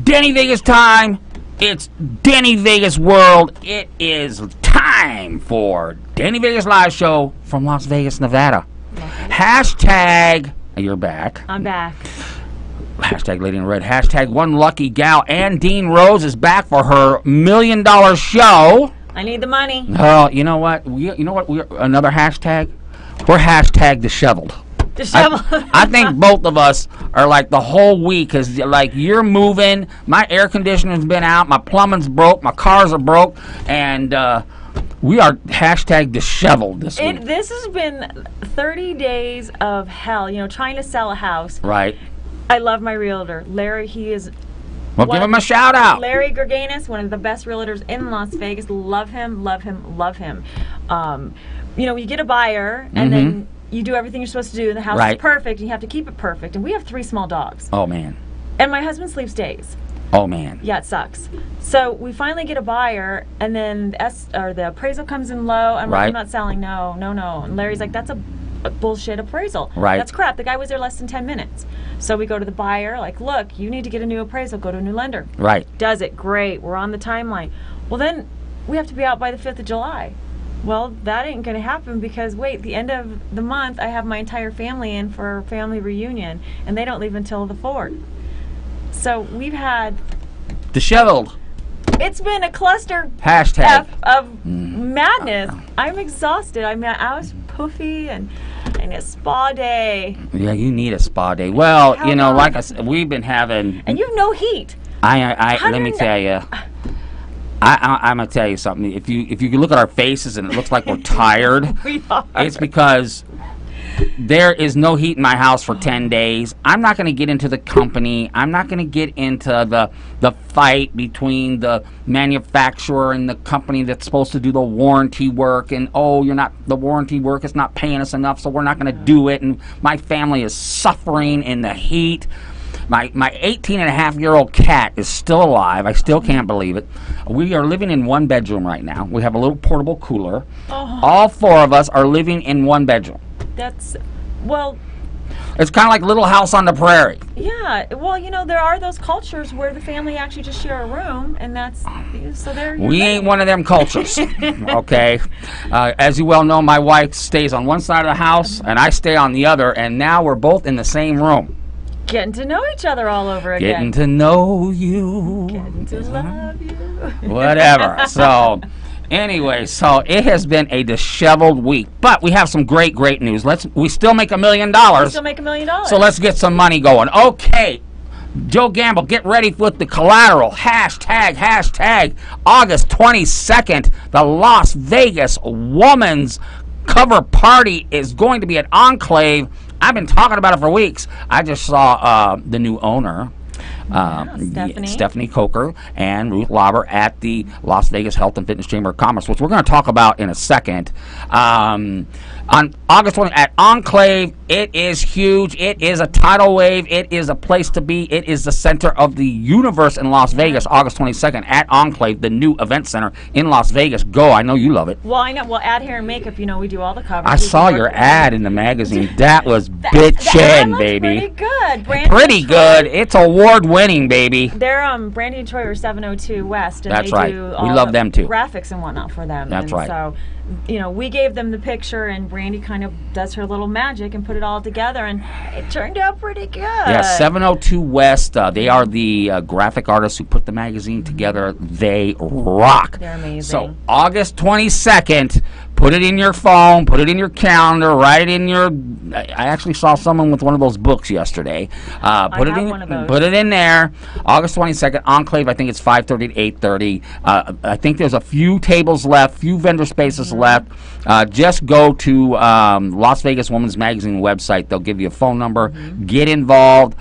Danny Vegas time. It's Danny Vegas World. It is time for Danny Vegas Live Show from Las Vegas, Nevada. Hashtag, you're back. I'm back. Hashtag Lady in Red. Hashtag One Lucky Gal. And Dean Rose is back for her $1 million show. I need the money. Oh, you know what? We're another hashtag. We're hashtag disheveled. I think both of us are like the whole week, because like you're moving, my air conditioner's been out, my plumbing's broke, my cars are broke, and we are hashtag disheveled this week. This has been 30 days of hell, trying to sell a house. Right. I love my realtor, Larry. He is... Well, give him a shout out. Larry Gerganis, one of the best realtors in Las Vegas. Love him, love him, love him. You get a buyer, and then you do everything you're supposed to do, and the house is perfect, and you have to keep it perfect. And we have 3 small dogs. Oh, man. And my husband sleeps days. Oh, man. Yeah, it sucks. So we finally get a buyer, and then the appraisal comes in low. I'm like, I'm not selling. No. And Larry's like, that's a bullshit appraisal. Right. That's crap. The guy was there less than 10 minutes. So we go to the buyer, like, look, you need to get a new appraisal. Go to a new lender. Right. Does it. Great. We're on the timeline. Well, then we have to be out by the 5th of July. Well, that ain't going to happen because, wait, the end of the month, I have my entire family in for a family reunion, and they don't leave until the 4th. So we've had... disheveled. It's been a cluster hashtag of madness. I'm exhausted. I mean, I was poofy and a spa day. Yeah, you need a spa day. Well, like I said, we've been having... And you've no heat. Let me tell you... I'm gonna tell you something. If you look at our faces and it looks like we're tired, We are. It's because there is no heat in my house for 10 days. I'm not gonna get into the company. I'm not gonna get into the fight between the manufacturer and the company that's supposed to do the warranty work. And the warranty work is not paying us enough, so we're not gonna do it. And my family is suffering in the heat. My 18-and-a-half-year-old cat is still alive. I still can't believe it. We are living in one bedroom right now. We have a little portable cooler. All 4 of us are living in one bedroom. It's kind of like Little House on the Prairie. Yeah. Well, there are those cultures where the family actually just share a room, and that's... So there. We ain't one of them cultures, okay? As you well know, my wife stays on one side of the house, and I stay on the other, and now we're both in the same room. Getting to know each other all over again. Getting to know you. Getting to love you. Whatever. So, anyway, it has been a disheveled week. But we have some great news. We still make $1 million. We still make $1 million. So let's get some money going. Okay. Joe Gamble, get ready with the collateral. Hashtag August 22nd. The Las Vegas Woman's Cover Party is going to be at Enclave. I've been talking about it for weeks. I just saw the new owner, Stephanie Coker and Ruth Lauber at the Las Vegas Health and Fitness Chamber of Commerce, which we're going to talk about in a second. On August 20th at Enclave, it is huge. It is a tidal wave. It is a place to be. It is the center of the universe in Las Vegas, August 22nd at Enclave, the new event center in Las Vegas. Go. I know you love it. Well, I know. Well, ad, hair, and makeup, we do all the covers. I saw your ad in the magazine. That was bitchin', baby. Pretty good. Pretty good. It's award-winning, baby. They're Brandy and Troy are 702 West, and that's they right. do We love them too. Graphics and whatnot for them. That's right. So, we gave them the picture, and Brandy kind of does her little magic and put it all together, and it turned out pretty good. Yeah, 702 West. They are the graphic artists who put the magazine together. They rock. They're amazing. So August 22nd. Put it in your phone, put it in your calendar, write it in your... I actually saw someone with one of those books yesterday. Put it in there. August 22nd, Enclave, I think it's 5:30 to 8:30. I think there's a few tables left, few vendor spaces left. Just go to Las Vegas Women's Magazine website. They'll give you a phone number. Get involved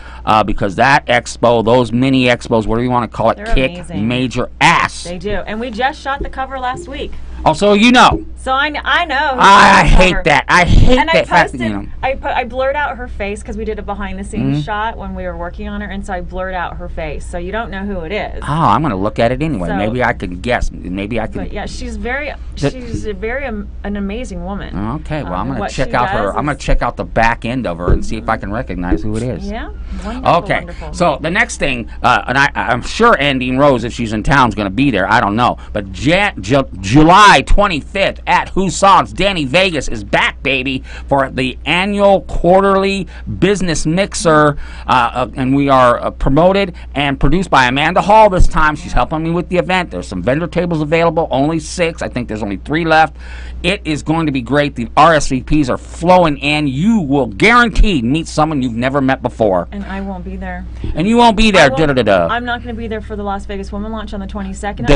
because that expo, those mini expos, whatever you want to call it, they're kick amazing. Major ass. They do. And we just shot the cover last week. Oh, so you know. So I know. I hate that. I hate and that fact that, you know. I blurred out her face because we did a behind the scenes shot when we were working on her, and so I blurred out her face, so you don't know who it is. Oh, I'm gonna look at it anyway. So, maybe I can guess. Maybe I can. But yeah, she's an amazing woman. Okay, well I'm gonna check out her. I'm gonna check out the back end of her and see if I can recognize who it is. Yeah. Wonderful, okay. Wonderful. So the next thing, and I'm sure Andine Rose, if she's in town, is gonna be there. I don't know, but July 25th at Husson's, Danny Vegas is back, baby, for the annual quarterly business mixer, and we are promoted and produced by Amanda Hall this time. She's helping me with the event. There's some vendor tables available, only 6. I think there's only 3 left. It is going to be great. The RSVPs are flowing in. You will guaranteed meet someone you've never met before. And I won't be there. And you won't be there. I'm not going to be there for the Las Vegas Women Launch on the 22nd.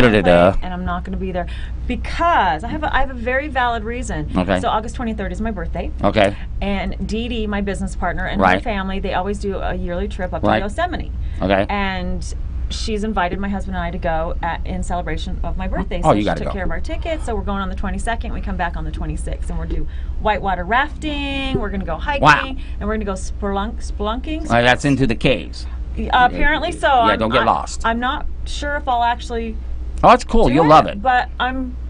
And I'm not going to be there because I have a very valid reason. Okay. So August 23rd is my birthday. Okay. And Dee Dee, my business partner, and her family, they always do a yearly trip up to Yosemite. Okay. And she's invited my husband and I to go in celebration of my birthday. So she took care of our tickets. So we're going on the 22nd. We come back on the 26th, and we'll do whitewater rafting. We're going to go hiking, and we're going to go spelunking. That's into the caves. Apparently so. Yeah, don't get lost. I'm not sure if I'll actually. Oh, it's cool. You'll love it. But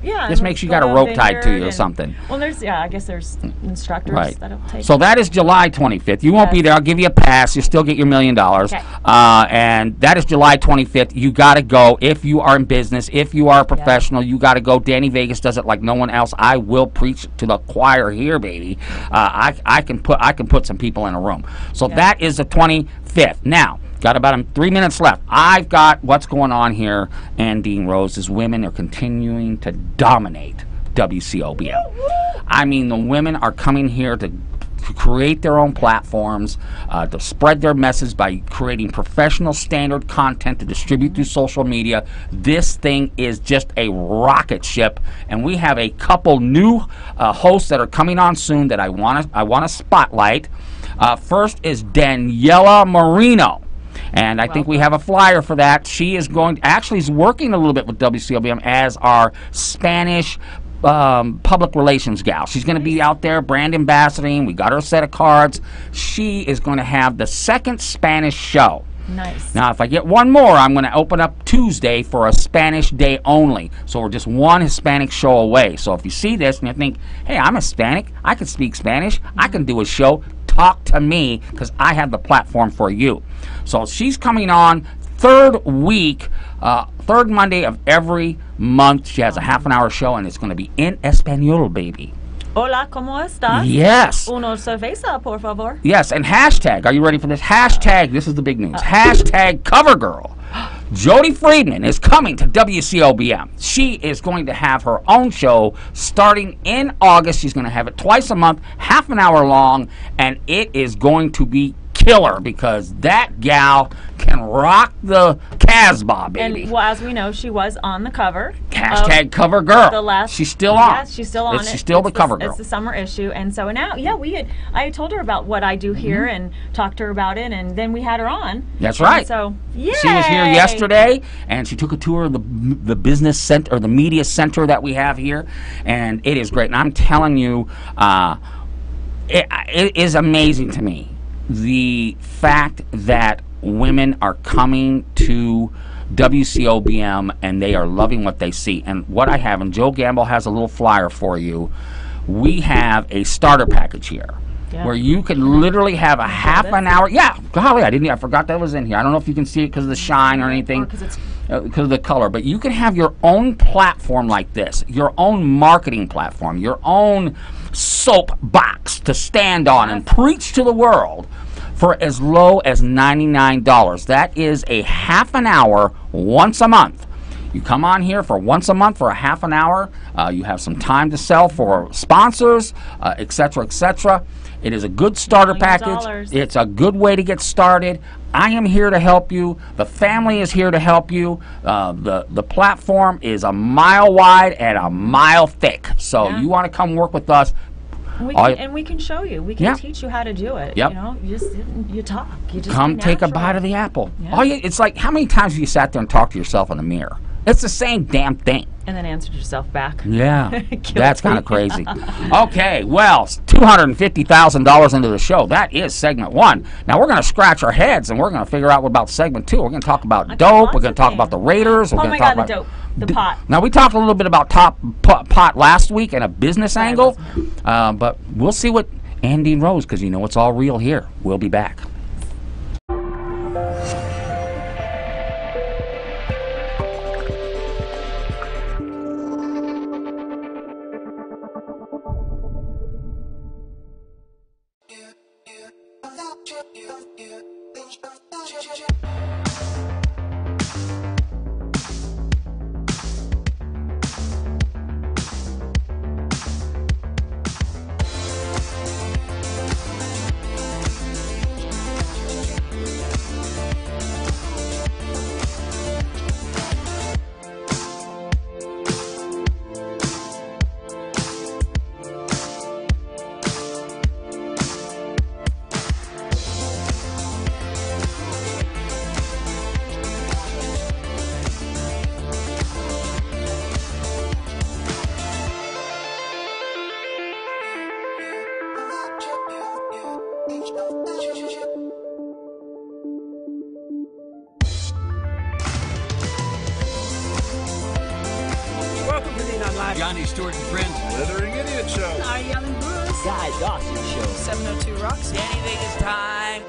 Just make sure you got a rope tied to you or something. Well, I guess there's instructors that'll take. So that is July 25th. You won't be there. I'll give you a pass. You still get your $1 million. Okay. And that is July 25th. You got to go if you are in business. If you are a professional, you got to go. Danny Vegas does it like no one else. I will preach to the choir here, baby. I can put some people in a room. So that is the 25th. Now. Got about 3 minutes left. I've got what's going on here. Andine Rose's women are continuing to dominate WCOBM. I mean, the women are coming here to create their own platforms, to spread their message by creating professional standard content to distribute through social media. This thing is just a rocket ship, and we have a couple new hosts that are coming on soon that I want to spotlight. First is Daniela Marino. And I think we have a flyer for that. She is is working a little bit with WCOBM as our Spanish public relations gal. She's going to be out there brand ambassadoring. We got her a set of cards. She is going to have the second Spanish show. Nice. Now, if I get one more, I'm going to open up Tuesday for a Spanish day only. So we're just one Hispanic show away. So if you see this and you think, hey, I'm Hispanic, I can speak Spanish, I can do a show, talk to me because I have the platform for you. So she's coming on third Monday of every month. She has a half-an-hour show, and it's going to be in Espanol, baby. Hola, ¿cómo estás? Yes. Uno cerveza, por favor. Yes, and hashtag, are you ready for this? Hashtag, this is the big news. Hashtag CoverGirl. Jody Friedman is coming to WCOBM. She is going to have her own show starting in August. She's going to have it twice a month, half an hour long, and it is going to be killer because that gal can rock the Casbah, baby. And as we know, she was on the cover. Hashtag CoverGirl. She's still on. Yes, she's still on it. She's still the cover girl. It's the summer issue, and so now, I told her about what I do here and talked to her about it, and then we had her on. That's right. And so, yay! She was here yesterday, and she took a tour of the business center, or the media center that we have here, and it is great. And I'm telling you, it is amazing to me the fact that women are coming to WCOBM and they are loving what they see. And what I have, and Joe Gamble has a little flyer for you, we have a starter package here. Yeah. Where you can literally have a half an hour. Yeah, golly, I forgot that was in here. I don't know if you can see it because of the shine or anything, because of the color. But you can have your own platform like this, your own marketing platform, your own soapbox to stand on and preach to the world for as low as $99. That is a half an hour once a month. You come on here for once a month for a half an hour. You have some time to sell for sponsors, etc., etc. It is a good starter package. It's a good way to get started. I am here to help you. The family is here to help you. The platform is a mile wide and a mile thick. So you want to come work with us. And we can show you. We can teach you how to do it. Yep. You know, you talk. You just come take a bite of the apple. Yeah. It's like, how many times have you sat there and talked to yourself in the mirror? It's the same damn thing. And then answered yourself back. Yeah, that's kind of crazy. Okay, well, $250,000 into the show. That is segment 1. Now we're going to scratch our heads and we're going to figure out what about segment 2. We're going to talk about dope. We're going to talk about the Raiders. We're Oh going my to talk God, about the dope. The pot. Now we talked a little bit about pot last week and a business angle, but we'll see what Andy and Rose, because you know it's all real here. We'll be back. Welcome to the Live. Johnny, Stuart, and friends. Slithering Idiot Show. Arielle Live. Guy Dawson Show. 702 Rocks. Danny Vegas time.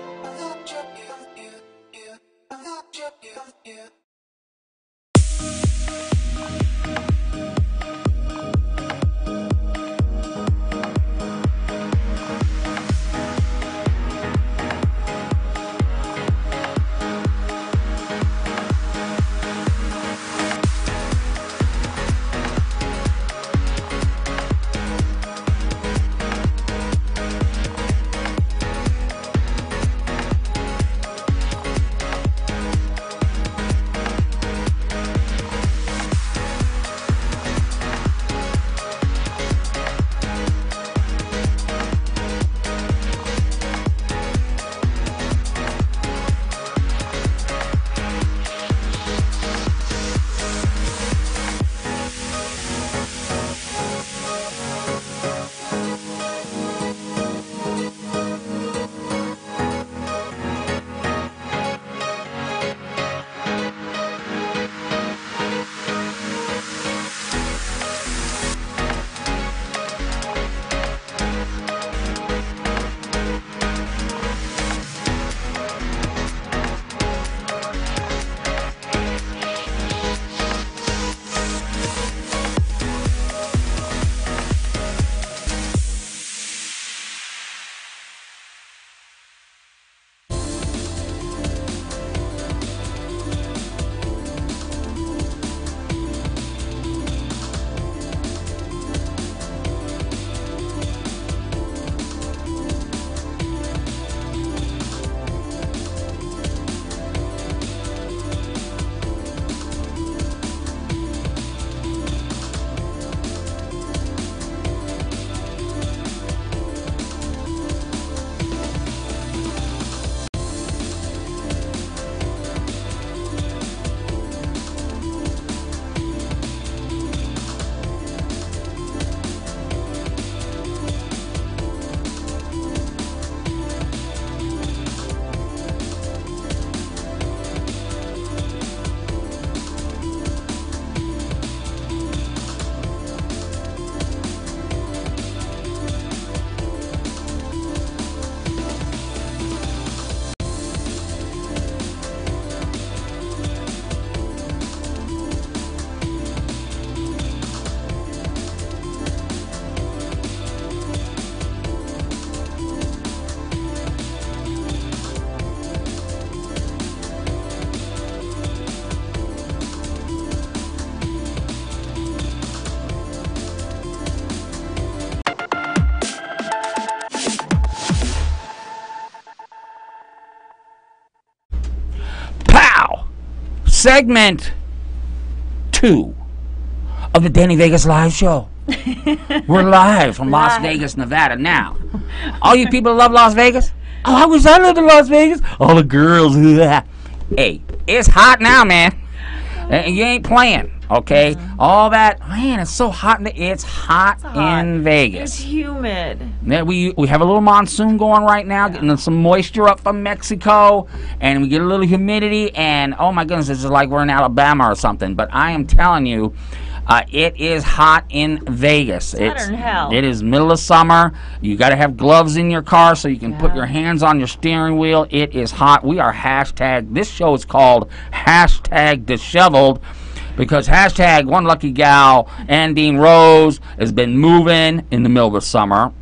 Segment 2 of the Danny Vegas Live Show. We're live from Las Vegas, Nevada now. All you people that love Las Vegas, oh, I wish I lived in Las Vegas. All the girls, hey, it's hot now, man. And you ain't playing, okay? All that, man, it's so hot. It's hot in Vegas. It's humid. Yeah, we have a little monsoon going right now, getting some moisture up from Mexico, and we get a little humidity, and oh my goodness, it's like we're in Alabama or something. But I am telling you, it is hot in Vegas. It's hotter than hell. It is middle of summer. You got to have gloves in your car so you can put your hands on your steering wheel. It is hot. We are hashtag. This show is called hashtag disheveled because hashtag one lucky gal, Andine Rose, has been moving in the middle of the summer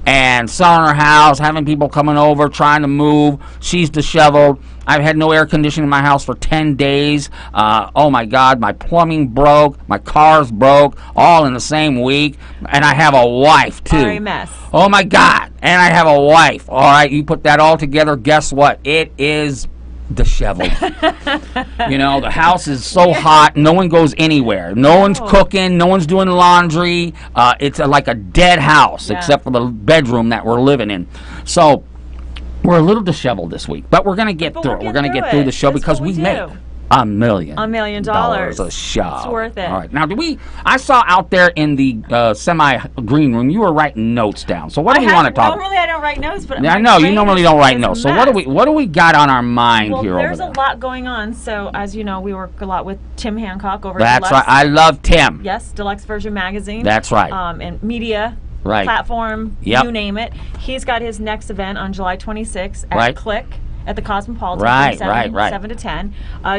and selling her house, having people coming over, trying to move. She's disheveled. I've had no air conditioning in my house for 10 days. Oh my God, my plumbing broke, my car's broke, all in the same week. And I have a wife too. Sorry, mess. Oh my God, and I have a wife. All right, you put that all together, guess what? It is disheveled. You know, the house is so hot, no one goes anywhere. No one's cooking, no one's doing laundry. It's like a dead house, except for the bedroom that we're living in. So we're a little disheveled this week, but we're going to get through it. We're going to get through the show because we make $1 million. $1 million a show. It's worth it. All right. Now, I saw out there in the semi-green room, you were writing notes down. So what do we want to talk about? Normally I don't write notes, but I know you normally don't write notes. So what do we got on our mind here? There's a lot going on. So as you know, we work a lot with Tim Hancock over at That's Deluxe. right. I love Tim. Yes, Deluxe Version Magazine. That's right. And media. Right. Platform, you name it. He's got his next event on July 26th at Click at the Cosmopolitan from 7 to 10.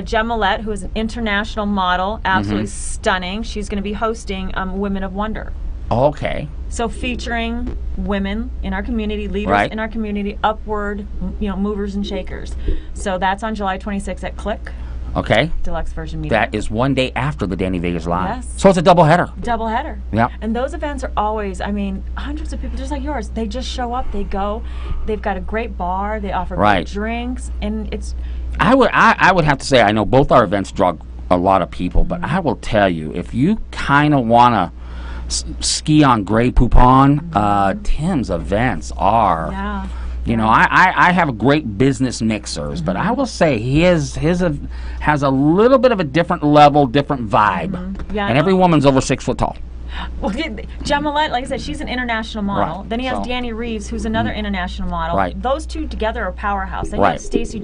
Jem Millette, who is an international model, absolutely stunning. She's going to be hosting Women of Wonder. Okay. So featuring women in our community, leaders in our community, upward, movers and shakers. So that's on July 26th at Click. Okay. Deluxe Version Media. That is one day after the Danny Vegas Live. Yes. So it's a double header. Double header. Yeah. And those events are always, I mean, hundreds of people just like yours. They just show up, they go. They've got a great bar, they offer great drinks, and it's... I would have to say, I know both our events draw a lot of people, but I will tell you, if you kind of want to ski on Grey Poupon, Tim's events are... Yeah. You know, I have a great business mixers, but I will say his has a little bit of a different level, different vibe. Yeah, and every woman's over 6 foot tall. Well, Jem Millette, like I said, she's an international model. Then he has Danny Reeves, who's another international model. Those two together are a powerhouse. Then you have Stacey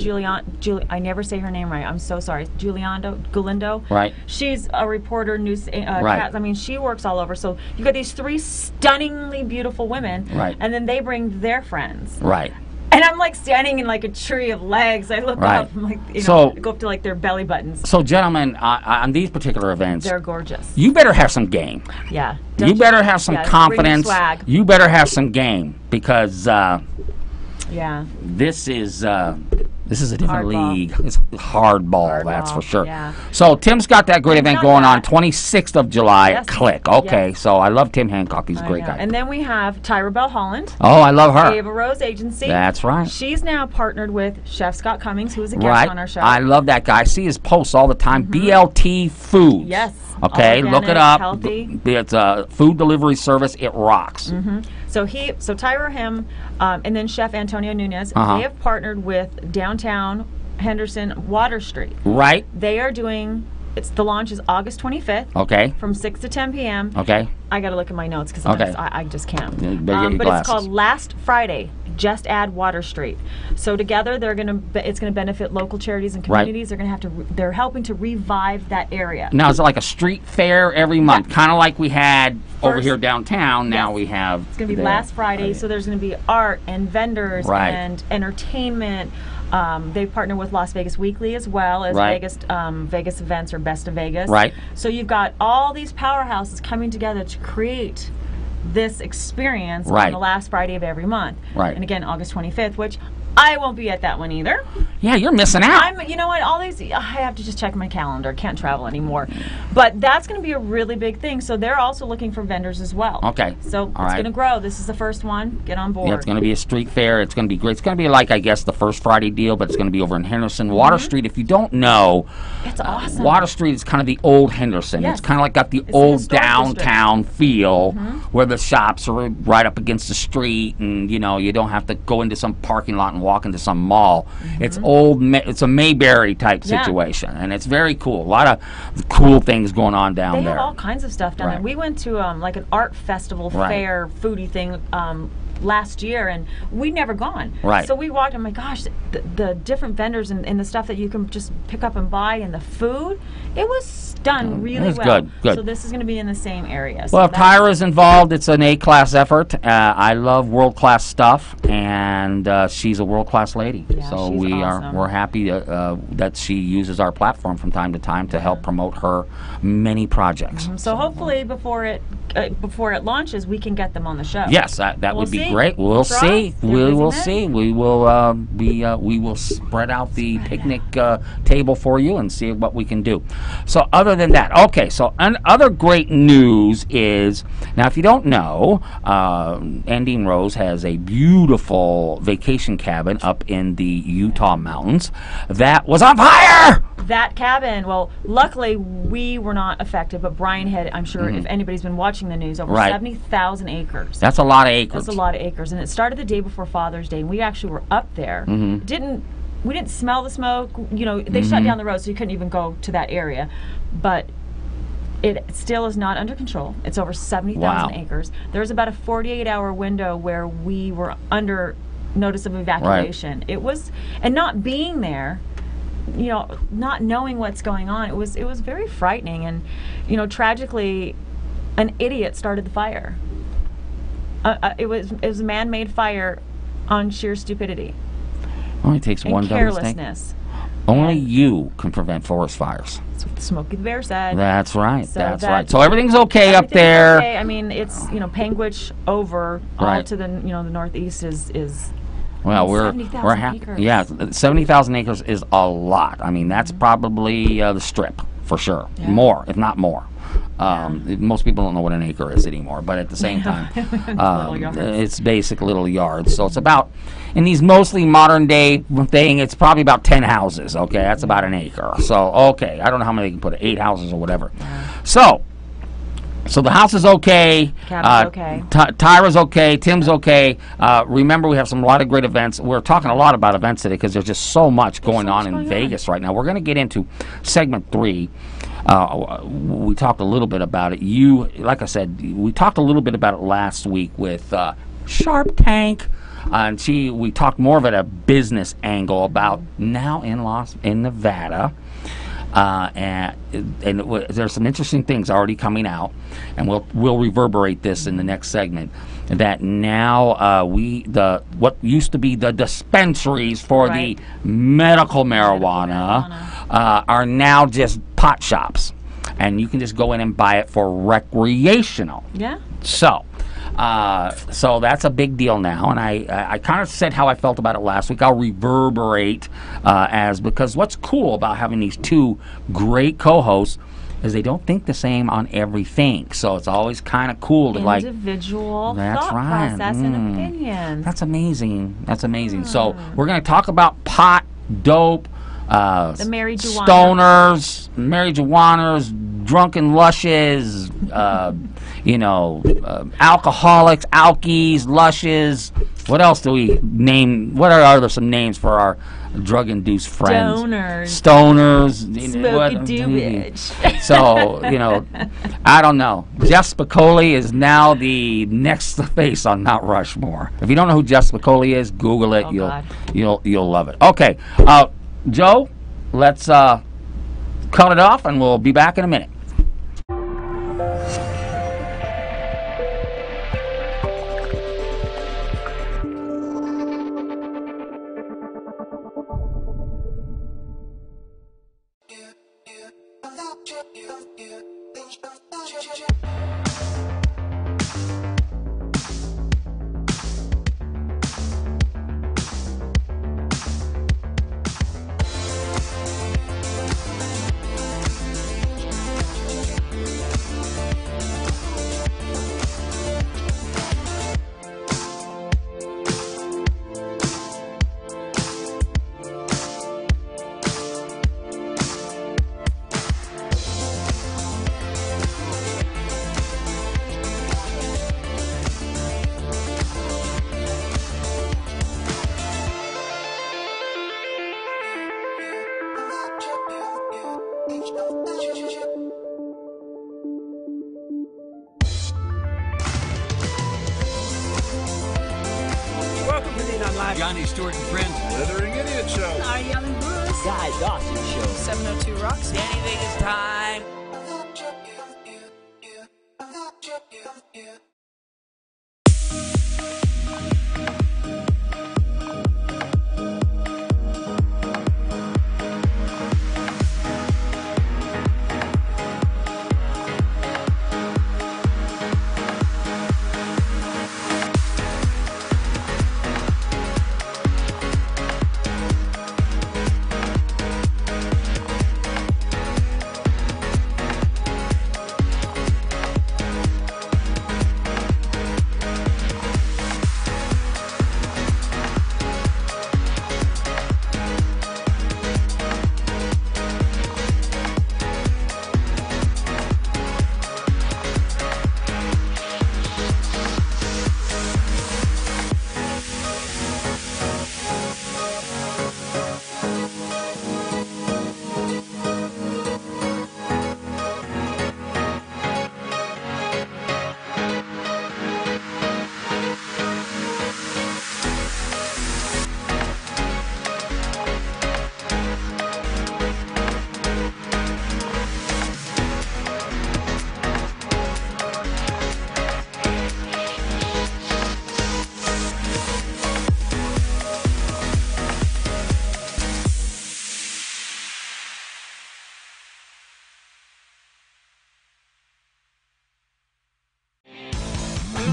I never say her name right. I'm so sorry. Galindo. Right. She's a reporter, news. I mean, she works all over. So you got these 3 stunningly beautiful women. Right. And then they bring their friends. Right. And I'm like standing in like a tree of legs. I look up, I'm like, go up to like their belly buttons. So, gentlemen, on these particular events, they're gorgeous. You better have some game. Yeah. You better have some confidence. Swag. You better have some game because this is a different league. It's hardball, that's for sure. Yeah. So Tim's got that great event going on 26th of July at Click. Okay, so I love Tim Hancock. He's a great guy. And then we have Tyra Bell Holland. Oh, I love her. Ava Rose Agency. That's right. She's now partnered with Chef Scott Cummings, who is a guest on our show. I love that guy. I see his posts all the time. BLT Foods. Yes. Okay, organic, look it up. Healthy. It's a food delivery service. It rocks. So Tyra, him, and then Chef Antonio Nunez, they have partnered with Downtown Henderson Water Street. Right. They are doing. The launch is August 25th. Okay. From 6 to 10 p.m. Okay. I got to look at my notes because I just can't. But it's called Last Friday. Just Add Water Street. So together it's going to benefit local charities and communities. They're helping to revive that area. Now is it like a street fair every month, kind of like we had over here downtown? Now we have. It's going to be Last Friday. So there's going to be art and vendors and entertainment. They partner with Las Vegas Weekly as well as Vegas Events or Best of Vegas. Right. So you've got all these powerhouses coming together to create this experience on the last Friday of every month. Right. And again, August 25th, which I won't be at that one either. Yeah, you're missing out. You know what? I have to just check my calendar. Can't travel anymore. But that's going to be a really big thing. So they're also looking for vendors as well. Okay. So it's going to grow. This is the first one. Get on board. Yeah, it's going to be a street fair. It's going to be great. It's going to be like, I guess, the first Friday deal, but it's going to be over in Henderson. Water Street, if you don't know, it's awesome. Water Street is kind of the old Henderson. Yes. It's kind of like got the old downtown feel where the shops are right up against the street and, you don't have to go into some parking lot and walk into some mall. It's it's a Mayberry type situation, and it's very cool. A lot of cool things going on down They there. have all kinds of stuff down there. We went to like an art festival fair foodie thing last year, and we'd never gone. So we walked, oh my gosh, the different vendors and the stuff that you can just pick up and buy, and the food, it was done really well. Good. So this is going to be in the same area. Well, if Tyra's involved, it's an A-class effort. I love world-class stuff, and she's a world-class lady. Yeah, so she's we're happy that she uses our platform from time to time to help promote her many projects. So hopefully before it launches, we can get them on the show. Yes, that would be great. We'll see. We will see. We will spread out the picnic table for you and see what we can do. So other than that, okay. So other great news is, now if you don't know, Endine Rose has a beautiful vacation cabin up in the Utah mountains that was on fire. That cabin, well, luckily we were not affected, but Brian had, I'm sure if anybody's been watching the news, over 70,000 acres. That's a lot of acres. That's a lot of acres, and it started the day before Father's Day, and we actually were up there. We didn't smell the smoke. You know, they shut down the road, so you couldn't even go to that area. But it still is not under control. It's over 70,000 acres. There's about a 48-hour window where we were under notice of evacuation. It was, and not being there, you know, not knowing what's going on, it was very frightening. And, you know, tragically, an idiot started the fire. It was a man-made fire on sheer stupidity. Only takes one dumb carelessness. Only you can prevent forest fires. That's what Smokey the Bear said. That's right. So that's right. So everything's okay up there. Okay. I mean, it's, you know, Panguitch over all to the, you know, the northeast is. Well, we're happy. Yeah, 70,000 acres is a lot. I mean, that's probably the Strip for sure. More, if not more. Most people don't know what an acre is anymore, but at the same time, it's basic little yards. So it's about, in these mostly modern day thing, it's probably about 10 houses. Okay, that's about an acre. So okay, I don't know how many they can put, 8 houses or whatever. So the house is okay. Cabin's okay. Tyra's okay. Tim's okay. Remember, we have a lot of great events. We're talking a lot about events today because there's just so much going on in Vegas right now. We're going to get into segment 3. We talked a little bit about it. Like I said, we talked a little bit about it last week with Sharp Tank. And we talked more of at a business angle about now in Nevada. And there's some interesting things already coming out, and we'll reverberate this in the next segment. That now what used to be the dispensaries for the medical marijuana are now just pot shops, and you can just go in and buy it for recreational. Yeah. So that's a big deal now, and I kind of said how I felt about it last week. I'll reverberate because what's cool about having these two great co-hosts is they don't think the same on everything. So it's always kind of cool to individual thought process and opinions. That's amazing. That's amazing. So we're going to talk about pot, dope, the marijuana. Stoners, marijuaners, drunken lushes, alcoholics, alkies, lushes. What else do we name? What are some names for our drug-induced friends? Stoners. Smoky doobage. So, I don't know. Jeff Spicoli is now the next face on Mount Rushmore. If you don't know who Jeff Spicoli is, Google it. You'll love it. Okay, Joe, let's cut it off, and we'll be back in a minute. Johnny, Stuart, and Friends. Slithering Idiot Show. Arielle and Bruce. Guy Dawson Show. 702 Rocks. Anything is time.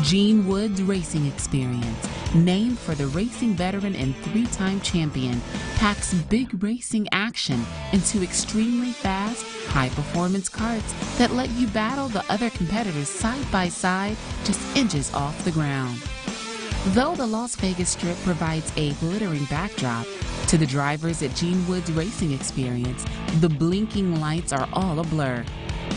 Gene Wood's Racing Experience, named for the racing veteran and three-time champion, packs big racing action into extremely fast, high-performance karts that let you battle the other competitors side by side, just inches off the ground. Though the Las Vegas Strip provides a glittering backdrop, to the drivers at Gene Wood's Racing Experience, the blinking lights are all a blur.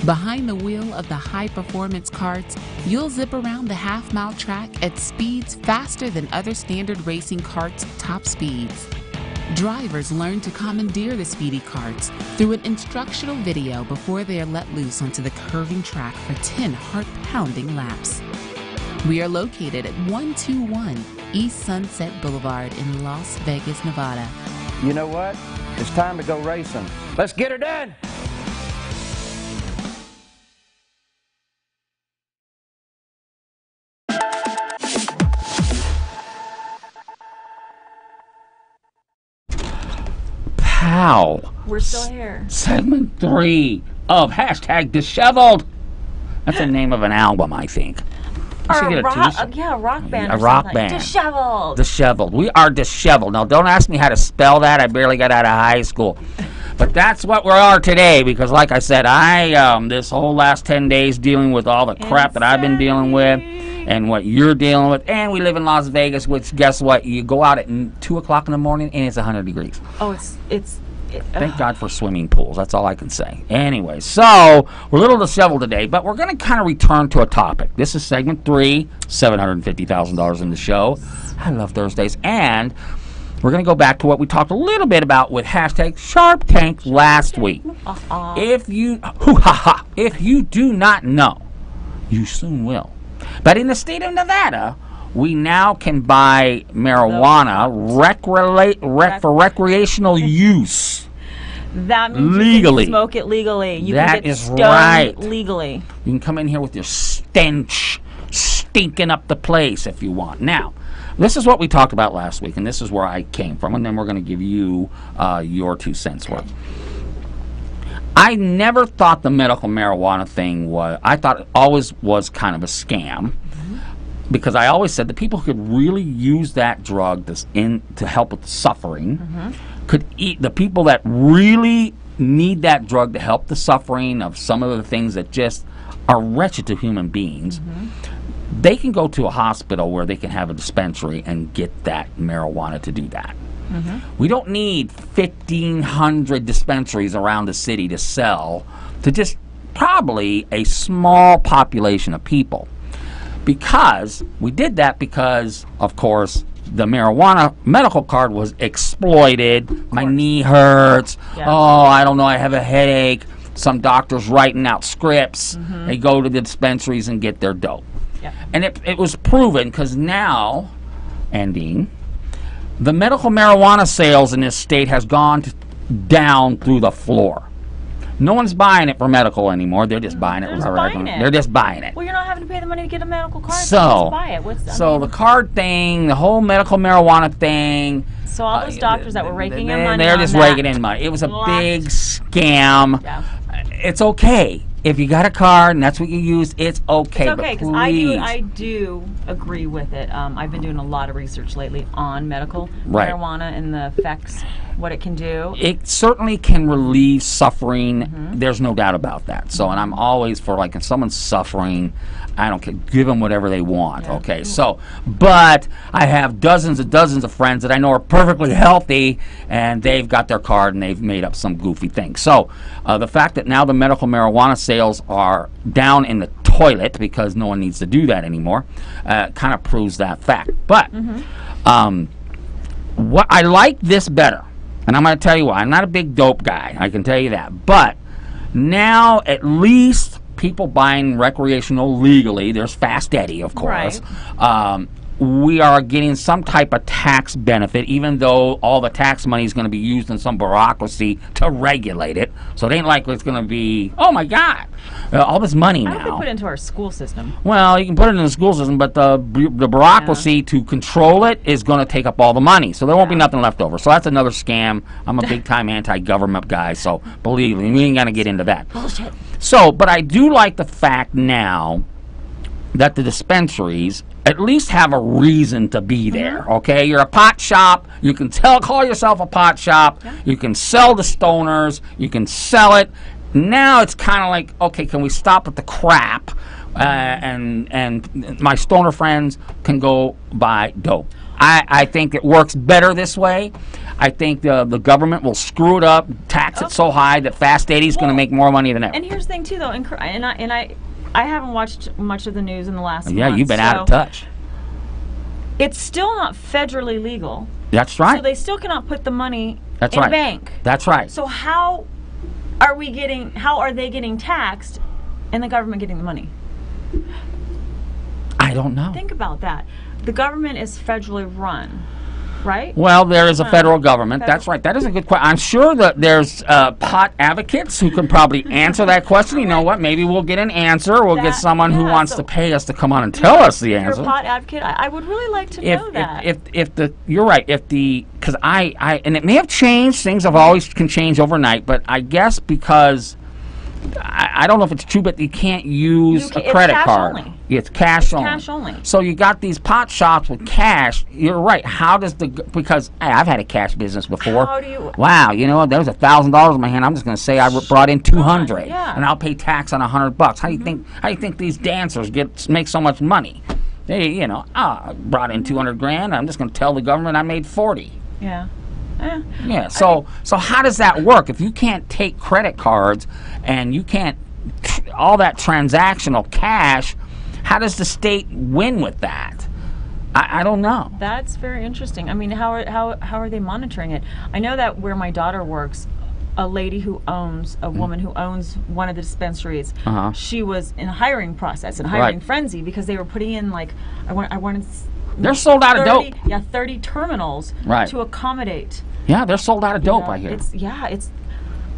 Behind the wheel of the high-performance karts, you'll zip around the half-mile track at speeds faster than other standard racing karts' top speeds. Drivers learn to commandeer the speedy karts through an instructional video before they are let loose onto the curving track for 10 heart-pounding laps. We are located at 121 East Sunset Boulevard in Las Vegas, Nevada. You know what? It's time to go racing. Let's get her done! Pow! We're still here. Segment 3 of hashtag Disheveled. That's the name of an album, I think. You should get a t-shirt. Yeah, a rock band. A or rock something. band. Disheveled. Disheveled. We are disheveled. Now, don't ask me how to spell that. I barely got out of high school. But that's what we are today because, like I said, I this whole last 10 days dealing with all the crap that I've been dealing with and what you're dealing with. And we live in Las Vegas, which, guess what? You go out at 2 o'clock in the morning and it's 100 degrees. Oh, Thank God for swimming pools. That's all I can say. Anyway, so we're a little disheveled today, but we're going to kind of return to a topic. This is segment 3, $750,000 in the show. I love Thursdays. And we're going to go back to what we talked a little bit about with hashtag Shark Tank last week. If you do not know, you soon will. But in the state of Nevada, we now can buy marijuana for recreational use. That means legally. You can smoke it legally. You That can get is stoned right. legally. You can come in here with your stench stinking up the place if you want. Now, this is what we talked about last week, and this is where I came from, and then we're going to give you your 2 cents worth. I never thought the medical marijuana thing was, I thought it always was kind of a scam. Because I always said the people who could really use that drug to help with the suffering could eat. The people that really need that drug to help the suffering of some of the things that just are wretched to human beings, they can go to a hospital where they can have a dispensary and get that marijuana to do that. We don't need 1,500 dispensaries around the city to sell to just probably a small population of people. Because we did that because, of course, the marijuana medical card was exploited. My knee hurts. Yeah. Oh, I don't know, I have a headache. Some doctors writing out scripts. They go to the dispensaries and get their dope. Yeah. And it was proven because now, Andine, the medical marijuana sales in this state has gone down through the floor. No one's buying it for medical anymore. They're just buying it. They're just buying it. They're just buying it. Well, you're not having to pay the money to get a medical card. So, just buy it. The card thing, the whole medical marijuana thing. So all those doctors that were raking in money, they're just raking in money. It was a big scam. Yeah. It's okay. If you got a card and that's what you use, it's okay. It's okay, because I do agree with it. I've been doing a lot of research lately on medical marijuana and the effects, what it can do. It certainly can relieve suffering. There's no doubt about that. So, and I'm always for, like, if someone's suffering, I don't care. Give them whatever they want. Yeah. Okay. So, but I have dozens of friends that I know are perfectly healthy, and they've got their card and they've made up some goofy thing. So, the fact that now the medical marijuana sales are down in the toilet because no one needs to do that anymore, kind of proves that fact. But what I like this better, and I'm going to tell you why. I'm not a big dope guy. I can tell you that. But now at least people buying recreational legally, there's Fast Eddie, of course. Right. We are getting some type of tax benefit, even though all the tax money is going to be used in some bureaucracy to regulate it. So it ain't like it's going to be, oh my God, all this money now. How do they put it into our school system? Well, you can put it in the school system, but the bureaucracy to control it is going to take up all the money. So there won't be nothing left over. So that's another scam. I'm a big-time anti-government guy, so believe me, we ain't going to get into that. Bullshit. So, but I do like the fact now that the dispensaries at least have a reason to be there, okay? You're a pot shop. You can call yourself a pot shop. Yeah. You can sell to stoners. You can sell it. Now it's kind of like, okay, can we stop with the crap? And my stoner friends can go buy dope. I think it works better this way. I think the government will screw it up, tax it so high that Fast Eddie's going to make more money than ever. And here's the thing, too, though, I haven't watched much of the news in the last month. Yeah, you've been out of touch. It's still not federally legal. That's right. So they still cannot put the money in a bank. That's right. So how are they getting taxed and the government getting the money? I don't know. Think about that. The government is federally run, right? Well, there is a federal government. That's right. That is a good question. I'm sure that there's pot advocates who can probably answer that question. You know what? Maybe we'll get an answer. We'll get someone who wants to pay us to come on and tell us the answer. If you're a pot advocate, I would really like to know that. You're right. Because and it may have changed. Things have always can change overnight. But I guess because I don't know if it's true, but you can't use a credit card. Only. It's cash only. Cash only. So you got these pot shops with cash. You're right. How does because I've had a cash business before. How do you? Wow, you know, there was $1,000 in my hand. I'm just going to say I brought in $200, and I'll pay tax on $100. How do you think? How do you think these dancers make so much money? They, I brought in $200,000. I'm just going to tell the government I made 40. Yeah. Yeah. So how does that work? If you can't take credit cards and you can't all that transactional cash, how does the state win with that? I don't know. That's very interesting. I mean, how are they monitoring it? I know that where my daughter works, a lady who owns a woman who owns one of the dispensaries. She was in a hiring process, in a hiring frenzy, because they were putting in like I wanted. They're sold out of dope. Yeah, 30 terminals to accommodate. Yeah, they're sold out of dope, I hear.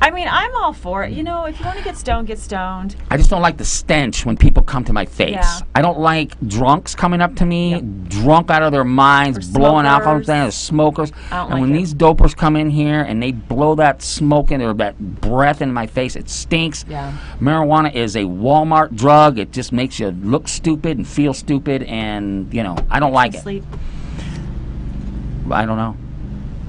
I mean, I'm all for it. You know, if you want to get stoned, get stoned. I just don't like the stench when people come to my face. Yeah. I don't like drunks coming up to me, drunk out of their minds, blowing off on things, smokers. And when these dopers come in here and they blow that smoke in or that breath in my face, it stinks. Yeah. Marijuana is a Walmart drug. It just makes you look stupid and feel stupid, and, I don't like it. Sleep. I don't know.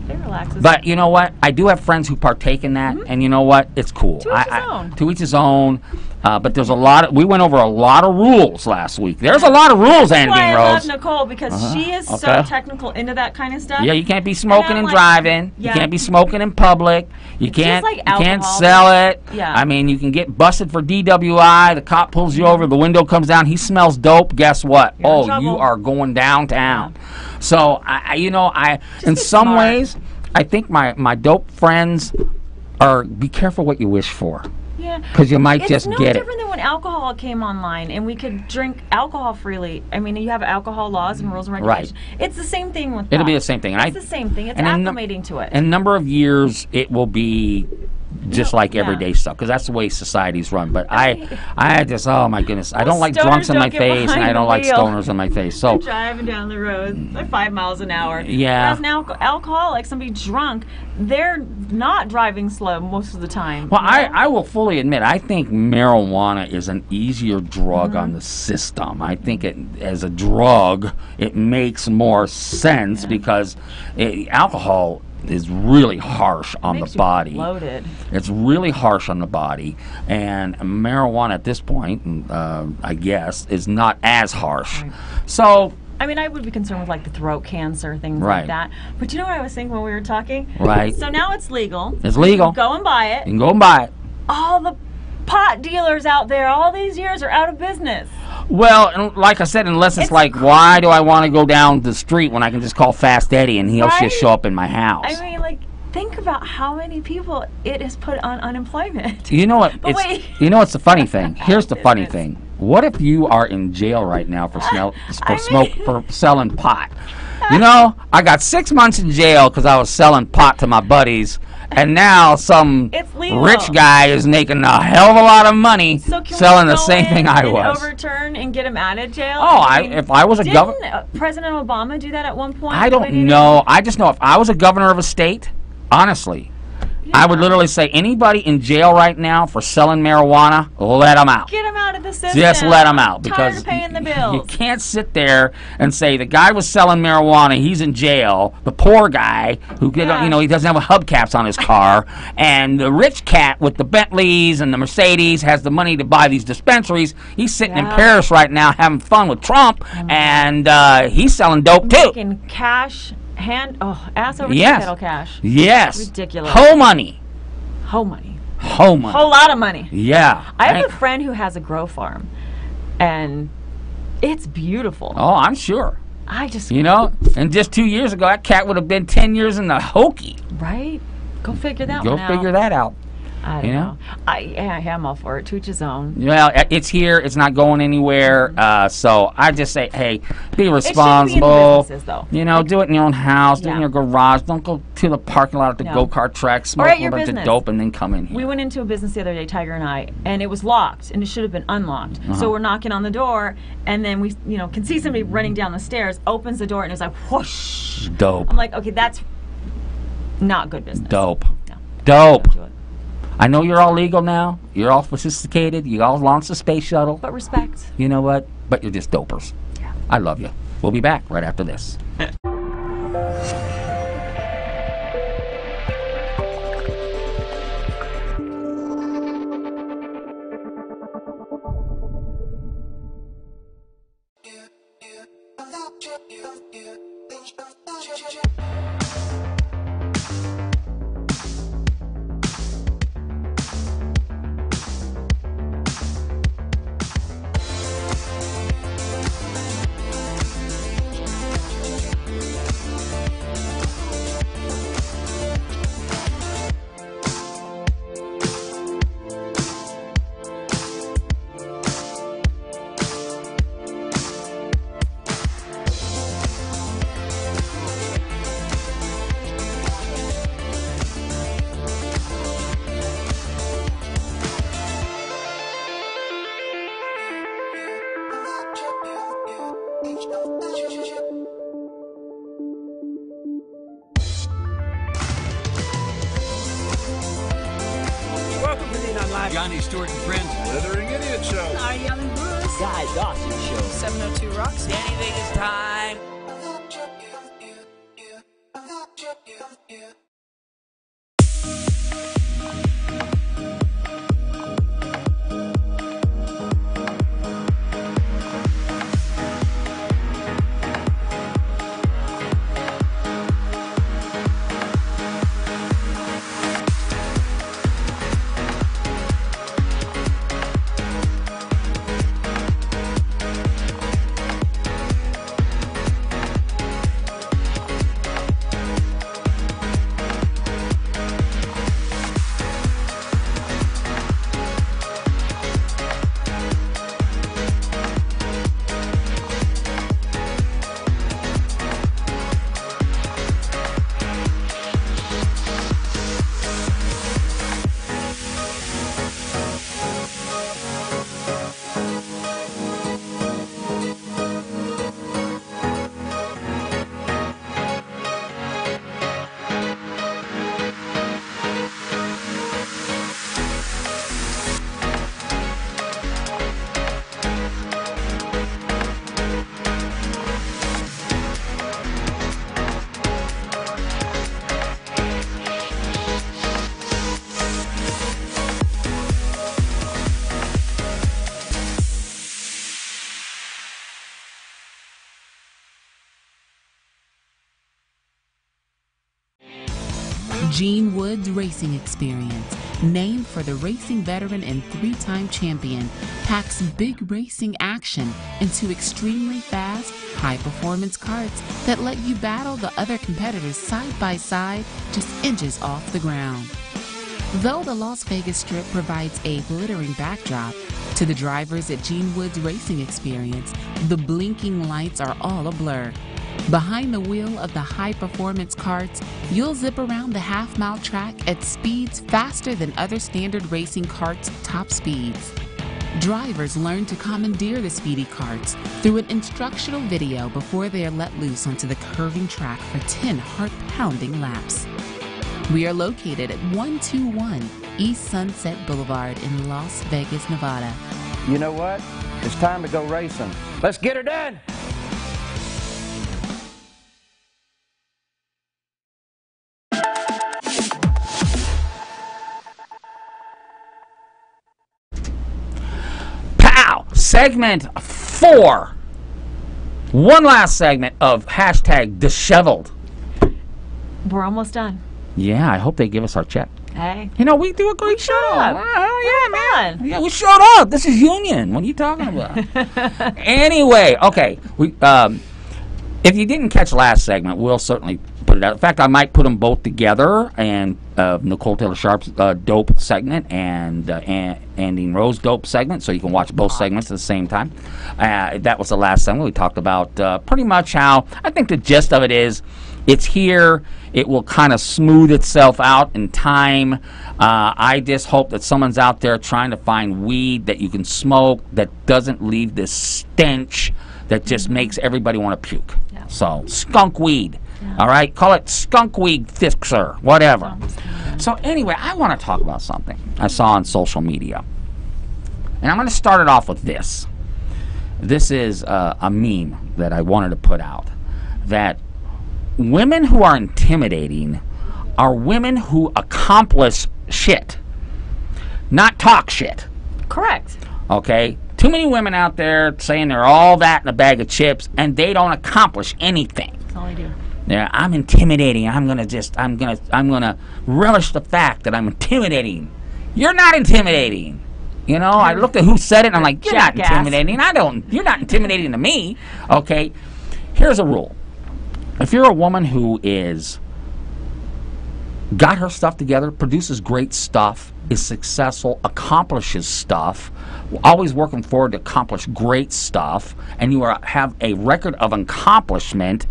It relaxes. But you know what? I do have friends who partake in that, and you know what? It's cool. To each his own. To each his own. But there's a lot. We went over a lot of rules last week. There's a lot of rules, Andy Rose. That's why I love Nicole, because she is so technical into that kind of stuff. Yeah, you can't be smoking and driving. Yeah. You can't be smoking in public. You can't. Like you can't sell it. Yeah. I mean, you can get busted for DWI. The cop pulls you over. The window comes down. He smells dope. Guess what? You are going downtown. Yeah. So in some ways, I think my dope friends be careful what you wish for. Yeah. Because you might just It's no get it. different than when alcohol came online and we could drink alcohol freely. I mean, you have alcohol laws and rules and regulations. It's the same thing with It'll be pot. the same thing. It's the same thing. It's and in acclimating to it. In a number of years, it will be just like yeah. everyday stuff, because that's the way society's run. But I just, oh my goodness, I don't like stoners drunks in my don't get face, and behind I don't the like wheel. stoners in my face. So driving down the road like 5 miles an hour. Yeah. Whereas an alcoholic, somebody drunk, they're not driving slow most of the time. well, you know? I will fully admit, I think marijuana is an easier drug on the system. I think as a drug, it makes more sense because alcohol is really harsh on the Makes you body. bloated. It's really harsh on the body, and marijuana at this point, I guess, is not as harsh. Right. So, I mean, I would be concerned with like the throat cancer, things Right. like that. But you know what I was thinking when we were talking? Right. So now it's legal. It's legal. You can go and buy it. you can go and buy it. All the pot dealers out there all these years are out of business. Well, and like I said, unless it's like, why do I want to go down the street when I can just call Fast Eddie and he'll Right? just show up in my house? I mean, like, think about how many people it has put on unemployment. You know what? But wait. You know what's the funny thing? Here's the funny Business. thing. What if you are in jail right now for for selling pot? You know, I got 6 months in jail because I was selling pot to my buddies, and now some It's legal. rich guy is making a hell of a lot of money So can selling we the go same in thing I and was. overturn and get him out of jail? Oh, mean, if I was a governor, didn't President Obama do that at one point? I But don't he didn't. know. I just know if I was a governor of a state, honestly, I would literally say anybody in jail right now for selling marijuana, let them out. Get him out of the system. Just let them out, I'm because tired of paying the you bills. can't sit there and say the guy was selling marijuana, he's in jail. The poor guy who Yeah. he doesn't have hubcaps on his car, and the rich cat with the Bentleys and the Mercedes has the money to buy these dispensaries. He's sitting in Yeah. Paris right now having fun with Trump, and he's selling dope too. Making cash, ass over Yes. kettle cash. Yes, Ridiculous. whole money, Whole money. whole money. Whole lot of money. Yeah. I have a friend who has a grow farm, and it's beautiful. Oh, I'm sure. I just, And just 2 years ago, that cat would have been 10 years in the hokey. right? Go figure that Go one out. figure that out. I don't you know? know. I'm all for it. To each his own. Well, it's here. It's not going anywhere. So I just say, hey, be It shouldn't be in responsible. businesses, though. Do it in your own house. Do it in Yeah. your garage. Don't go to the parking lot at the No. go-kart track, smoke at a your bunch of business. dope, and then come in here. We went into a business the other day, Tiger and I, and it was locked, and it should have been unlocked. So we're knocking on the door, and then we, can see somebody running down the stairs, opens the door, and it's like, whoosh. Dope. I'm like, okay, that's not good business. Dope. No. Dope. Don't do it. I know you're all legal now. You're all sophisticated. You all launched the space shuttle. But respect. You know what? But you're just dopers. Yeah. I love you. We'll be back right after this. Welcome to the Live. Johnny, Stuart, and friends. Slithering Idiot Show. Arielle and Guy Dawson Show. 702 Roxy. Anything is time. Gene Wood's Racing Experience, named for the racing veteran and 3-time champion, packs big racing action into extremely fast, high-performance karts that let you battle the other competitors side by side, just inches off the ground. Though the Las Vegas Strip provides a glittering backdrop, to the drivers at Gene Wood's Racing Experience, the blinking lights are all a blur. Behind the wheel of the high-performance karts, you'll zip around the half-mile track at speeds faster than other standard racing karts' top speeds. Drivers learn to commandeer the speedy karts through an instructional video before they are let loose onto the curving track for 10 heart-pounding laps. We are located at 121 East Sunset Boulevard in Las Vegas, Nevada. You know what? It's time to go racing. Let's get her done. Segment 4. One last segment of hashtag disheveled. We're almost done. Yeah, I hope they give us our check. Hey. You know, we do a great show. Oh, yeah, man. Yeah, we showed up. This is union. What are you talking about? Anyway, okay. If you didn't catch last segment, we'll certainly put it out. In fact, I might put them both together, and Nicole Taylor Sharp's dope segment and Andine Rose dope segment, so you can watch both segments at the same time. That was the last segment. We talked about pretty much how, I think the gist of it is, it's here. It will kind of smooth itself out in time. I just hope that someone's out there trying to find weed that you can smoke that doesn't leave this stench that just makes everybody want to puke. Yeah. So, skunk weed. Yeah. All right? Call it skunk weed fixer, whatever. So, anyway, I want to talk about something I saw on social media. And I'm going to start it off with this. This is a meme that I wanted to put out. That women who are intimidating are women who accomplish shit, not talk shit. Correct. Okay? Too many women out there saying they're all that in a bag of chips, and they don't accomplish anything. That's all I do. Yeah, I'm intimidating. I'm gonna relish the fact that I'm intimidating. You're not intimidating. You know, I looked at who said it, and I'm like, you're not intimidating. You're not intimidating to me. Okay? Here's a rule. If you're a woman who is got her stuff together, produces great stuff, is successful, accomplishes stuff, always working forward to accomplish great stuff, and you have a record of accomplishment,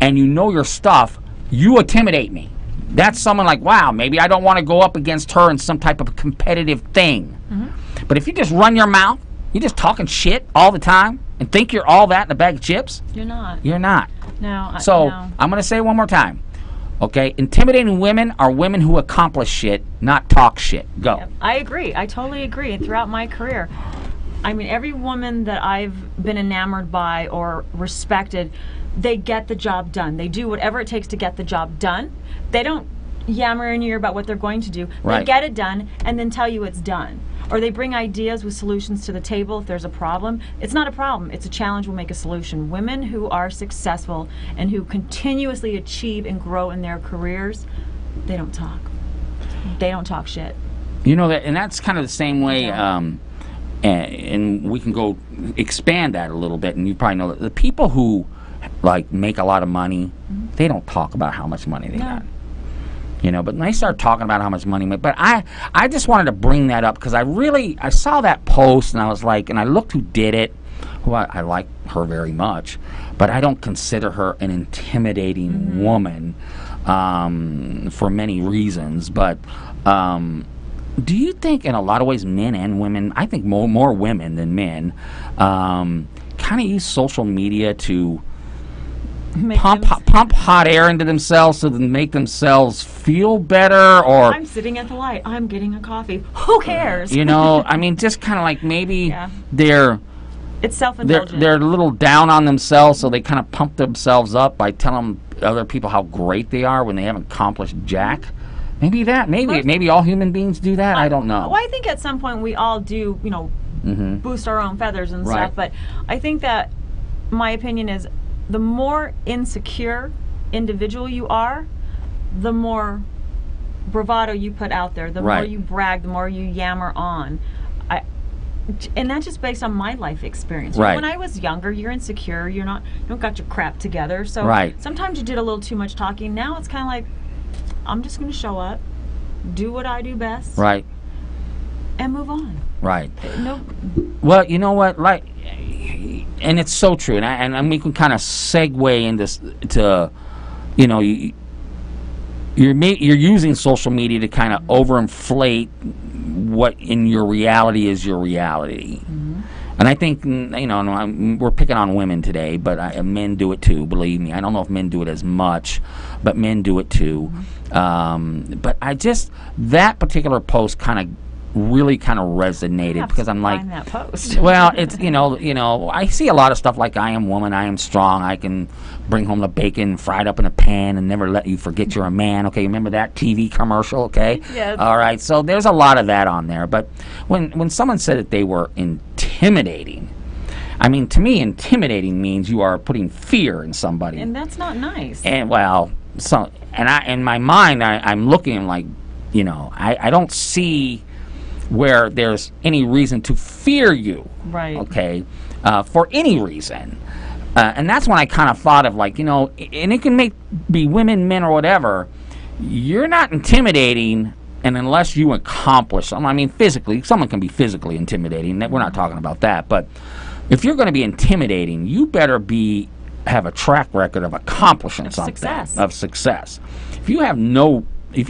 and you know your stuff, you intimidate me. That's someone like, wow, maybe I don't want to go up against her in some type of competitive thing. Mm-hmm. But if you just run your mouth, you're just talking shit all the time, and think you're all that in a bag of chips, you're not. You're not. No. So, I'm going to say it one more time. Okay, intimidating women are women who accomplish shit, not talk shit. Go. Yep. I agree. I totally agree. And throughout my career, I mean, every woman that I've been enamored by or respected, they get the job done. They do whatever it takes to get the job done. They don't yammer in your ear about what they're going to do. Right. They get it done and then tell you it's done. Or they bring ideas with solutions to the table if there's a problem. It's not a problem. It's a challenge. We'll make a solution. Women who are successful and who continuously achieve and grow in their careers, they don't talk. They don't talk shit. You know, that, and that's kind of the same way, and we can go expand that a little bit, and you probably know that the people who, like, make a lot of money, they don't talk about how much money they got. You know, but when they start talking about how much money, but I just wanted to bring that up because I saw that post and I was like, and I looked who did it, who I like her very much, but I don't consider her an intimidating woman for many reasons. But do you think in a lot of ways men and women, I think more women than men, kind of use social media to pump hot air into themselves so to make themselves feel better? Or I'm sitting at the light, I'm getting a coffee, who cares? You know, I mean, just kind of like maybe it's self-indulgent. They're a little down on themselves, so they kind of pump themselves up by telling other people how great they are when they haven't accomplished jack. Maybe all human beings do that. I don't know. Well, I think at some point we all do, you know, boost our own feathers and stuff, but I think that my opinion is the more insecure individual you are, the more bravado you put out there, the more Right. you brag, the more you yammer on. And that's just based on my life experience. Right. When I was younger, you're insecure. You don't got your crap together. So Right. sometimes you did a little too much talking. Now it's kind of like, I'm just going to show up, do what I do best, Right. and move on. Right. No. Well, you know what? Like, and it's so true. And we can kind of segue into to, you know, you're using social media to kind of overinflate what in your reality is your reality. Mm-hmm. And I think, you know, we're picking on women today, but men do it too, believe me. I don't know if men do it as much, but men do it too. But that particular post really kind of resonated, because I'm like, find that post. well, it's, you know, I see a lot of stuff like, I am woman, I am strong, I can bring home the bacon fried up in a pan and never let you forget you're a man. Okay, remember that TV commercial? Okay. Yes. All right. So there's a lot of that on there. But when someone said that they were intimidating, I mean, to me, intimidating means you are putting fear in somebody. And that's not nice. And well, so in my mind, I'm looking like, you know, I don't see where there's any reason to fear you, Right. okay, for any reason. And that's when I kind of thought of, like, you know, and it can be women, men, or whatever, you're not intimidating, and unless you accomplish something. I mean, physically, someone can be physically intimidating. We're not talking about that. But if you're going to be intimidating, you better have a track record of accomplishing something. Of success. If you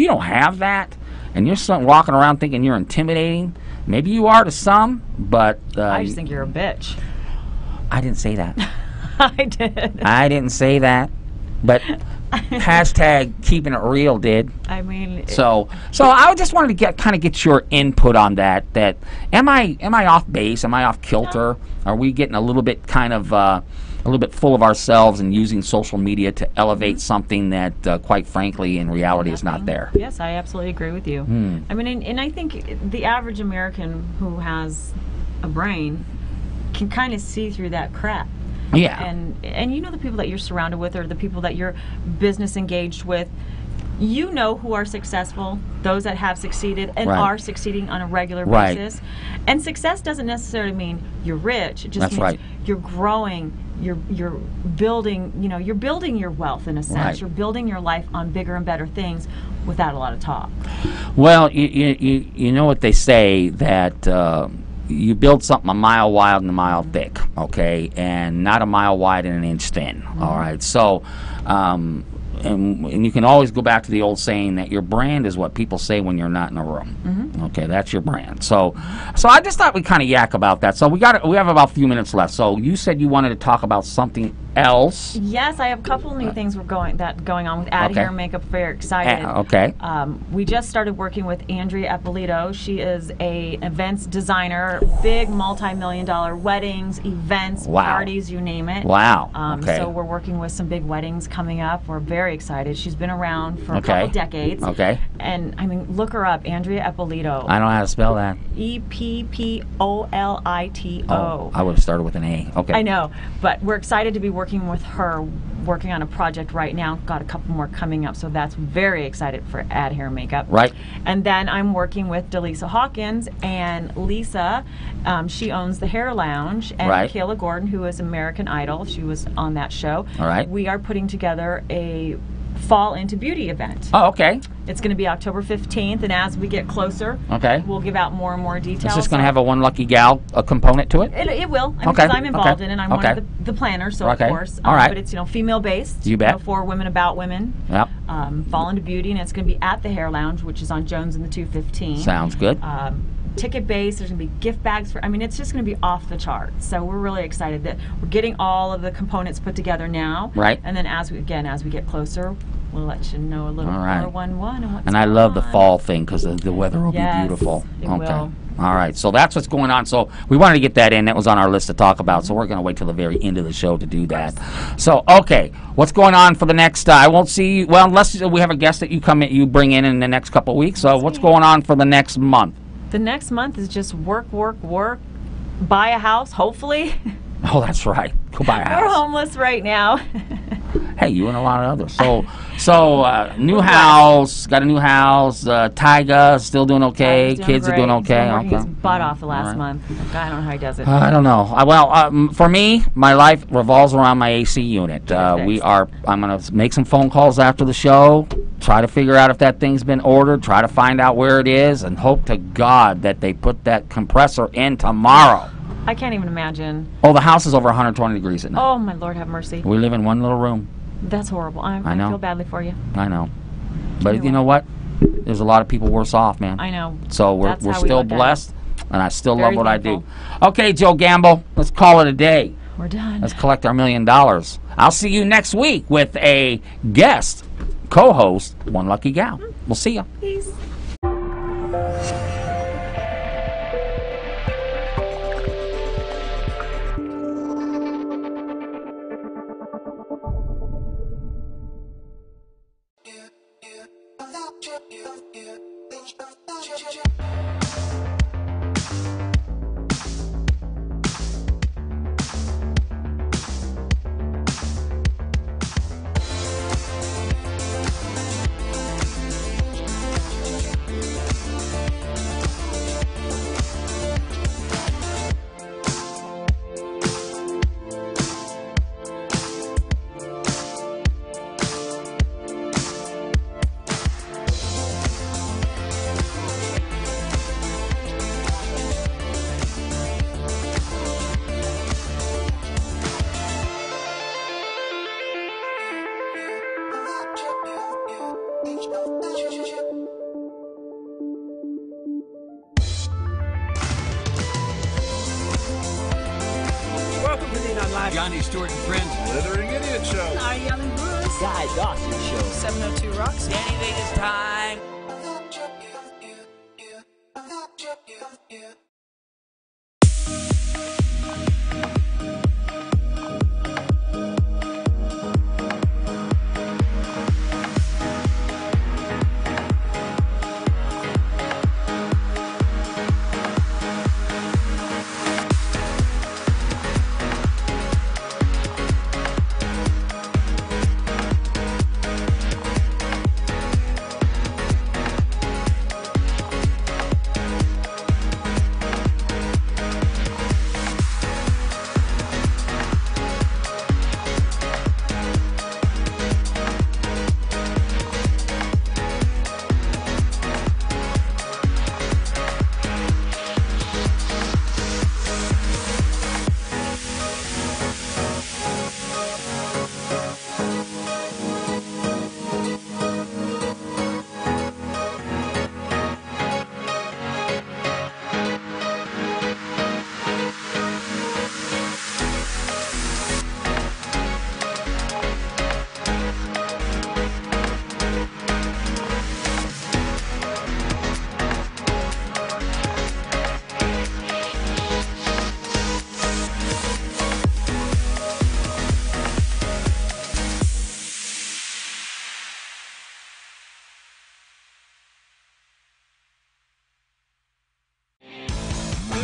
don't have that, and you're walking around thinking you're intimidating, maybe you are to some, but I just think you're a bitch. I didn't say that. I did. I didn't say that, but hashtag keeping it real did. I mean, So I just wanted to get your input on that. That am I off base? Am I off kilter? Are we getting a little bit a little bit full of ourselves and using social media to elevate something that, quite frankly, in reality is not there? Yes, I absolutely agree with you. I mean, and I think the average American who has a brain can kind of see through that crap. Yeah. And you know, the people that you're surrounded with, or the people that you're business engaged with, you know who are successful, those that have succeeded and Right. are succeeding on a regular Right. basis. And success doesn't necessarily mean you're rich. It just That's means right. you're growing, you're building, you know, you're building your wealth in a sense. Right. You're building your life on bigger and better things without a lot of talk. Well, you know what they say, that you build something a mile wide and a mile thick, okay, and not a mile wide and an inch thin. All right, so and you can always go back to the old saying that your brand is what people say when you're not in a room. Okay, that's your brand. So I just thought we'd kind of yak about that. So we have about a few minutes left. So you said you wanted to talk about something else. Yes, I have a couple new things going on with Ad Okay. Hair and Makeup. Very excited. Okay. We just started working with Andrea Eppolito. She is a events designer, big multi-million-dollar weddings, events, Wow. parties, you name it. Wow. Okay. So we're working with some big weddings coming up. We're very excited. She's been around for a Okay. couple decades. Okay. And I mean, look her up, Andrea Eppolito. I don't know how to spell that. Eppolito. Oh, I would have started with an A. Okay. I know, but we're excited to be working with her, working on a project right now. Got a couple more coming up, so that's very excited for Ad Hair Makeup. Right. And then I'm working with Delisa Hawkins and Lisa. She owns the Hair Lounge, and Right. Kayla Gordon, who is American Idol. She was on that show. All right. We are putting together a Fall into Beauty event. Oh, okay. It's going to be October 15th, and as we get closer, Okay. we'll give out more and more details. Is this going to have a one lucky gal component to it? It will. I mean, Okay, because I'm involved okay, in it. I'm okay. one of the planners, so Okay, of course. all right. But it's, female-based. You bet. For women about women. Yep. Fall into Beauty, and it's going to be at the Hair Lounge, which is on Jones and the 215. Sounds good. Ticket-based. There's going to be gift bags it's just going to be off the chart. So we're really excited that we're getting all of the components put together now. Right. And then as we get closer, we'll let you know a little All right. 411 and what's And I going love the on. fall thing because the weather will Yes, be beautiful. it Okay. will. All right. So that's what's going on. So we wanted to get that in. That was on our list to talk about. So we're going to wait till the very end of the show to do that. So, okay. What's going on for the next, I won't see you, well, unless we have a guest that you bring in the next couple of weeks. So what's going on for the next month? The next month is just work, buy a house, hopefully. Oh, that's right. Go buy a We're house. homeless right now. Hey, Hey, you and a lot of others. New house, got a new house. Tyga still doing okay. He's doing Kids are great. doing He's okay. been working Okay. his butt off the last All right. month. I don't know how he does it. I don't know. For me, my life revolves around my AC unit. I'm gonna make some phone calls after the show, try to figure out if that thing's been ordered, try to find out where it is, and hope to God that they put that compressor in tomorrow. I can't even imagine. Oh, the house is over 120 degrees at night. Oh, my Lord, have mercy. We live in one little room. That's horrible. I know. feel badly for you. I know, but you know what? There's a lot of people worse off, man. I know. So we're That's how we still look at it. blessed, and I still love Very what thankful. I do. Okay, Joe Gamble, let's call it a day. We're done. Let's collect our $1 million. I'll see you next week with a guest co-host, one lucky gal. We'll see you. Peace. Welcome to the Unlive Johnny, Stuart, and friends. Slithering Idiot Show. Arielle Live Guy Dawson Show. 702 Rocks. Danny Vegas time.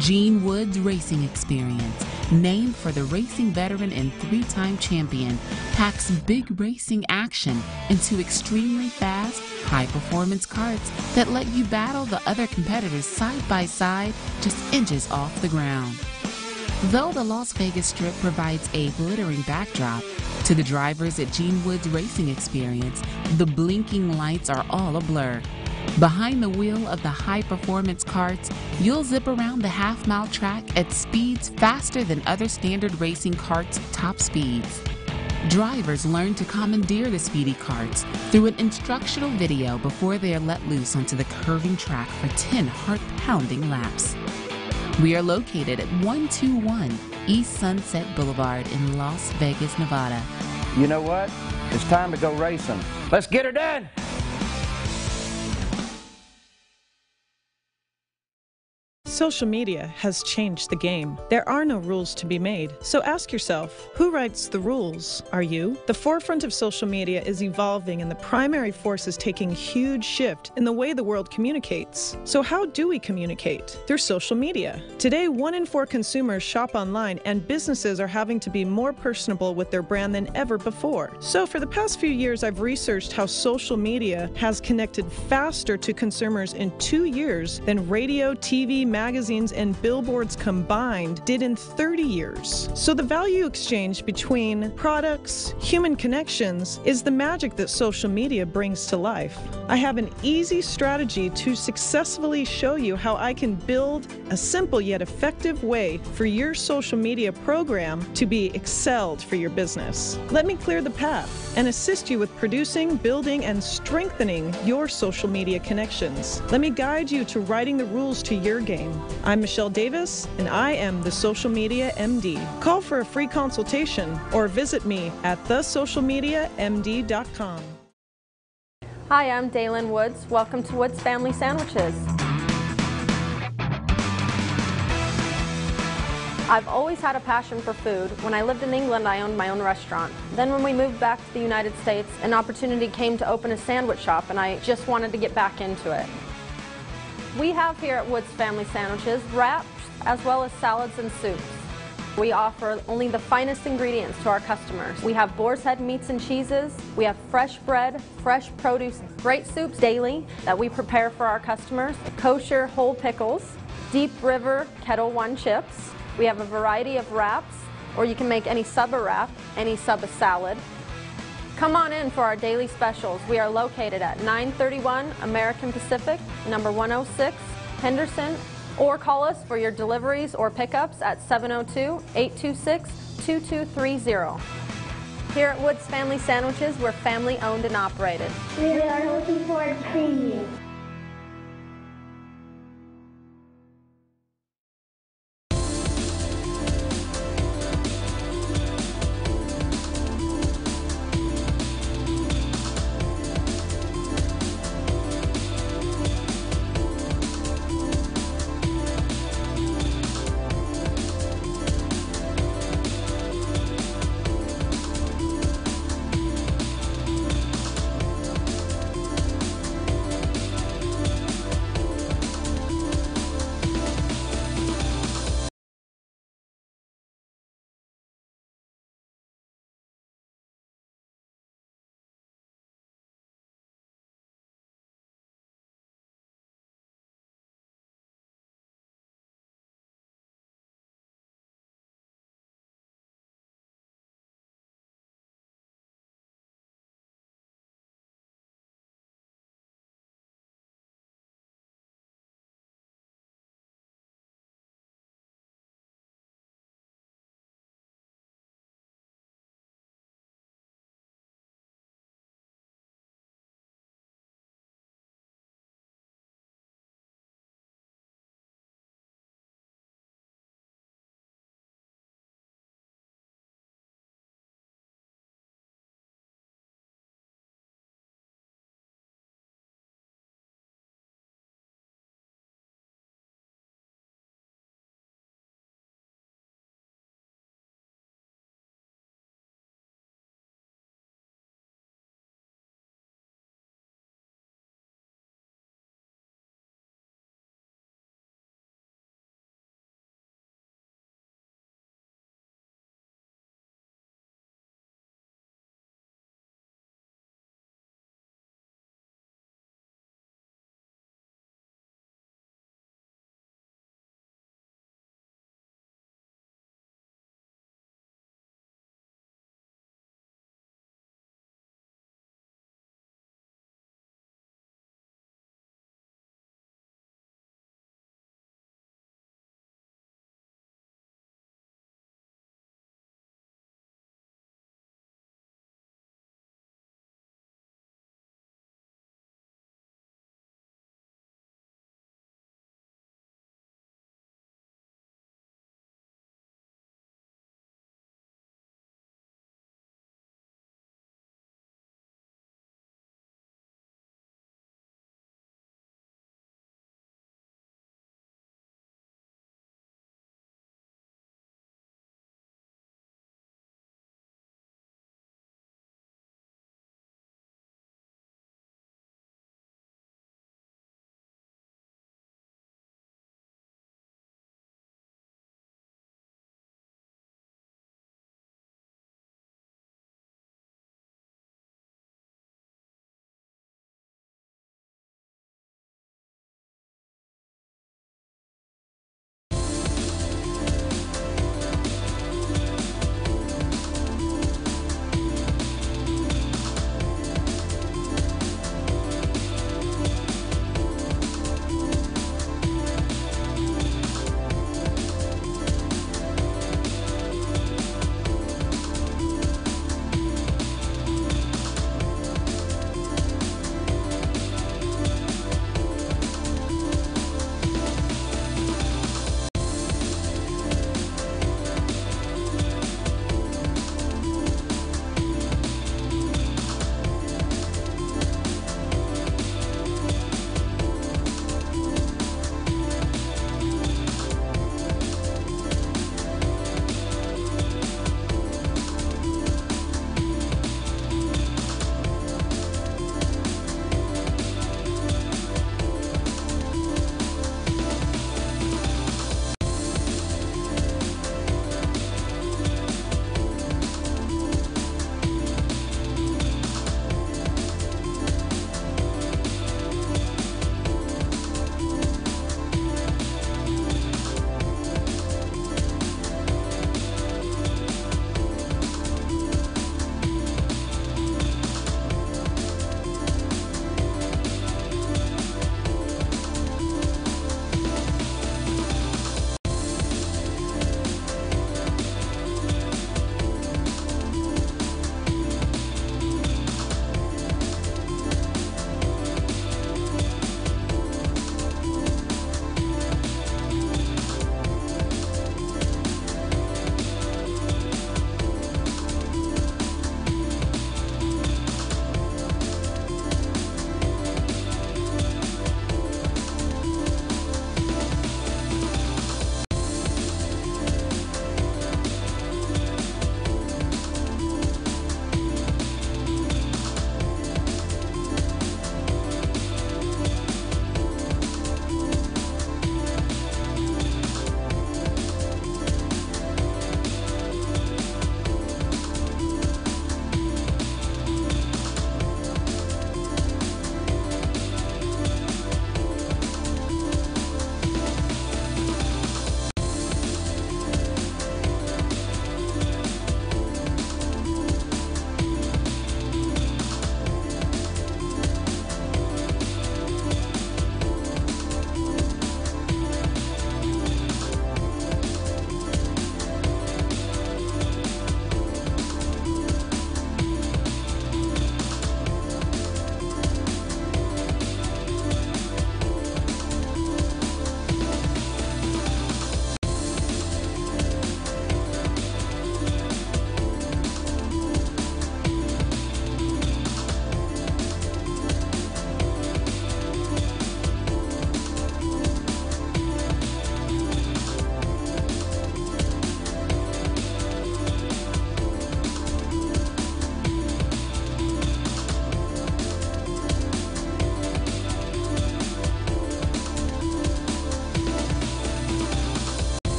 Gene Wood's racing experience, named for the racing veteran and three-time champion, packs big racing action into extremely fast, high-performance karts that let you battle the other competitors side by side, just inches off the ground. Though the Las Vegas Strip provides a glittering backdrop, to the drivers at Gene Wood's racing experience, the blinking lights are all a blur. Behind the wheel of the high-performance karts, you'll zip around the half-mile track at speeds faster than other standard racing karts' top speeds. Drivers learn to commandeer the speedy karts through an instructional video before they are let loose onto the curving track for 10 heart-pounding laps. We are located at 121 East Sunset Boulevard in Las Vegas, Nevada. You know what? It's time to go racing. Let's get her done! Social media has changed the game. There are no rules to be made. So ask yourself, who writes the rules? Are you? The forefront of social media is evolving, and the primary force is taking a huge shift in the way the world communicates. So how do we communicate? Through social media. Today, 1 in 4 consumers shop online, and businesses are having to be more personable with their brand than ever before. So for the past few years, I've researched how social media has connected faster to consumers in 2 years than radio, TV, magazines, and billboards combined did in 30 years. So the value exchange between products, human connections, is the magic that social media brings to life. I have an easy strategy to successfully show you how I can build a simple yet effective way for your social media program to be excelled for your business. Let me clear the path and assist you with producing, building, and strengthening your social media connections. Let me guide you to writing the rules to your game. I'm Michelle Davis, and I am the Social Media MD. Call for a free consultation or visit me at thesocialmediamd.com. Hi, I'm Daylin Woods. Welcome to Woods Family Sandwiches. I've always had a passion for food. When I lived in England, I owned my own restaurant. Then when we moved back to the United States, an opportunity came to open a sandwich shop, and I just wanted to get back into it. We have here at Woods Family Sandwiches wraps as well as salads and soups. We offer only the finest ingredients to our customers. We have boar's head meats and cheeses. We have fresh bread, fresh produce, great soups daily that we prepare for our customers, kosher whole pickles, Deep River Kettle One chips. We have a variety of wraps, or you can make any sub a wrap, any sub a salad. Come on in for our daily specials. We are located at 931 American Pacific, number 106, Henderson, or call us for your deliveries or pickups at 702-826-2230. Here at Woods Family Sandwiches, we're family owned and operated. We are looking forward to seeing you.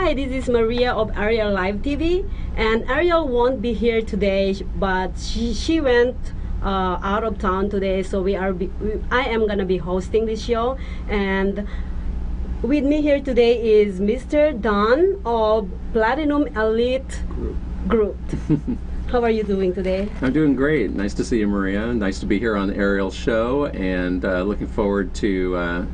Hi, this is Maria of Arielle Live TV, and Arielle won't be here today, but she went out of town today, so I am gonna be hosting this show, and with me here today is Mr. Don of Platinum Elite Group. How are you doing today? I'm doing great. Nice to see you, Maria. Nice to be here on the Arielle Show, and looking forward to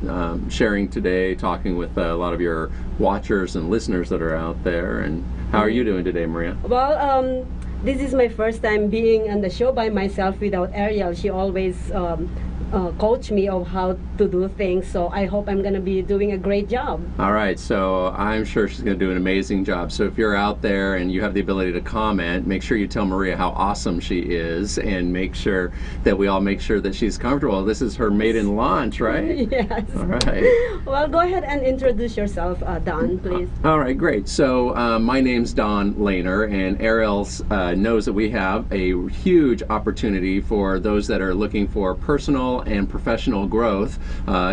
sharing today, talking with a lot of your watchers and listeners that are out there. And how are you doing today, Maria? Well, this is my first time being on the show by myself without Arielle. She always coach me of how to do things, so I hope I'm going to be doing a great job. All right, so I'm sure she's going to do an amazing job. So if you're out there and you have the ability to comment, make sure you tell Maria how awesome she is, and make sure that we all make sure that she's comfortable. This is her maiden launch, right? Yes. All right. Well, go ahead and introduce yourself, Don, please. All right, great. So my name's Don Lehner, and Arielle knows that we have a huge opportunity for those that are looking for personal and professional growth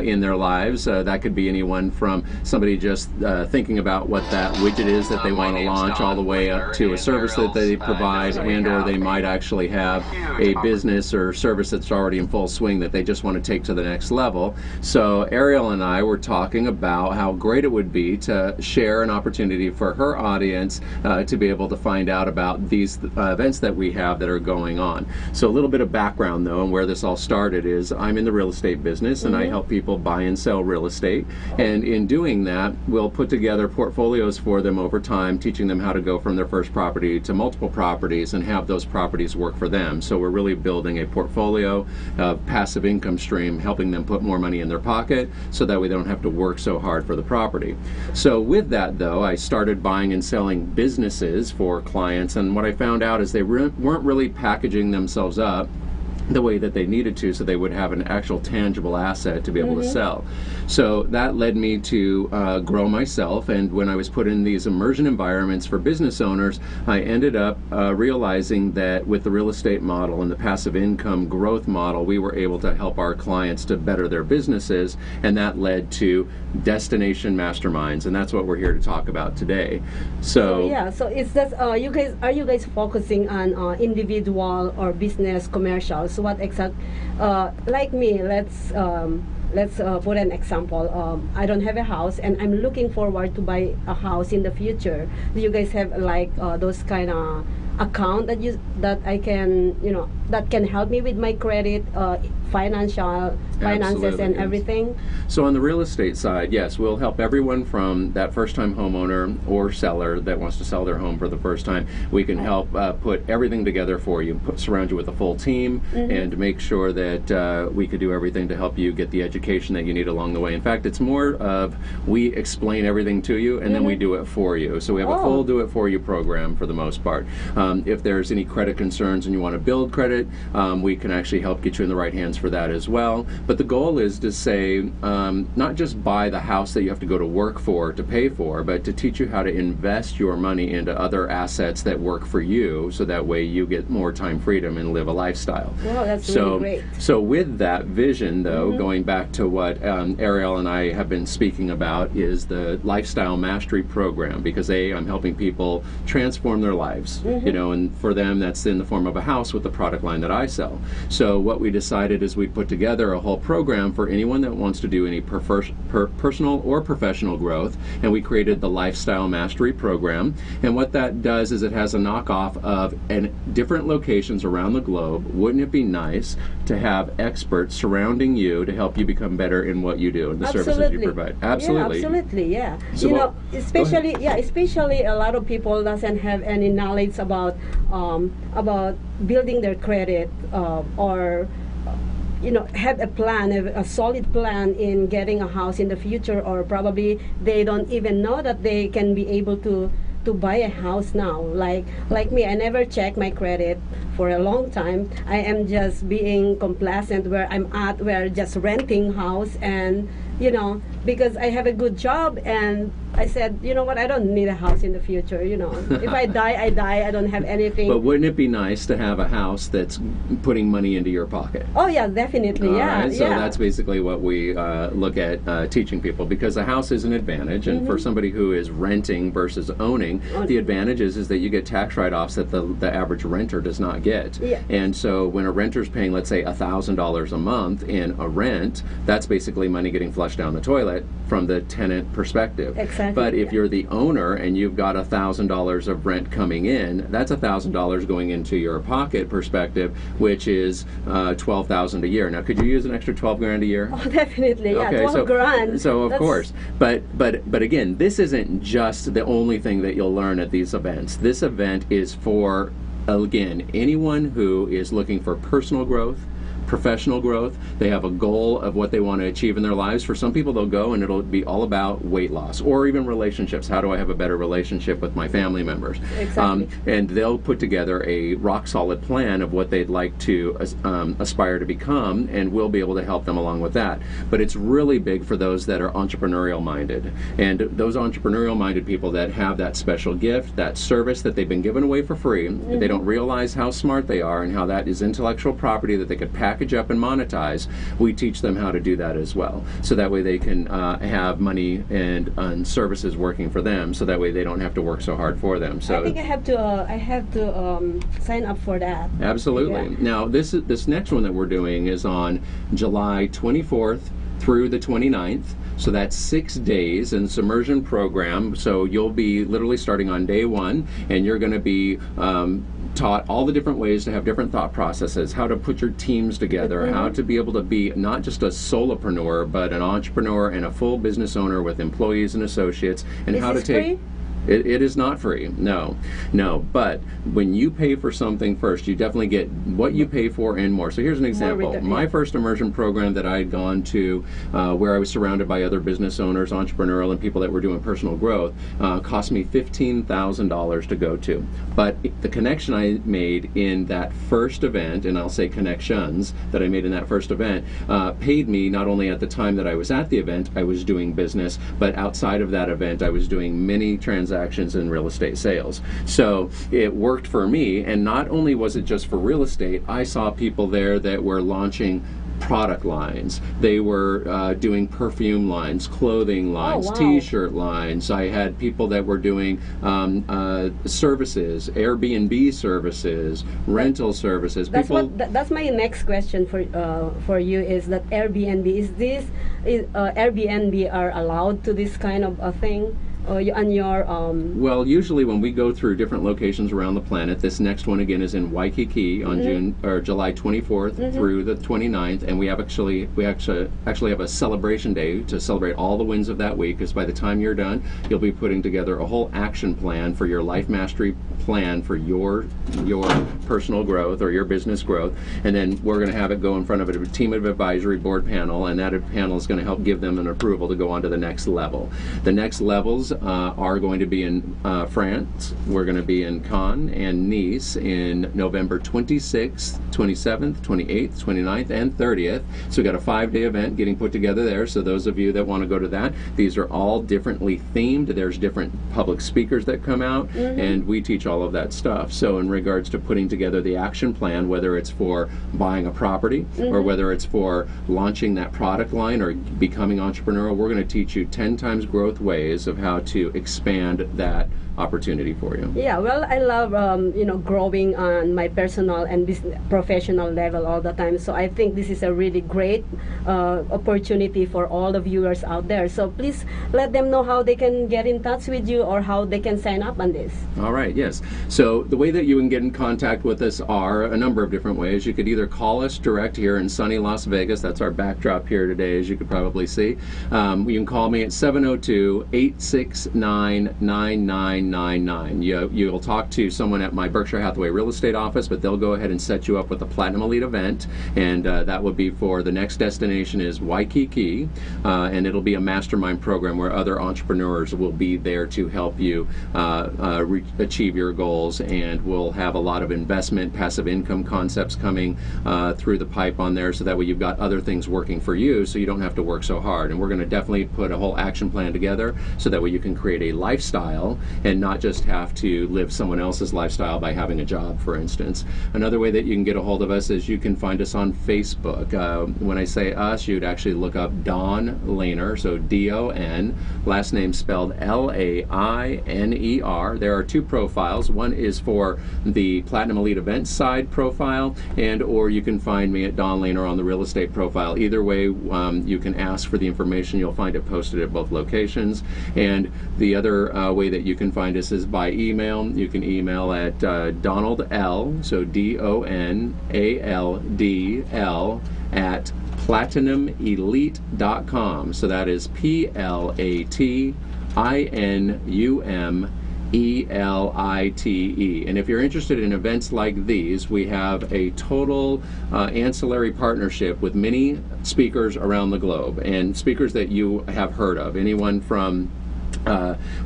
in their lives. That could be anyone from somebody just thinking about what that widget is that they want to launch, all the way up to a service that they provide, and or they might actually have a business or service that's already in full swing that they just want to take to the next level. So Arielle and I were talking about how great it would be to share an opportunity for her audience to be able to find out about these events that we have that are going on. So a little bit of background though, and where this all started is I'm in the real estate business, and I help people buy and sell real estate, and in doing that we'll put together portfolios for them over time, teaching them how to go from their first property to multiple properties and have those properties work for them. So we're really building a portfolio of passive income stream, helping them put more money in their pocket so that way they don't have to work so hard for the property. So with that though, I started buying and selling businesses for clients, and what I found out is they weren't really packaging themselves up the way that they needed to, so they would have an actual tangible asset to be able to sell. So that led me to grow myself, and when I was put in these immersion environments for business owners, I ended up realizing that with the real estate model and the passive income growth model, we were able to help our clients to better their businesses, and that led to destination masterminds, and that's what we're here to talk about today. So yeah, so it's that are you guys focusing on individual or business commercials? So what exact, like me, let's put an example. I don't have a house, and I'm looking forward to buy a house in the future. Do you guys have like those kind of account that I can, that can help me with my credit, finances, Absolutely, and yes. everything? So on the real estate side, yes, we'll help everyone from that first-time homeowner or seller that wants to sell their home for the first time. We can help put everything together for you, surround you with a full team, and make sure that we could do everything to help you get the education that you need along the way. In fact, it's more of we explain everything to you, and then we do it for you. So we have a full do-it-for-you program for the most part. If there's any credit concerns and you want to build credit, we can actually help get you in the right hands for that as well. But the goal is to say, not just buy the house that you have to go to work for to pay for, but to teach you how to invest your money into other assets that work for you, so that way you get more time freedom and live a lifestyle. Wow, that's really great. So with that vision though, going back to what Arielle and I have been speaking about, is the Lifestyle Mastery Program, because I'm helping people transform their lives, and for them that's in the form of a house with the product line that I sell. So what we decided is we put together a whole program for anyone that wants to do any personal or professional growth, and we created the Lifestyle Mastery Program. And what that does is it has a knockoff of different locations around the globe. Wouldn't it be nice to have experts surrounding you to help you become better in what you do and the services you provide? Absolutely. Yeah, absolutely, yeah. So especially a lot of people doesn't have any knowledge about building their credit, or have a plan, a solid plan in getting a house in the future, or probably they don't even know that they can be able to buy a house now. Like me, I never check my credit for a long time. I am just being complacent where I'm at, where just renting house, and because I have a good job, and I said, you know what, I don't need a house in the future, you know. If I die, I die. I don't have anything. But wouldn't it be nice to have a house that's putting money into your pocket? Oh, yeah, definitely, yeah. Right? So that's basically what we look at teaching people, because a house is an advantage, and for somebody who is renting versus owning, the advantage is that you get tax write-offs that the average renter does not get. Yeah. And so when a renter's paying, let's say, $1,000 a month in a rent, that's basically money getting flushed down the toilet from the tenant perspective. Exactly. But if you're the owner and you've got $1,000 of rent coming in, that's $1,000 going into your pocket perspective, which is $12,000 a year. Now, could you use an extra $12,000 a year? Oh, definitely, yeah, okay, 12 grand. So of course, but again, this isn't just the only thing that you'll learn at these events. This event is for, again, anyone who is looking for personal growth, professional growth. They have a goal of what they want to achieve in their lives. For some people, they'll go and it'll be all about weight loss, or even relationships. How do I have a better relationship with my family members? Exactly. And they'll put together a rock-solid plan of what they'd like to aspire to become, and we'll be able to help them along with that. But it's really big for those that are entrepreneurial-minded, and those entrepreneurial-minded people that have that special gift, that service that they've been given away for free. They don't realize how smart they are and how that is intellectual property that they could package up and monetize. We teach them how to do that as well, so that way they can have money and services working for them, so that way they don't have to work so hard for them. So I think I have to sign up for that. Absolutely. Yeah. Now this next one that we're doing is on July 24th through the 29th. So that's 6 days in submersion program. So you'll be literally starting on day one, and you're going to be taught all the different ways to have different thought processes, how to put your teams together, how to be able to be not just a solopreneur, but an entrepreneur and a full business owner with employees and associates, and how to take. Free? It is not free, no. But when you pay for something first, you definitely get what you pay for and more. So here's an example. My first immersion program that I had gone to, where I was surrounded by other business owners, entrepreneurial, and people that were doing personal growth, cost me $15,000 to go to. But the connection I made in that first event, and I'll say connections that I made in that first event, paid me not only at the time that I was at the event, I was doing business, but outside of that event, I was doing many transactions in real estate sales. So it worked for me, and not only was it just for real estate, I saw people there that were launching product lines. They were doing perfume lines, clothing lines, t-shirt lines. I had people that were doing services, Airbnb services, rental services. That's my next question for you, is that Airbnb, Airbnb are allowed to this kind of a thing? On your Well, usually when we go through different locations around the planet, this next one again is in Waikiki on July 24th through the 29th, and we actually have a celebration day to celebrate all the wins of that week, because by the time you're done, you'll be putting together a whole action plan for your life mastery plan for your personal growth or your business growth, and then we're going to have it go in front of a team of advisory board panel, and that panel is going to help give them an approval to go on to the next level. The next levels are going to be in France. We're going to be in Cannes and Nice in November 26th, 27th, 28th, 29th, and 30th. So we got a 5-day event getting put together there. So those of you that want to go to that, these are all differently themed. There's different public speakers that come out, and we teach all of that stuff. So in regards to putting together the action plan, whether it's for buying a property or whether it's for launching that product line or becoming entrepreneurial, we're going to teach you 10 times growth ways of how to expand that opportunity for you. Yeah, well, I love growing on my personal and professional level all the time. So I think this is a really great opportunity for all the viewers out there. So please let them know how they can get in touch with you or how they can sign up on this. All right, yes. So the way that you can get in contact with us are a number of different ways. You could either call us direct here in sunny Las Vegas. That's our backdrop here today, as you could probably see. You can call me at 702-866 869-9999. You'll talk to someone at my Berkshire Hathaway real estate office, but they'll go ahead and set you up with a Platinum Elite event, and that would be for the next destination is Waikiki, and it'll be a mastermind program where other entrepreneurs will be there to help you achieve your goals, and we'll have a lot of investment, passive income concepts coming through the pipe on there, so that way you've got other things working for you, so you don't have to work so hard. And we're going to definitely put a whole action plan together, so that way you can create a lifestyle and not just have to live someone else's lifestyle by having a job, for instance. Another way that you can get a hold of us is you can find us on Facebook. When I say us, you'd actually look up Don Lainer, so D-O-N, last name spelled L-A-I-N-E-R. There are two profiles. One is for the Platinum Elite Events side profile, and or you can find me at Don Lainer on the real estate profile. Either way, you can ask for the information. You'll find it posted at both locations. And the other way that you can find us is by email. You can email at Donald L, so D-O-N-A-L-D-L at platinumelite.com. So that is P-L-A-T-I-N-U-M-E-L-I-T-E. And if you're interested in events like these, we have a total ancillary partnership with many speakers around the globe, and speakers that you have heard of. Anyone from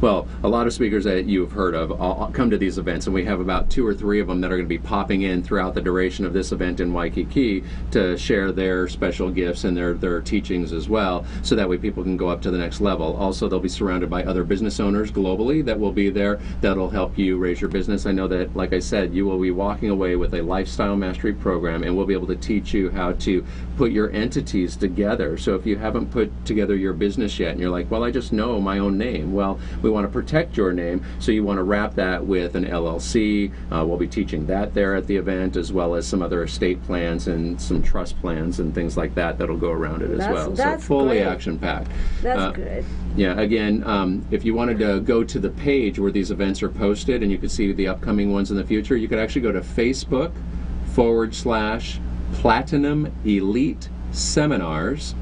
well, a lot of speakers that you've heard of all come to these events, and we have about 2 or 3 of them that are going to be popping in throughout the duration of this event in Waikiki to share their special gifts and their teachings as well, so that way people can go up to the next level. Also, they'll be surrounded by other business owners globally that will be there that'll help you raise your business. I know that, like I said, you will be walking away with a lifestyle mastery program, and we'll be able to teach you how to put your entities together. So if you haven't put together your business yet and you're like, well, I just know my own name. Well, we want to protect your name, so you want to wrap that with an LLC. We'll be teaching that there at the event, as well as some other estate plans and some trust plans and things like that that'll go around it as well. That's so fully great. action-packed. That's good. Yeah, again, if you wanted to go to the page where these events are posted and you could see the upcoming ones in the future, you could actually go to Facebook/Platinum Elite Seminars.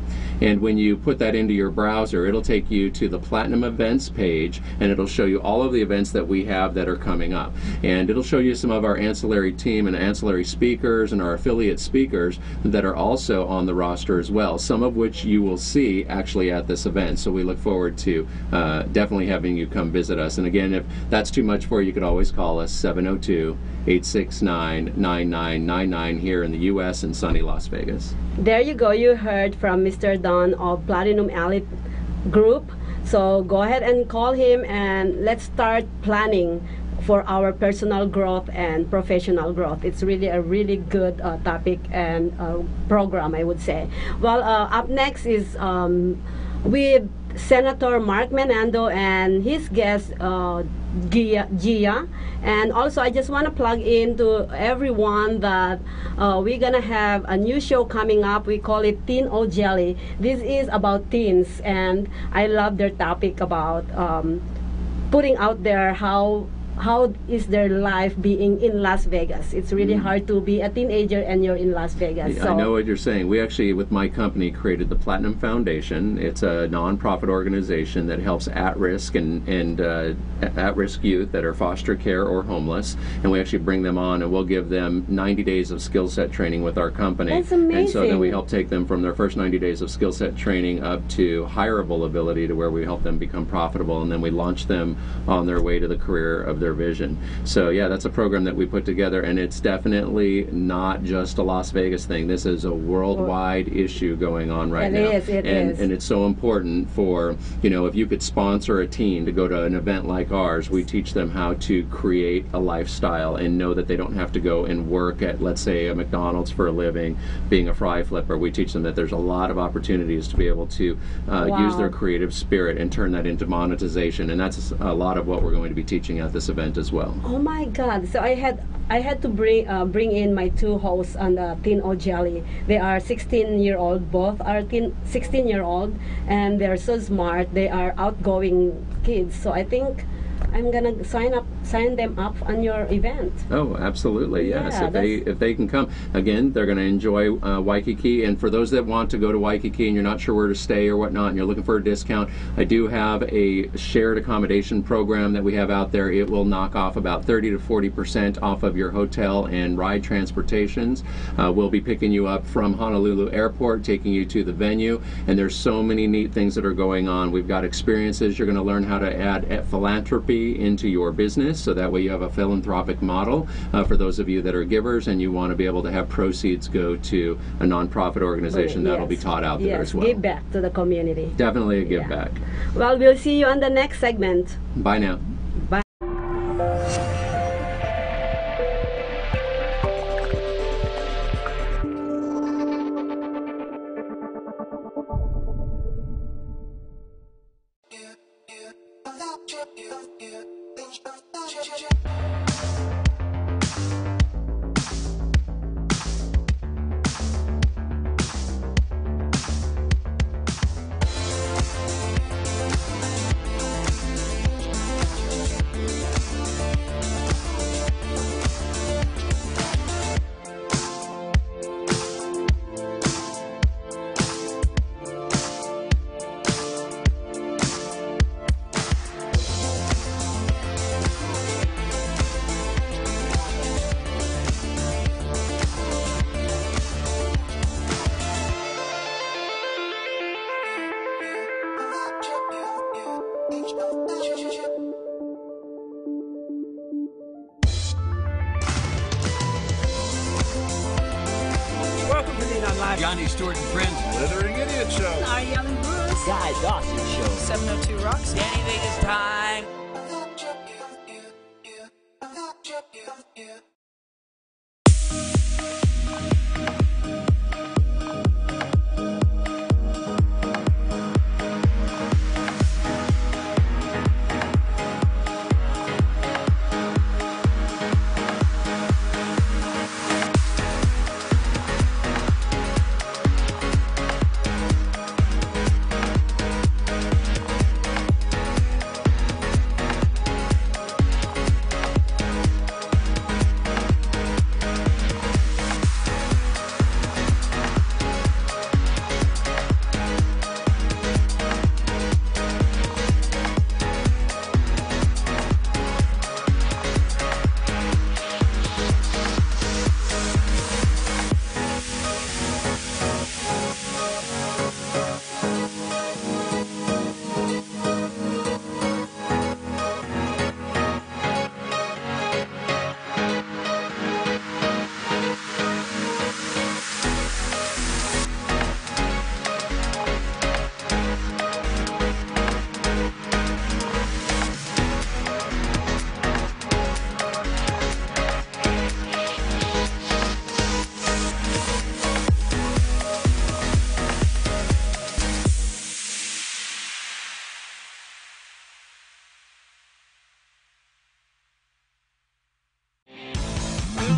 And when you put that into your browser, it'll take you to the Platinum Events page, and it'll show you all of the events that we have that are coming up. And it'll show you some of our ancillary team and ancillary speakers and our affiliate speakers that are also on the roster as well, some of which you will see actually at this event. So we look forward to definitely having you come visit us. And again, if that's too much for you, you could always call us 702-869-9999 here in the U.S. and sunny Las Vegas. There you go. You heard from Mr. Don of Platinum Elite Group. So go ahead and call him, and let's start planning for our personal growth and professional growth. It's really a really good topic and program, I would say. Well, up next is with Senator Mark Menando and his guest Gia. And also, I just want to plug in to everyone that we're gonna have a new show coming up. We call it Teen O Jelly. This is about teens, and I love their topic about putting out there how is their life being in Las Vegas. It's really hard to be a teenager and you're in Las Vegas. I know what you're saying. We actually, with my company, created the Platinum Foundation. It's a non-profit organization that helps at-risk and at-risk youth that are foster care or homeless, and we actually bring them on, and we'll give them 90 days of skill set training with our company. That's amazing. And so then we help take them from their first 90 days of skill set training up to hireable ability, to where we help them become profitable, and then we launch them on their way to the career of their vision. So yeah, that's a program that we put together, and it's definitely not just a Las Vegas thing. This is a worldwide issue going on right now. It is. And it's so important for, if you could sponsor a teen to go to an event like ours, we teach them how to create a lifestyle and know that they don't have to go and work at, let's say, a McDonald's for a living, being a fry flipper. We teach them that there's a lot of opportunities to be able to use their creative spirit and turn that into monetization, and that's a lot of what we're going to be teaching at this event as well. Oh my God! So I had to bring in my 2 hosts on the Teen O Jelly. They are 16-year-old. Both are 16-year-old, and they're so smart. They are outgoing kids. So I think I'm gonna sign them up on your event. Oh, absolutely, yes. Yeah, If they can come, again, they're going to enjoy Waikiki. And for those that want to go to Waikiki and you're not sure where to stay or whatnot, and you're looking for a discount, I do have a shared accommodation program that we have out there. It will knock off about 30 to 40% off of your hotel and ride transportations. We'll be picking you up from Honolulu Airport, taking you to the venue, and there's so many neat things that are going on. We've got experiences. You're going to learn how to add philanthropy into your business, so that way you have a philanthropic model for those of you that are givers and you want to be able to have proceeds go to a nonprofit organization. That'll be taught out there as well. Give back to the community. Definitely a give back. Well, we'll see you on the next segment. Bye now. Bye. Welcome to the Live. Johnny, Stuart, and Friends. Slithering Idiot Show. Arielle Live. Guy Dawson Show. 702 Roxy. Danny Vegas time.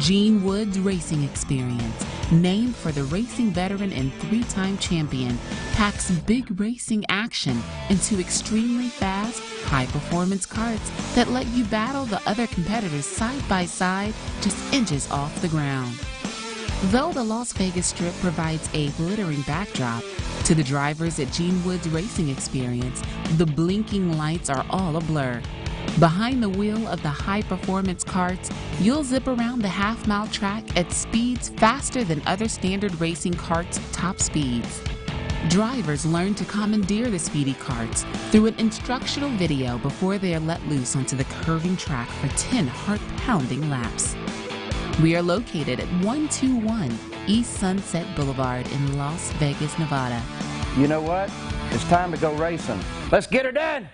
Gene Wood's racing experience, named for the racing veteran and three-time champion, packs big racing action into extremely fast, high-performance karts that let you battle the other competitors side by side, just inches off the ground. Though the Las Vegas Strip provides a glittering backdrop, to the drivers at Gene Wood's racing experience, the blinking lights are all a blur. Behind the wheel of the high-performance karts, you'll zip around the half-mile track at speeds faster than other standard racing karts' top speeds. Drivers learn to commandeer the speedy karts through an instructional video before they are let loose onto the curving track for 10 heart-pounding laps. We are located at 121 East Sunset Boulevard in Las Vegas, Nevada. You know what? It's time to go racing. Let's get her done!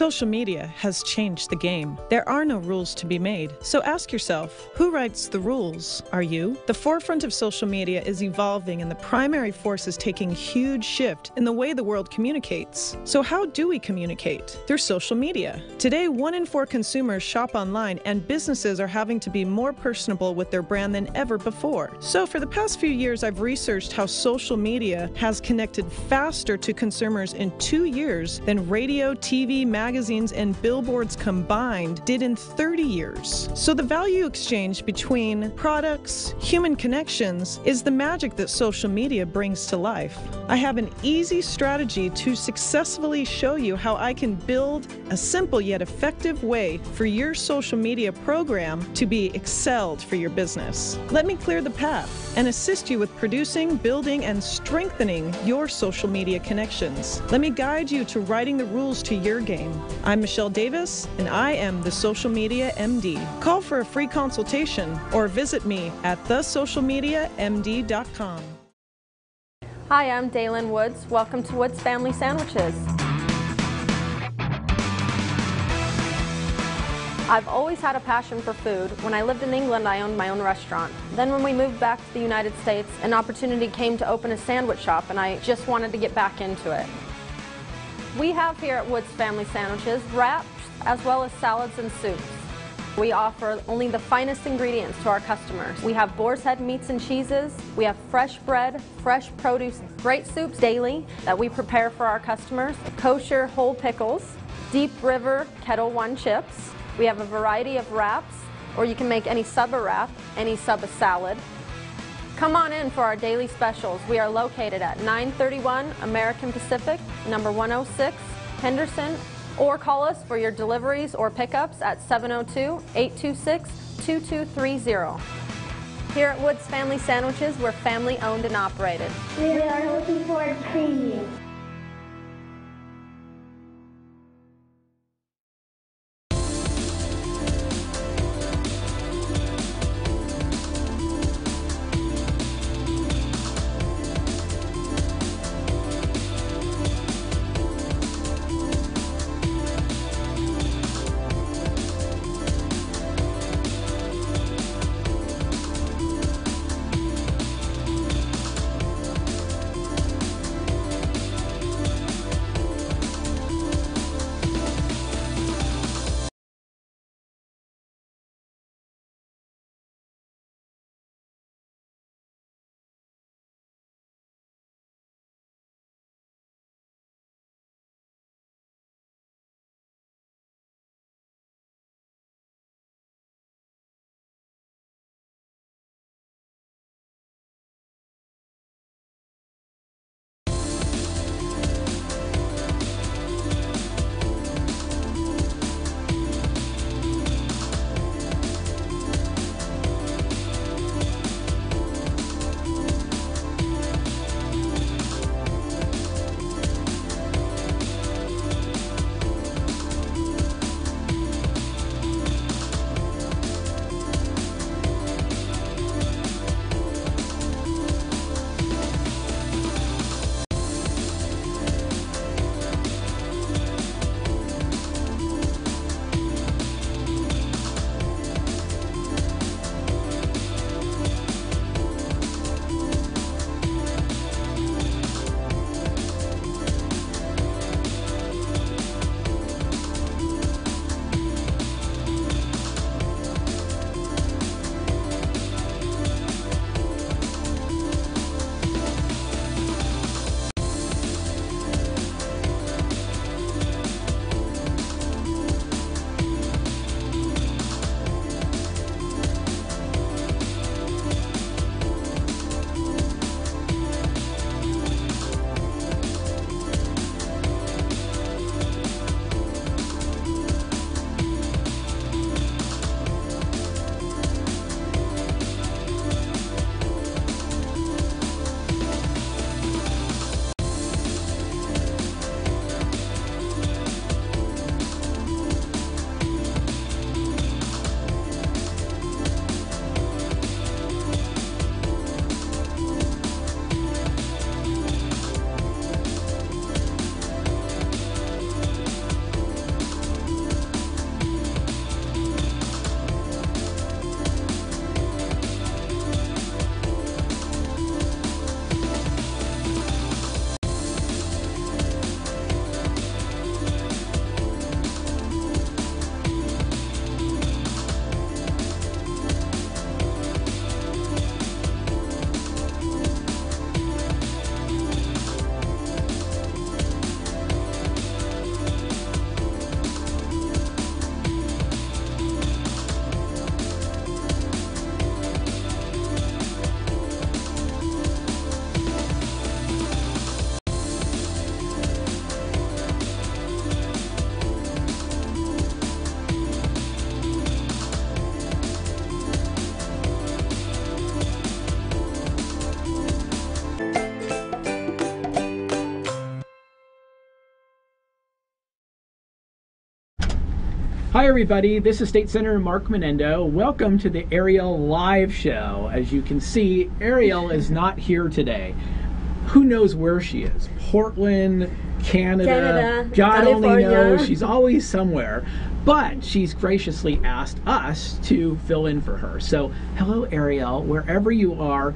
Social media has changed the game. There are no rules to be made. So ask yourself, who writes the rules? Are you? The forefront of social media is evolving, and the primary force is taking a huge shift in the way the world communicates. So how do we communicate? Through social media. Today, 1 in 4 consumers shop online, and businesses are having to be more personable with their brand than ever before. So for the past few years, I've researched how social media has connected faster to consumers in 2 years than radio, TV, magazines, and billboards combined did in 30 years. So the value exchange between products, human connections, is the magic that social media brings to life. I have an easy strategy to successfully show you how I can build a simple yet effective way for your social media program to be excelled for your business. Let me clear the path and assist you with producing, building, and strengthening your social media connections. Let me guide you to writing the rules to your game. I'm Michelle Davis, and I am the Social Media MD. Call for a free consultation or visit me at thesocialmediamd.com. Hi, I'm Daylin Woods. Welcome to Woods Family Sandwiches. I've always had a passion for food. When I lived in England, I owned my own restaurant. Then when we moved back to the United States, an opportunity came to open a sandwich shop, and I just wanted to get back into it. We have here at Woods Family Sandwiches wraps as well as salads and soups. We offer only the finest ingredients to our customers. We have boar's head meats and cheeses. We have fresh bread, fresh produce, great soups daily that we prepare for our customers, kosher whole pickles, Deep River Kettle One chips. We have a variety of wraps, or you can make any sub a wrap, any sub a salad. Come on in for our daily specials. We are located at 931 American Pacific, number 106, Henderson, or call us for your deliveries or pickups at 702-826-2230. Here at Woods Family Sandwiches, we're family owned and operated. We are looking forward to seeing you. Hi everybody, this is State Senator Mark Menendo. Welcome to the Arielle Live Show. As you can see, Arielle is not here today. Who knows where she is? Portland, Canada, God California. only knows. She's always somewhere. But she's graciously asked us to fill in for her. So, hello Arielle, wherever you are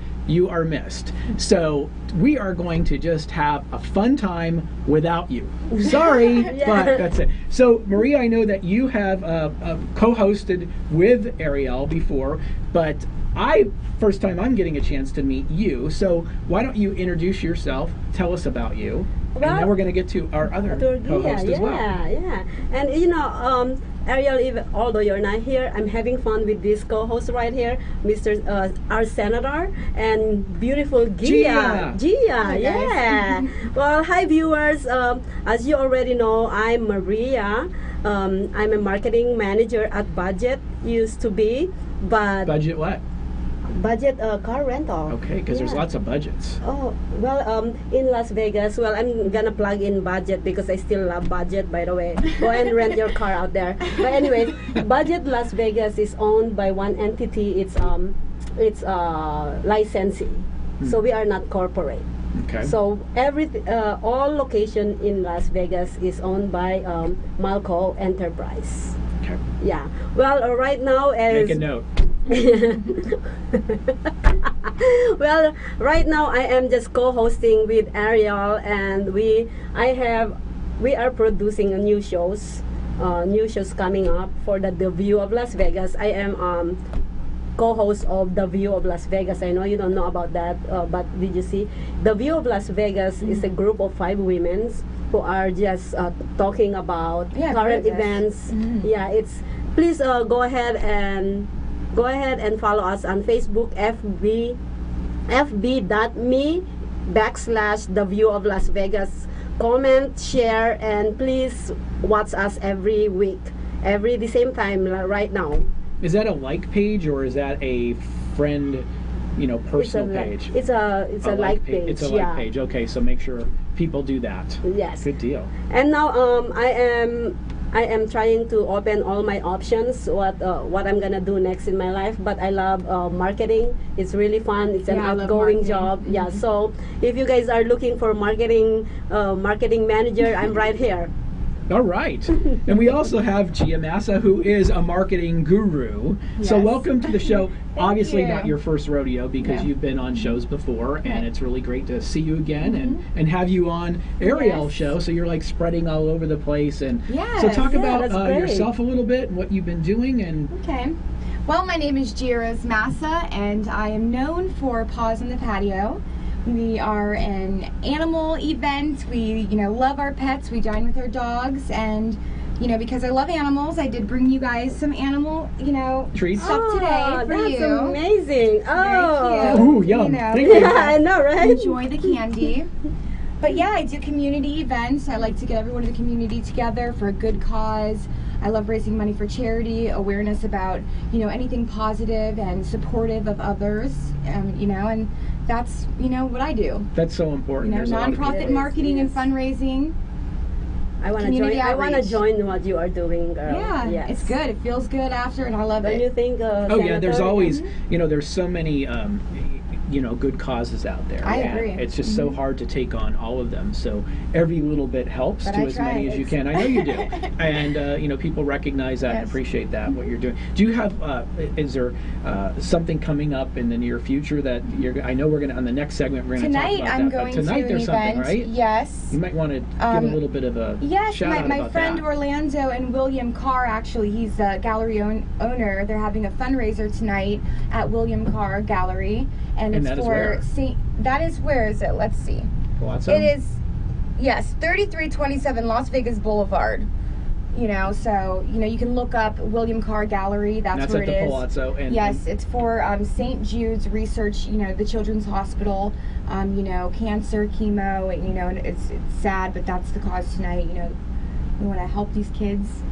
missed. So, we are going to just have a fun time without you. Sorry, Yeah. but that's it. So, Maria, I know that you have co-hosted with Arielle before, but first time I'm getting a chance to meet you. So, why don't you introduce yourself, tell us about you, and then we're going to get to our other co-host as well. Yeah. And you know, Arielle, although you're not here, I'm having fun with this co-host right here, our senator and beautiful Gia. Hi, Yeah. Well, hi viewers. As you already know, I'm Maria. I'm a marketing manager at Budget. Used to be, but Budget what? Budget car rental. Okay, because there's lots of budgets. Oh, well, in Las Vegas, well, I'm gonna plug in Budget because I still love Budget, by the way. Go and rent your car out there. But anyways, Budget Las Vegas is owned by one entity. It's licensee. So we are not corporate. Okay. So all location in Las Vegas is owned by Malco Enterprise. Okay. Yeah. Well, right now as Make a note. Well, right now I am just co-hosting with Arielle, and we are producing a new shows coming up for the View of Las Vegas. I am co-host of The View of Las Vegas. I know you don't know about that, but did you see? The View of Las Vegas is a group of 5 women who are just talking about current events. Yeah, please go ahead and follow us on Facebook, fb.me/The View of Las Vegas. Comment, share, and please watch us every week, the same time right now. Is that a like page or is that a friend, personal page? It's a like page. It's a like page. Okay, so make sure people do that. Yes. Good deal. And now I am trying to open all my options, what I'm gonna do next in my life. But I love marketing. It's really fun. It's an outgoing job. Yeah. So if you guys are looking for marketing manager, I'm right here. All right. And we also have Gia Massa, who is a marketing guru. Yes. So welcome to the show. Obviously you. not your first rodeo because you've been on shows before, and it's really great to see you again and have you on Arielle's show. So you're like spreading all over the place. And so talk about yourself a little bit and what you've been doing. And Okay. Well, my name is Gia Massa, and I am known for Paws on the Patio. We are an animal event. We, love our pets. We dine with our dogs, and because I love animals, I did bring you guys some animal, treats stuff today for you. That's amazing. Very cute. Ooh, yum. Thank you. Yeah, I know, right? Enjoy the candy. But yeah, I do community events. I like to get everyone in the community together for a good cause. I love raising money for charity, awareness about, anything positive and supportive of others, and that's, what I do. That's so important. There's a lot of nonprofit marketing and fundraising. I want to join what you are doing, girl. Yeah, yes. It's good. It feels good after, and I love it. Don't you think? Oh yeah, there's always, there's so many, good causes out there. I agree. It's just so hard to take on all of them. So every little bit helps to as many as you can. I know you do, and people recognize that and appreciate that what you're doing. Do you have? Is there something coming up in the near future that you're? I know we're gonna on the next segment we're gonna tonight. talk about I'm that. going But tonight to there's an something, event. right? Yes. You might want to give a little bit of a shout out my about friend that. Orlando and William Carr, actually, he's a gallery owner. They're having a fundraiser tonight at William Carr Gallery, and it's for that is where is it? Let's see. Palazzo? It is 3327 Las Vegas Boulevard. So you can look up William Carr Gallery. That's where it is. At the Palazzo. Yes, it's for St. Jude's Research. The Children's Hospital. Cancer, chemo. And it's sad, but that's the cause tonight. We want to help these kids.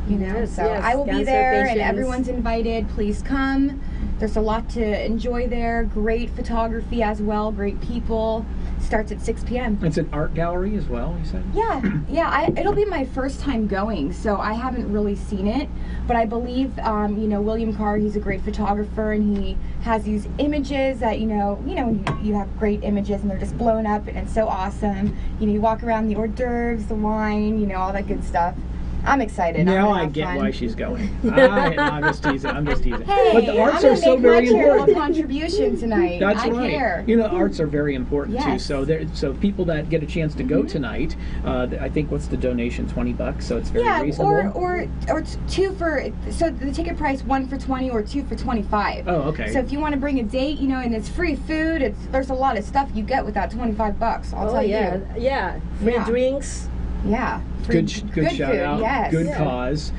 So I will be there, and everyone's invited. Please come. There's a lot to enjoy there. Great photography as well. Great people. starts at 6 p.m. It's an art gallery as well, you said? Yeah. It'll be my first time going, so I haven't really seen it. But I believe, William Carr, he's a great photographer, and he has these images that, you have great images and they're just blown up, and it's so awesome. You walk around the hors d'oeuvres, the wine, all that good stuff. I'm excited. Now I get why she's going. I'm just teasing. Hey, but the arts I'm are so make very my charitable important. contribution tonight. That's I right. care. Arts are very important too. Yes. So people that get a chance to go tonight, I think what's the donation? $20. So it's very reasonable. or two for. So the ticket price, one for 20 or two for 25. Oh, okay. So if you want to bring a date, and it's free food. There's a lot of stuff you get with that $25. I'll tell you. Yeah. Free drinks. Yeah. Good shout food, out. yes. Good cause.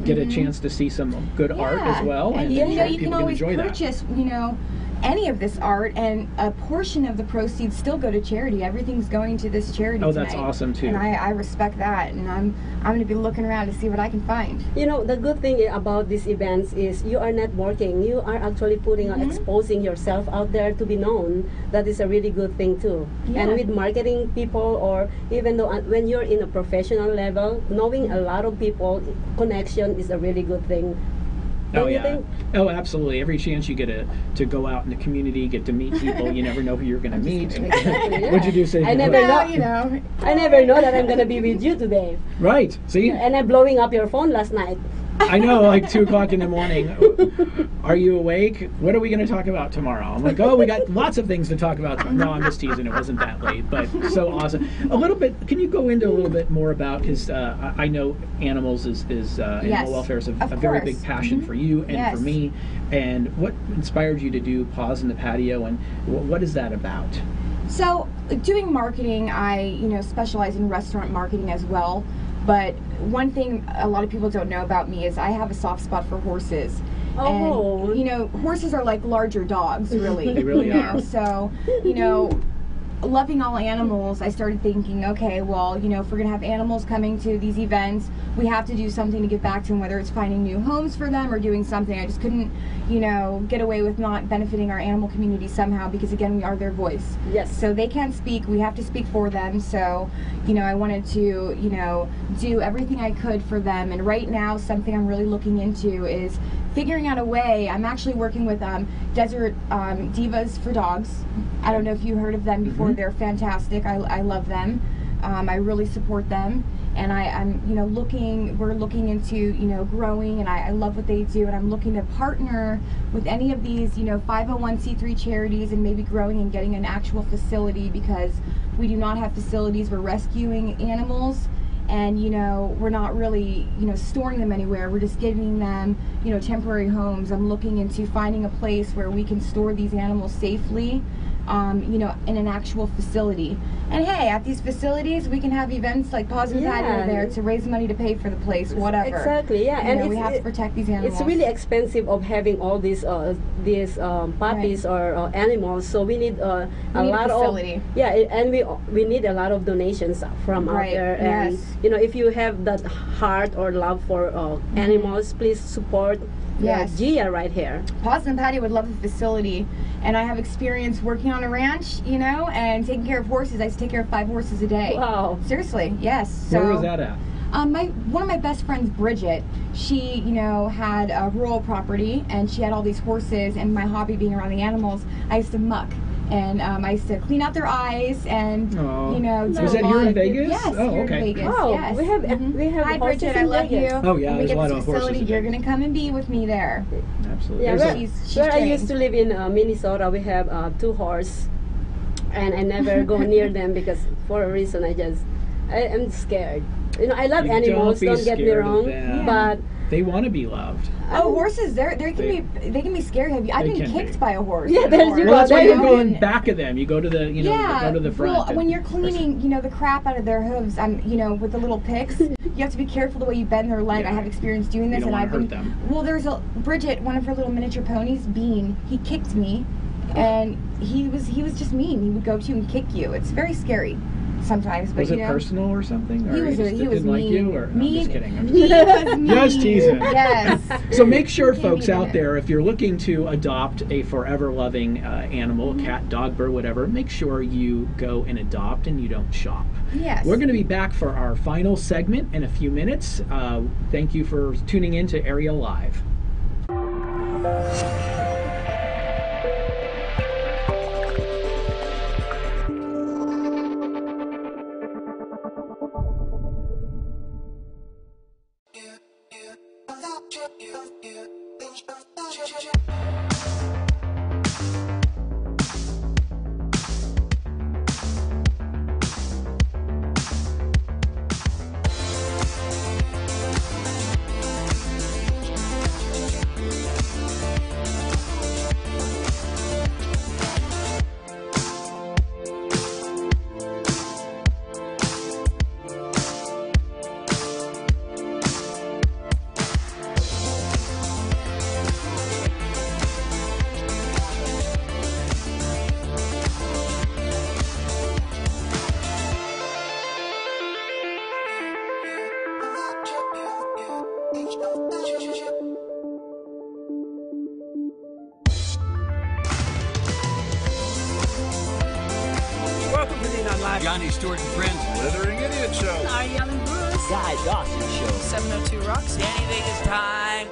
Get a chance to see some good art as well. And you can always purchase, any of this art, and a portion of the proceeds still go to charity. Everything's going to this charity tonight. That's awesome too. And I respect that, and I'm going to be looking around to see what I can find. The good thing about these events is you are networking. You are actually putting exposing yourself out there to be known. That is a really good thing too. Yeah. And with marketing people, or even though when you're in a professional level, knowing a lot of people, connection is a really good thing. Oh yeah. Oh, absolutely. Every chance you get to go out in the community, get to meet people, you never know who you're going to meet. Exactly, yeah. What'd you do? Say I never know. I never know that I'm going to be with you today. Right. See. And I'm blowing up your phone last night. I know, like 2 o'clock in the morning. Are you awake? What are we going to talk about tomorrow? I'm like, we got lots of things to talk about. No, I'm just teasing. It wasn't that late, but so awesome. A little bit. Can you go into a little bit more about? Because I know animals is animal welfare is a very big passion for you and for me. And what inspired you to do Paws in the Patio, and what is that about? So, doing marketing, I specialize in restaurant marketing as well. But one thing a lot of people don't know about me is I have a soft spot for horses. Oh. And, horses are like larger dogs, really. They really are. So, loving all animals, I started thinking, okay, well, if we're going to have animals coming to these events, we have to do something to give back to them, whether it's finding new homes for them or doing something. I just couldn't, get away with not benefiting our animal community somehow, because, again, we are their voice. Yes. So they can't speak. We have to speak for them. So, I wanted to, do everything I could for them. And right now, something I'm really looking into is figuring out a way. I'm actually working with Desert Divas for Dogs. I don't know if you heard of them before. They're fantastic. I love them. I really support them. And we're looking into, growing, and I love what they do, and I'm looking to partner with any of these, 501c3 charities, and maybe growing and getting an actual facility, because we do not have facilities. We're rescuing animals, and we're not really storing them anywhere. We're just giving them temporary homes. I'm looking into finding a place where we can store these animals safely, in an actual facility. And hey, at these facilities we can have events like Paws in the Patio there to raise money to pay for the place, whatever. Exactly, yeah. And we have to protect these animals. It's really expensive of having all these puppies or animals, so we need a lot of and we need a lot of donations from out there. And if you have that heart or love for animals, please support Gia right here. Paws in the Patio would love the facility, and I have experience working on a ranch, and taking care of horses. I used to take care of 5 horses a day. Wow. Seriously, yes. So, where was that at? One of my best friends, Bridget, she, had a rural property, and she had all these horses, and my hobby being around the animals, I used to muck. And I used to clean out their eyes, and do was that here in Vegas? Yes, here in Vegas. Oh, yes. we have Hi, Bridget. I love you. Oh yeah, when we there's get a lot to of the horses. facility, you're gonna come and be with me there. Absolutely. Yeah, She's where I trained. used to live in Minnesota, we have 2 horses, and I never go near them because for a reason I'm scared. I love animals. Don't get me wrong, but they want to be loved. Oh, horses! They can be scary. I've been kicked by a horse. Yeah, well, that's why you go in back of them. You go to the go to the front. Well, when you're cleaning, the crap out of their hooves, with the little picks, you have to be careful the way you bend their leg. I have experience doing this, you don't and I've hurt been. Them. Well, there's Bridget, one of her little miniature ponies, Bean. He kicked me, and he was just mean. He would go to you and kick you. It's very scary. sometimes. But Was it personal or something? Or He was didn't like mean. you? Or, no, I'm just kidding. I'm He was mean. just teasing. Yes. So make sure, folks even out there, if you're looking to adopt a forever loving animal, cat, dog, bird, whatever, make sure you go and adopt and you don't shop. Yes. We're going to be back for our final segment in a few minutes. Thank you for tuning in to Arielle Live. Welcome to the Live. Johnny, Stuart, and Friends. Slithering Idiot Show. Arielle and Bruce. Guy Dawson Show. 702 Roxy. Danny Vegas time.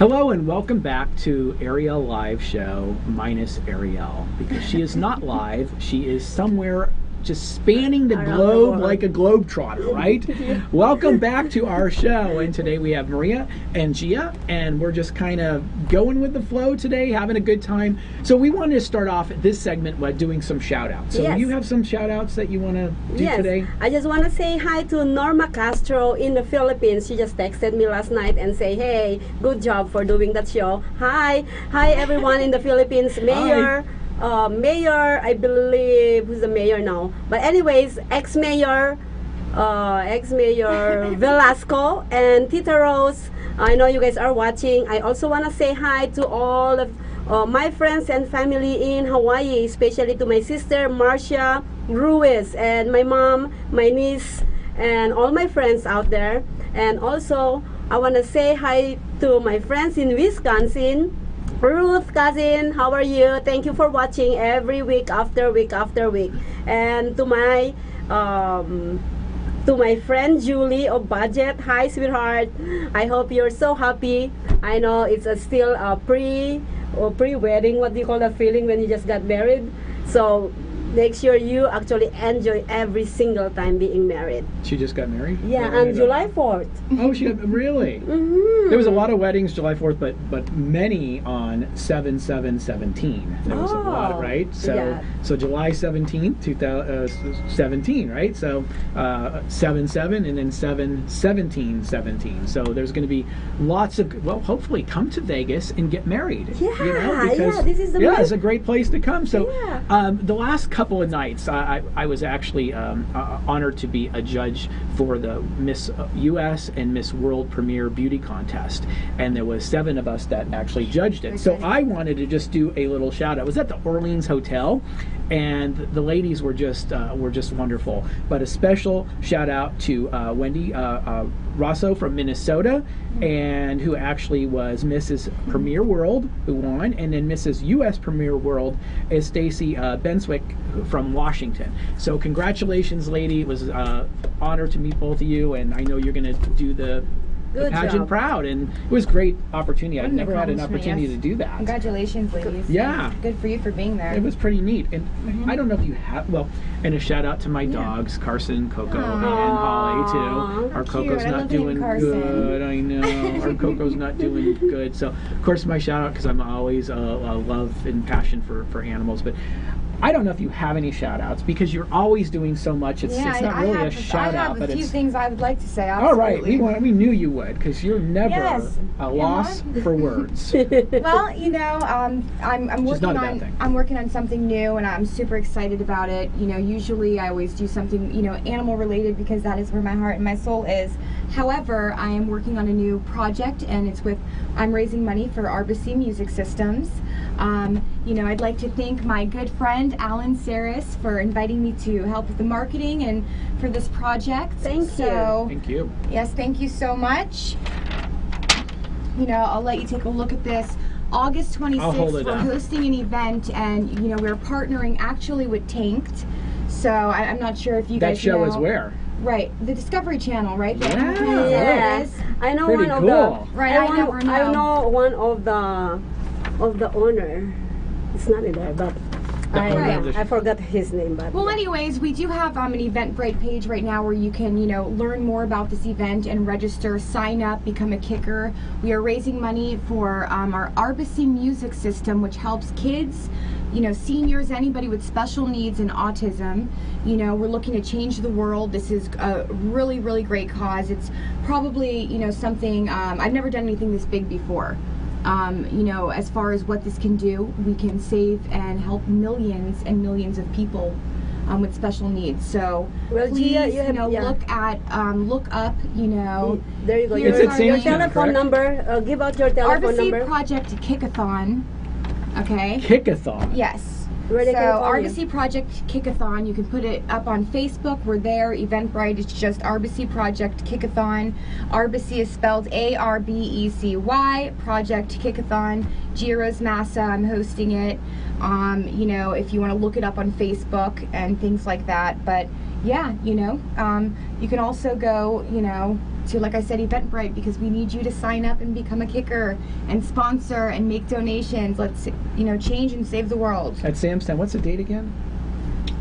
Hello and welcome back to Arielle Live Show minus Arielle, because she is not live. She is somewhere just spanning the globe like a globetrotter, right? Welcome back to our show, and today we have Maria and Gia, and we're just kind of going with the flow today, having a good time. So we wanted to start off this segment by doing some shout-outs. So Yes. you have some shout-outs that you want to do Yes, today? I just want to say hi to Norma Castro in the Philippines. She just texted me last night and say, hey, good job for doing that show. Hi everyone in the Philippines. Mayor, I believe, who's the mayor now? But anyways, ex-mayor Velasco and Tita Rose. I know you guys are watching. I also want to say hi to all of my friends and family in Hawaii, especially to my sister Marcia Ruiz and my mom, my niece, and all my friends out there. And also, I want to say hi to my friends in Wisconsin. Ruth, cousin, how are you? Thank you for watching every week after week after week. And to my friend Julie of Budget, hi sweetheart. I hope you're so happy. I know it's still a pre-wedding, what do you call that feeling when you just got married? So make sure you actually enjoy every single time being married. She just got married? Yeah, on July 4th. Oh, she got, really? Mm-hmm. There was a lot of weddings July 4th, but many on 7/7/17. There was a lot, right? So yeah. so July 17th, 2017, right? So 7/7 and then 7/17/17. So there's going to be lots of, well, hopefully come to Vegas and get married. Yeah, you know, because, yeah, this is the it's a great place to come. So yeah. The last couple of nights, I was actually honored to be a judge for the Miss US and Miss World Premier Beauty Contest, and there was 7 of us that actually judged it. So I wanted to just do a little shout out. I was at the Orleans Hotel, and the ladies were just wonderful. But a special shout out to Wendy Rosso from Minnesota, and who actually was Mrs. Premier World, who won, and then Mrs. US Premier World is Stacy Benswick from Washington. So congratulations, lady. It was an honor to meet both of you, and I know you're going to do the pageant proud, and it was a great opportunity. I've never had an opportunity to do that. Congratulations, ladies. Yeah. Good for you for being there. It was pretty neat. And I don't know if you have, well, and a shout out to my dogs, Carson, Coco, and Holly too. Our Coco's not doing good. I know. Our Coco's not doing good. So, of course, my shout out, because I'm always a love and passion for animals. But I don't know if you have any shout outs, because you're always doing so much. It's not really a shout out, but I have a few things I would like to say. All right, we knew you would, because you're never a loss for words. Well, you know, I'm working on something new, and I'm super excited about it. You know, usually I always do something, you know, animal related, because that is where my heart and my soul is. However, I am working on a new project, and I'm raising money for Arbacy Music Systems. You know, I'd like to thank my good friend Alan Saris for inviting me to help with the marketing and for this project. Thank you. Yes, thank you so much. You know, I'll let you take a look at this. August 26th, we're hosting an event, and you know, we're partnering actually with Tanked. So I'm not sure if you guys know. That show is where? Right, the Discovery Channel, right? Yes, I know one of the. Right, I know one of the owner. It's not in there, but I forgot his name. But well, anyways, we do have an Eventbrite page right now where you can, you know, learn more about this event and register, sign up, become a kicker. We are raising money for our Arbacy Music System, which helps kids, you know, seniors, anybody with special needs and autism. You know, we're looking to change the world. This is a really, really great cause. It's probably, you know, something, I've never done anything this big before. You know, as far as what this can do, we can save and help millions and millions of people with special needs. So please, you know, look up, you know. There you go. Your telephone number. Give out your telephone number. Arbacy Project Kickathon. Okay. Kickathon. Yes. So Arbacy Project Kickathon, you can put it up on Facebook. We're there. Eventbrite, it's just Arbacy Project Kickathon. Arbacy is spelled A-R-B-E-C-Y. Project Kickathon. Giro's Massa, I'm hosting it. You know, if you want to look it up on Facebook and things like that. But yeah, you can also go, to, like I said, Eventbrite, because we need you to sign up and become a kicker and sponsor and make donations. Let's, change and save the world. At Sam's Town, what's the date again?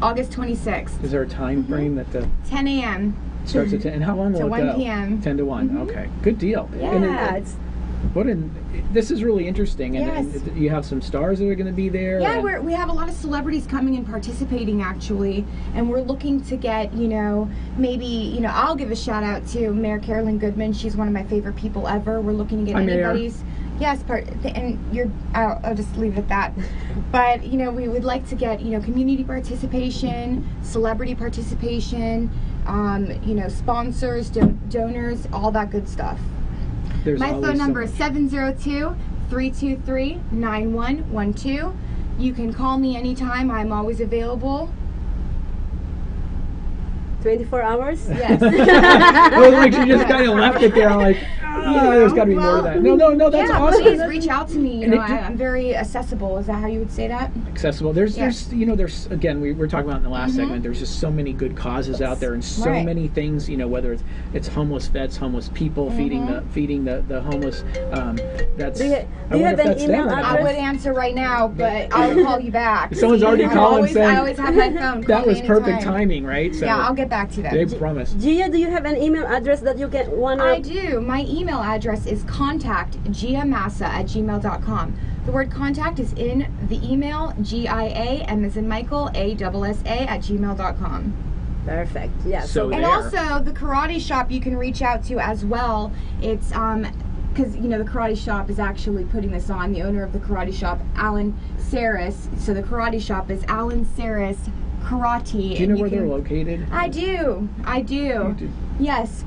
August 26th. Is there a time frame that the 10 a.m. starts at 10? And how long will to it go? 1 p.m. 10 to 1. Okay, good deal. Yeah, This is really interesting, and, Yes. and you have some stars that are going to be there. Yeah, and we have a lot of celebrities coming and participating, actually, and we're looking to get, maybe, I'll give a shout out to Mayor Carolyn Goodman. She's one of my favorite people ever. We're looking to get Hi, Mayor. anybody's. Yes, I'll just leave it at that. But, we would like to get, community participation, celebrity participation, sponsors, donors, all that good stuff. My phone number is 702-323-9112. You can call me anytime. I'm always available. 24 hours? Yes. Well, like she just kind of left it there. I'm like, there's got to be more of that. No, that's awesome. Please reach out to me. I'm very accessible. Is that how you would say that? Accessible. There's again, we were talking about in the last segment. There's just so many good causes out there, and so many things. Whether it's homeless vets, homeless people, feeding the homeless. That's. Do you have an email address? I would answer right now, but I'll call you back. Someone's already calling saying. I always have my phone. That was perfect timing, right? So yeah, I'll get back to that. They promise. Gia, do you have an email address that you can I do. My email address is contact@giamassa@gmail.com. The word contact is in the email, GIA, as in Michael, ASSA@gmail.com. Perfect. Yeah. And also the karate shop you can reach out to as well. It's because the karate shop is actually putting this on. The owner of the karate shop, Alan Saris. So the karate shop is Alan Saris Karate. Do you know where they're located? I do. Yes.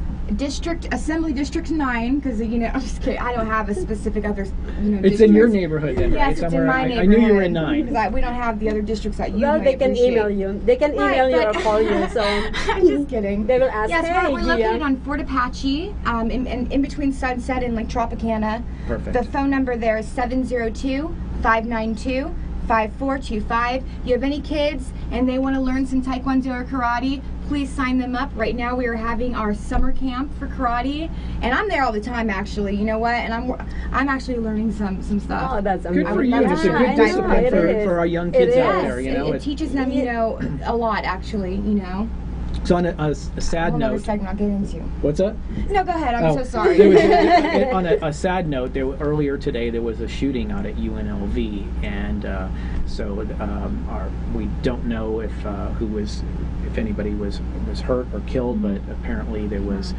Assembly District 9, because I'm just kidding. I don't have a specific other It's in your neighborhood then, right? Yes, it's in my neighborhood. I knew you were in 9. Because we don't have the other districts that you Well, might they can appreciate. email you. They can email you or call you. So I'm just kidding. They will ask. Yes, hey, we're located on Fort Apache, in between Sunset and Tropicana. Perfect. The phone number there is 702-592-5425. You have any kids and they want to learn some Taekwondo or karate, please sign them up. Right now we are having our summer camp for karate, and I'm there all the time actually. You know what? And I'm actually learning some stuff. Oh, that's amazing. Good for you. It's a good discipline for our young kids out there. It teaches them, a lot actually. So on a sad Another note, segment I'll get into. What's that? No, go ahead. I'm so sorry. On a sad note, earlier today there was a shooting out at UNLV, and we don't know if anybody was hurt or killed, but apparently there was.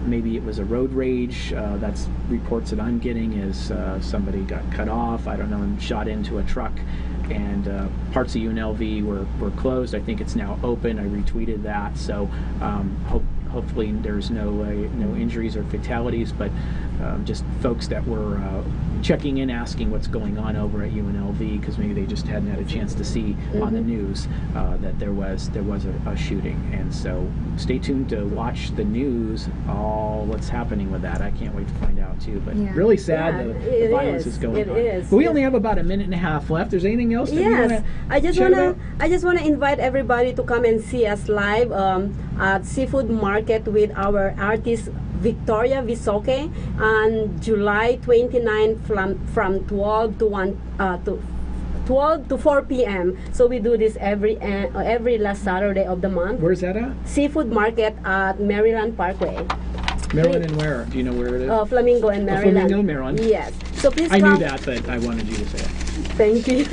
Maybe it was a road rage. That's reports that I'm getting is somebody got cut off, I don't know, and shot into a truck. And parts of UNLV were closed. I think it's now open. I retweeted that. So hopefully there's no injuries or fatalities, but just folks that were checking in, asking what's going on over at UNLV, because maybe they just hadn't had a chance to see on the news that there was a shooting. And so stay tuned to watch the news, all what's happening with that. I can't wait to find out too. But really sad the violence is going on. But we only have about a minute and a half left. There's anything else? Yes, I just wanna invite everybody to come and see us live at Seafood Market with our artist Victoria Visoke on July 29 from 12 to 4 p.m. So we do this every last Saturday of the month. Where's that at? Seafood Market at Maryland Parkway. Maryland and where? Do you know where it is? Flamingo and Maryland. Flamingo, Maryland. Yes. So please I come. knew that, but I wanted you to say it. Thank you.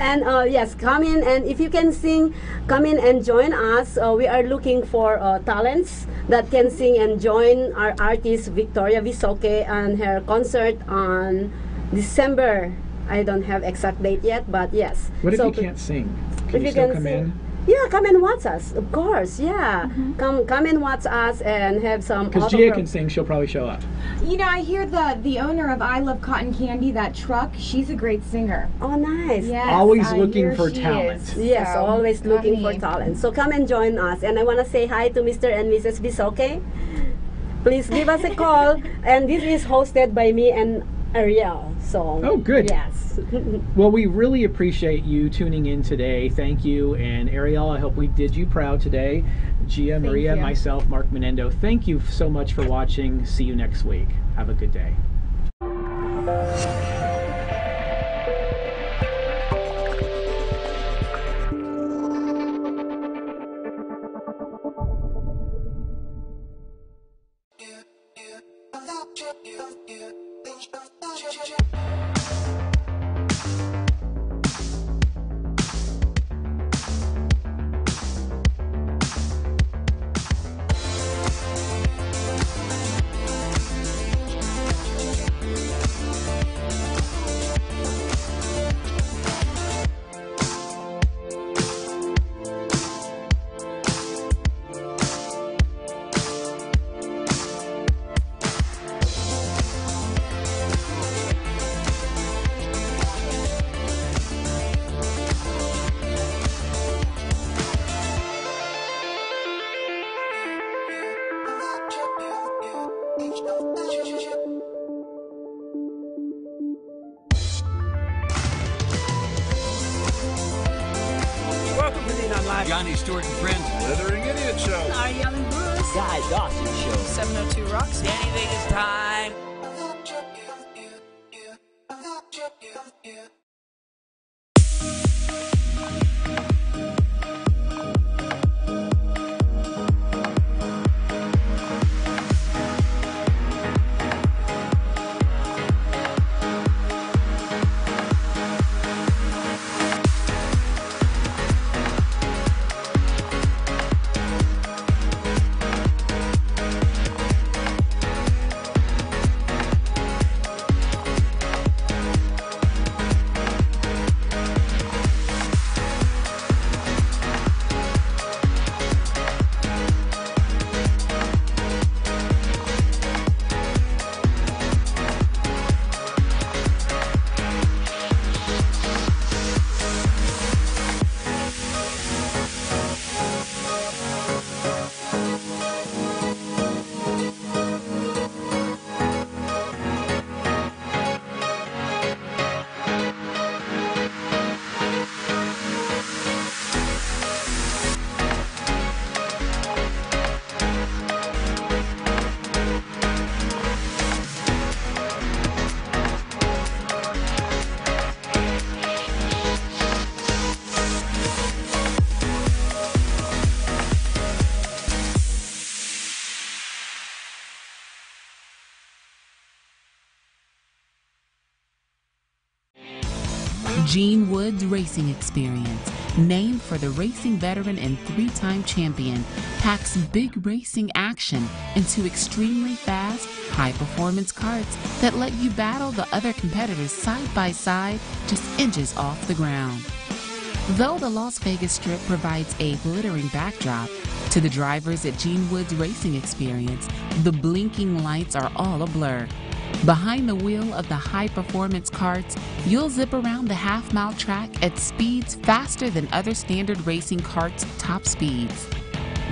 And yes, come in, and if you can sing, come in and join us. We are looking for talents that can sing and join our artist Victoria Visoke and her concert on December. I don't have exact date yet, but yes. What if you can't sing? Can you still come in? Yeah, come and watch us, of course. Yeah, come and watch us and have some. Because Gia can sing, she'll probably show up. I hear the owner of I Love Cotton Candy, that truck. She's a great singer. Oh, nice. Yes, always looking for talent. Yes, so, always looking for talent. So come and join us. And I want to say hi to Mr. and Mrs. Visoke. Please give us a call. And this is hosted by me and Arielle. So. Oh, good. Yes. Well, we really appreciate you tuning in today. Thank you. And Arielle, I hope we did you proud today. Gia, Maria, myself, Mark Menendo, thank you so much for watching. See you next week. Have a good day. Welcome to the Live. Johnny, Stuart, and Friends. Slithering Idiot Show. Arielle Live. Guy Dawson Show. 702 Roxy. Danny Vegas time. Gene Wood's racing experience, named for the racing veteran and three-time champion, packs big racing action into extremely fast, high-performance karts that let you battle the other competitors side by side, just inches off the ground. Though the Las Vegas Strip provides a glittering backdrop, to the drivers at Gene Wood's racing experience, the blinking lights are all a blur. Behind the wheel of the high-performance karts, you'll zip around the half-mile track at speeds faster than other standard racing karts' top speeds.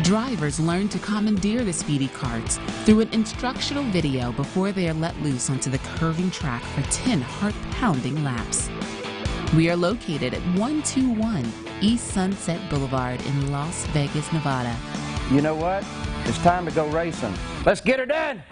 Drivers learn to commandeer the speedy karts through an instructional video before they are let loose onto the curving track for 10 heart-pounding laps. We are located at 121 East Sunset Boulevard in Las Vegas, Nevada. You know what? It's time to go racing. Let's get her done!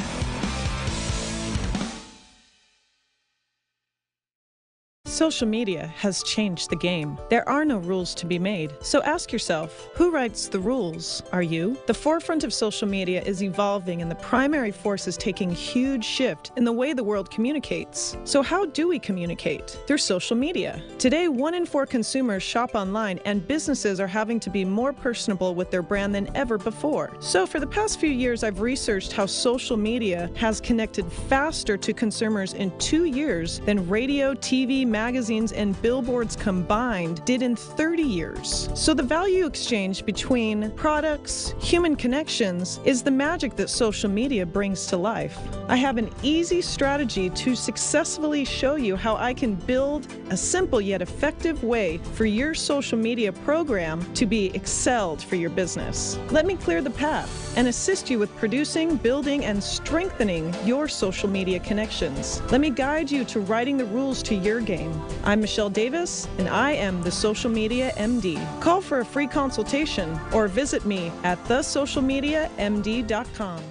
Social media has changed the game. There are no rules to be made. So ask yourself, who writes the rules? Are you? The forefront of social media is evolving, and the primary force is taking a huge shift in the way the world communicates. So how do we communicate? Through social media. Today, 1 in 4 consumers shop online, and businesses are having to be more personable with their brand than ever before. So for the past few years, I've researched how social media has connected faster to consumers in 2 years than radio, TV, magazines and billboards combined did in 30 years. So the value exchange between products, human connections, is the magic that social media brings to life. I have an easy strategy to successfully show you how I can build a simple yet effective way for your social media program to be excelled for your business. Let me clear the path and assist you with producing, building, and strengthening your social media connections. Let me guide you to writing the rules to your game. I'm Michelle Davis, and I am the Social Media MD. Call for a free consultation or visit me at thesocialmediamd.com.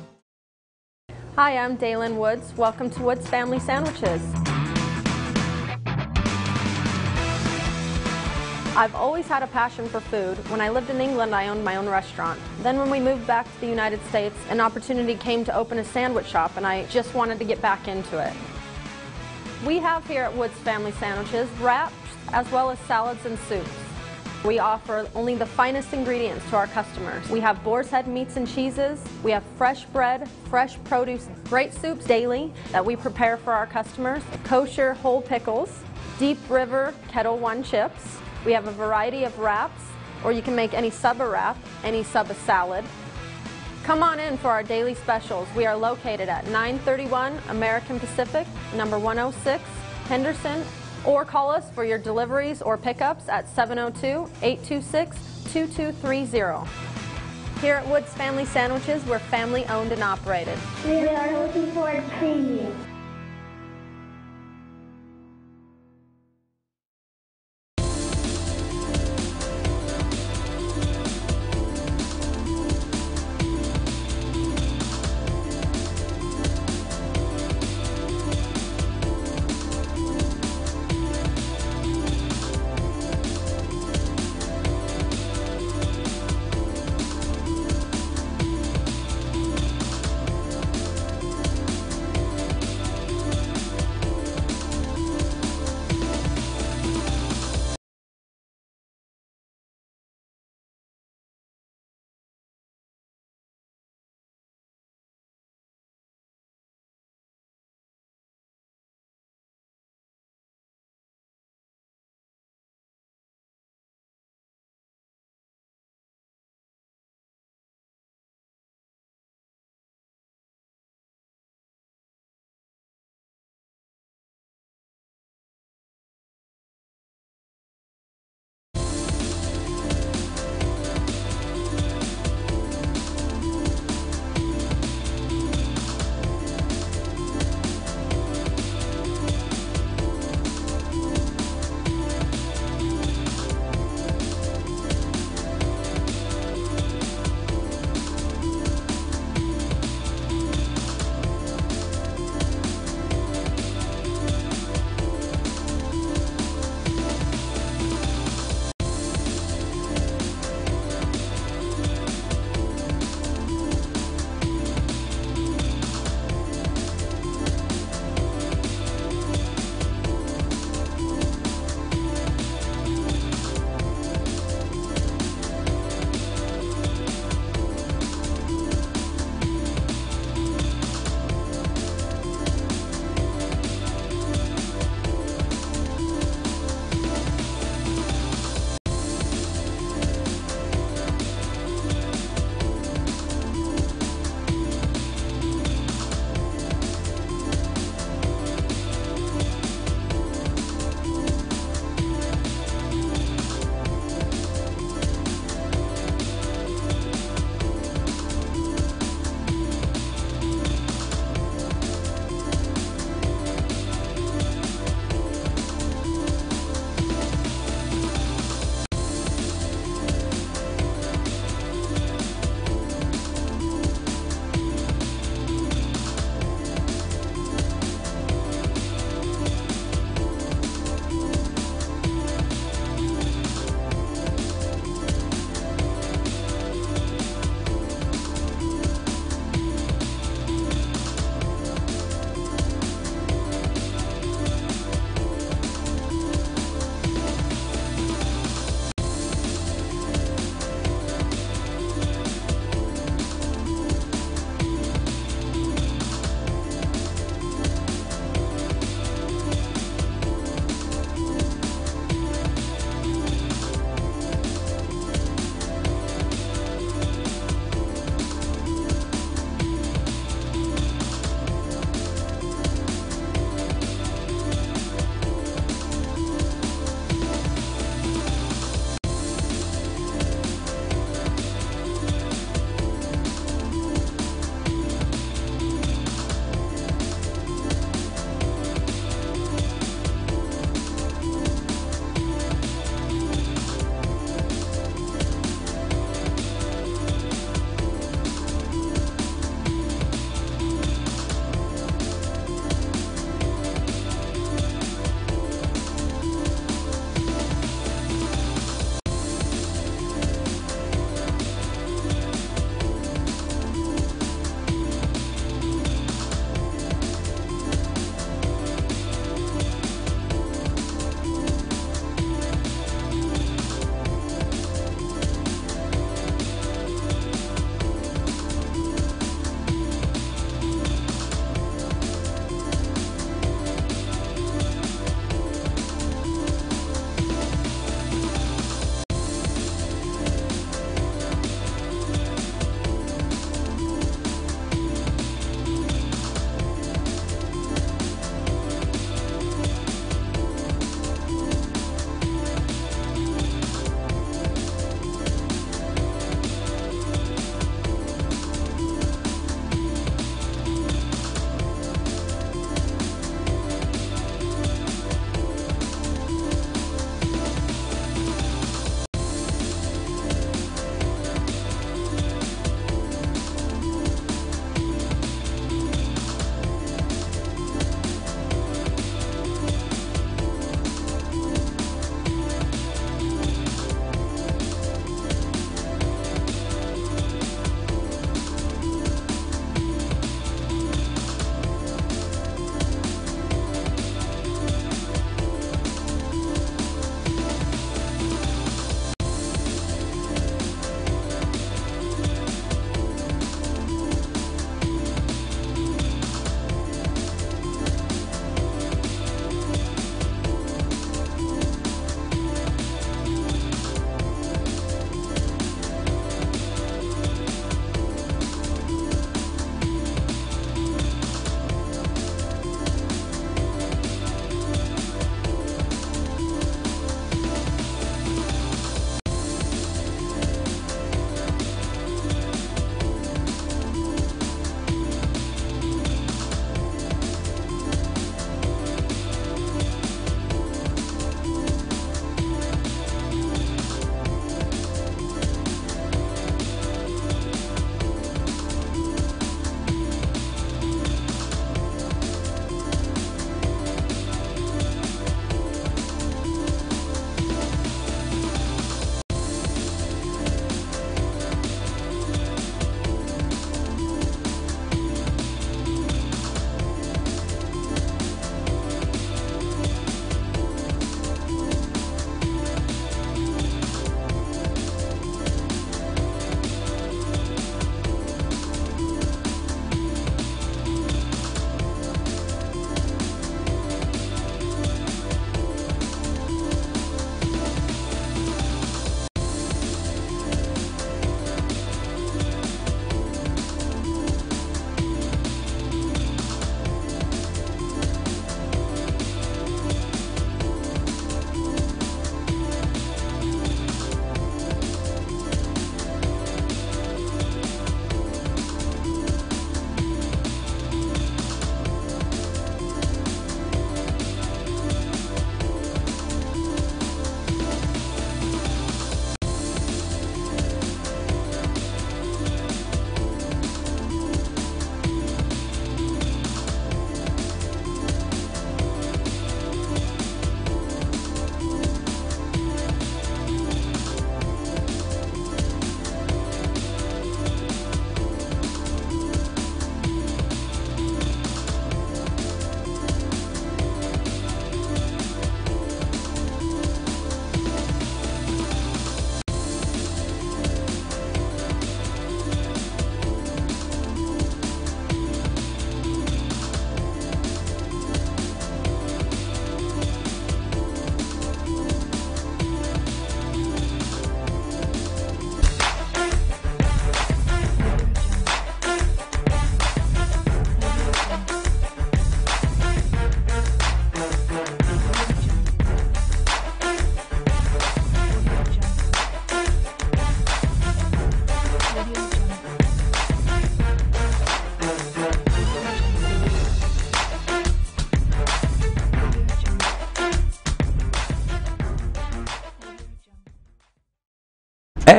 Hi, I'm Daylin Woods. Welcome to Woods Family Sandwiches. I've always had a passion for food. When I lived in England, I owned my own restaurant. Then when we moved back to the United States, an opportunity came to open a sandwich shop, and I just wanted to get back into it. We have here at Woods Family Sandwiches wraps as well as salads and soups. We offer only the finest ingredients to our customers. We have boar's head meats and cheeses. We have fresh bread, fresh produce, great soups daily that we prepare for our customers, kosher whole pickles, Deep River Kettle One chips. We have a variety of wraps, or you can make any sub a wrap, any sub a salad. Come on in for our daily specials. We are located at 931 American Pacific, number 106, Henderson, or call us for your deliveries or pickups at 702-826-2230. Here at Woods Family Sandwiches, we're family owned and operated. We are looking forward to seeing you.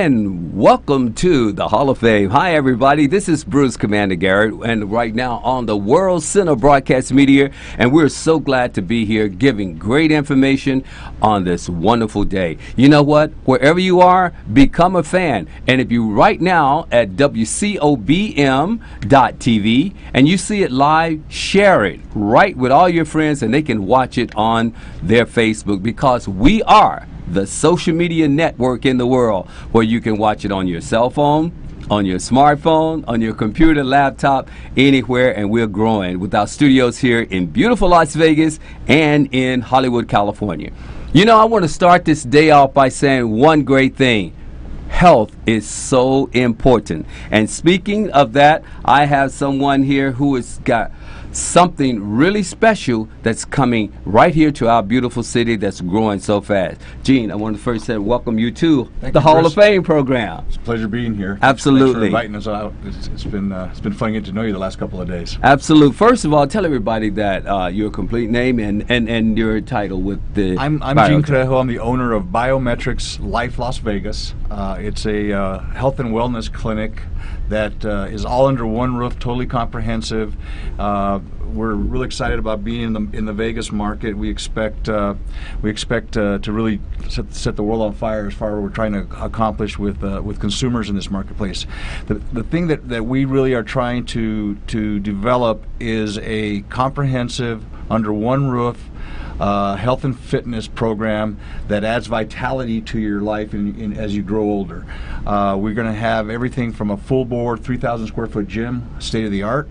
And welcome to the Hall of Fame. Hi, everybody. This is Bruce Commander Garrett, and right now on the World Center Broadcast Media, and we're so glad to be here giving great information on this wonderful day. You know what? Wherever you are, become a fan. And if you right now at WCOBM.TV and you see it live, share it right with all your friends, and they can watch it on their Facebook, because we are the social media network in the world where you can watch it on your cell phone, on your smartphone, on your computer, laptop, anywhere, and we're growing with our studios here in beautiful Las Vegas and in Hollywood, California. You know, I want to start this day off by saying one great thing. Health is so important. And speaking of that, I have someone here who has got something really special that's coming right here to our beautiful city that's growing so fast. Gene, I want to first say welcome you to the Hall of Fame program. It's a pleasure being here. Absolutely. Thanks for inviting us out. It's been fun getting to know you the last couple of days. Absolutely. First of all, tell everybody that your complete name and your title with the. I'm Gene Trejo. I'm the owner of Biometrics Life Las Vegas. It's a health and wellness clinic that is all under one roof, totally comprehensive. We're really excited about being in the Vegas market. We expect to really set the world on fire as far as we're trying to accomplish with consumers in this marketplace. The thing that we really are trying to develop is a comprehensive, under one roof, health and fitness program that adds vitality to your life as you grow older. We're going to have everything from a full board 3,000 square foot gym, state of the art.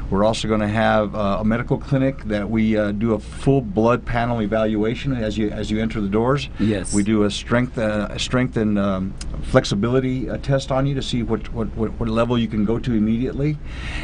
We're also going to have a medical clinic that we do a full blood panel evaluation as you enter the doors. Yes. We do a strength and flexibility test on you to see what level you can go to immediately,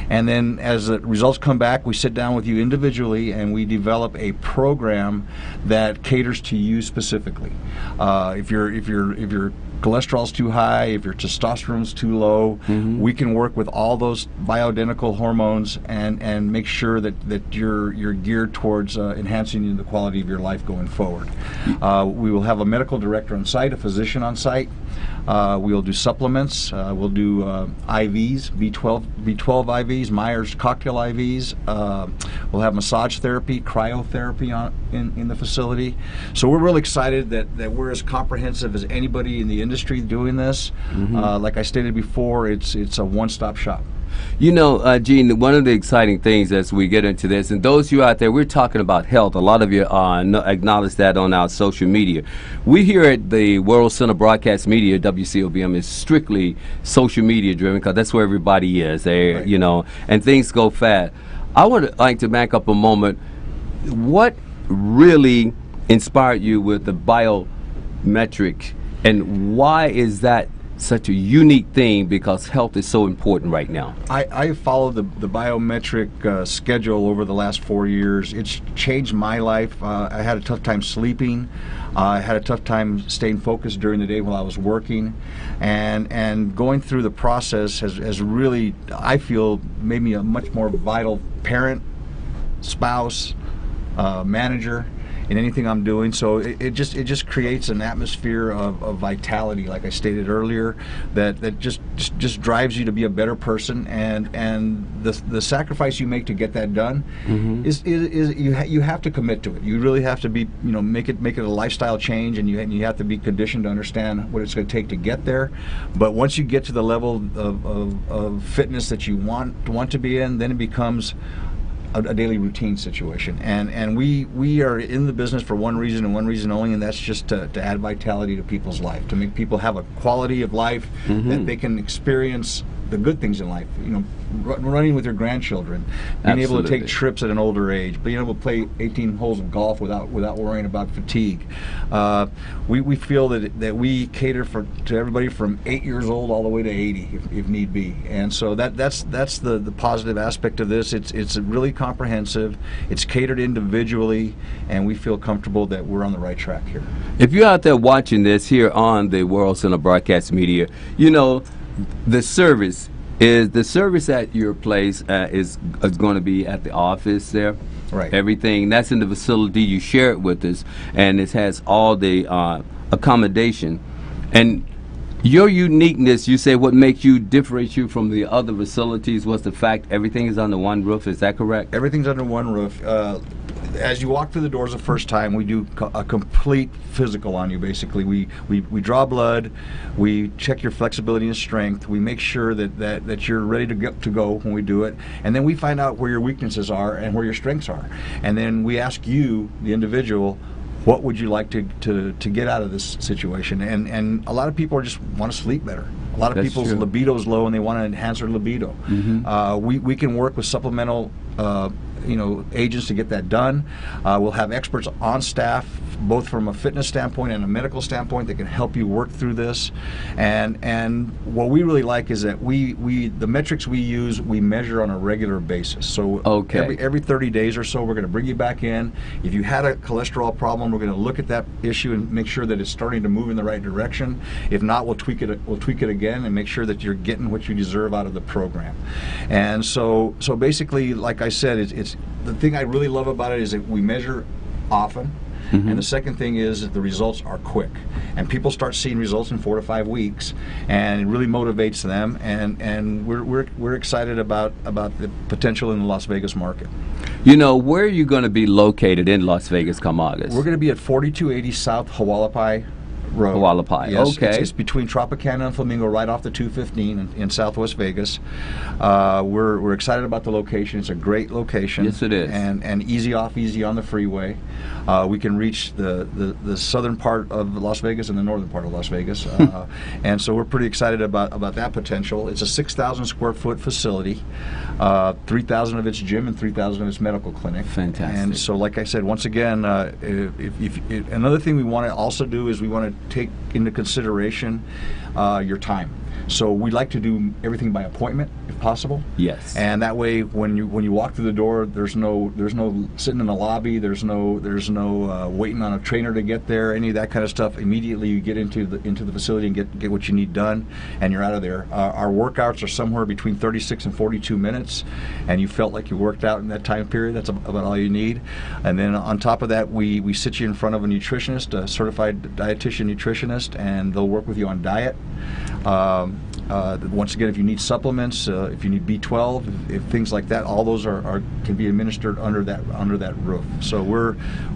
and then as the results come back, we sit down with you individually and we develop a program that caters to you specifically. If your cholesterol's too high, if your testosterone's too low, we can work with all those bioidentical hormones and make sure that you're geared towards enhancing the quality of your life going forward. We will have a medical director on site, a physician on site. We'll do supplements. We'll do IVs, B12 IVs, Myers cocktail IVs. We'll have massage therapy, cryotherapy in the facility. So we're really excited that we're as comprehensive as anybody in the industry doing this. Like I stated before, it's a one-stop shop. You know, Gene, one of the exciting things as we get into this, and those of you out there, we're talking about health. A lot of you acknowledge that on our social media. We here at the World Center Broadcast Media, WCOBM, is strictly social media driven because that's where everybody is. Right. You know, and things go fast. I would like to back up a moment. What really inspired you with the biometric, and why is that such a unique thing, because health is so important right now? I followed the biometric schedule over the last 4 years. It's changed my life. I had a tough time sleeping. I had a tough time staying focused during the day while I was working, and going through the process has really, I feel, made me a much more vital parent, spouse, manager in anything I'm doing. So it just creates an atmosphere of vitality, like I stated earlier, that just drives you to be a better person, and the sacrifice you make to get that done is you have to commit to it. You really have to be, make it a lifestyle change, and you have to be conditioned to understand what it's going to take to get there. But once you get to the level of fitness that you want to be in, then it becomes a daily routine situation, and we are in the business for one reason and one reason only, and that's just to add vitality to people's life, to make people have a quality of life that they can experience the good things in life. Running with your grandchildren, being able to take trips at an older age, being able to play 18 holes of golf without worrying about fatigue. We feel that we cater to everybody from 8 years old all the way to 80 if need be, and so that's the positive aspect of this. It's really comprehensive. It's catered individually, and we feel comfortable that we're on the right track here. If you're out there watching this here on the World Center Broadcast Media, the service at your place is going to be at the office there. Right. Everything that's in the facility, you share it with us, and it has all the accommodation. And Your uniqueness, you say what makes you differentiate you from the other facilities was the fact everything is under one roof. Is that correct? Everything's under one roof. As you walk through the doors the first time, we do a complete physical on you, basically. We draw blood, we check your flexibility and strength, we make sure that you're ready to go when we do it, and then we find out where your weaknesses are and where your strengths are. And then we ask you, the individual, what would you like to get out of this situation? And a lot of people just want to sleep better. A lot of people's libido is low and they want to enhance their libido. We can work with supplemental agents to get that done. We'll have experts on staff, both from a fitness standpoint and a medical standpoint, that can help you work through this. And what we really like is that the metrics we use, we measure on a regular basis. So every 30 days or so, we're going to bring you back in. If you had a cholesterol problem, we're going to look at that issue and make sure that it's starting to move in the right direction. If not, we'll tweak it again and make sure that you're getting what you deserve out of the program. And so basically, like I said, it's the thing I really love about it is that we measure often. And the second thing is that the results are quick, and people start seeing results in 4 to 5 weeks, and it really motivates them. And we're excited about the potential in the Las Vegas market. You know, where are you going to be located in Las Vegas come August? We're going to be at 4280 South Hualapai Road. Hualapai, yes, okay. It's between Tropicana and Flamingo, right off the 215 in Southwest Vegas. We're excited about the location. It's a great location. Yes, it is. And easy off, easy on the freeway. We can reach the southern part of Las Vegas and the northern part of Las Vegas. And so we're pretty excited about that potential. It's a 6,000 square foot facility. 3,000 of its gym and 3,000 of its medical clinic. Fantastic. And so, like I said, once again, if another thing we want to also do is we want to take into consideration your time. So we like to do everything by appointment, if possible. Yes. And that way, when you walk through the door, there's no sitting in the lobby. There's no waiting on a trainer to get there. Any of that kind of stuff. Immediately, you get into the facility and get what you need done, and you're out of there. Our workouts are somewhere between 36 and 42 minutes, and you felt like you worked out in that time period. That's about all you need. And then on top of that, we sit you in front of a nutritionist, a certified dietitian nutritionist, and they'll work with you on diet. Once again, if you need supplements, if you need B12, if things like that, all those can be administered under that roof. So we're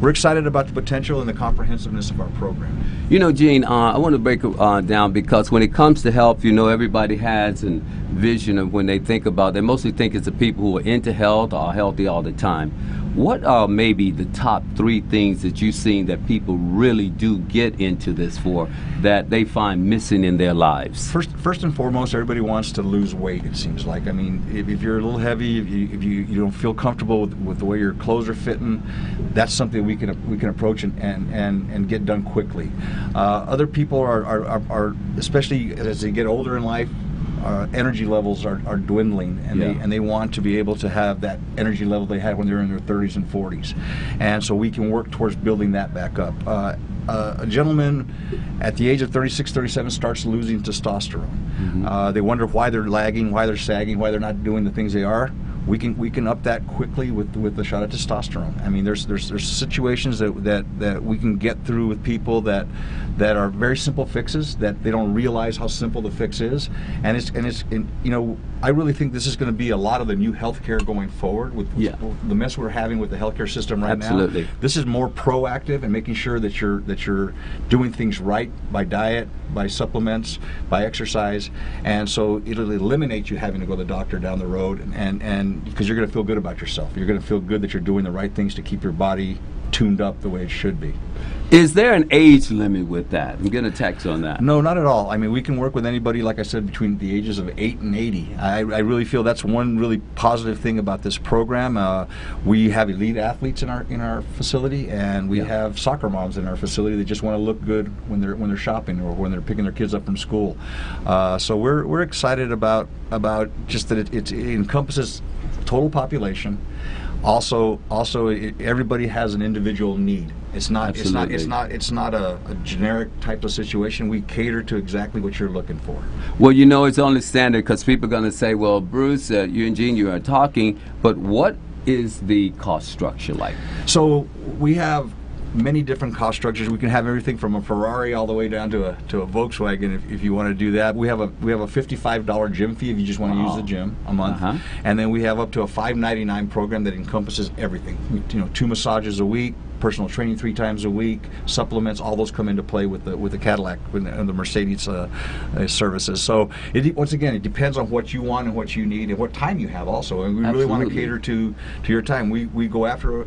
excited about the potential and the comprehensiveness of our program. You know, Gene, I want to break it down, because when it comes to health, you know, everybody has a vision of when they think about. They mostly think it's the people who are into health or are healthy all the time. What are maybe the top 3 things that you've seen that people really do get into this for, that they find missing in their lives? First and foremost, everybody wants to lose weight, it seems like. I mean, if you're a little heavy, if you don't feel comfortable with the way your clothes are fitting, that's something we can approach and get done quickly. Other people are especially as they get older in life, energy levels are dwindling, and they want to be able to have that energy level they had when they were in their 30s and 40s, and so we can work towards building that back up. A gentleman at the age of 36, 37 starts losing testosterone. They wonder why they're lagging, why they're sagging, why they're not doing the things they are. We can up that quickly with the shot of testosterone. I mean, there's situations that we can get through with people that are very simple fixes, that they don't realize how simple the fix is, and you know, I really think this is going to be a lot of the new healthcare going forward with the mess we're having with the healthcare system right now. This is more proactive and making sure that you're doing things right by diet, by supplements, by exercise, and so it'll eliminate you having to go to the doctor down the road, and because you're going to feel good about yourself. You're going to feel good that you're doing the right things to keep your body tuned up the way it should be. Is there an age limit with that? I'm getting a text on that. No, not at all. I mean, we can work with anybody, like I said, between the ages of 8 and 80. I really feel that's one really positive thing about this program. We have elite athletes in our facility, and we have soccer moms in our facility that just want to look good when they're shopping or when they're picking their kids up from school. So we're excited about just that it encompasses total population. Also, everybody has an individual need. It's not a generic type of situation. We cater to exactly what you're looking for. Well, you know, it's only standard because people are going to say, well, Bruce, you and Gene, you are talking, but what is the cost structure like? So we have many different cost structures. We can have everything from a Ferrari all the way down to a Volkswagen if you want to do that. We have a $55 gym fee if you just want to use the gym a month, and then we have up to a $5.99 program that encompasses everything. 2 massages a week, personal training 3 times a week, supplements, all those come into play with the Cadillac and the Mercedes services. So once again, it depends on what you want and what you need and what time you have also. And we really want to cater to your time. We go after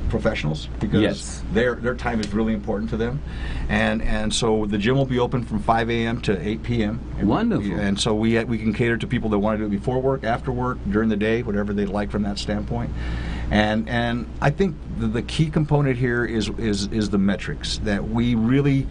professionals because their time is really important to them, and so the gym will be open from 5 a.m. to 8 p.m. Wonderful. And so we can cater to people that want to do it before work, after work, during the day, whatever they like from that standpoint. And I think the key component here is the metrics, that we really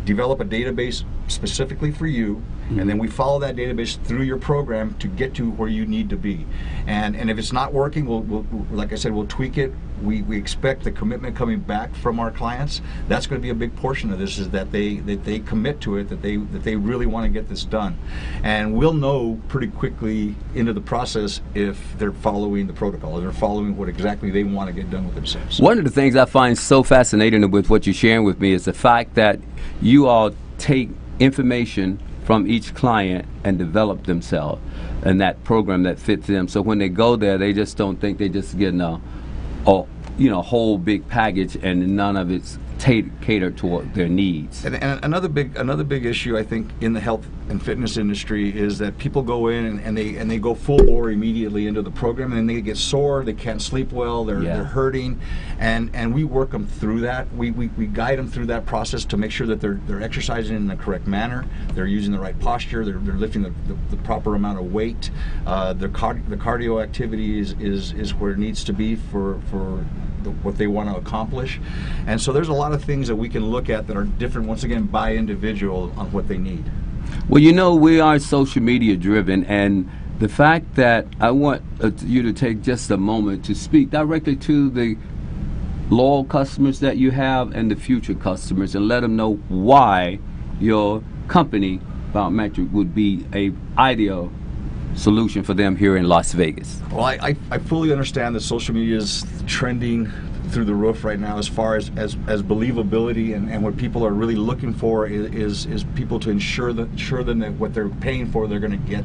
develop a database specifically for you, and then we follow that database through your program to get to where you need to be. And if it's not working, we'll like I said, we'll tweak it. We expect the commitment coming back from our clients. That's going to be a big portion of this, is that they commit to it, that they really want to get this done. And we'll know pretty quickly into the process if they're following the protocol, or they're following what exactly they want to get done with themselves. One of the things I find so fascinating with what you're sharing with me is the fact that you all take information from each client and develop themselves and that program that fits them. So when they go there, they just don't think they just getting a whole big package and none of it's catered toward their needs. And another big issue, I think, in the health and fitness industry is that people go in and they go full bore immediately into the program, and they get sore, they can't sleep well, they're hurting, and we work them through that. We guide them through that process to make sure that they're exercising in the correct manner, they're using the right posture, they're lifting the proper amount of weight. The cardio activity is where it needs to be for what they want to accomplish. And so there's a lot of things that we can look at that are different, once again, by individual on what they need. Well, we are social media driven, and the fact that I want you to take just a moment to speak directly to the loyal customers that you have and the future customers, and let them know why your company, Biometric, would be an ideal solution for them here in Las Vegas. Well, I fully understand that social media is trending through the roof right now as far as believability, and what people are really looking for is people to ensure them that what they're paying for, they're going to get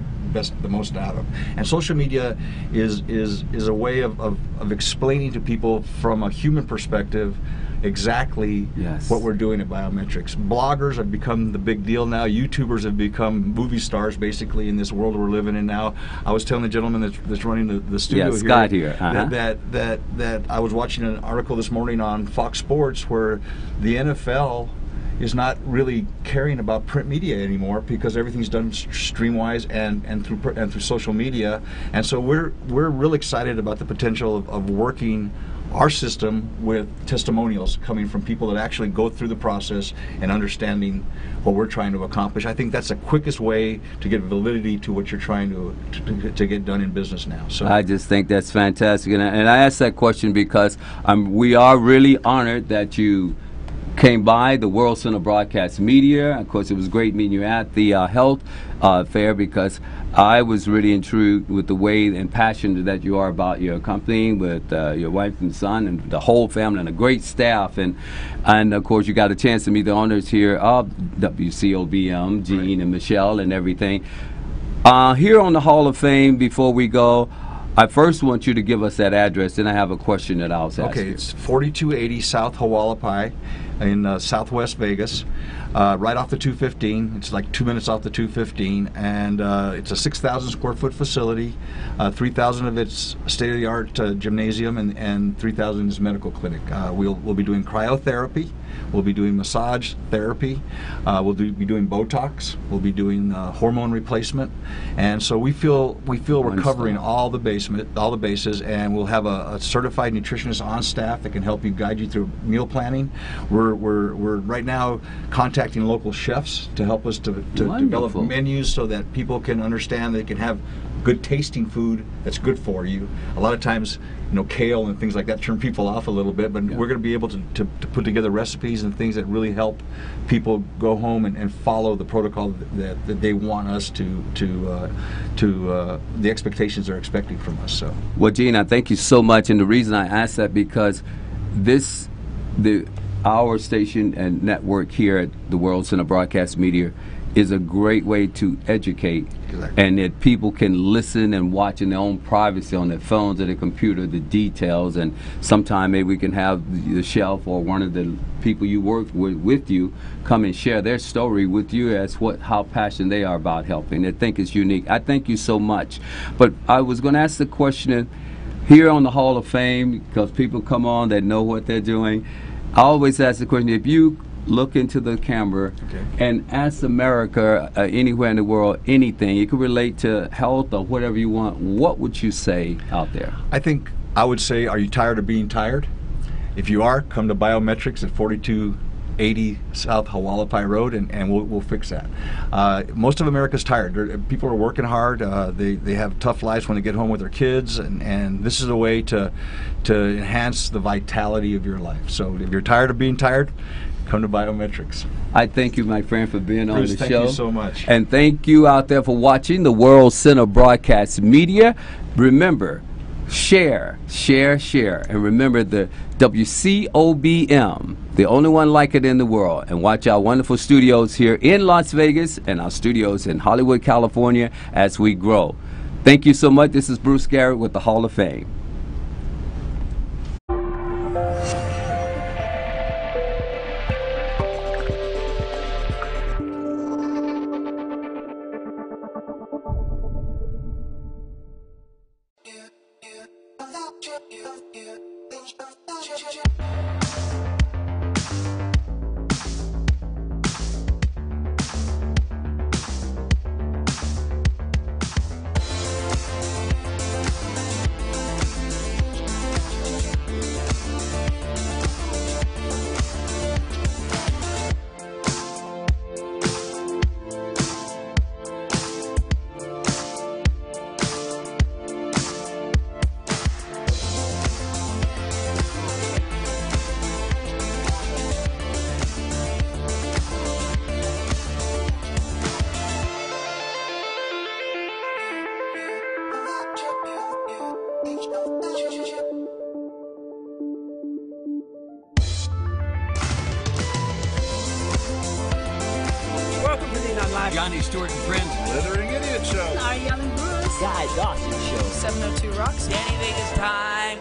the most out of. And social media is a way of explaining to people from a human perspective exactly what we're doing at Biometrics. Bloggers have become the big deal now. YouTubers have become movie stars, basically, in this world we're living in now. I was telling the gentleman that's running the studio here, Scott here. That I was watching an article this morning on Fox Sports where the NFL is not really caring about print media anymore, because everything's done streamwise and through social media. And so we're real excited about the potential of working our system with testimonials coming from people that actually go through the process and understanding what we're trying to accomplish. I think that's the quickest way to get validity to what you're trying to get done in business now. So I just think that's fantastic, and I asked that question because we are really honored that you came by the World Center Broadcast Media. Of course, it was great meeting you at the health fair, because I was really intrigued with the way and passion that you are about your company, with your wife and son and the whole family and a great staff. And of course, you got a chance to meet the owners here of WCOBM, Gene and Michelle and everything. Here on the Hall of Fame, before we go, I first want you to give us that address, and I have a question that I'll ask you. Okay, it's 4280 South Hualapai in Southwest Vegas, right off the 215. It's like 2 minutes off the 215, and it's a 6,000 square foot facility. 3,000 of it's state-of-the-art gymnasium, and 3,000 is medical clinic. We'll be doing cryotherapy. We'll be doing massage therapy. We'll be doing Botox. We'll be doing hormone replacement, and so we feel we're covering all the bases, and we'll have a certified nutritionist on staff that can help you, guide you through meal planning. We're right now contacting local chefs to help us to develop menus so that people can understand they can have good tasting food that's good for you. A lot of times, kale and things like that turn people off a little bit, but we're going to be able to put together recipes and things that really help people go home and follow the protocol that they want us to the expectations they're expecting from us. So, well, Gene, I thank you so much, and the reason I ask that, because this our station and network here at the World Center Broadcast Media is a great way to educate, and that people can listen and watch in their own privacy on their phones or their computer the details. And sometime maybe we can have the shelf or one of the people you work with you come and share their story with you as how passionate they are about helping. I think it's unique. I thank you so much. But I was going to ask the question here on the Hall of Fame, because people come on that know what they're doing. I always ask the question, if you look into the camera and ask America, anywhere in the world, anything, it could relate to health or whatever you want, what would you say out there? I think I would say, are you tired of being tired? If you are, come to Biometrics at 4280 South Hualapai Road, and we'll fix that. Most of America's tired. People are working hard. They have tough lives when they get home with their kids, and this is a way to enhance the vitality of your life. So if you're tired of being tired, come to Biometrics. I thank you, my friend, for being on the show. Thank you so much. And thank you out there for watching the World Center Broadcast Media. Remember, share, share, share. And remember the WCOBM, the only one like it in the world. And watch our wonderful studios here in Las Vegas and our studios in Hollywood, California as we grow. Thank you so much. This is Bruce Garrett with the Hall of Fame. Johnny, Stuart, and Friends. Slithering Idiot Show. Arielle and Bruce. Guy Dawson Show. 702 Roxy. Danny Vegas time.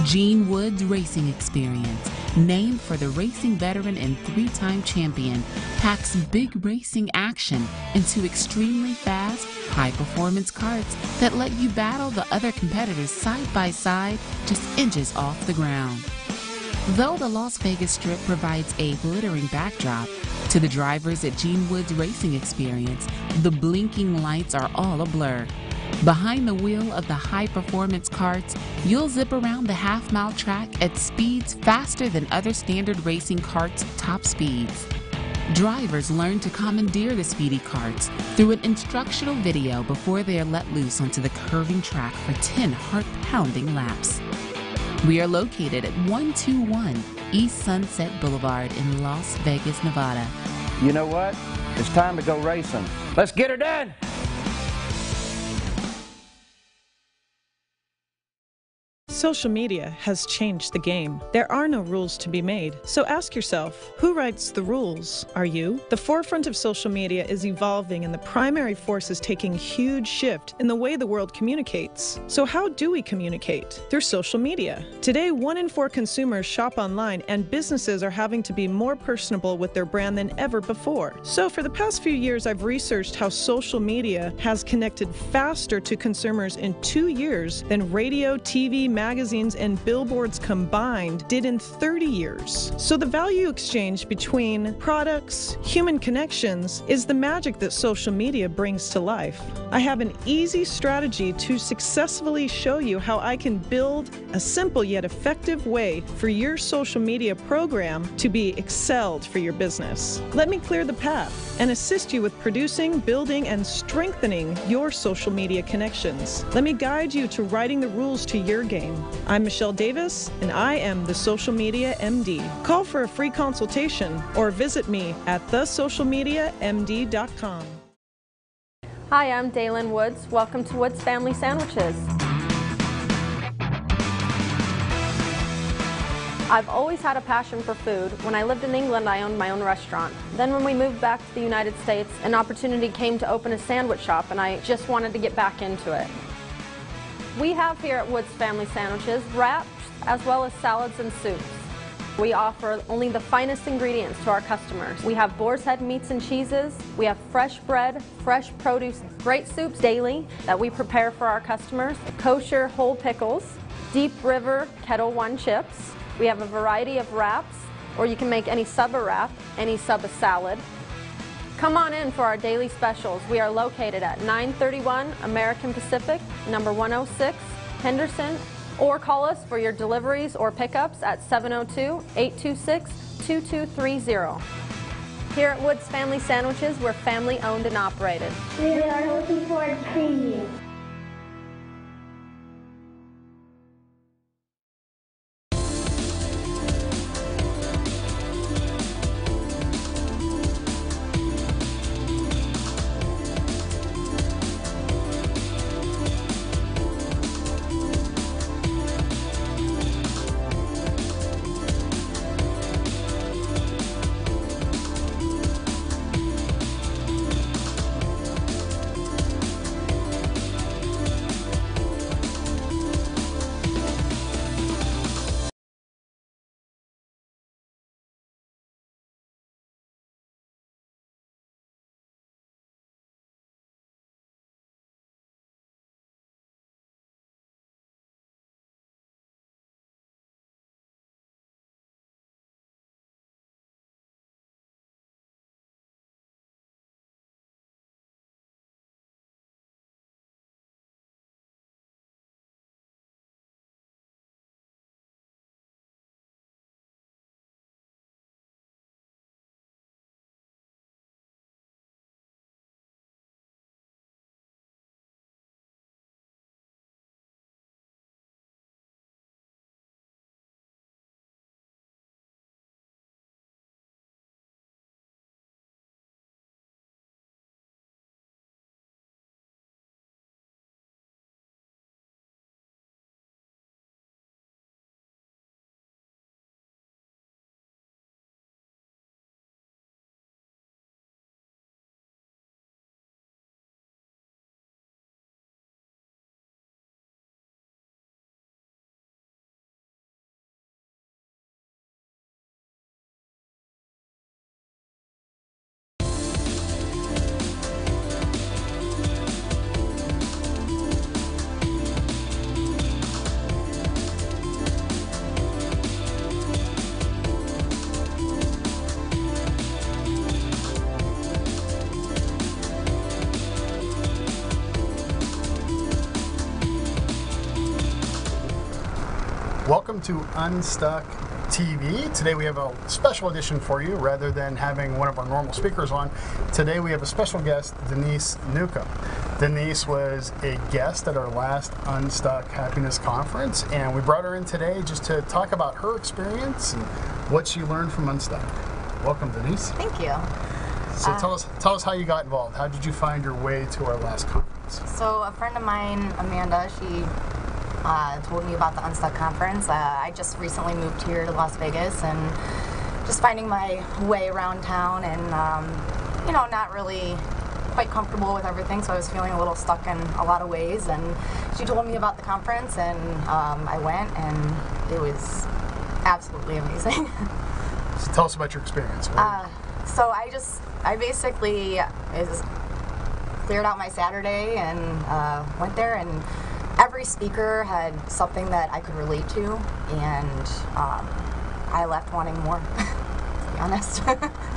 Gene Wood's Racing Experience, named for the racing veteran and three-time champion, packs big racing action into extremely fast, high-performance karts that let you battle the other competitors side by side, just inches off the ground. Though the Las Vegas Strip provides a glittering backdrop, to the drivers at Gene Wood's Racing Experience, the blinking lights are all a blur. Behind the wheel of the high-performance karts, you'll zip around the half-mile track at speeds faster than other standard racing karts' top speeds. Drivers learn to commandeer the speedy carts through an instructional video before they are let loose onto the curving track for 10 heart-pounding laps. We are located at 121 East Sunset Boulevard in Las Vegas, Nevada. You know what? It's time to go racing. Let's get her done! Social media has changed the game. There are no rules to be made. So ask yourself, who writes the rules? Are you? The forefront of social media is evolving and the primary force is taking a huge shift in the way the world communicates. So how do we communicate? Through social media. Today, 1 in 4 consumers shop online and businesses are having to be more personable with their brand than ever before. So for the past few years, I've researched how social media has connected faster to consumers in 2 years than radio, TV, magazines, and billboards combined did in 30 years. So the value exchange between products, human connections, is the magic that social media brings to life. I have an easy strategy to successfully show you how I can build a simple yet effective way for your social media program to be excelled for your business. Let me clear the path and assist you with producing, building, and strengthening your social media connections. Let me guide you to writing the rules to your game. I'm Michelle Davis, and I am the Social Media MD. Call for a free consultation or visit me at thesocialmediamd.com. Hi, I'm Daylin Woods. Welcome to Woods Family Sandwiches. I've always had a passion for food. When I lived in England, I owned my own restaurant. Then when we moved back to the United States, an opportunity came to open a sandwich shop, and I just wanted to get back into it. We have here at Woods Family Sandwiches wraps as well as salads and soups. We offer only the finest ingredients to our customers. We have boar's head meats and cheeses. We have fresh bread, fresh produce, great soups daily that we prepare for our customers, kosher whole pickles, Deep River Kettle One chips. We have a variety of wraps, or you can make any sub a wrap, any sub a salad. Come on in for our daily specials. We are located at 931 American Pacific, number 106, Henderson, or call us for your deliveries or pickups at 702-826-2230. Here at Woods Family Sandwiches, we're family owned and operated. We are looking forward to seeing you. Welcome to Unstuck TV. Today we have a special edition for you. Rather than having one of our normal speakers on, today we have a special guest, Denise Newcomb. Denise was a guest at our last Unstuck Happiness Conference, and we brought her in today just to talk about her experience and what she learned from Unstuck. Welcome, Denise. Thank you. So tell us how you got involved. How did you find your way to our last conference? So a friend of mine, Amanda, she told me about the Unstuck conference. I just recently moved here to Las Vegas and just finding my way around town and, you know, not really quite comfortable with everything, so I was feeling a little stuck in a lot of ways. And she told me about the conference, and I went, and it was absolutely amazing. So tell us about your experience. So I basically cleared out my Saturday and went there, and every speaker had something that I could relate to, and I left wanting more, to be honest.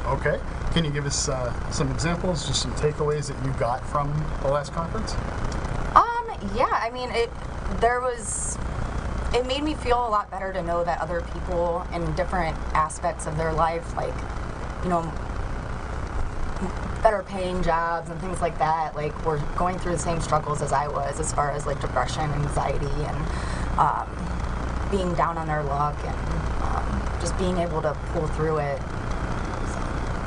Okay. Can you give us some examples, just some takeaways that you got from the last conference? Yeah, I mean, it made me feel a lot better to know that other people in different aspects of their life, like, you know, better paying jobs and things like that, like, were going through the same struggles as I was, as far as like depression, anxiety, and being down on their luck, and just being able to pull through it.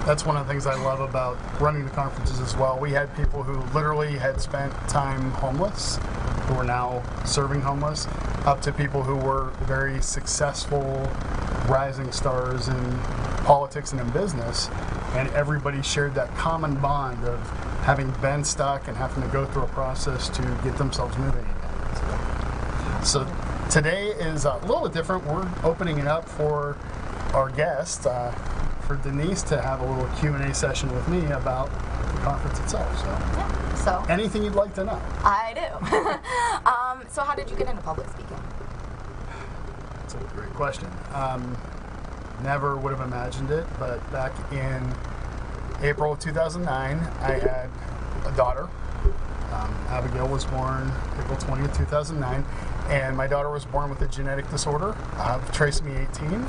That's one of the things I love about running the conferences as well. We had people who literally had spent time homeless, who are now serving homeless, up to people who were very successful rising stars in politics and in business, and everybody shared that common bond of having been stuck and having to go through a process to get themselves moving again. So today is a little bit different. We're opening it up for our guest, for Denise to have a little Q&A session with me about the conference itself. So, yeah, so anything you'd like to know? I do. So how did you get into public speaking? That's a great question. Never would have imagined it, but back in April of 2009, I had a daughter. Abigail was born April 20th, 2009, and my daughter was born with a genetic disorder of trisomy 18.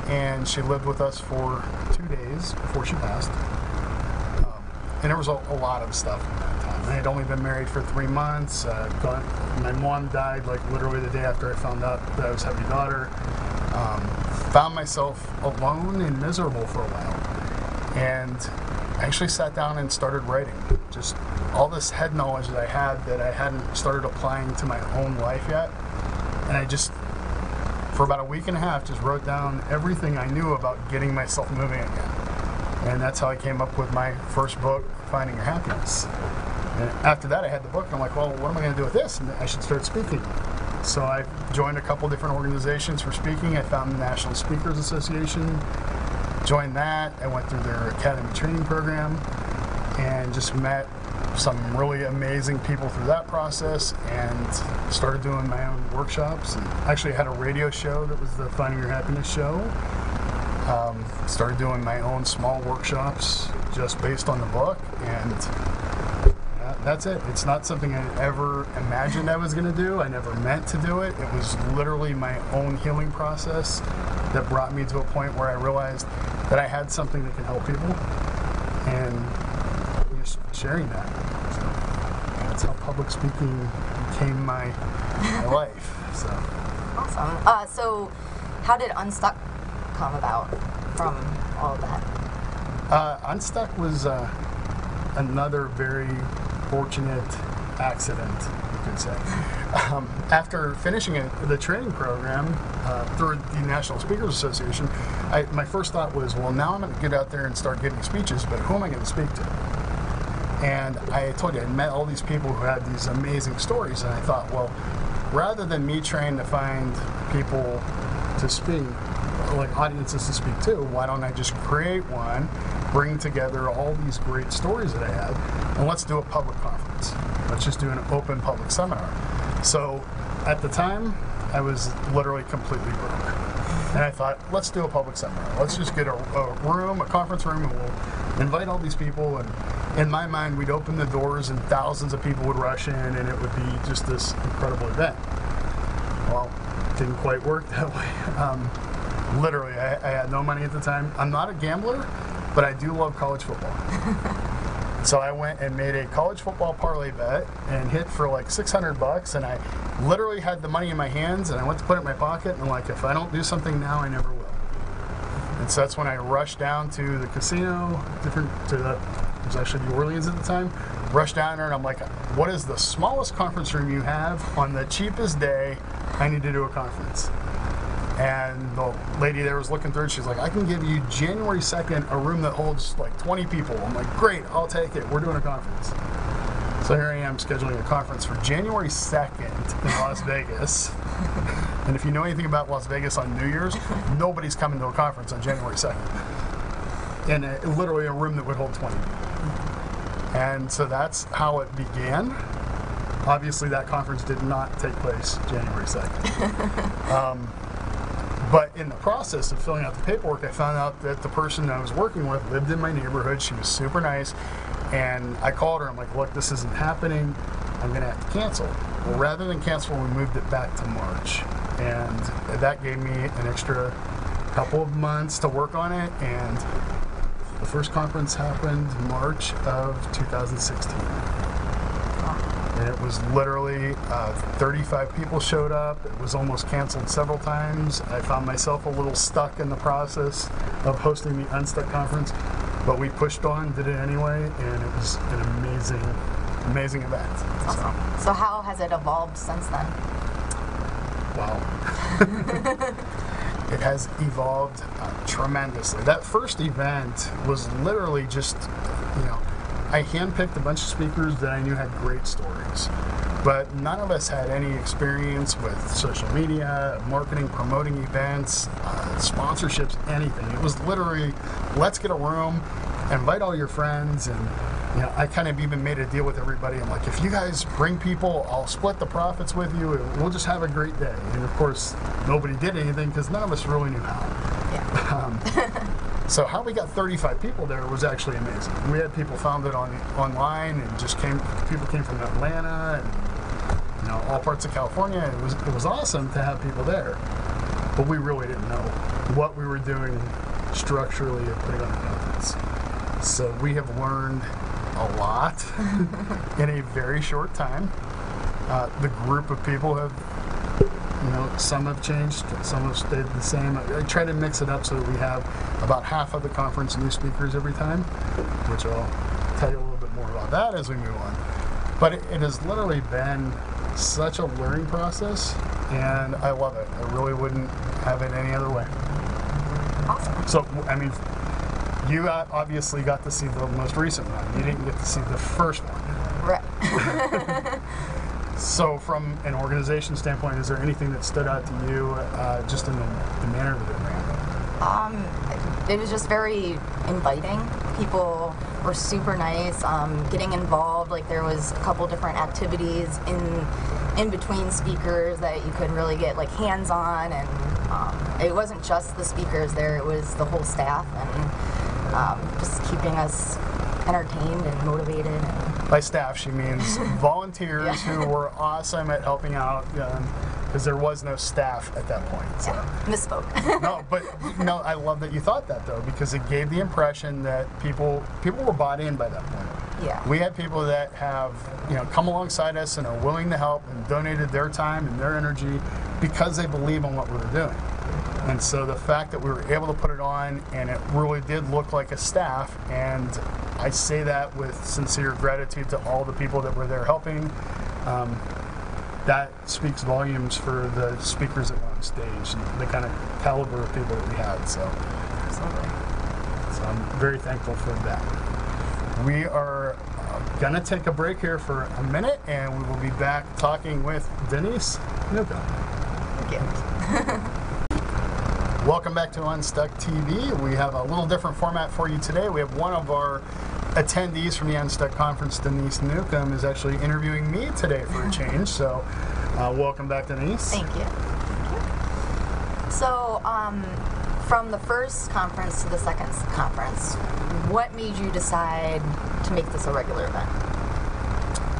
And she lived with us for 2 days before she passed. And there was a lot of stuff in that time. I had only been married for 3 months. My mom died like literally the day after I found out that I was having a daughter. Found myself alone and miserable for a while. And I actually sat down and started writing. Just all this head knowledge that I hadn't started applying to my own life yet. And I just, for about a week and a half, just wrote down everything I knew about getting myself moving again. And that's how I came up with my first book, Finding Your Happiness. And after that, I had the book, and I'm like, well, what am I going to do with this? And I should start speaking. So I joined a couple different organizations for speaking. I found the National Speakers Association, joined that. I went through their academy training program, and just met some really amazing people through that process, and started doing my own workshops. And actually had a radio show that was the Finding Your Happiness show. Started doing my own small workshops just based on the book, and that's it. It's not something I ever imagined I was going to do. I never meant to do it. It was literally my own healing process that brought me to a point where I realized that I had something that can help people, and just sharing that. So that's how public speaking became my life. So awesome. So how did Unstuck come about from all of that? Unstuck was another very fortunate accident, you could say. After finishing the training program through the National Speakers Association, my first thought was, well, now I'm going to get out there and start giving speeches, but who am I going to speak to? And I told you, I met all these people who had these amazing stories, and I thought, well, rather than me trying to find people to speak, like audiences to speak to, why don't I just create one, bring together all these great stories that I had, and let's do a public conference. Let's just do an open public seminar. So at the time, I was literally completely broke. And I thought, let's do a public seminar. Let's just get a room, a conference room, and we'll invite all these people. And in my mind, we'd open the doors and thousands of people would rush in, and it would be just this incredible event. Well, it didn't quite work that way. Literally, I had no money at the time. I'm not a gambler, but I do love college football. So I went and made a college football parlay bet and hit for like $600, and I literally had the money in my hands, and I went to put it in my pocket, and I'm like, if I don't do something now, I never will. And so that's when I rushed down to the casino, it was actually New Orleans at the time, rushed down there, and I'm like, what is the smallest conference room you have on the cheapest day? I need to do a conference. And the lady there was looking through it. She's like, I can give you January 2nd a room that holds like 20 people. I'm like, great, I'll take it. We're doing a conference. So here I am scheduling a conference for January 2nd in Las Vegas. And if you know anything about Las Vegas on New Year's, nobody's coming to a conference on January 2nd. In literally a room that would hold 20 people. And so that's how it began. Obviously, that conference did not take place January 2nd. But in the process of filling out the paperwork, I found out that the person I was working with lived in my neighborhood. She was super nice. And I called her. I'm like, look, this isn't happening. I'm going to have to cancel. Well, rather than cancel, we moved it back to March. And that gave me an extra couple of months to work on it. And the first conference happened March of 2016. And it was literally 35 people showed up. It was almost canceled several times. I found myself a little stuck in the process of hosting the Unstuck conference, but we pushed on, did it anyway, and it was an amazing event. Awesome. So how has it evolved since then? Wow. It has evolved tremendously. That first event was literally just, I handpicked a bunch of speakers that I knew had great stories, but none of us had any experience with social media, marketing, promoting events, sponsorships, anything. It was literally, let's get a room, invite all your friends, and I kind of even made a deal with everybody. I'm like, if you guys bring people, I'll split the profits with you, and we'll just have a great day. And of course, nobody did anything because none of us really knew how. Yeah. So how we got 35 people there was actually amazing. We had people found it online, and people came from Atlanta and all parts of California. It was awesome to have people there, but we really didn't know what we were doing structurally of putting on a conference. So we have learned a lot in a very short time. The group of people have, some have changed, some have stayed the same. I try to mix it up so that we have about half of the conference new speakers every time, which I'll tell you a little bit more about that as we move on. But it has literally been such a learning process, and I love it. I really wouldn't have it any other way. Awesome. So, you obviously got to see the most recent one. You didn't get to see the first one. Right. So from an organization standpoint, is there anything that stood out to you just in the manner that it ran? It was just very inviting. People were super nice, getting involved. Like there was a couple different activities in between speakers that you could really get like hands-on, and it wasn't just the speakers there, it was the whole staff, and just keeping us entertained and motivated. By staff, she means volunteers who were awesome at helping out, because there was no staff at that point. So. Yeah, misspoke. No, I love that you thought that though, because it gave the impression that people were bought in by that point. Yeah. We had people that have come alongside us and are willing to help and donated their time and their energy because they believe in what we were doing. And so the fact that we were able to put it on, and it really did look like a staff, and I say that with sincere gratitude to all the people that were there helping. That speaks volumes for the speakers that were on stage and the kind of caliber of people that we had. So I'm very thankful for that. We are going to take a break here for a minute, and we will be back talking with Denise Newcomb. Thank you. Welcome back to Unstuck TV. We have a little different format for you today. We have one of our attendees from the Unstuck Conference, Denise Newcomb, is actually interviewing me today for a change. So welcome back, Denise. Thank you. So from the first conference to the second conference, what made you decide to make this a regular event?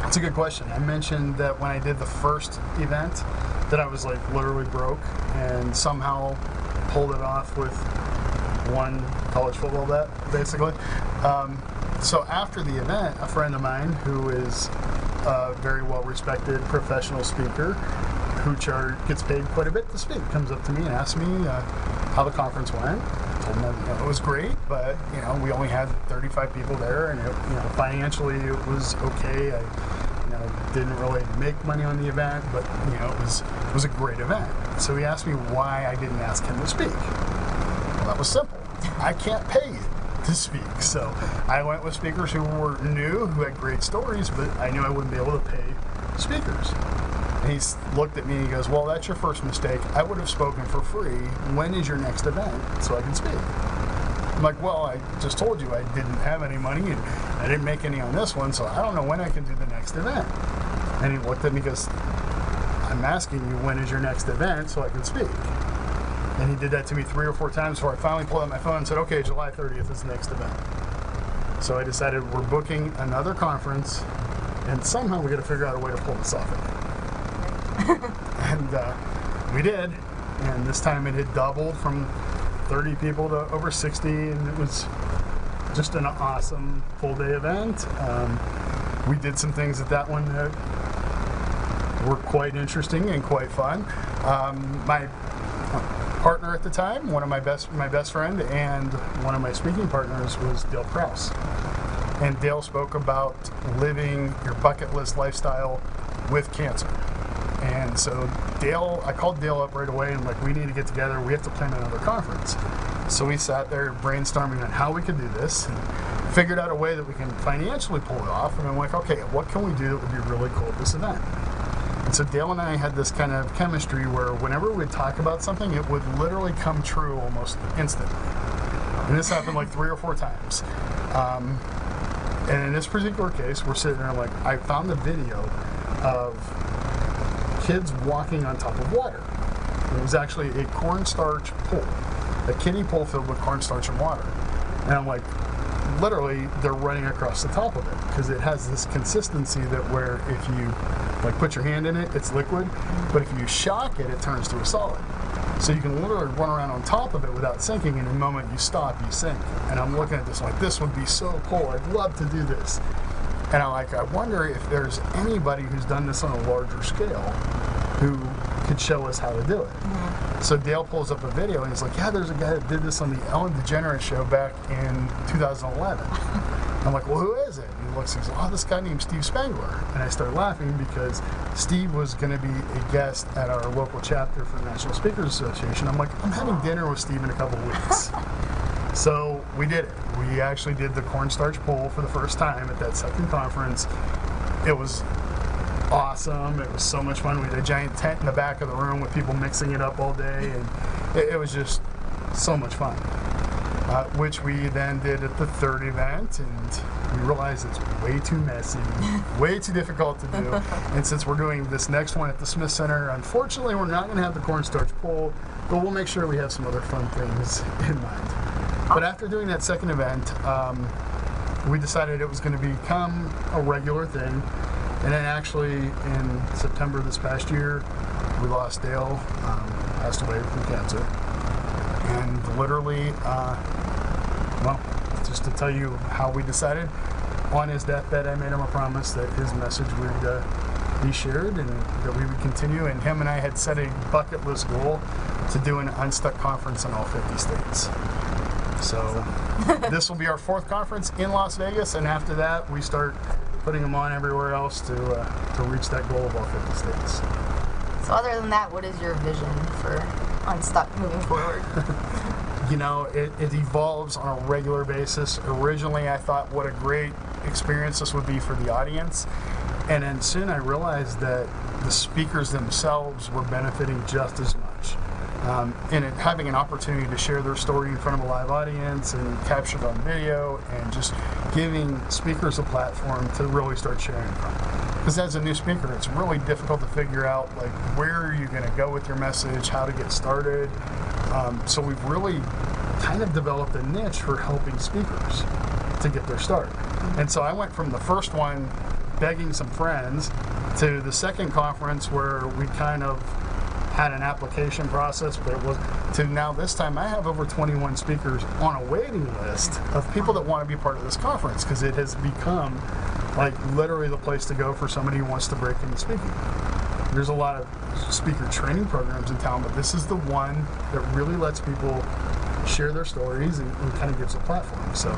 That's a good question. I mentioned that when I did the first event that I was like literally broke, and somehow pulled it off with one college football bet, basically. So after the event, a friend of mine who is a very well-respected professional speaker who gets paid quite a bit to speak comes up to me and asks me how the conference went. I told him it was great, but we only had 35 people there, and financially it was okay. I didn't really make money on the event, but it was a great event. So he asked me why I didn't ask him to speak. Well, that was simple. I can't pay you to speak. So I went with speakers who were new, who had great stories, but I knew I wouldn't be able to pay speakers. And he looked at me and he goes, well, that's your first mistake. I would have spoken for free. When is your next event so I can speak? I'm like, well, I just told you I didn't have any money and I didn't make any on this one, so I don't know when I can do the next event. And he looked at me and goes, I'm asking you when is your next event so I can speak. And he did that to me 3 or 4 times before I finally pulled out my phone and said, okay, July 30th is the next event. So I decided we're booking another conference, and somehow we got to figure out a way to pull this off again. And we did, and this time it had doubled from 30 people to over 60, and it was just an awesome full-day event. We did some things at that one that were quite interesting and quite fun. My partner at the time, my best friend, and one of my speaking partners was Dale Krause. And Dale spoke about living your bucket list lifestyle with cancer. And so I called Dale up right away and I'm like, we need to get together, we have to plan another conference. So we sat there brainstorming on how we could do this and figured out a way that we can financially pull it off. And I'm like, okay, what can we do that would be really cool at this event? And so Dale and I had this kind of chemistry where whenever we would talk about something, it would literally come true almost instantly. And this happened like 3 or 4 times. And in this particular case, we're sitting there like, I found the video of kids walking on top of water. It was actually a cornstarch pool, a kiddie pool filled with cornstarch and water. And I'm like, literally, they're running across the top of it because it has this consistency that where if you put your hand in it, it's liquid, but if you shock it, it turns to a solid. So you can literally run around on top of it without sinking, and the moment you stop, you sink. And I'm looking at this like, this would be so cool. I'd love to do this. And I wonder if there's anybody who's done this on a larger scale who could show us how to do it. Mm-hmm. So Dale pulls up a video and he's like, yeah, there's a guy that did this on the Ellen DeGeneres show back in 2011. I'm like, well, who is it? And he looks and he says, oh, this guy named Steve Spangler. And I started laughing because Steve was going to be a guest at our local chapter for the National Speakers Association. I'm like, I'm having dinner with Steve in a couple of weeks. So we did it. We actually did the cornstarch pool for the first time at that second conference. It was awesome. It was so much fun. We had a giant tent in the back of the room with people mixing it up all day, and it was just so much fun. Which we then did at the third event, and we realized it's way too messy, way too difficult to do. And since we're doing this next one at the Smith Center, unfortunately we're not going to have the cornstarch pool, but we'll make sure we have some other fun things in mind. But after doing that second event, we decided it was going to become a regular thing. And then actually in September this past year, we lost Dale, passed away from cancer. And literally, well, just to tell you how we decided, on his deathbed I made him a promise that his message would be shared and that we would continue. And him and I had set a bucket list goal to do an Unstuck conference in all 50 states. So this will be our 4th conference in Las Vegas, and after that we start putting them on everywhere else to reach that goal of all 50 states. So other than that, what is your vision for Unstuck moving forward? You know, it evolves on a regular basis. Originally I thought what a great experience this would be for the audience, and then soon I realized that the speakers themselves were benefiting just as much. And having an opportunity to share their story in front of a live audience and capture it on video, and just giving speakers a platform to really start sharing from. Because as a new speaker, it's really difficult to figure out like where are you going to go with your message, how to get started. So we've really kind of developed a niche for helping speakers to get their start. And so I went from the first one begging some friends to the second conference where we kind of had an application process, but it was to now this time I have over 21 speakers on a waiting list of people that want to be part of this conference, because it has become like literally the place to go for somebody who wants to break into speaking. There's a lot of speaker training programs in town, but this is the one that really lets people share their stories and kind of gives a platform. So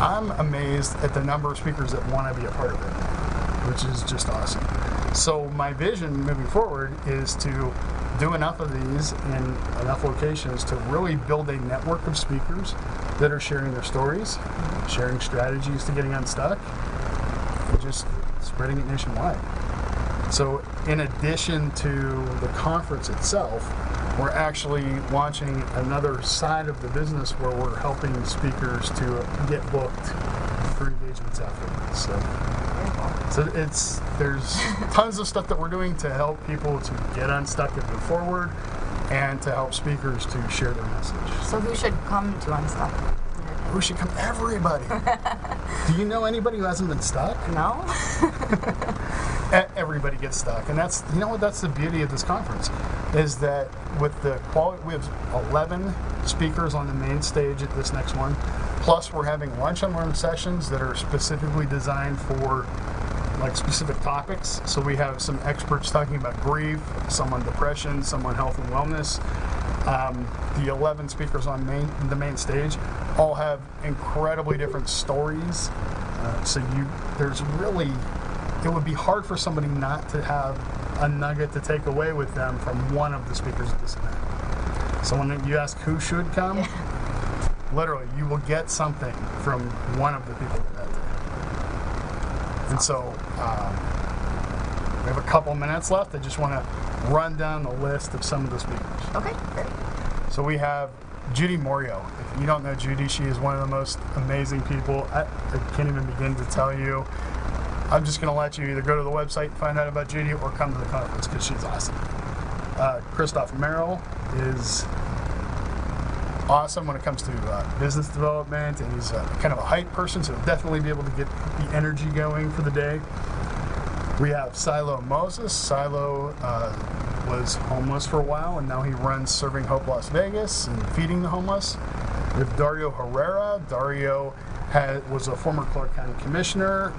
I'm amazed at the number of speakers that want to be a part of it, which is just awesome. So my vision moving forward is to do enough of these in enough locations to really build a network of speakers that are sharing their stories, sharing strategies to getting unstuck, and just spreading it nationwide. So in addition to the conference itself, we're actually launching another side of the business where we're helping speakers to get booked for engagements afterwards. So there's tons of stuff that we're doing to help people to get unstuck and move forward, and to help speakers to share their message. So who should come to Unstuck? Who should come? Everybody. Do you know anybody who hasn't been stuck? No. Everybody gets stuck, and that's, you know what, that's the beauty of this conference, is that with the quality, we have 11 speakers on the main stage at this next one, plus we're having lunch and learn sessions that are specifically designed for like specific topics. So we have some experts talking about grief, some on depression, some on health and wellness. The 11 speakers on the main stage all have incredibly different stories. There's really, it would be hard for somebody not to have a nugget to take away with them from one of the speakers at this event. So when you ask who should come, literally you will get something from one of the people that day. And so we have a couple minutes left. I just want to run down the list of some of the speakers. Okay, great. So we have Judy Morio. If you don't know Judy, she is one of the most amazing people. I can't even begin to tell you. I'm just going to let you either go to the website and find out about Judy, or come to the conference, because she's awesome. Christoph Merrill is awesome when it comes to business development, and he's kind of a hype person, so he'll definitely be able to get the energy going for the day. We have Silo Moses. Silo was homeless for a while, and now he runs Serving Hope Las Vegas and feeding the homeless. We have Dario Herrera. Dario was a former Clark County Commissioner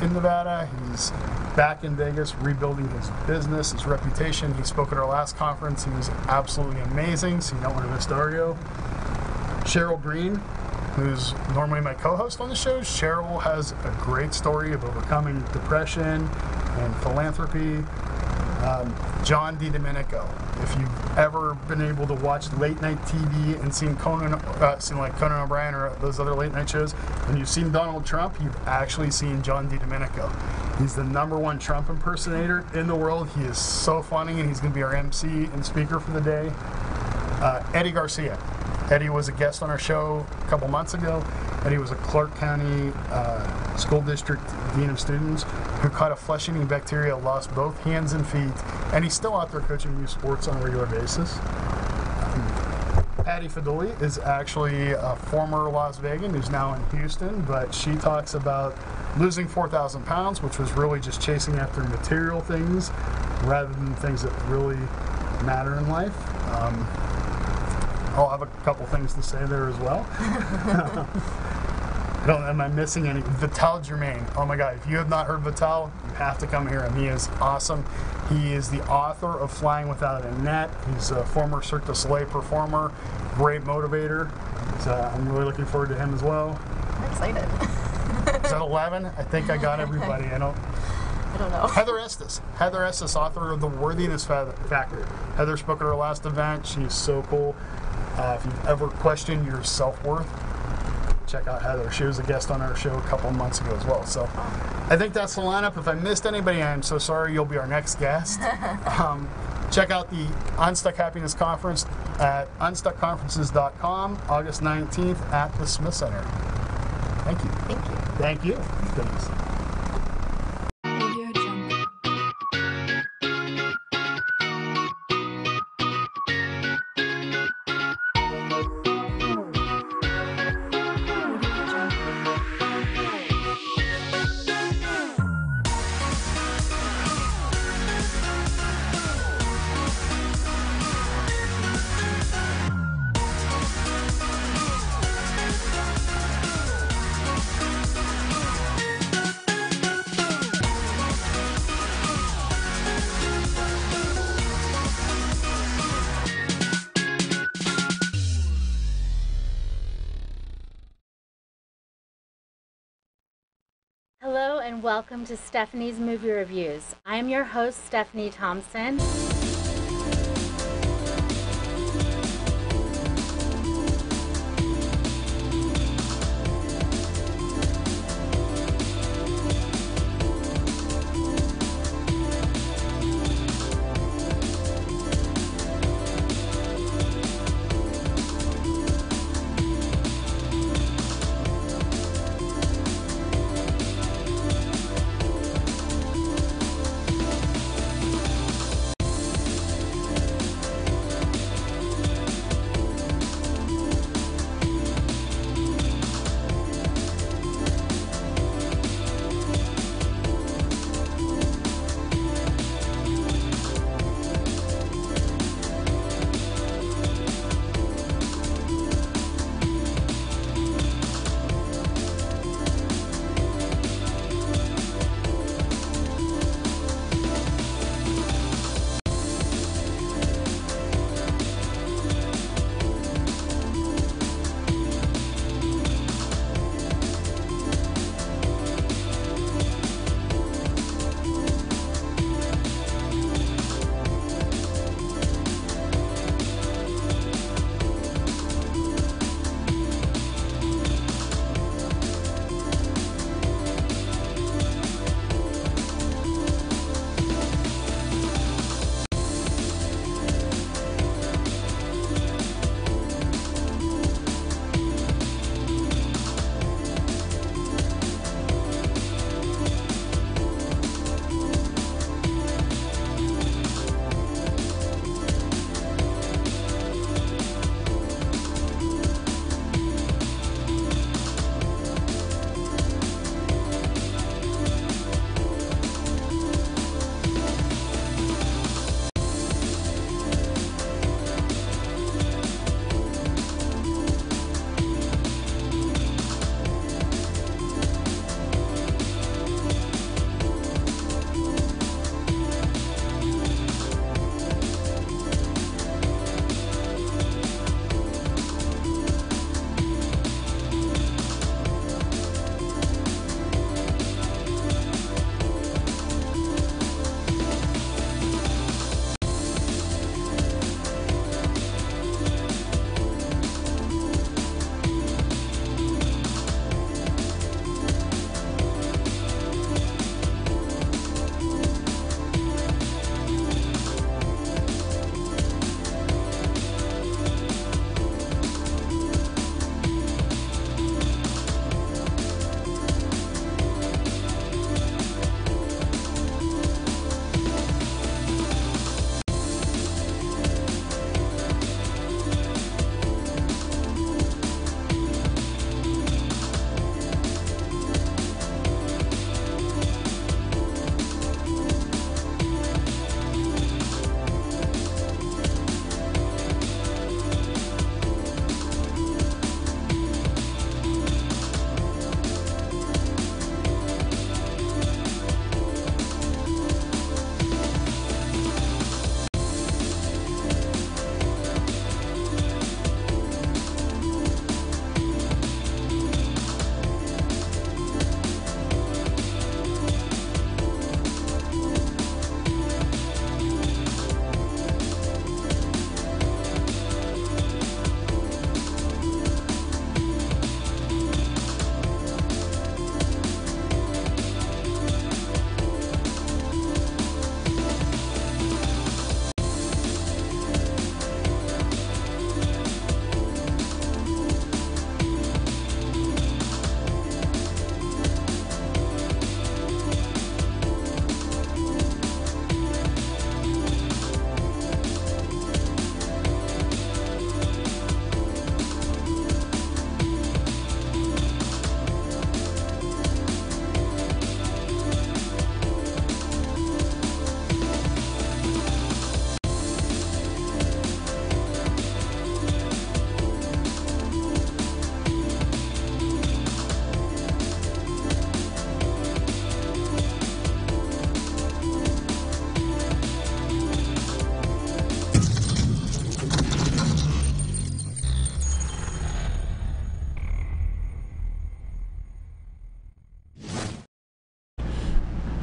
in Nevada. He's back in Vegas rebuilding his business, his reputation. He spoke at our last conference. He was absolutely amazing, so you don't want to miss Dario. Cheryl Green, who's normally my co-host on the show. Cheryl has a great story of overcoming depression and philanthropy. John DiDomenico. If you've ever been able to watch late night TV and seen Conan O'Brien or those other late night shows, when you've seen Donald Trump, you've actually seen John DiDomenico. He's the #1 Trump impersonator in the world. He is so funny, and he's going to be our MC and speaker for the day. Eddie Garcia. Eddie was a guest on our show a couple months ago. Eddie was a Clark County School District Dean of Students who caught a flesh-eating bacteria, lost both hands and feet, and he's still out there coaching youth sports on a regular basis. Patty Faduli is actually a former Las Vegan who's now in Houston, but she talks about losing 4,000 pounds, which was really just chasing after material things rather than things that really matter in life. I'll have a couple things to say there as well. Am I missing any? Vital Germain. Oh my God, if you have not heard Vital, you have to come hear him. He is awesome. He is the author of Flying Without a Net. He's a former Cirque du Soleil performer, great motivator. I'm really looking forward to him as well. I'm excited. Is that 11? I think I got everybody. I don't know. Heather Estes, author of The Worthiness Factor. Heather spoke at our last event. She's so cool. If you've ever questioned your self-worth, check out Heather. She was a guest on our show a couple of months ago as well. So I think that's the lineup. If I missed anybody, I'm so sorry. You'll be our next guest. Check out the Unstuck Happiness Conference at unstuckconferences.com, August 19th at the Smith Center. Thank you. Thank you. Thanks. and welcome to Stephanie's Movie Reviews. I am your host, Stephanie Thompson.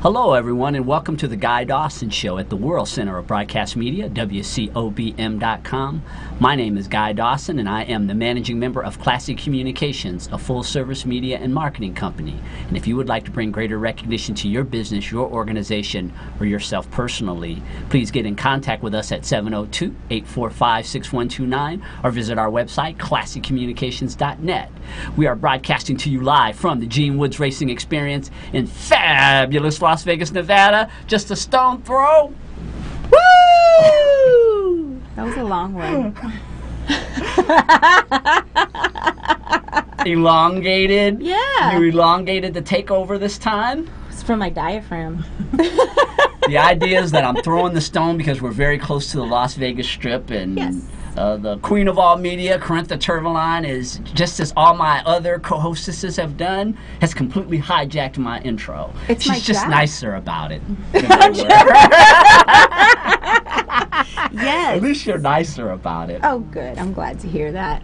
Hello, everyone, and welcome to the Guy Dawson Show at the World Center of Broadcast Media, WCOBM.com. My name is Guy Dawson, and I am the managing member of Classic Communications, a full-service media and marketing company. And if you would like to bring greater recognition to your business, your organization, or yourself personally, please get in contact with us at 702-845-6129 or visit our website, classiccommunications.net. We are broadcasting to you live from the Gene Woods Racing Experience in fabulous Las Vegas, Nevada, just a stone throw. Woo! That was a long one. Elongated. Yeah. You elongated the takeover this time. It's from my diaphragm. The idea is that I'm throwing the stone because we're very close to the Las Vegas Strip, and yes. The queen of all media, Corintha Turveline, is, just as all my other co-hostesses have done, has completely hijacked my intro. It's She's my just job. Nicer about it. Yes. At least you're nicer about it. Oh, good. I'm glad to hear that.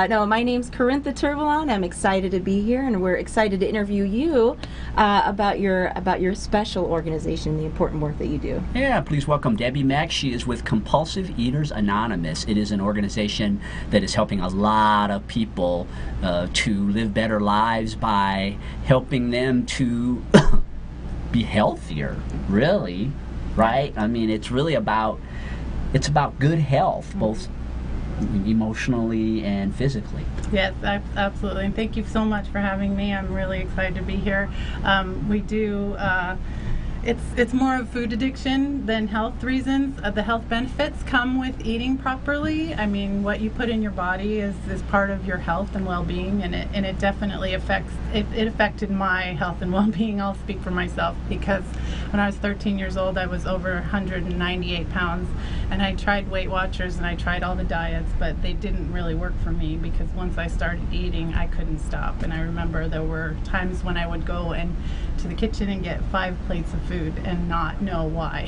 No, my name's Corintha Turveline. I'm excited to be here, and we're excited to interview you about your special organization, the important work that you do. Yeah, please welcome Debbie Mack. She is with Compulsive Eaters Anonymous. It is an organization that is helping a lot of people to live better lives by helping them to be healthier, really, right? I mean, it's really about good health, both emotionally and physically. Yes, absolutely. And thank you so much for having me. I'm really excited to be here. We do, it's more of food addiction than health reasons. The health benefits come with eating properly. I mean, what you put in your body is part of your health and well-being, and it definitely it affected my health and well-being. I'll speak for myself, because when I was 13 years old, I was over 198 pounds, and I tried Weight Watchers and I tried all the diets, but they didn't really work for me, because once I started eating, I couldn't stop. And I remember there were times when I would go to the kitchen and get 5 plates of food and not know why.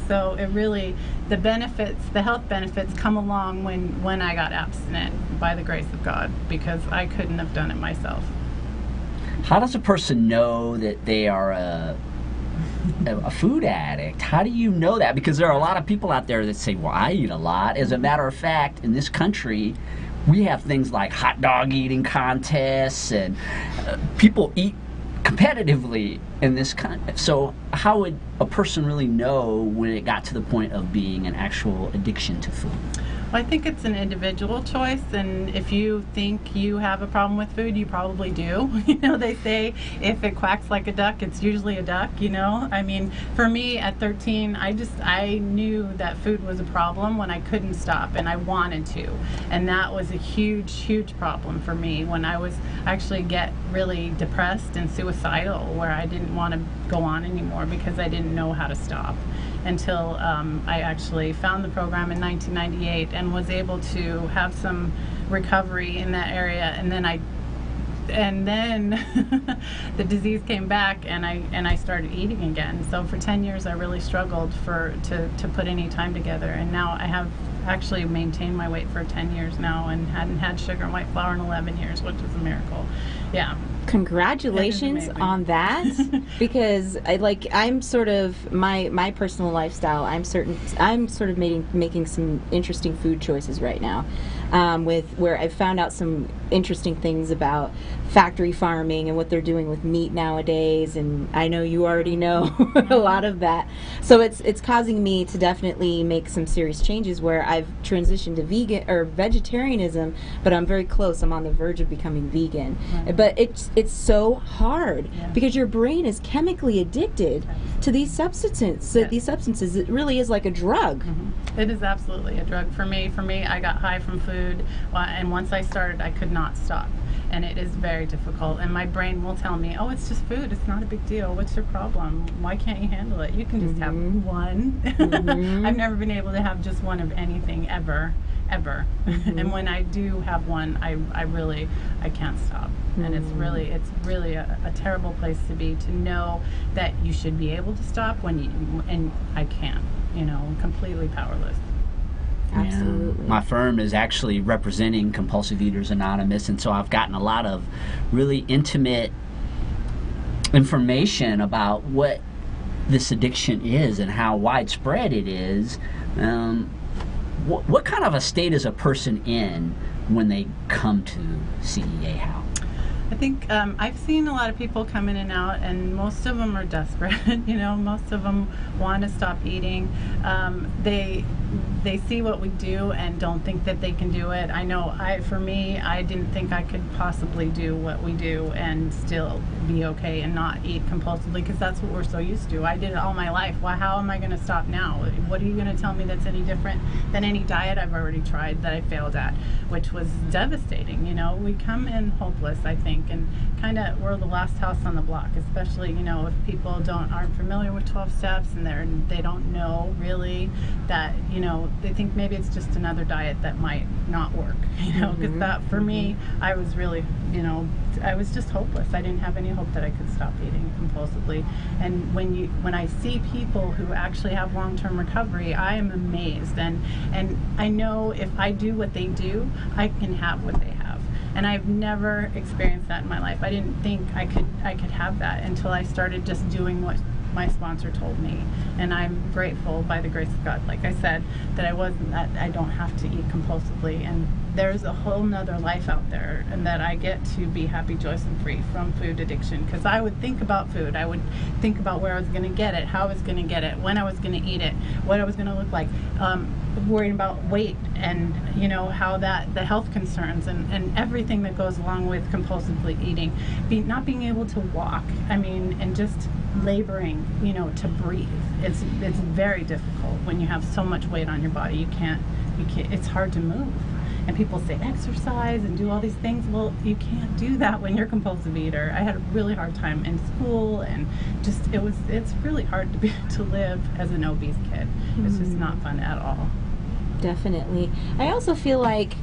So it really, the health benefits come along when I got abstinent, by the grace of God, because I couldn't have done it myself. How does a person know that they are a food addict? How do you know that? Because there are a lot of people out there that say, well, I eat a lot. As a matter of fact, in this country, we have things like hot dog eating contests, and people eat competitively in this country. So how would a person really know when it got to the point of being an actual addiction to food? Well, I think it's an individual choice, and if you think you have a problem with food, you probably do. You know, they say if it quacks like a duck, it's usually a duck, you know? I mean, for me at 13, I knew that food was a problem when I couldn't stop, and I wanted to. And that was a huge, huge problem for me when I was actually get really depressed and suicidal, where I didn't want to go on anymore because I didn't know how to stop. Until I actually found the program in 1998 and was able to have some recovery in that area, and then the disease came back, and I started eating again. So for 10 years I really struggled to put any time together, and now I have actually maintained my weight for 10 years now and hadn't had sugar and white flour in 11 years, which is a miracle. Yeah. Congratulations on that, because I'm sort of my personal lifestyle. I'm sort of making some interesting food choices right now, with where I've found out some interesting things about factory farming and what they're doing with meat nowadays, and I know you already know a lot of that. So it's causing me to definitely make some serious changes where I've transitioned to vegan or vegetarianism, but I'm very close. I'm on the verge of becoming vegan. Right. But it's so hard because your brain is chemically addicted to these substances. These substances, it really is like a drug. Mm-hmm. It is absolutely a drug for me. I got high from food, and once I started, I could not stop. And it is very difficult, and my brain will tell me, oh, it's just food, it's not a big deal, what's your problem, why can't you handle it, you can just have one. I've never been able to have just one of anything ever. And when I do have one, I can't stop. And it's really a terrible place to be, to know that you should be able to stop and I can't, I'm completely powerless. Absolutely. My firm is actually representing Compulsive Eaters Anonymous, and so I've gotten a lot of really intimate information about what this addiction is and how widespread it is, what kind of a state is a person in when they come to CEA How? I think I've seen a lot of people come in and out, and most of them are desperate. Most of them want to stop eating. They see what we do and don't think that they can do it. I know, for me, I didn't think I could possibly do what we do and still be okay and not eat compulsively, because that's what we're so used to. I did it all my life. Well, how am I going to stop now? What are you going to tell me that's any different than any diet I've already tried that I failed at, which was devastating. We come in hopeless, I think, and kind of we're the last house on the block, especially if people aren't familiar with 12 steps and they don't know really that they think maybe it's just another diet that might not work, because that for me, I was really I was just hopeless. I didn't have any hope that I could stop eating compulsively. And when I see people who actually have long-term recovery, I am amazed, and I know if I do what they do, I can have what they have. And I've never experienced that in my life. I didn't think I could have that until I started just doing what my sponsor told me. And I'm grateful, by the grace of God, like I said, that I don't have to eat compulsively. And there's a whole nother life out there, and that I get to be happy, joyous, and free from food addiction. Because I would think about food. I would think about where I was going to get it, how I was going to get it, when I was going to eat it, what it was going to look like. Worrying about weight and how the health concerns and everything that goes along with compulsively eating, not being able to walk, and just laboring, to breathe. It's very difficult when you have so much weight on your body. You can't. It's hard to move. And people say exercise and do all these things. Well, you can't do that when you're a compulsive eater. I had a really hard time in school, and it's really hard to live as an obese kid. It's just not fun at all. Definitely. I also feel like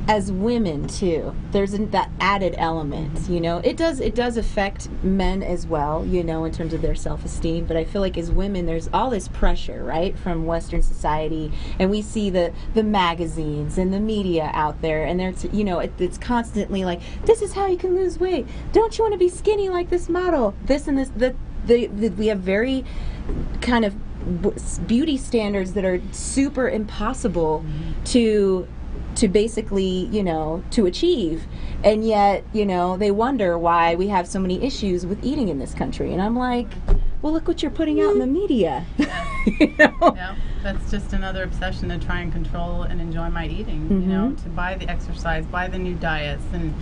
as women too, there's that added element, it does affect men as well, in terms of their self-esteem, but I feel like as women there's all this pressure, right, from Western society, and we see the magazines and the media out there, and there's it's constantly like, this is how you can lose weight, don't you want to be skinny like this model, this and this, we have very kind of beauty standards that are super impossible to basically, to achieve. And yet, they wonder why we have so many issues with eating in this country. And I'm like, well, look what you're putting out in the media. Yeah, that's just another obsession to try and control and enjoy my eating, to buy the exercise, buy the new diets, and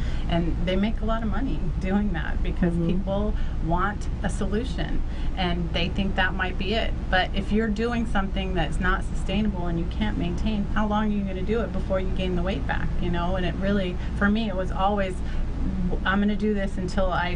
they make a lot of money doing that because people want a solution and they think that might be it. But if you're doing something that's not sustainable and you can't maintain, how long are you going to do it before you gain the weight back, And it really, for me, it was always, I'm going to do this until I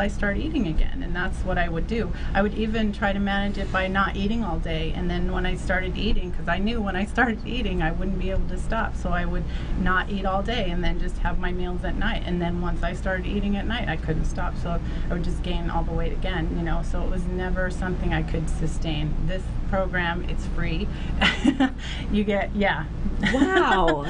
start eating again, and that's what I would do. I would even try to manage it by not eating all day, and then when I started eating, because I knew when I started eating I wouldn't be able to stop, so I would not eat all day and then just have my meals at night, and then once I started eating at night I couldn't stop, so I would just gain all the weight again, so it was never something I could sustain. This program, it's free. You get, wow.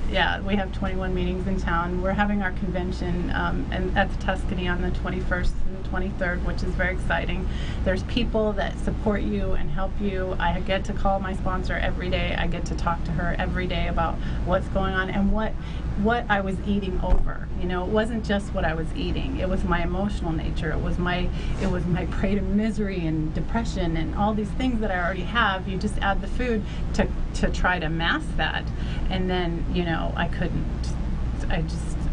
Yeah, we have 21 meetings in town. We're having our convention and at the Tuscany on the 21st and 23rd, which is very exciting. There's people that support you and help you. I get to call my sponsor every day. I get to talk to her every day about what's going on and what I was eating over. It wasn't just what I was eating. It was my emotional nature. It was my prey to misery and depression and all these things that I already have. You just add the food to try to mask that, and then I couldn't.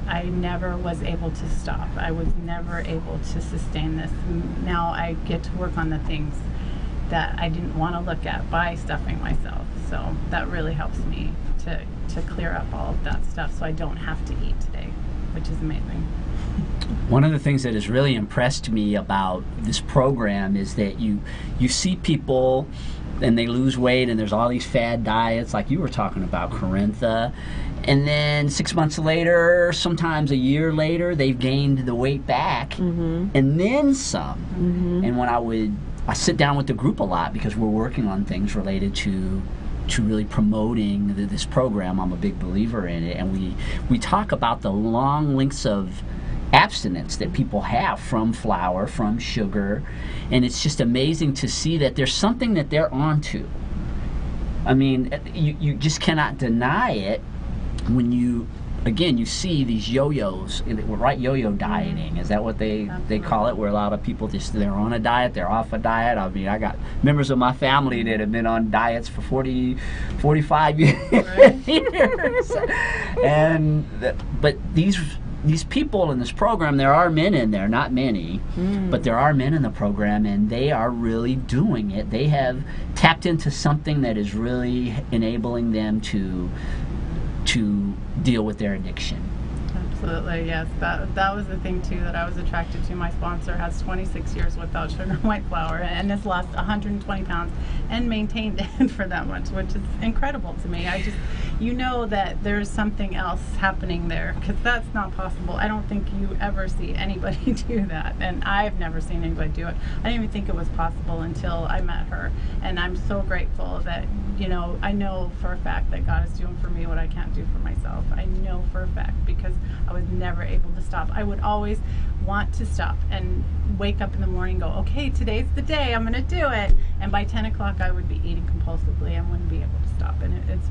I never was able to stop. I was never able to sustain this. Now I get to work on the things that I didn't want to look at by stuffing myself. So that really helps me to clear up all of that stuff so I don't have to eat today, which is amazing. One of the things that has really impressed me about this program is that you see people and they lose weight and there's all these fad diets like you were talking about, Corintha, and then 6 months later, sometimes a year later, they've gained the weight back and then some. And when I sit down with the group a lot because we're working on things related to really promoting this program. I'm a big believer in it, and we talk about the long lengths of abstinence that people have from flour, from sugar, and it's just amazing to see that there's something that they're onto. I mean, you just cannot deny it when you see these yo-yos, right? Yo-yo dieting, is that what they call it? Where a lot of people they're on a diet, they're off a diet. I mean, I got members of my family that have been on diets for 40, 45 years. But these people in this program, there are men in there, not many, but there are men in the program, and they are really doing it. They have tapped into something that is really enabling them to deal with their addiction. Absolutely, yes. That was the thing too that I was attracted to. My sponsor has 26 years without sugar and white flour and has lost 120 pounds and maintained it for that much, which is incredible to me. You know that there's something else happening there, because that's not possible. I don't think you ever see anybody do that, and I've never seen anybody do it. I didn't even think it was possible until I met her, and I'm so grateful that, you know, I know for a fact that God is doing for me what I can't do for myself. I know for a fact, because I was never able to stop. I would always want to stop and wake up in the morning and go, okay, today's the day, I'm going to do it. And by 10 o'clock I would be eating compulsively and wouldn't be able to stop. And it's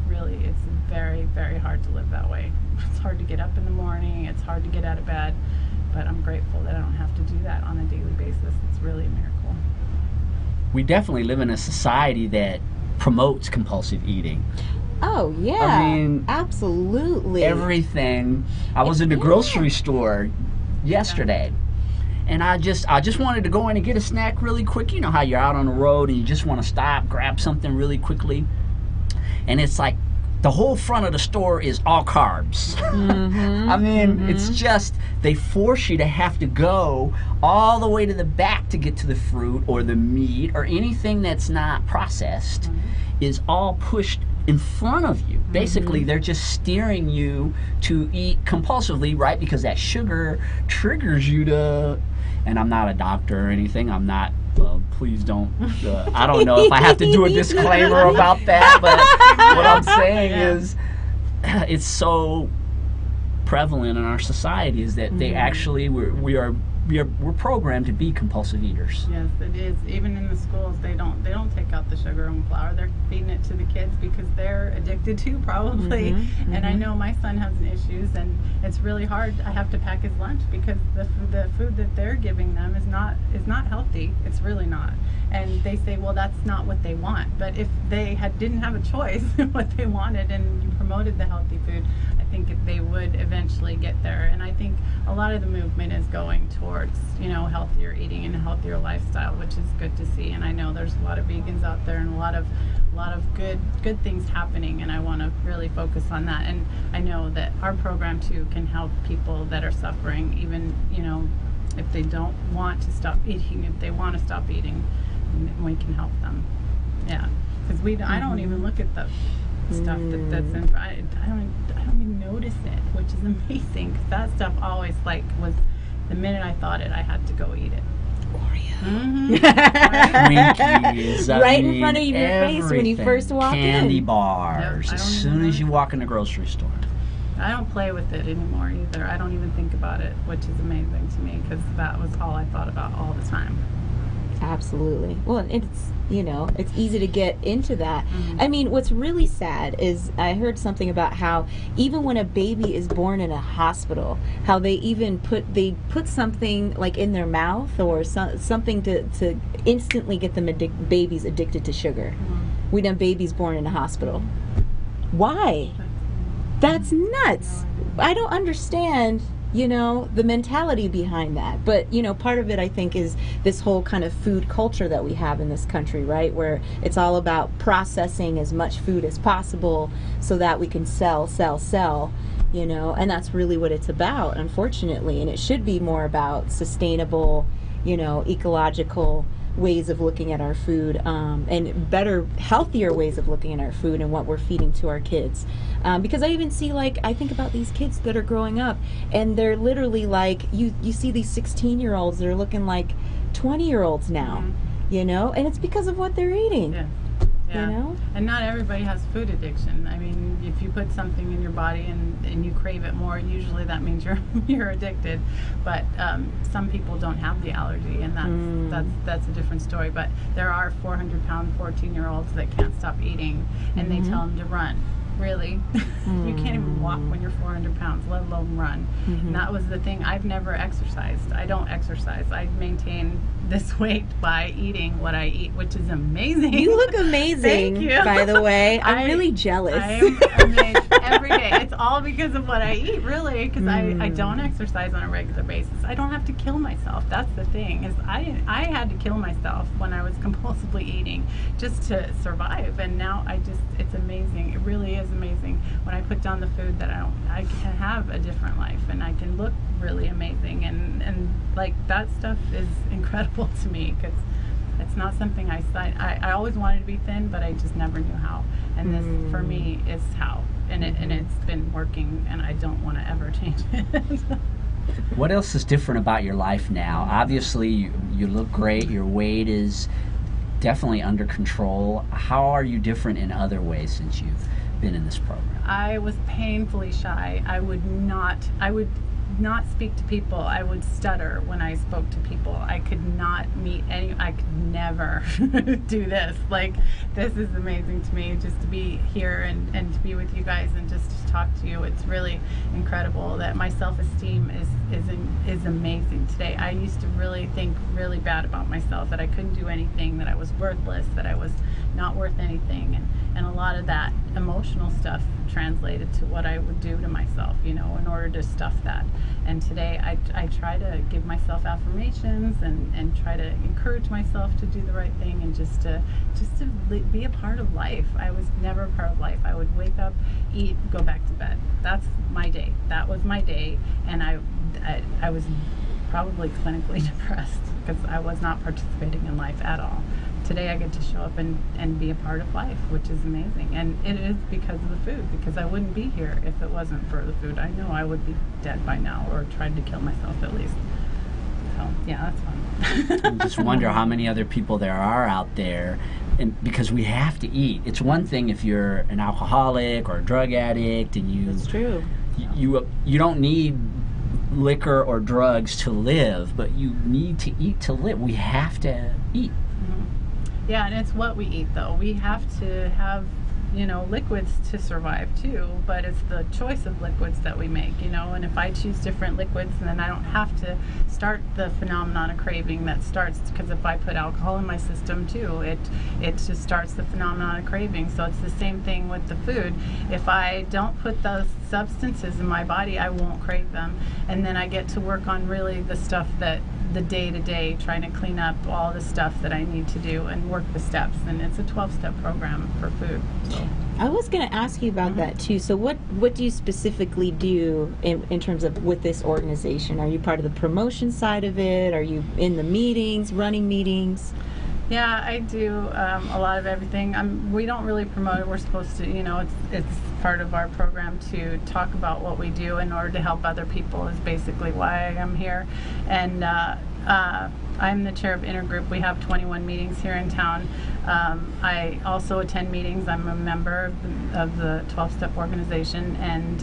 very, very hard to live that way. It's hard to get up in the morning, it's hard to get out of bed, but I'm grateful that I don't have to do that on a daily basis. It's really a miracle. We definitely live in a society that promotes compulsive eting. Oh yeah, I mean, absolutely. Everything. I was in the grocery store yesterday, and I just wanted to go in and get a snack really quick. You know how you're out on the road and you just want to stop, grab something really quickly, and it's like the whole front of the store is all carbs. I mean, it's just, they force you to have to go all the way to the back to get to the fruit or the meat or anything that's not processed is all pushed in front of you. Basically, they're just steering you to eat compulsively, right? Because that sugar triggers you to, and I'm not a doctor or anything, I'm not, please don't, I don't know if I have to do a disclaimer about that, but what I'm saying is it's so prevalent in our society is that they actually, we're programmed to be compulsive eaters. Yes, it is. Even in the schools, they don't take out the sugar and flour. They're feeding it to the kids because they're addicted too, probably. And I know my son has issues, and it's really hard. I have to pack his lunch because the food that they're giving them is not healthy. It's really not. And they say, well, that's not what they want. But if they didn't have a choice what they wanted, and you promoted the healthy food, I think they would eventually get there. And I think a lot of the movement is going towards, you know, healthier eating and a healthier lifestyle, which is good to see. And I know there's a lot of vegans out there and a lot of good things happening, and I want to really focus on that. And I know that our program too can help people that are suffering, even, you know, if they don't want to stop eating, if they want to stop eating, we can help them. Yeah, because I don't even look at the stuff that's in front. I don't even notice it, which is amazing, because that stuff always was the minute I thought it, I had to go eat it. Twinkies, right in front of your face when you first walk in. Candy bars, as soon as you walk in the grocery store. I don't play with it anymore either. I don't even think about it, which is amazing to me, because that was all I thought about all the time. Absolutely. Well, it's, you know, it's easy to get into that. I mean, what's really sad is I heard something about how even when a baby is born in a hospital, how they even put something like in their mouth or something to instantly get them babies addicted to sugar. We done babies born in a hospital. Why? That's nuts. I don't understand, you know, the mentality behind that. But, you know, part of it, I think, is this whole kind of food culture that we have in this country, right? Where it's all about processing as much food as possible so that we can sell, you know, and that's really what it's about, unfortunately. And it should be more about sustainable, you know, ecological ways of looking at our food, and better, healthier ways of looking at our food and what we're feeding to our kids. Because I even see, like, I think about these kids that are growing up, and they're literally like, you see these 16-year-olds that are looking like 20-year-olds now, you know, and it's because of what they're eating. Yeah. You know? And not everybody has food addiction. I mean, if you put something in your body and you crave it more, usually that means you're addicted. But some people don't have the allergy, and that's a different story. But there are 400-pound 14-year-olds that can't stop eating, and they tell them to run. Really? You can't even walk when you're 400 pounds, let alone run. And that was the thing. I've never exercised. I don't exercise. I maintain this weight by eating what I eat, which is amazing. You look amazing, Thank you. by the way. I'm really jealous. I am amazed every day. It's all because of what I eat, really, because I don't exercise on a regular basis. I don't have to kill myself. That's the thing, is I had to kill myself when I was compulsively eating just to survive, and now it's amazing. It really is amazing when I put down the food that I can have a different life, and I can look really amazing, and like that stuff is incredible to me, because it's not something I always wanted to be thin, but I just never knew how, and this for me is how, and it's been working, and I don't want to ever change it. What else is different about your life now? Obviously you look great, your weight is definitely under control. How are you different in other ways since you've been in this program? I was painfully shy. I would not speak to people. I would stutter when I spoke to people. I could not I could never do this. Like, this is amazing to me, just to be here and to be with you guys and just to talk to you. It's really incredible that my self-esteem is amazing today. I used to really think really bad about myself, that I couldn't do anything, that I was worthless, that I was not worth anything, and a lot of that emotional stuff translated to what I would do to myself, in order to stuff that. And today I try to give myself affirmations and try to encourage myself to do the right thing, and just to be a part of life. I was never a part of life. I would wake up, eat, go back to bed. That's my day. That was my day, and I was probably clinically depressed because I was not participating in life at all. Today I get to show up and be a part of life, which is amazing. And it is because of the food, because I wouldn't be here if it wasn't for the food. I know I would be dead by now, or tried to kill myself at least. So, yeah, that's fun. I just wonder how many other people there are out there, and because we have to eat. It's one thing if you're an alcoholic or a drug addict, and That's true. You don't need liquor or drugs to live, but you need to eat to live. We have to eat. Yeah, and it's what we eat, though. We have to have, liquids to survive, too, but it's the choice of liquids that we make, and if I choose different liquids, then I don't have to start the phenomenon of craving that starts, because if I put alcohol in my system, too, it just starts the phenomenon of craving. So it's the same thing with the food. If I don't put those substances in my body, I won't crave them, and then I get to work on really the stuff that the day-to-day, trying to clean up all the stuff that I need to do and work the steps, and it's a 12-step program for food. So. I was going to ask you about that too. So what do you specifically do in terms of with this organization? Are you part of the promotion side of it? Are you in the meetings, running meetings? Yeah, I do a lot of everything. We don't really promote it. We're supposed to, it's part of our program to talk about what we do in order to help other people, is basically why I'm here. And I'm the chair of Intergroup. We have 21 meetings here in town. I also attend meetings. I'm a member of the 12-step organization, and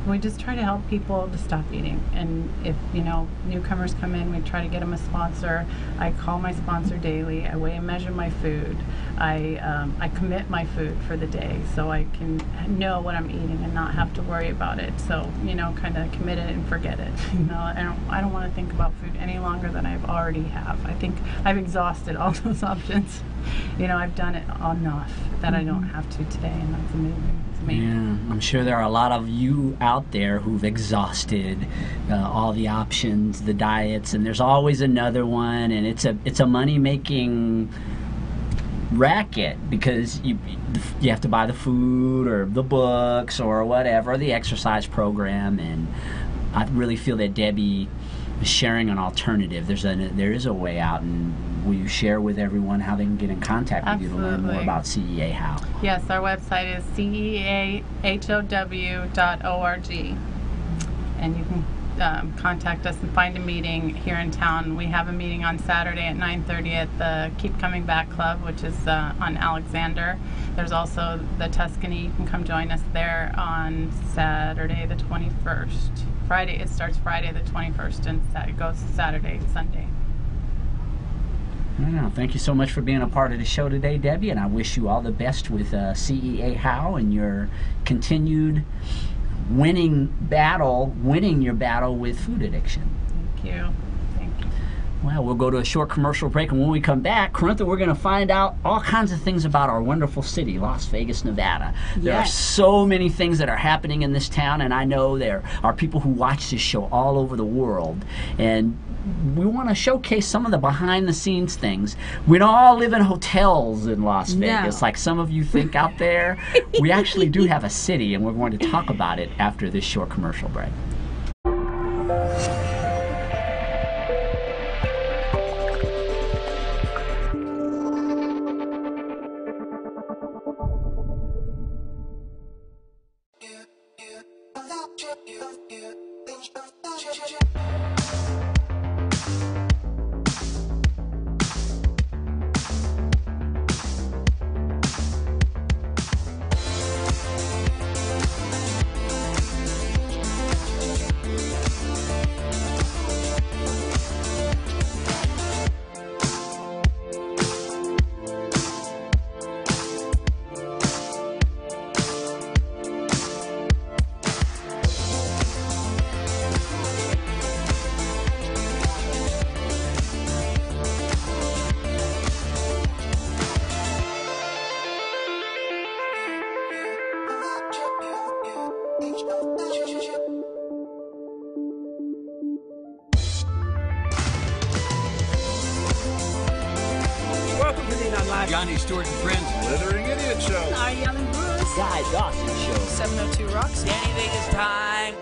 we just try to help people to stop eating. And if newcomers come in, we try to get them a sponsor. I call my sponsor daily. I weigh and measure my food. I commit my food for the day, so I can know what I'm eating and not have to worry about it. So kind of commit it and forget it. I don't want to think about food any longer than I've already have. I think I've exhausted all those options. I've done it enough that I don't have to today, and that's amazing. Yeah, I'm sure there are a lot of you out there who've exhausted all the options, the diets, and there's always another one, and it's a money-making racket, because you have to buy the food or the books or whatever, the exercise program, and I really feel that Debbie is sharing an alternative. There is a way out, and will you share with everyone how they can get in contact with you to learn more about CEA How? Yes, our website is ceahow.org, and contact us and find a meeting here in town. We have a meeting on Saturday at 9:30 at the Keep Coming Back Club, which is on Alexander. There's also the Tuscany. You can come join us there on Saturday the 21st. It starts Friday the 21st and it goes Saturday, Sunday. Wow, thank you so much for being a part of the show today, Debbie, and I wish you all the best with CEA How and your continued winning your battle with food addiction. Thank you. Well, we'll go to a short commercial break, and when we come back, Corintha, we're going to find out all kinds of things about our wonderful city, Las Vegas, Nevada. Yes. There are so many things that are happening in this town, and I know there are people who watch this show all over the world, and we want to showcase some of the behind-the-scenes things. We don't all live in hotels in Las Vegas, like some of you think out there. We actually do have a city, and we're going to talk about it after this short commercial break. Johnny, Stuart, and Friends. Slithering Idiot Show. Arielle Live. Guy Dawson Show. 702 Rocks. Danny Vegas time.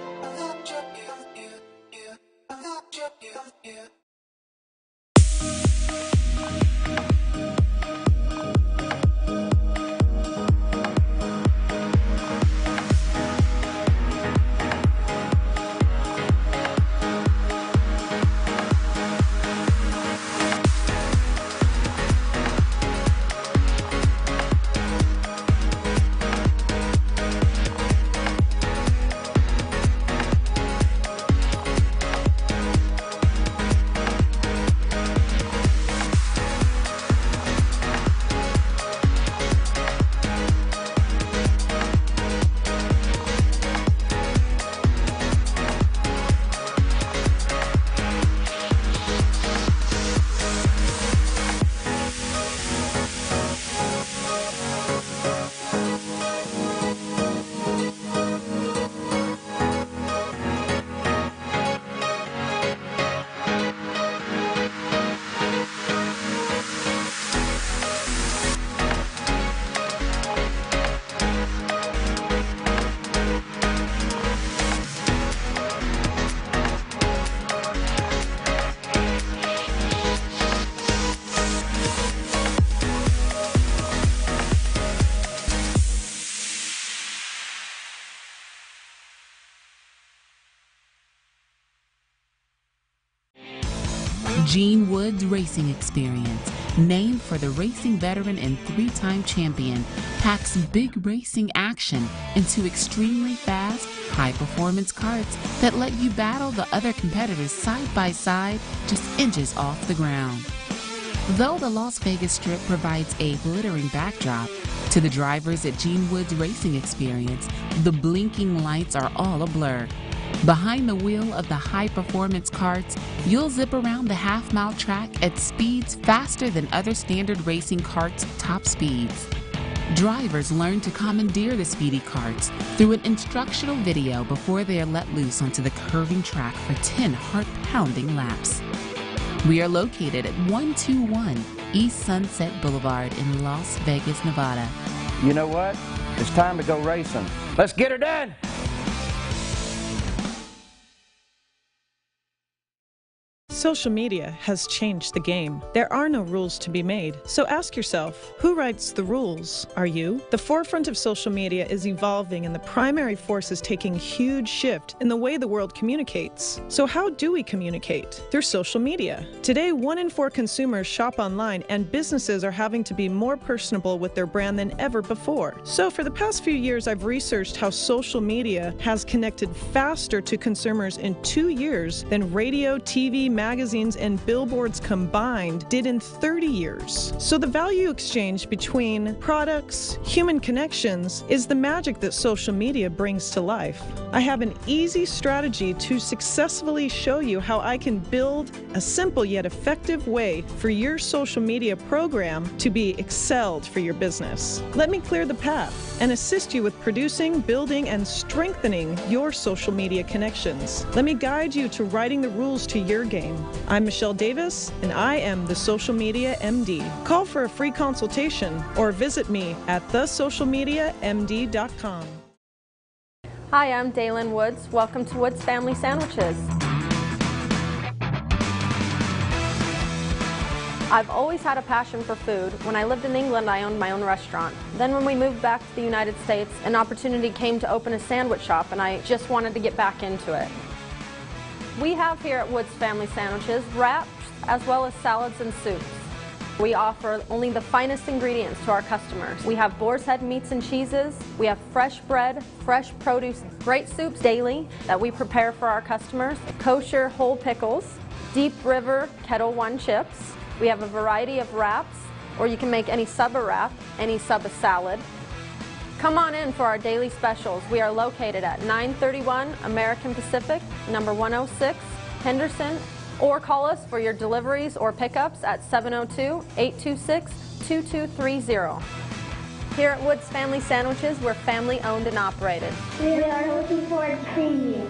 Gene Wood's racing experience, named for the racing veteran and three-time champion, packs big racing action into extremely fast, high-performance karts that let you battle the other competitors side by side, just inches off the ground. Though the Las Vegas Strip provides a glittering backdrop, to the drivers at Gene Wood's racing experience, the blinking lights are all a blur. Behind the wheel of the high-performance karts, you'll zip around the half-mile track at speeds faster than other standard racing karts' top speeds. Drivers learn to commandeer the speedy karts through an instructional video before they are let loose onto the curving track for 10 heart-pounding laps. We are located at 121 East Sunset Boulevard in Las Vegas, Nevada. You know what? It's time to go racing. Let's get her done! So Social media has changed the game. There are no rules to be made. So ask yourself, who writes the rules? Are you? The forefront of social media is evolving, and the primary force is taking a huge shift in the way the world communicates. So how do we communicate? Through social media. Today, 1 in 4 consumers shop online, and businesses are having to be more personable with their brand than ever before. So for the past few years, I've researched how social media has connected faster to consumers in 2 years than radio, TV, magazines, and billboards combined did in 30 years. So the value exchange between products, human connections, is the magic that social media brings to life. I have an easy strategy to successfully show you how I can build a simple yet effective way for your social media program to be excelled for your business. Let me clear the path and assist you with producing, building, and strengthening your social media connections. Let me guide you to writing the rules to your game. I'm Michelle Davis, and I am the Social Media MD. Call for a free consultation or visit me at thesocialmediamd.com. Hi, I'm Daylin Woods. Welcome to Woods Family Sandwiches. I've always had a passion for food. When I lived in England, I owned my own restaurant. Then when we moved back to the United States, an opportunity came to open a sandwich shop, and I just wanted to get back into it. We have here at Woods Family Sandwiches wraps as well as salads and soups. We offer only the finest ingredients to our customers. We have boar's head meats and cheeses. We have fresh bread, fresh produce, great soups daily that we prepare for our customers, kosher whole pickles, Deep River Kettle One chips. We have a variety of wraps, or you can make any sub a wrap, any sub a salad. Come on in for our daily specials. We are located at 931 American Pacific, number 106, Henderson, or call us for your deliveries or pickups at 702-826-2230. Here at Woods Family Sandwiches, we're family owned and operated. We are looking forward to seeing you.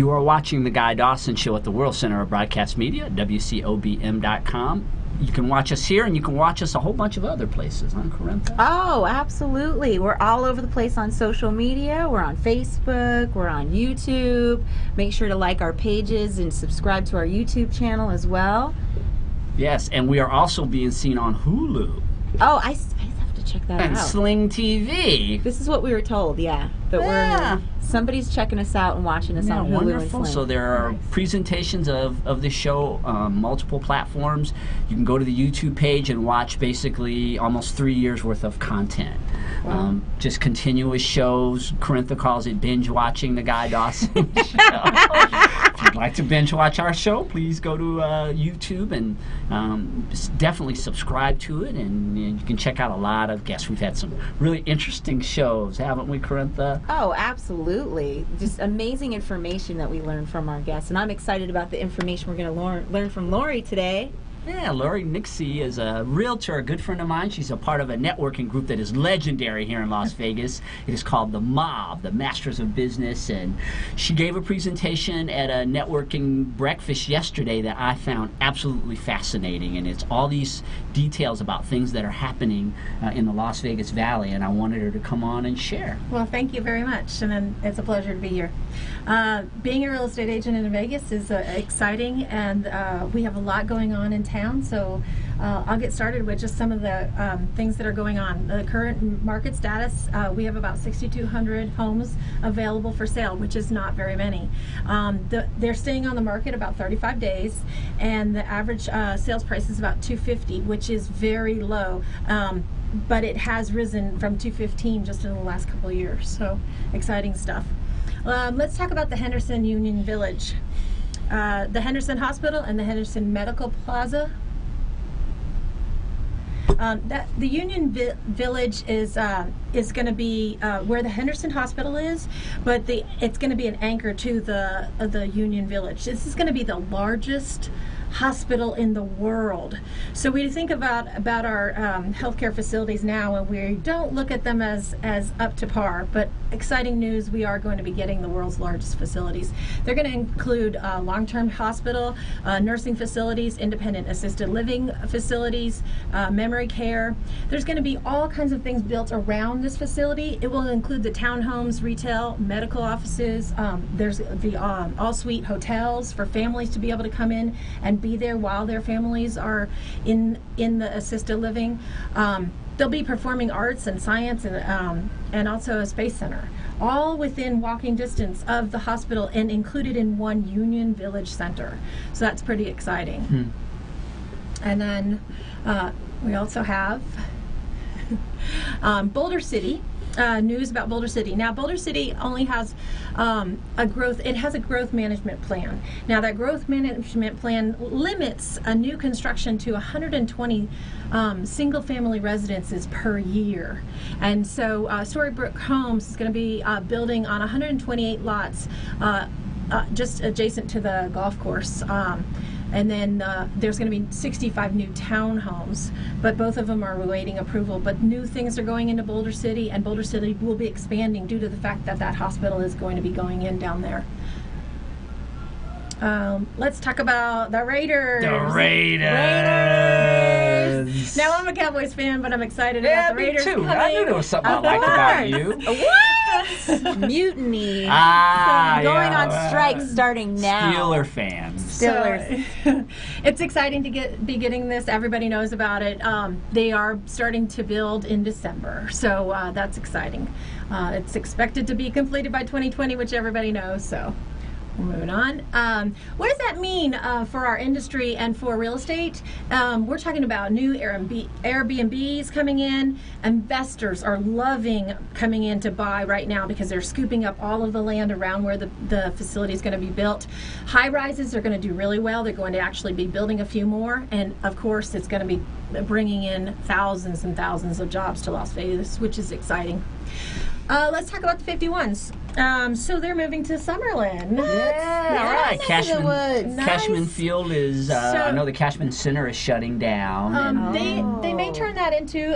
You are watching The Guy Dawson Show at the World Center of Broadcast Media, WCOBM.com. You can watch us here, and you can watch us a whole bunch of other places, huh, Corintha? Oh, absolutely. We're all over the place on social media. We're on Facebook. We're on YouTube. Make sure to like our pages and subscribe to our YouTube channel as well. Yes, and we are also being seen on Hulu. Oh, I have to check that out. And Sling TV. This is what we were told, yeah. That somebody's checking us out and watching us on Hulu wonderful. and Sling. So there are presentations of the show on multiple platforms. You can go to the YouTube page and watch basically almost 3 years worth of content. Wow. Just continuous shows. Corintha calls it binge watching The Guy Dawson Show. If you'd like to binge watch our show, please go to YouTube and definitely subscribe to it, and you can check out a lot of guests. We've had some really interesting shows, haven't we, Corintha? Oh, absolutely. Just amazing information that we learned from our guests. And I'm excited about the information we're going to learn from Lori today. Yeah, Lori Nixie is a realtor, a good friend of mine. She's a part of a networking group that is legendary here in Las Vegas. It is called The Mob, the Masters of Business, and she gave a presentation at a networking breakfast yesterday that I found absolutely fascinating, and it's all these details about things that are happening in the Las Vegas Valley, and I wanted her to come on and share. Well, thank you very much, and it's a pleasure to be here. Being a real estate agent in Vegas is exciting, and we have a lot going on in town, so I'll get started with just some of the things that are going on. The current market status, we have about 6,200 homes available for sale, which is not very many. They're staying on the market about 35 days, and the average sales price is about $250,000, which is very low. But it has risen from $215,000 just in the last couple of years, so exciting stuff. Let's talk about the Henderson Union Village. The Henderson Hospital and the Henderson Medical Plaza. The Union Village is going to be where the Henderson Hospital is, but it's going to be an anchor to the Union Village. This is going to be the largest hospital in the world. So we think about our healthcare facilities now, and we don't look at them as up to par, but exciting news, we are going to be getting the world's largest facilities. They're going to include long-term hospital, nursing facilities, independent assisted living facilities, memory care. There's going to be all kinds of things built around this facility. It will include the townhomes, retail, medical offices. There's the all-suite hotels for families to be able to come in and be there while their families are in the assisted living. They'll be performing arts and science and also a space center, all within walking distance of the hospital and included in one Union Village Center. So that's pretty exciting. And then we also have Boulder City. News about Boulder City. Now, Boulder City only has a growth management plan. Now, that growth management plan limits a new construction to 120 single-family residences per year. And so Storybrooke Homes is going to be building on 128 lots just adjacent to the golf course. And then there's going to be 65 new townhomes, but both of them are awaiting approval. But new things are going into Boulder City, and Boulder City will be expanding due to the fact that that hospital is going to be going in down there. Let's talk about the Raiders. The Raiders. Now, I'm a Cowboys fan, but I'm excited about the Raiders. Me too. I knew there was something I liked about you. What? Mutiny. Going on strike starting now. Steeler fans. Steelers. So, it's exciting to be getting this. Everybody knows about it. They are starting to build in December, so that's exciting. It's expected to be completed by 2020, which everybody knows. So. Moving on. What does that mean for our industry and for real estate? We're talking about new Airbnbs coming in. Investors are loving coming in to buy right now because they're scooping up all of the land around where the facility is going to be built. High rises are going to do really well. They're going to actually be building a few more. And of course, it's going to be bringing in thousands and thousands of jobs to Las Vegas, which is exciting. Let's talk about the 51s. So they're moving to Summerlin. Yeah, all right. Cashman Field is, I know the Cashman Center is shutting down. They may turn that into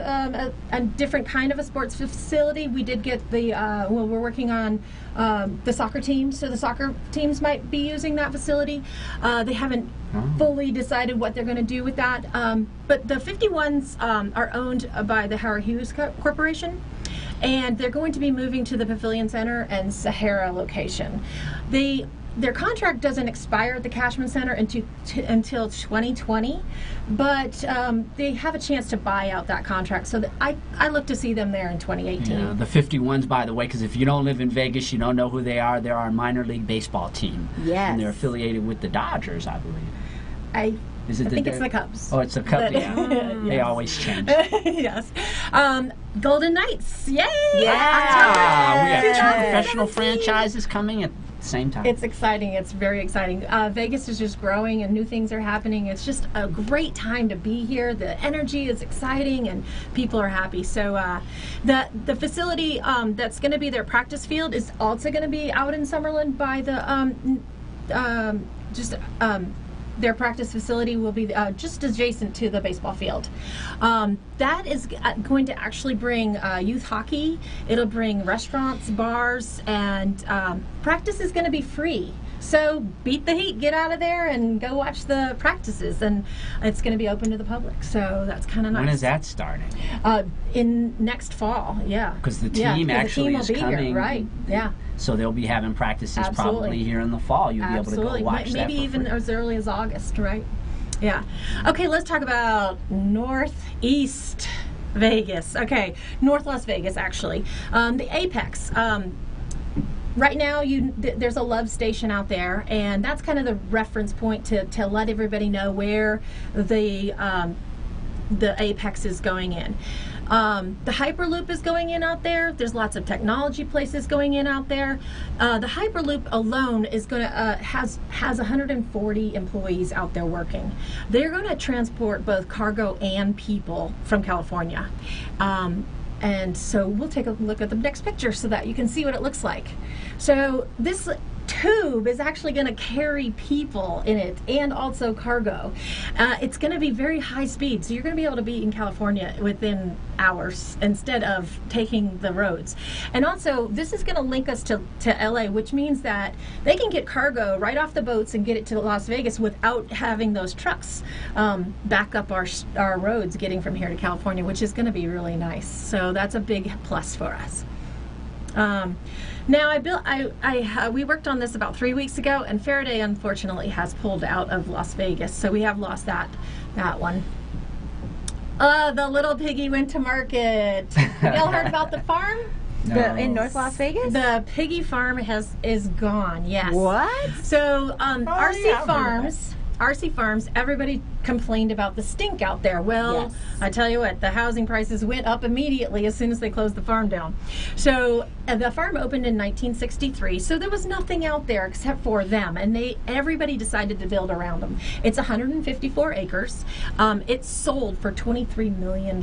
a different kind of a sports facility. We did get the, we're working on the soccer teams, so the soccer teams might be using that facility. They haven't fully decided what they're going to do with that. But the 51s are owned by the Howard Hughes Corporation. And they're going to be moving to the Pavilion Center and Sahara location. Their contract doesn't expire at the Cashman Center until 2020, but they have a chance to buy out that contract. So I look to see them there in 2018. Yeah, the 51s, by the way, because if you don't live in Vegas, you don't know who they are. They're our minor league baseball team. Yes. And they're affiliated with the Dodgers, I believe. I think it's the Cubs. Oh, it's the Cubs, yeah. They always change. Yes. Golden Knights, yay! Yeah! We have two professional franchises coming at the same time. It's exciting. It's very exciting. Vegas is just growing and new things are happening. It's just a great time to be here. The energy is exciting and people are happy. So the facility that's going to be their practice field is also going to be out in Summerlin by the their practice facility will be just adjacent to the baseball field. That is going to actually bring youth hockey. It'll bring restaurants, bars, and practice is going to be free. So beat the heat, get out of there, and go watch the practices. And it's going to be open to the public. So that's kind of nice. When is that starting? In next fall, yeah. Because the team actually is coming. Here, right, yeah. So they'll be having practices probably here in the fall. You'll be able to go watch that. Maybe even as early as August, right? Yeah. Okay, let's talk about Northeast Vegas. Okay, North Las Vegas, actually. The Apex. Right now, there's a Love Station out there, and that's kind of the reference point to let everybody know where the Apex is going in. The Hyperloop is going in out there. There's lots of technology places going in out there. The Hyperloop alone is going to has 140 employees out there working. They're going to transport both cargo and people from California. And so we'll take a look at the next picture so that you can see what it looks like. So this tube is actually going to carry people in it and also cargo. It's going to be very high speed, so you're going to be able to be in California within hours instead of taking the roads. And also, this is going to link us to LA, which means that they can get cargo right off the boats and get it to Las Vegas without having those trucks back up our roads getting from here to California, which is going to be really nice. So that's a big plus for us. Now we worked on this about 3 weeks ago, and Faraday unfortunately has pulled out of Las Vegas, so we have lost that one. The little piggy went to market. Y'all heard about the farm? No. In North Las Vegas? The piggy farm is gone. Yes. What? So RC Farms, everybody complained about the stink out there. Well, yes. I tell you what, the housing prices went up immediately as soon as they closed the farm down. So the farm opened in 1963, so there was nothing out there except for them, and everybody decided to build around them. It's 154 acres. It's sold for $23 million.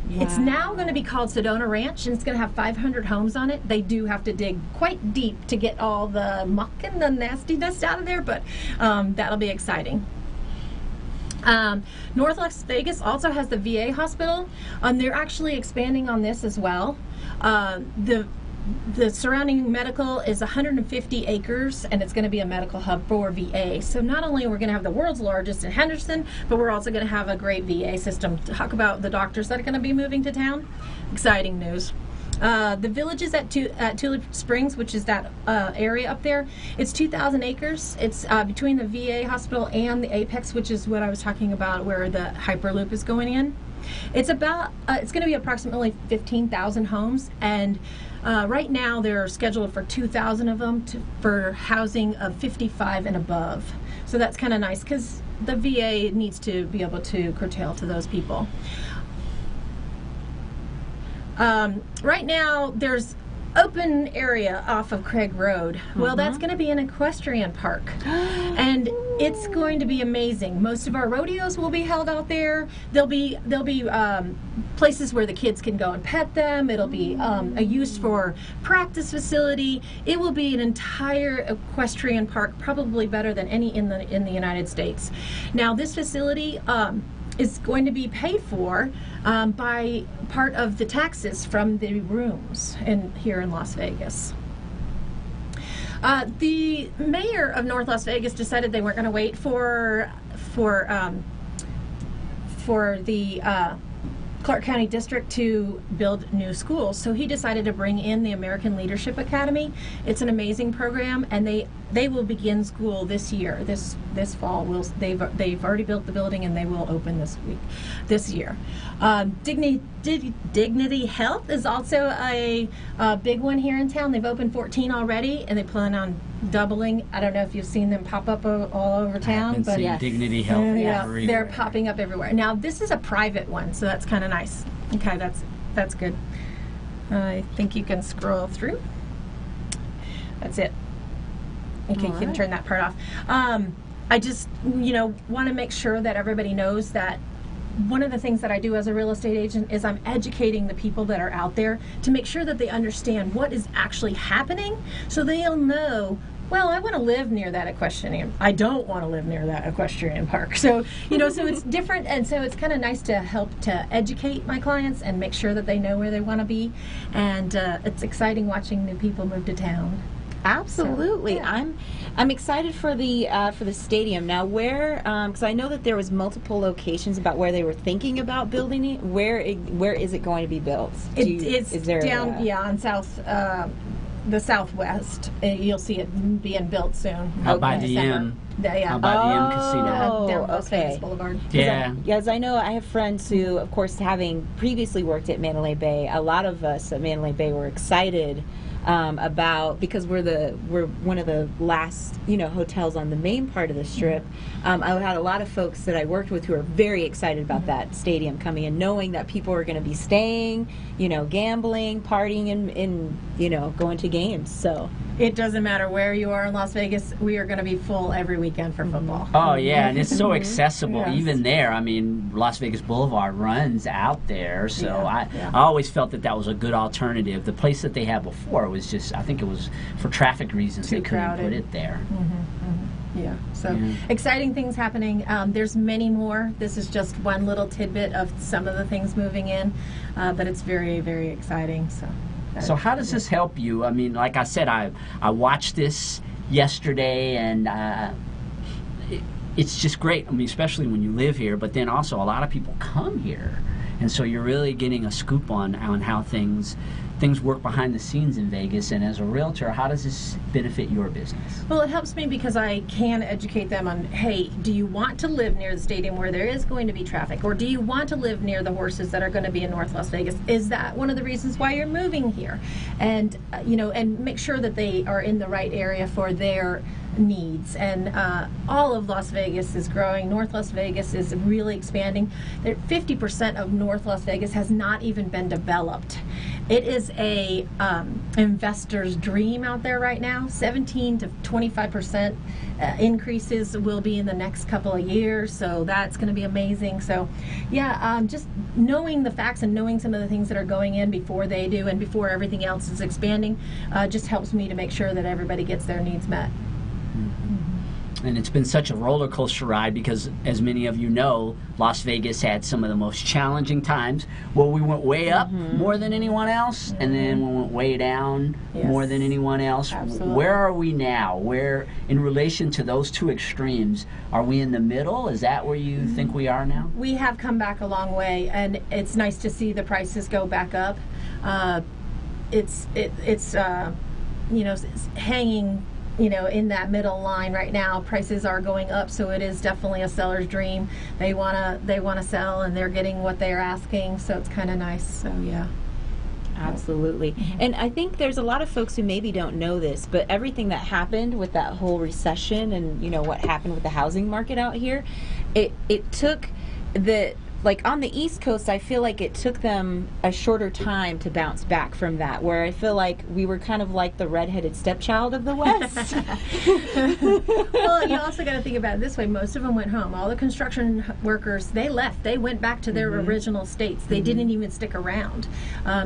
It's now going to be called Sedona Ranch, and it's going to have 500 homes on it. They do have to dig quite deep to get all the muck and the nastiness out of there, but that'll be exciting. North Las Vegas also has the VA hospital. They're actually expanding on this as well. The surrounding medical is 150 acres, and it's going to be a medical hub for VA. So not only are we going to have the world's largest in Henderson, but we're also going to have a great VA system. Talk about the doctors that are going to be moving to town. Exciting news. The village is at Tulip Springs, which is that area up there. It's 2,000 acres. It's between the VA hospital and the Apex, which is what I was talking about, where the Hyperloop is going in. It's about it's going to be approximately 15,000 homes, and right now they're scheduled for 2,000 of them for housing of 55 and above. So that's kind of nice because the VA needs to be able to curtail to those people. Right now there's open area off of Craig Road. Well, that's going to be an equestrian park, and It's going to be amazing. Most of our rodeos will be held out there. There'll be places where the kids can go and pet them. It'll be a use for practice facility. It will be an entire equestrian park, probably better than any in the United States. Now, this facility is going to be paid for by part of the taxes from the rooms here in Las Vegas. The mayor of North Las Vegas decided they weren't going to wait for the Clark County District to build new schools. So he decided to bring in the American Leadership Academy. It's an amazing program, and they will begin school this year, this fall. They've already built the building, and they will open this year. Dignity Health is also a big one here in town. They've opened 14 already, and they plan on doubling. I don't know if you've seen them pop up all over town, but yes. Dignity Health everywhere. They're popping up everywhere. Now, this is a private one, so that's kind of nice. Okay, that's good. I think you can scroll through. That's it. Okay, you can turn that part off. I just, want to make sure that everybody knows that one of the things that I do as a real estate agent is I'm educating the people that are out there to make sure that they understand what is actually happening, so they'll know, well, I want to live near that equestrian. I don't want to live near that equestrian park. So, so it's different, and so it's kind of nice to help to educate my clients and make sure that they know where they want to be. And it's exciting watching new people move to town. Absolutely. So, yeah. I'm excited for the stadium. Now, where, because I know that there was multiple locations about where they were thinking about building it. Where is it going to be built? It's down on the southwest. You'll see it being built soon. Out by the M. Yeah. Out by the M Casino. Down Las Vegas Boulevard. Yeah. Yes, I know. I have friends who, of course, having previously worked at Mandalay Bay, a lot of us at Mandalay Bay were excited about, because we're one of the last hotels on the main part of the strip. I had a lot of folks that I worked with who are very excited about that stadium coming in, knowing that people are going to be staying, gambling, partying, and going to games. So it doesn't matter where you are in Las Vegas, we are going to be full every weekend for football. Oh yeah, and it's so accessible. Yes. Even there, I mean, Las Vegas Boulevard runs out there, so I always felt that was a good alternative. The place that they had before was just, I think it was for traffic reasons they couldn't put it there. Yeah, so exciting things happening. There's many more. This is just one little tidbit of some of the things moving in, but it's very, very exciting. So how does this help you? I mean, like I said, I watched this yesterday, and it's just great. I mean, especially when you live here, but then also a lot of people come here, and so you're really getting a scoop on how things work behind the scenes in Vegas. And as a realtor, how does this benefit your business? Well, it helps me because I can educate them on, hey, do you want to live near the stadium where there is going to be traffic? Or do you want to live near the horses that are going to be in North Las Vegas? Is that one of the reasons why you're moving here? And, and make sure that they are in the right area for their needs. And all of Las Vegas is growing. North Las Vegas is really expanding. 50% of North Las Vegas has not even been developed. It is a investor's dream out there right now. 17 to 25% increases will be in the next couple of years, so that's going to be amazing. So yeah, just knowing the facts and knowing some of the things that are going in before they do and before everything else is expanding just helps me to make sure that everybody gets their needs met. And it's been such a roller coaster ride because, as many of you know, Las Vegas had some of the most challenging times where we went way up more than anyone else, and then we went way down more than anyone else. Absolutely. Where are we now? Where, in relation to those two extremes, are we in the middle? Is that where you think we are now? We have come back a long way, and it's nice to see the prices go back up. It's hanging in that middle line right now. Prices are going up, so it is definitely a seller's dream. They wanna sell, and they're getting what they're asking, so it's kind of nice. So yeah. Absolutely. And I think there's a lot of folks who maybe don't know this, but everything that happened with that whole recession and what happened with the housing market out here, it took like on the East Coast, I feel like it took them a shorter time to bounce back from that, where I feel like we were kind of like the redheaded stepchild of the West. Well, you also got to think about it this way. Most of them went home. All the construction workers, they left. They went back to their original states. They didn't even stick around.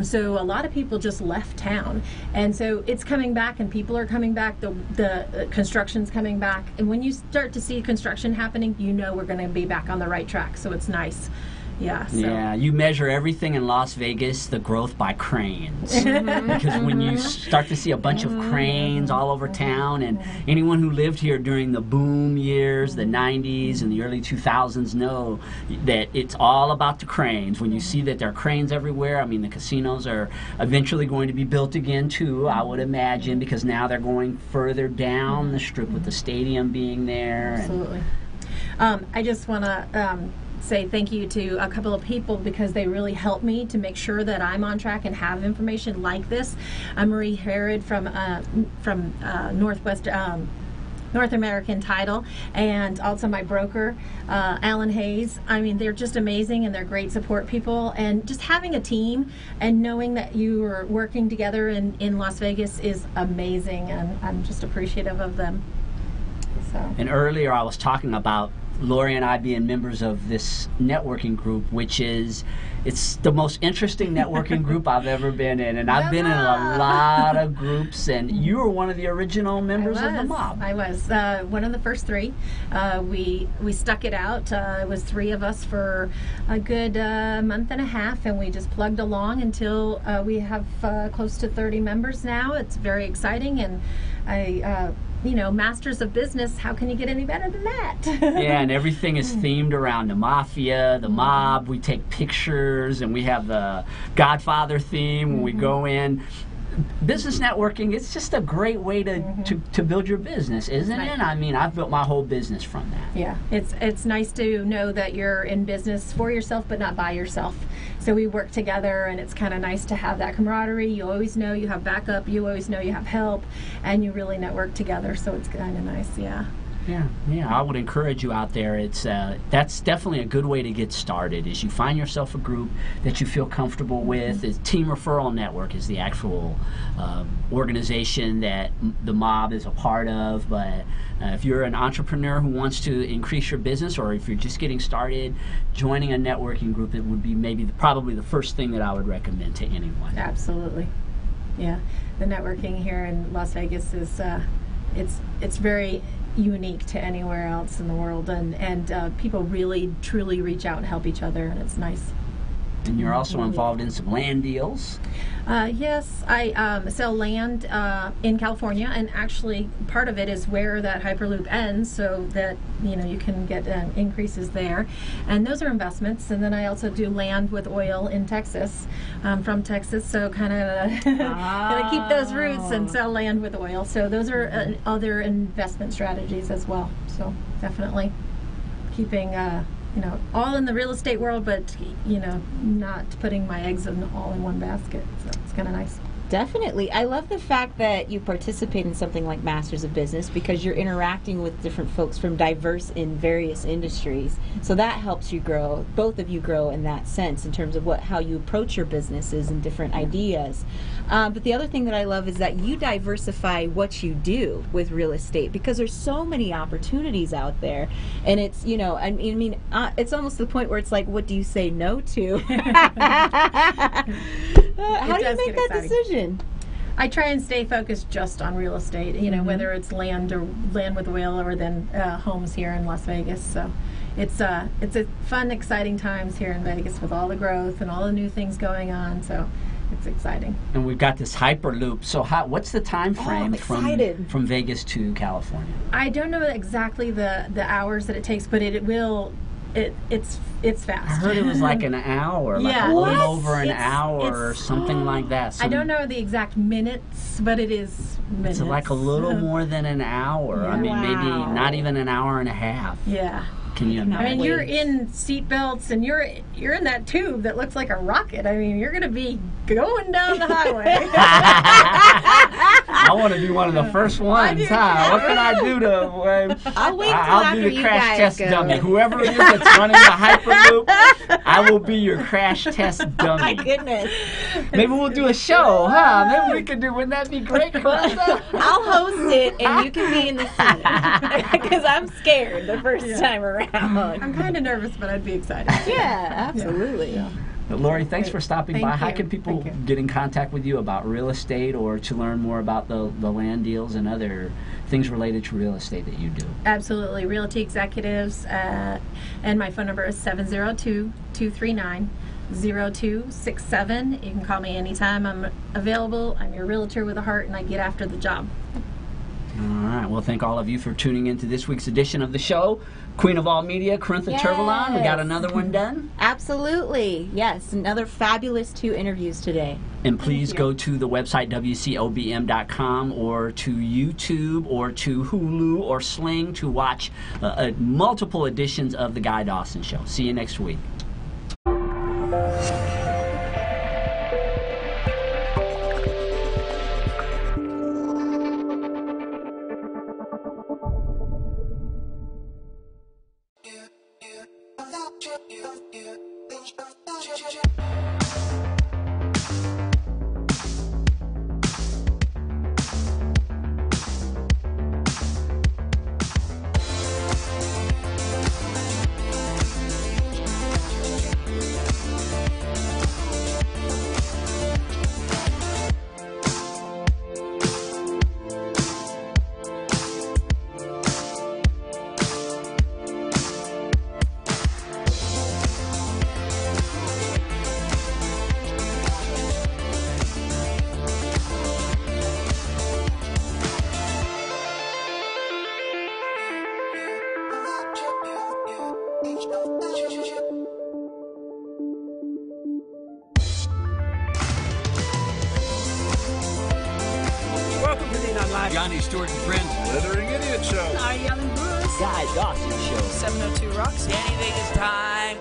So a lot of people just left town. And so it's coming back, and people are coming back. The construction's coming back. And when you start to see construction happening, you know we're going to be back on the right track. So it's nice. Yeah. So. Yeah, you measure everything in Las Vegas, the growth by cranes. Because when you start to see a bunch of cranes all over town, and anyone who lived here during the boom years, the 90s and the early 2000s know that it's all about the cranes. When you see that there are cranes everywhere, I mean, the casinos are eventually going to be built again too, I would imagine, because now they're going further down the strip with the stadium being there. Absolutely. I just want to say thank you to a couple of people because they really helped me to make sure that I'm on track and have information like this. Marie Herod from North American Title, and also my broker, Alan Hayes. I mean, they're just amazing, and they're great support people. And just having a team and knowing that you are working together in Las Vegas is amazing, and I'm just appreciative of them. So. And earlier I was talking about Lori and I being members of this networking group, which it's the most interesting networking group I've ever been in, and I've been in a lot of groups, and you were one of the original members of the mob. I was one of the first three. We stuck it out. It was three of us for a good month and a half, and we just plugged along until we have close to 30 members now. It's very exciting, and masters of business, how can you get any better than that? Yeah, and everything is themed around the mafia, the mob. We take pictures, and we have the Godfather theme when we go in. Business networking, it's just a great way to build your business, isn't it? I mean, I've built my whole business from that. Yeah, it's nice to know that you're in business for yourself but not by yourself. So we work together, and it's kind of nice to have that camaraderie. You always know you have backup, you always know you have help, and you really network together, so it's kind of nice, yeah. Yeah, I would encourage you out there. That's definitely a good way to get started, is you find yourself a group that you feel comfortable with. The Team Referral Network is the actual organization that the mob is a part of, but if you're an entrepreneur who wants to increase your business, or if you're just getting started, joining a networking group, it would be probably the first thing that I would recommend to anyone. Absolutely. Yeah, the networking here in Las Vegas is it's very unique to anywhere else in the world, and people really truly reach out and help each other, and it's nice. And you're also involved in some land deals. Yes, I sell land in California, and actually part of it is where that Hyperloop ends, so that you can get increases there, and those are investments. And then I also do land with oil in Texas, from Texas, so kind of gonna keep those roots and sell land with oil. So those are other investment strategies as well. So definitely keeping all in the real estate world, but not putting my eggs all in one basket. So it's kind of nice. Definitely. I love the fact that you participate in something like Masters of Business, because you're interacting with different folks from diverse in various industries. So that helps you grow, both of you grow in that sense, in terms of how you approach your businesses and different ideas. But the other thing that I love is that you diversify what you do with real estate, because there's so many opportunities out there, and it's it's almost the point where it's like, what do you say no to? How do you make that decision? I try and stay focused just on real estate, whether it's land or land with oil, or then homes here in Las Vegas. So it's a fun, exciting times here in Vegas with all the growth and all the new things going on. So it's exciting. And we've got this Hyperloop. So what's the time frame from Vegas to California? I don't know exactly the hours that it takes, but it's fast. I heard it was like an hour, like a little over an hour or something like that. I don't know the exact minutes, but it is minutes. It's like a little more than an hour. Yeah. I mean, maybe not even an hour and a half. Yeah. Can you imagine? I mean, you're in seat belts, and you're in that tube that looks like a rocket. I mean, you're going to be going down the highway. I want to be one of the first ones, huh? What can I do to... I'll wait till I'll after be the you crash guys test go. dummy. Whoever it is that's running the Hyperloop, I will be your crash test dummy. My goodness. Maybe we'll do a show, huh? Maybe we could do... Wouldn't that be great, Clarissa? I'll host it, and you can be in the scene. Because I'm scared the first time around. I'm kind of nervous, but I'd be excited. Yeah, absolutely. Yeah. Lori, thanks for stopping by. How you. can people get in contact with you about real estate or to learn more about the land deals and other things related to real estate that you do? Absolutely. Realty Executives, and my phone number is 702-239-0267. You can call me anytime. I'm available. I'm your realtor with a heart, and I get after the job. All right. Well, thank all of you for tuning in to this week's edition of the show. Queen of all media, Corintha Turvalon. We got another one done? Absolutely. Yes, another fabulous 2 interviews today. And please go to the website WCOBM.com or to YouTube or to Hulu or Sling to watch multiple editions of The Guy Dawson Show. See you next week. Welcome to the Untitled Johnny, Stuart, and Friends. Slithering Idiot Show. Arielle Live Guy Dawson Show. 702 Rocks. Danny Vegas time.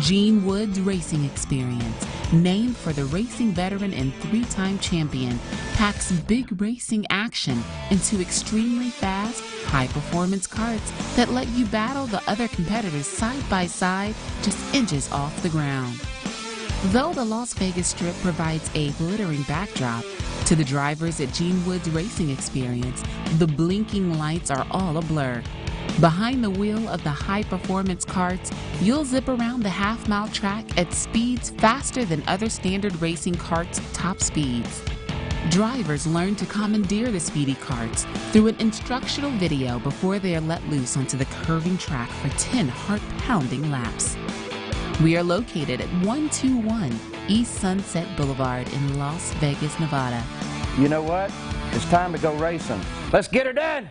Gene Wood's racing experience, named for the racing veteran and 3-time champion, packs big racing action into extremely fast, high-performance karts that let you battle the other competitors side by side, just inches off the ground. Though the Las Vegas Strip provides a glittering backdrop, to the drivers at Gene Wood's racing experience, the blinking lights are all a blur. Behind the wheel of the high-performance karts, you'll zip around the half-mile track at speeds faster than other standard racing karts' top speeds. Drivers learn to commandeer the speedy karts through an instructional video before they are let loose onto the curving track for 10 heart-pounding laps. We are located at 121 East Sunset Boulevard in Las Vegas, Nevada. You know what? It's time to go racing. Let's get her done!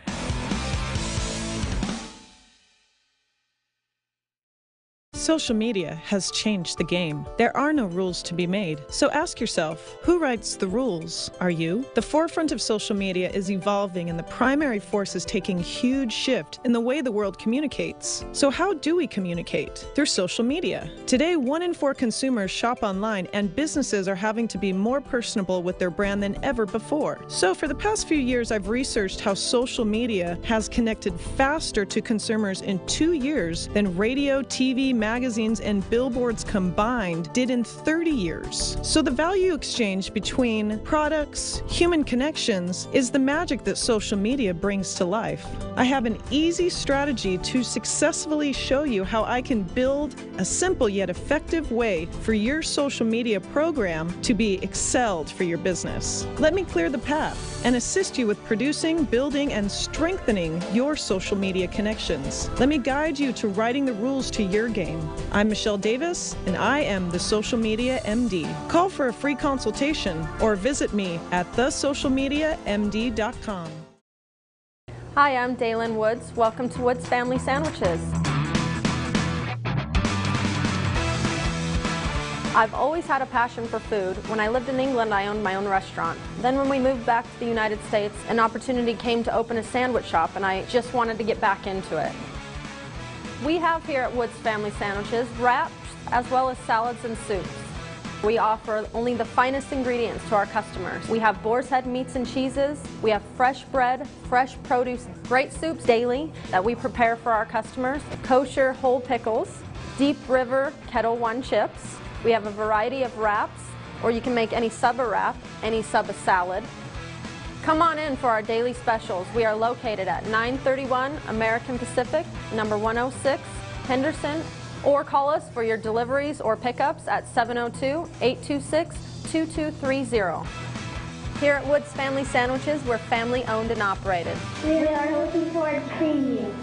Social media has changed the game. There are no rules to be made. So ask yourself, who writes the rules? Are you? The forefront of social media is evolving, and the primary force is taking a huge shift in the way the world communicates. So how do we communicate? Through social media. Today, 1 in 4 consumers shop online, and businesses are having to be more personable with their brand than ever before. So for the past few years, I've researched how social media has connected faster to consumers in 2 years than radio, TV, magazines, and billboards combined did in 30 years. So the value exchange between products, human connections, is the magic that social media brings to life. I have an easy strategy to successfully show you how I can build a simple yet effective way for your social media program to be excelled for your business. Let me clear the path and assist you with producing, building, and strengthening your social media connections. Let me guide you to writing the rules to your game. I'm Michelle Davis, and I am the Social Media MD. Call for a free consultation or visit me at thesocialmediamd.com. Hi, I'm Daylin Woods. Welcome to Woods Family Sandwiches. I've always had a passion for food. When I lived in England, I owned my own restaurant. Then when we moved back to the United States, an opportunity came to open a sandwich shop, and I just wanted to get back into it. We have here at Woods Family Sandwiches wraps as well as salads and soups. We offer only the finest ingredients to our customers. We have boar's head meats and cheeses. We have fresh bread, fresh produce, great soups daily that we prepare for our customers, kosher whole pickles, Deep River Kettle One chips. We have a variety of wraps, or you can make any sub a wrap, any sub a salad. Come on in for our daily specials. We are located at 931 American Pacific, number 106, Henderson, or call us for your deliveries or pickups at 702-826-2230. Here at Woods Family Sandwiches, we're family owned and operated. We are looking forward to seeing you.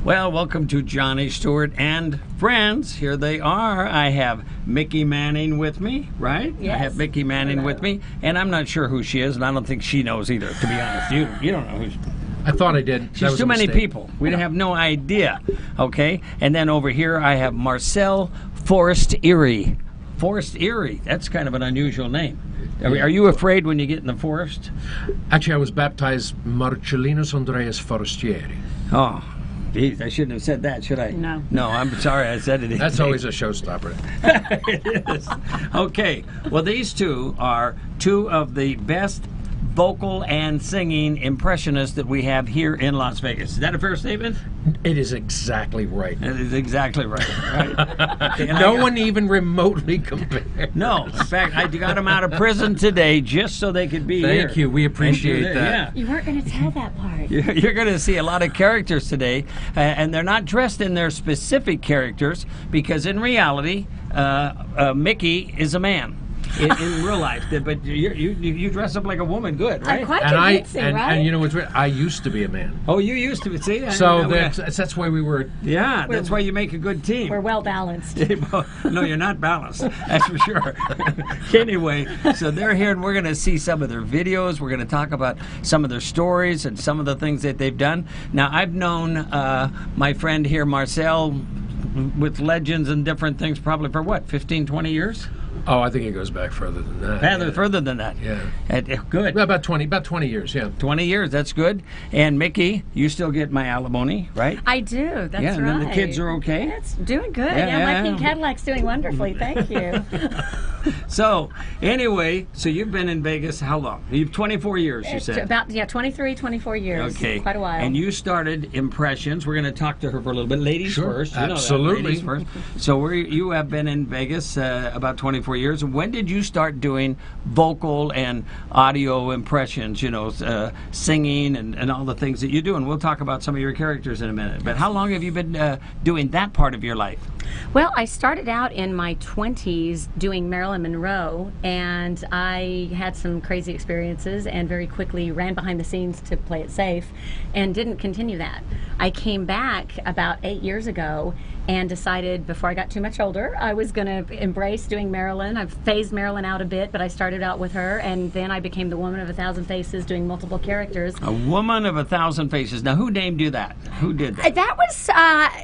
Well, welcome to Johnny, Stuart, and friends. Here they are. I have Mickey Manning with me, right? Yes. I have Mickey Manning with me, and I'm not sure who she is, and I don't think she knows either, to be honest. You don't know who she is. I thought I did. She's too many people. We have no idea. Okay? And then over here I have Marcel Forrest Erie. Forrest Erie. That's kind of an unusual name. Are you afraid when you get in the forest? Actually, I was baptized Marcellinus Andreas Forestieri. Oh, geez, I shouldn't have said that, should I? No. No, I'm sorry I said it. That's always a showstopper. It is. Okay, well, these two are two of the best vocal and singing impressionists that we have here in Las Vegas. Is that a fair statement? It is exactly right. It is exactly right. No one even remotely compared. No. In fact, I got them out of prison today just so they could be here. Thank you. We appreciate that. Yeah. You weren't going to tell that part. You're going to see a lot of characters today, and they're not dressed in their specific characters because in reality, Mickey is a man. In real life, but you dress up like a woman, good, right? Quite convincing, right? And you know what's weird? I used to be a man. Oh, you used to see? So that's why we were. Yeah, that's why you make a good team. We're well balanced. No, you're not balanced. That's for sure. Anyway, so they're here, and we're going to see some of their videos. We're going to talk about some of their stories and some of the things that they've done. Now, I've known my friend here, Marcel, with legends and different things, probably for what, 15, 20 years? Oh, I think it goes back further than that. Further than that. Yeah. Good. About 20 years, yeah. 20 years, that's good. And Mickey, you still get my alimony, right? I do, that's right. Yeah, and then the kids are okay? It's doing good. Yeah, my pink Cadillac's doing wonderfully, thank you. So, anyway, so you've been in Vegas how long? You've 24 years, you said? About, 23, 24 years. Okay. Quite a while. And you started Impressions. We're going to talk to her for a little bit. Ladies first. You Absolutely. Know that, ladies first. So you have been in Vegas about 24 years. When did you start doing vocal and audio impressions, singing and all the things that you do? And we'll talk about some of your characters in a minute. But how long have you been doing that part of your life? Well, I started out in my 20s doing Marilyn Monroe, and I had some crazy experiences and very quickly ran behind the scenes to play it safe and didn't continue that. I came back about 8 years ago and decided before I got too much older I was going to embrace doing Marilyn. I've phased Marilyn out a bit, but I started out with her, and then I became the Woman of 1,000 Faces doing multiple characters. A Woman of 1,000 Faces. Now, who named you that? Who did that? That was,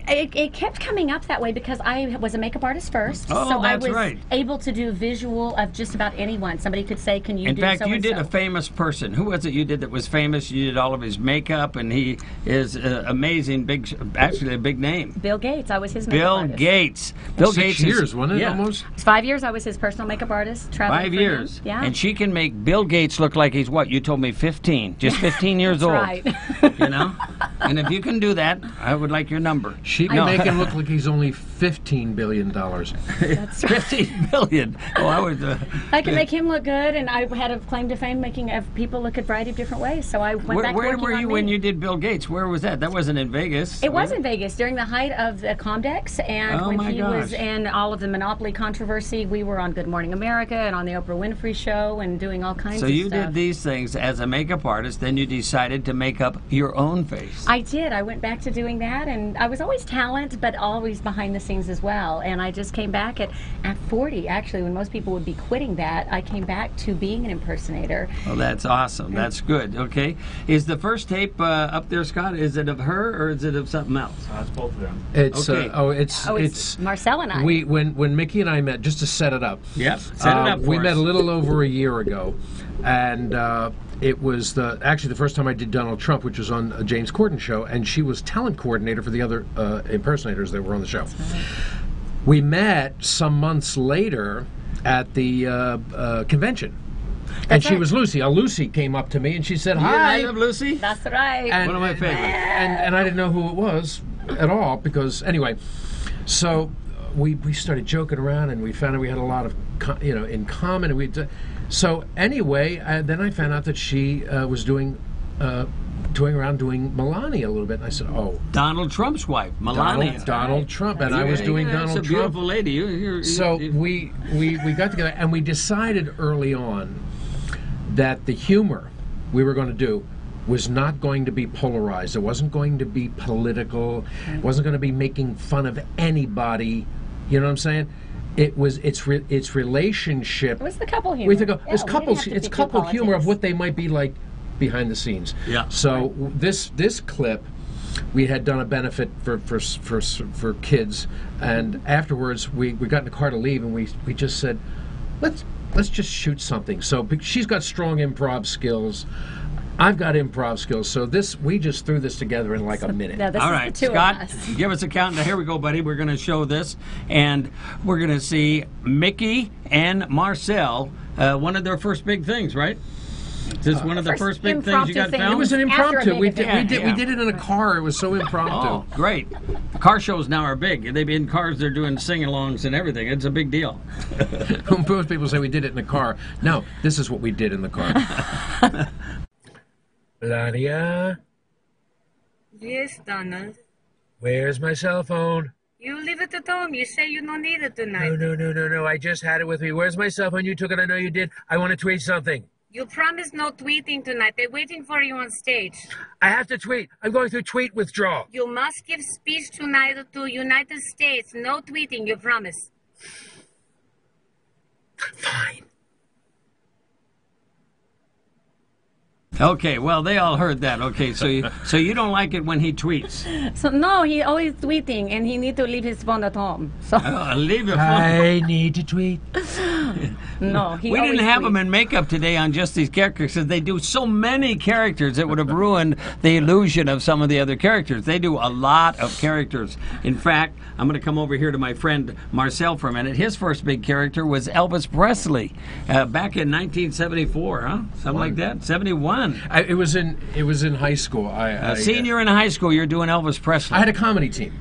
it kept coming up that way because I was a makeup artist first. Oh, so that's I was right. able to do visual of just about anyone. Somebody could say, can you In do fact, so-and-so? you did a famous person. Who was it you did that was famous? You did all of his makeup, and he is amazing, actually a big name. Bill Gates. I was his makeup Bill artist. Gates. Bill 6 Gates years, wasn't it, yeah. almost? It's 5 years. I was his personal makeup artist. Traveling 5 for years. him. Yeah. And she can make Bill Gates look like he's what? You told me 15. Just 15 years old. Right. And if you can do that, I would like your number. She can make him look like he's only $15 billion. That's right. 15 billion. Oh, I was. I can make him look good, and I had a claim to fame making people look a variety of different ways. So I went back to Where working were on you me. when you did Bill Gates? Where was that? That wasn't in Vegas. It was in Vegas during the height of the Comdex, and Oh, when my he was gosh. in all of the Monopoly controversy, we were on Good Morning America and on the Oprah Winfrey Show and doing all kinds So of you stuff. did these things as a makeup artist, then you decided to make up your own face. I did. I went back to doing that, and I was always talent, but always behind the scenes as well. And I just came back at 40, actually, when most people would be quitting that. I came back to being an impersonator. Well, that's awesome. That's good. Okay. Is the first tape up there, Scott? Is it of her or is it of something else? It's both of them. It's Okay. It's Marcel and I. When Mickey and I met, just to set it up. Yep. Set it up for We us. met a little over a year ago, and it was actually the first time I did Donald Trump, which was on a James Corden show, and she was talent coordinator for the other impersonators that were on the show. Right. We met some months later at the convention. And she was Lucy. Lucy came up to me and she said, "Hi." I love Lucy. That's right. And, One of my favorites. And I didn't know who it was at all because anyway, so we started joking around and we found out we had a lot of in common. And so anyway, then I found out that she was doing around doing Melania a little bit. And I said, "Oh, Donald Trump's wife, Melania. Donald Trump," and I was doing Donald Trump. That's a beautiful lady. So we got together and we decided early on that the humor we were going to do was not going to be polarized. It wasn't going to be political. It wasn't going to be making fun of anybody. You know what I'm saying? It was its relationship. It was the couple humor. It's couple humor of what they might be like behind the scenes. Yeah. So this clip, we had done a benefit for kids, and afterwards we got in the car to leave, and we just said, let's just shoot something. So she's got strong improv skills. I've got improv skills, so we just threw this together in like a minute. No, this All is right, the two Scott, of us. give us a count. Now, here we go, buddy. We're going to show this, and we're going to see Mickey and Marcel, one of their first big things, right? Is this one of the first big things you got filmed? It was an impromptu. We did Yeah. it in a car. It was so impromptu. Oh, great. The car shows now are big. They've been in cars, they're doing sing-alongs and everything. It's a big deal. Most people say we did it in the car. No, this is what we did in the car. Melania, Yes, Donald. where's my cell phone? You leave it at home. You say you don't need it tonight. No. I just had it with me. Where's my cell phone? You took it. I know you did. I want to tweet something. You promised no tweeting tonight. They're waiting for you on stage. I have to tweet. I'm going through tweet withdrawal. You must give speech tonight to United States. No tweeting, you promise. Fine. Okay, well, they all heard that. Okay, so you don't like it when he tweets. So no, he always tweeting, and he need to leave his phone at home. So Leave your phone. I need to tweet. no, he We didn't always have tweets. them in makeup today on just these characters because they do so many characters it would have ruined the illusion of some of the other characters. They do a lot of characters. In fact, I'm going to come over here to my friend Marcel for a minute. His first big character was Elvis Presley back in 1974, huh? Something like that? 71. It was in high school. Senior in high school, you're doing Elvis Presley. I had a comedy team.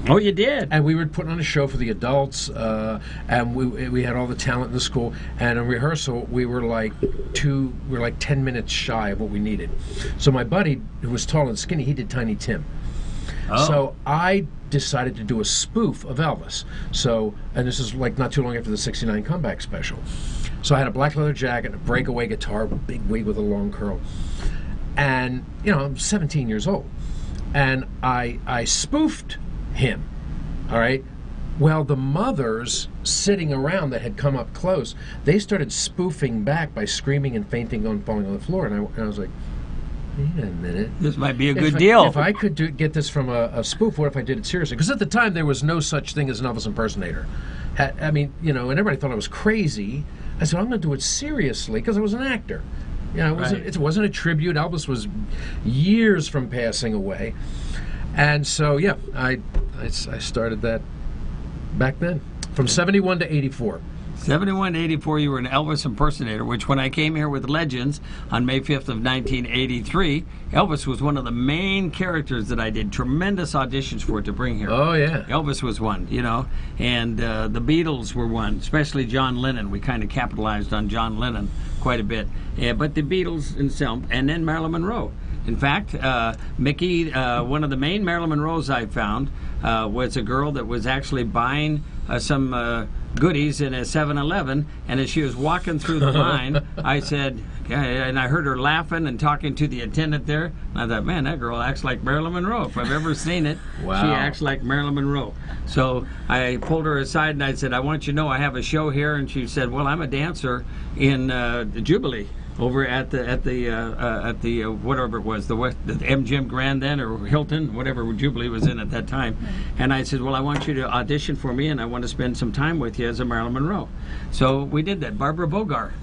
Oh, you did? And we were putting on a show for the adults, and we had all the talent in the school. And in rehearsal, we were like 10 minutes shy of what we needed. So my buddy, who was tall and skinny, he did Tiny Tim. Oh. So I decided to do a spoof of Elvis. So, and this is like not too long after the '69 comeback special. So I had a black leather jacket, a breakaway guitar, a big wig with a long curl, and I'm 17 years old, and I spoofed him. All right. Well, the mothers sitting around that had come up close, they started spoofing back by screaming and fainting on falling on the floor, and I was like, wait a minute. This might be a good deal. If I could get this from a spoof, what if I did it seriously? Because at the time, there was no such thing as an Elvis impersonator. I mean, and everybody thought I was crazy. I said, I'm going to do it seriously because I was an actor. It wasn't a tribute. Elvis was years from passing away. And so, yeah, I started that back then, from 71 to 84. 71 to 84, you were an Elvis impersonator, which when I came here with Legends on May 5th of 1983, Elvis was one of the main characters that I did tremendous auditions for to bring here. Oh, yeah. Elvis was one, and the Beatles were one, especially John Lennon. We kind of capitalized on John Lennon quite a bit. But the Beatles and then Marilyn Monroe. In fact, Mickey, one of the main Marilyn Monroes I found was a girl that was actually buying some goodies in a 7-Eleven, and as she was walking through the line, I said, and I heard her laughing and talking to the attendant there, and I thought, man, that girl acts like Marilyn Monroe. If I've ever seen it, Wow. She acts like Marilyn Monroe. So I pulled her aside and I said, I want you to know I have a show here, and she said, well, I'm a dancer in the Jubilee over at the whatever it was, the MGM Grand then, or Hilton, whatever Jubilee was in at that time. And I said, well, I want you to audition for me, and I want to spend some time with you as a Marilyn Monroe. So we did that. Barbara Bogart.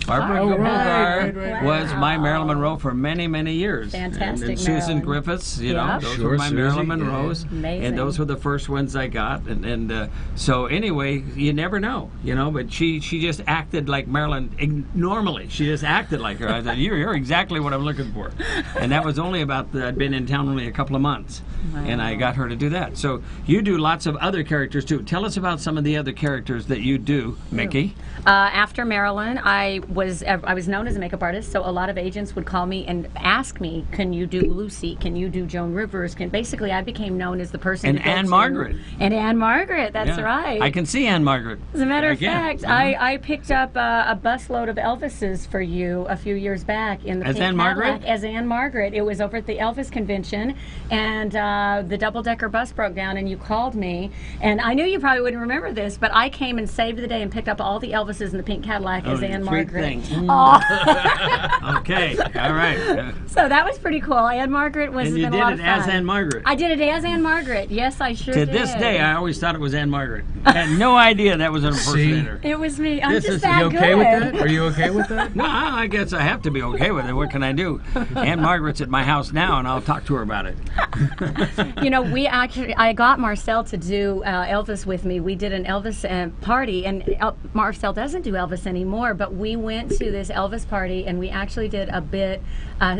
Barbara Bogart was my Marilyn Monroe for many, many years. Fantastic, and Susan Marilyn. Griffiths, Yeah. those Sure, were my Susie, Marilyn yeah. Monroes. Amazing. And those were the first ones I got. And so anyway, you never know, but she just acted like Marilyn normally. She just acted like her. I said, you're exactly what I'm looking for. And that was only I'd been in town only a couple of months. Wow. And I got her to do that. So you do lots of other characters too. Tell us about some of the other characters that you do, Mickey. After Marilyn, I was known as a makeup artist, so a lot of agents would call me and ask me, can you do Lucy? Can you do Joan Rivers? Basically, I became known as the person And to go Anne to. Margaret. And Anne Margaret, that's Yeah. right. I can see Anne Margaret. As a matter of Again. fact, I picked up a busload of Elvises for you a few years back in the As pink Anne Margaret? Cadillac as Anne Margaret. It was over at the Elvis convention, and the double-decker bus broke down, and you called me. And I knew you probably wouldn't remember this, but I came and saved the day and picked up all the Elvises in the pink Cadillac as Anne Sweet Margaret. thing. Oh. Okay, all right. So that was pretty cool. Anne Margaret was And you been did a lot it of fun. as Anne Margaret. I did it as Anne Margaret. Yes, I sure To did. this day, I always thought it was Anne Margaret. I had no idea that was an impersonator. It was me. I'm This just is- that you good. okay with that? Are you okay with that? No, I guess I have to be okay with it. What can I do? Anne Margaret's at my house now, and I'll talk to her about it. You know, I got Marcel to do Elvis with me. We did an Elvis party, and Marcel doesn't do Elvis anymore, but we went to this Elvis party, and we actually did a bit.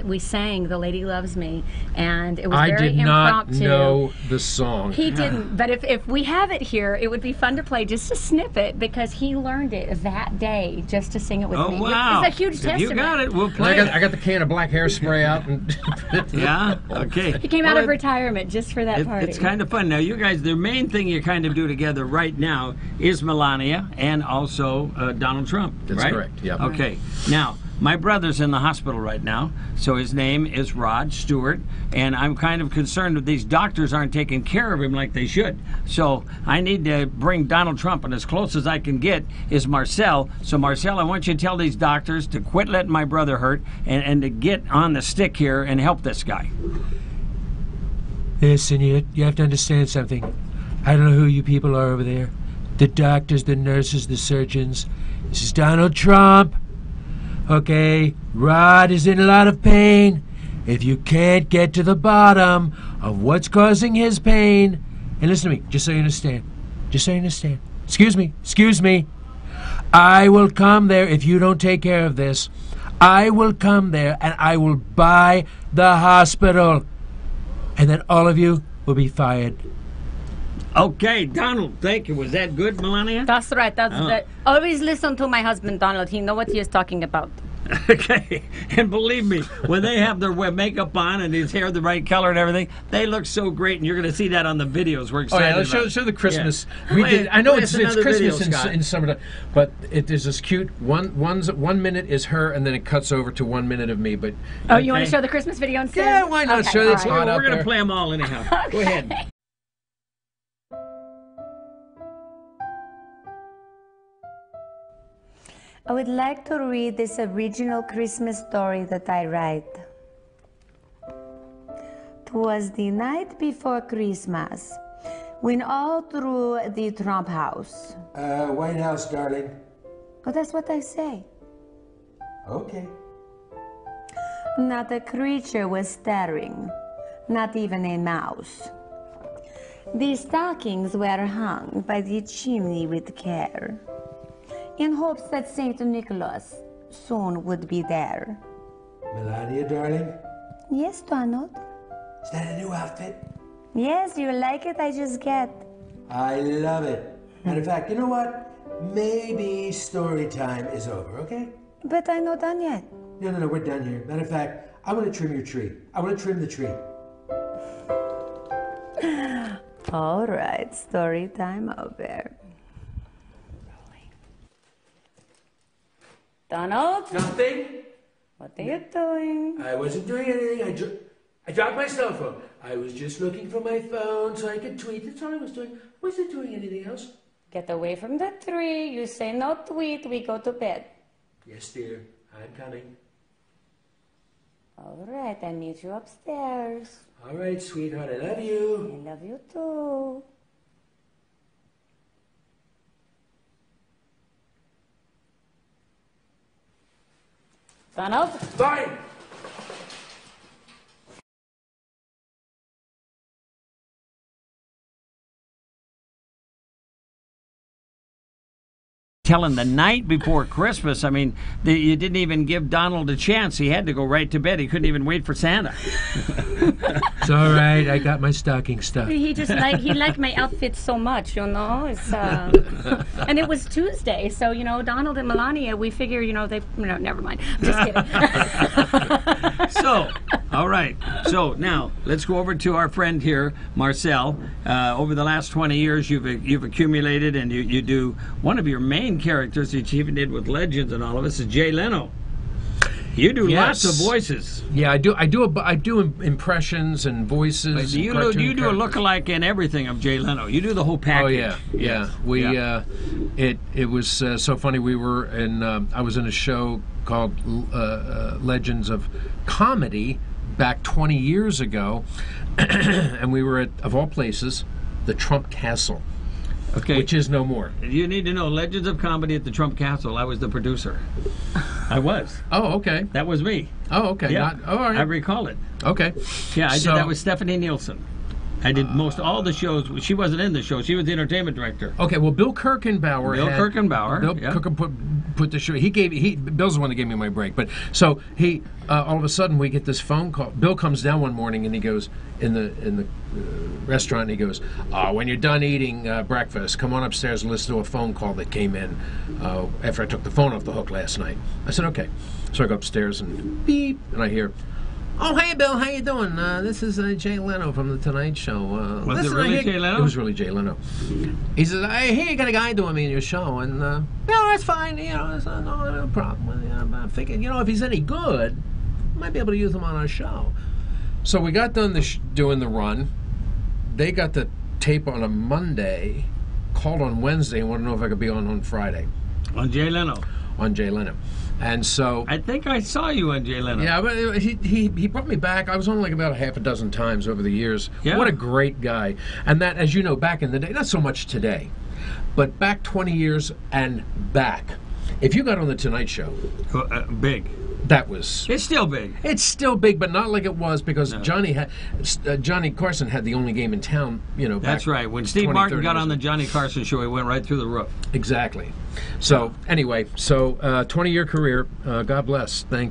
We sang "The Lady Loves Me," and it was I very did not impromptu. know the song. He didn't, but if we have it here, it would be fun to play just a snippet because he learned it that day just to sing it with Oh, me. wow. It's a huge If testament. you got it, we'll And play I got the can of black hairspray out. And Yeah? Okay. He came out of retirement just for that party. It's kind of fun. Now, you guys, the main thing you kind of do together right now is Melania and also Donald Trump, That's right? correct, yep. Okay. Now, my brother's in the hospital right now, so his name is Rod Stuart, and I'm kind of concerned that these doctors aren't taking care of him like they should. So I need to bring Donald Trump, and as close as I can get is Marcel. So Marcel, I want you to tell these doctors to quit letting my brother hurt and to get on the stick here and help this guy. Listen, you have to understand something. I don't know who you people are over there. The doctors, the nurses, the surgeons. This is Donald Trump. Okay, Rod is in a lot of pain. If you can't get to the bottom of what's causing his pain, and listen to me, just so you understand. Excuse me. I will come there if you don't take care of this. I will come there and I will buy the hospital. And then all of you will be fired. Okay, Donald, thank you. Was that good, Melania? That's right. Always listen to my husband, Donald. He knows what he is talking about. Okay, and believe me, when they have their makeup on and his hair the right color and everything, they look so great, and you're going to see that on the videos. We're excited. Oh yeah, let's about show the Christmas. Yeah. We did. I know it's another Christmas video, in summer, but it is this cute. 1 minute is her, and then it cuts over to 1 minute of me. But Oh, you want to show the Christmas video instead? Yeah, why not? Okay, Show it's all hot right. out We're going there. to play them all anyhow. Go ahead. I would like to read this original Christmas story that I write. 'Twas the night before Christmas, when all through the Trump house. White House, darling. Oh, that's what I say. Okay. Not a creature was stirring, not even a mouse. The stockings were hung by the chimney with care, in hopes that St. Nicholas soon would be there. Melania, darling. Yes, Donald? Is that a new outfit? Yes, you like it? I just get. I love it. Matter of fact, you know what? Maybe story time is over, okay? But I'm not done yet. No, we're done here. Matter of fact, I want to trim your tree. I want to trim the tree. All right, story time over. Donald? Nothing. What are you doing? I wasn't doing anything. I dropped my cell phone. I was just looking for my phone so I could tweet. That's all I was doing. I wasn't doing anything else. Get away from the tree. You say no tweet, we go to bed. Yes, dear. I'm coming. All right, I meet you upstairs. All right, sweetheart. I love you. I love you too. Donald? Fine. Telling the night before Christmas, I mean, you didn't even give Donald a chance. He had to go right to bed. He couldn't even wait for Santa. It's all right. I got my stocking stuffed. He liked my outfit so much, you know. It's and it was Tuesday, so Donald and Melania, we figure, never mind. I'm just kidding. So, all right. So now let's go over to our friend here, Marcel. Over the last 20 years, you've accumulated, and you do one of your main characters that you even did with Legends and all of us is Jay Leno. You do Yes. lots of voices. Yeah, I do impressions and voices. But you and do a cartoon lookalike in everything of Jay Leno. You do the whole package. Oh yeah. It was so funny. We were in. I was in a show called Legends of Comedy back 20 years ago, and we were at, of all places, the Trump Castle. Okay. Which is no more. You need to know Legends of Comedy at the Trump Castle. I was the producer. I was. Oh, okay. That was me. Oh, okay. Yeah. All right. I recall it. Okay. Yeah, I did that with Stephanie Nielsen. I did most all the shows. She wasn't in the show. She was the entertainment director. Okay. Well, Bill Kirkenbauer. Bill Kirkenbauer. Bill put the show. Bill's the one that gave me my break. But so he all of a sudden we get this phone call. Bill comes down one morning and he goes in the restaurant. And he goes, when you're done eating breakfast, come on upstairs and listen to a phone call that came in after I took the phone off the hook last night. I said okay. So I go upstairs and beep, and I hear, "Oh, hey, Bill, how you doing? This is Jay Leno from The Tonight Show." Was it really Jay Leno? It was really Jay Leno. He says, "I hear you got a guy doing me in your show, and that's fine. There's no problem with it. I'm thinking, if he's any good, might be able to use him on our show." So we got done doing the run. They got the tape on a Monday, called on Wednesday, and wanted to know if I could be on Friday. On Jay Leno. On Jay Leno. And so I think I saw you on Jay Leno. Yeah, but he brought me back. I was on like about a half a dozen times over the years. Yeah. What a great guy. And that, as you know, back in the day, not so much today, but back 20 years and back, if you got on the Tonight Show, big. That was. It's still big. It's still big, but not like it was because Johnny Carson had the only game in town. That's right. When Steve Martin got on the Johnny Carson show, he went right through the roof. Exactly. So anyway, 20-year career. God bless. I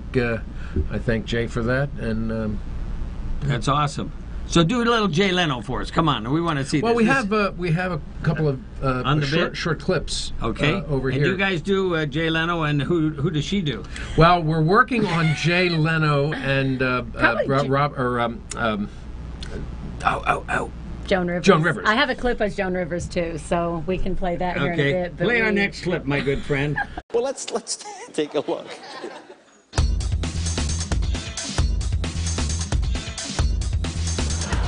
thank Jay for that, and that's awesome. So do a little Jay Leno for us. Come on, we want to see. Well, this. we have a couple of short clips. Okay. Over and here. You guys do Jay Leno, and who does she do? Well, we're working on Jay Leno and Joan Rivers. Joan Rivers. I have a clip of Joan Rivers too, so we can play that here in a bit. Play our next clip, my good friend. Well, let's take a look.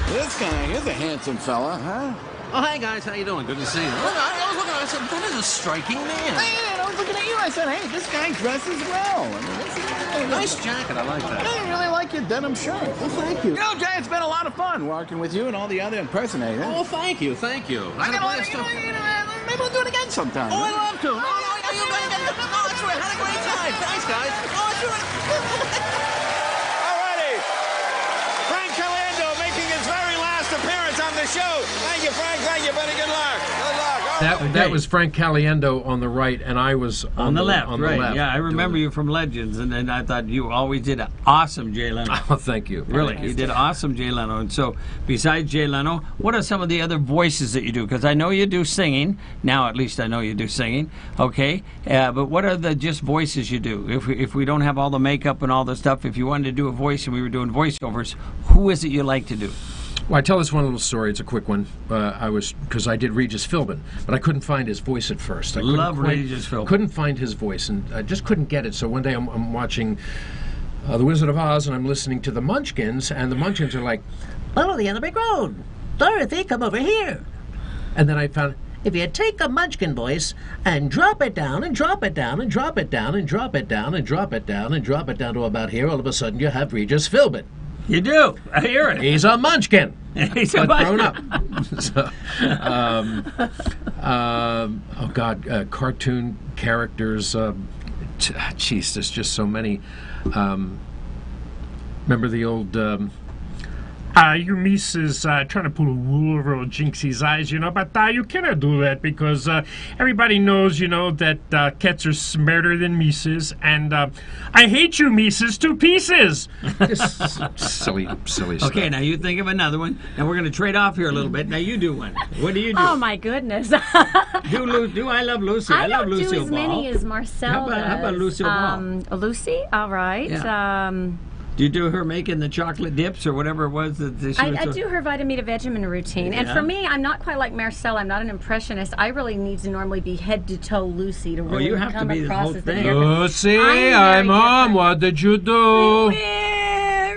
This guy, he's a handsome fella, huh? Oh, hey guys, how you doing? Good to see you. Well, I was looking at him, I said, that is a striking man. Hey, I was looking at you, I said, hey, this guy dresses well. I mean, this is really Nice jacket, I like that. I really like your denim shirt. Well, thank you. You know, Jay, it's been a lot of fun working with you and all the other impersonators. Oh, thank you. Maybe we'll do it again sometime. Oh, I'd love to. No, you're going to get it. No, that's right. Had a great time. Thanks, guys. Oh, that's right. All righty. Frank Caliendo making his very last appearance on the show. Thank you, Frank. Thank you, buddy. Good luck. Good luck. That was Frank Caliendo on the right, and I was on the left. On the right. left. Yeah, I remember you from Legends, and I thought you always did an awesome Jay Leno. Oh, thank you. Really, you did awesome Jay Leno. And so, besides Jay Leno, what are some of the other voices that you do? Because I know you do singing. Now, at least I know you do singing. Okay, but what are the just voices you do? If we don't have all the makeup and all the stuff, if you wanted to do a voice and we were doing voiceovers, who is it you like to do? Well, I tell this one little story. It's a quick one. Because I did Regis Philbin, but I couldn't find his voice at first. I love Regis Philbin. Couldn't find his voice, and I just couldn't get it. So one day I'm watching The Wizard of Oz, and I'm listening to the Munchkins, and the Munchkins are like, "Follow the other big road, Dorothy, come over here." And then I found, if you take a Munchkin voice and drop it down and drop it down and drop it down and drop it down and drop it down and drop it down to about here, all of a sudden you have Regis Philbin. You do. I hear it. He's a Munchkin. He's a grown up. So, oh God, cartoon characters. Jeez, there's just so many. Remember the old. Your niece is trying to pull a wool over old Jinxie's eyes, but you cannot do that because everybody knows, that cats are smarter than Mises, and I hate you, Mises, to pieces. silly stuff. Okay, now you think of another one, and we're going to trade off here a little bit. Now you do one. What do you do? Oh my goodness. do I love Lucy? I love Lucille do as Ball. many as Marcel How about Lucille Ball? Lucy, all right. Yeah. Do you do her making the chocolate dips or whatever it was that she was I do her Vitamin Vegemin routine. And for me, I'm not quite like Marcel. I'm not an impressionist. I really need to normally be head to toe Lucy to really you have come to be the across whole as thing. the Lucy, I'm home. What did you do?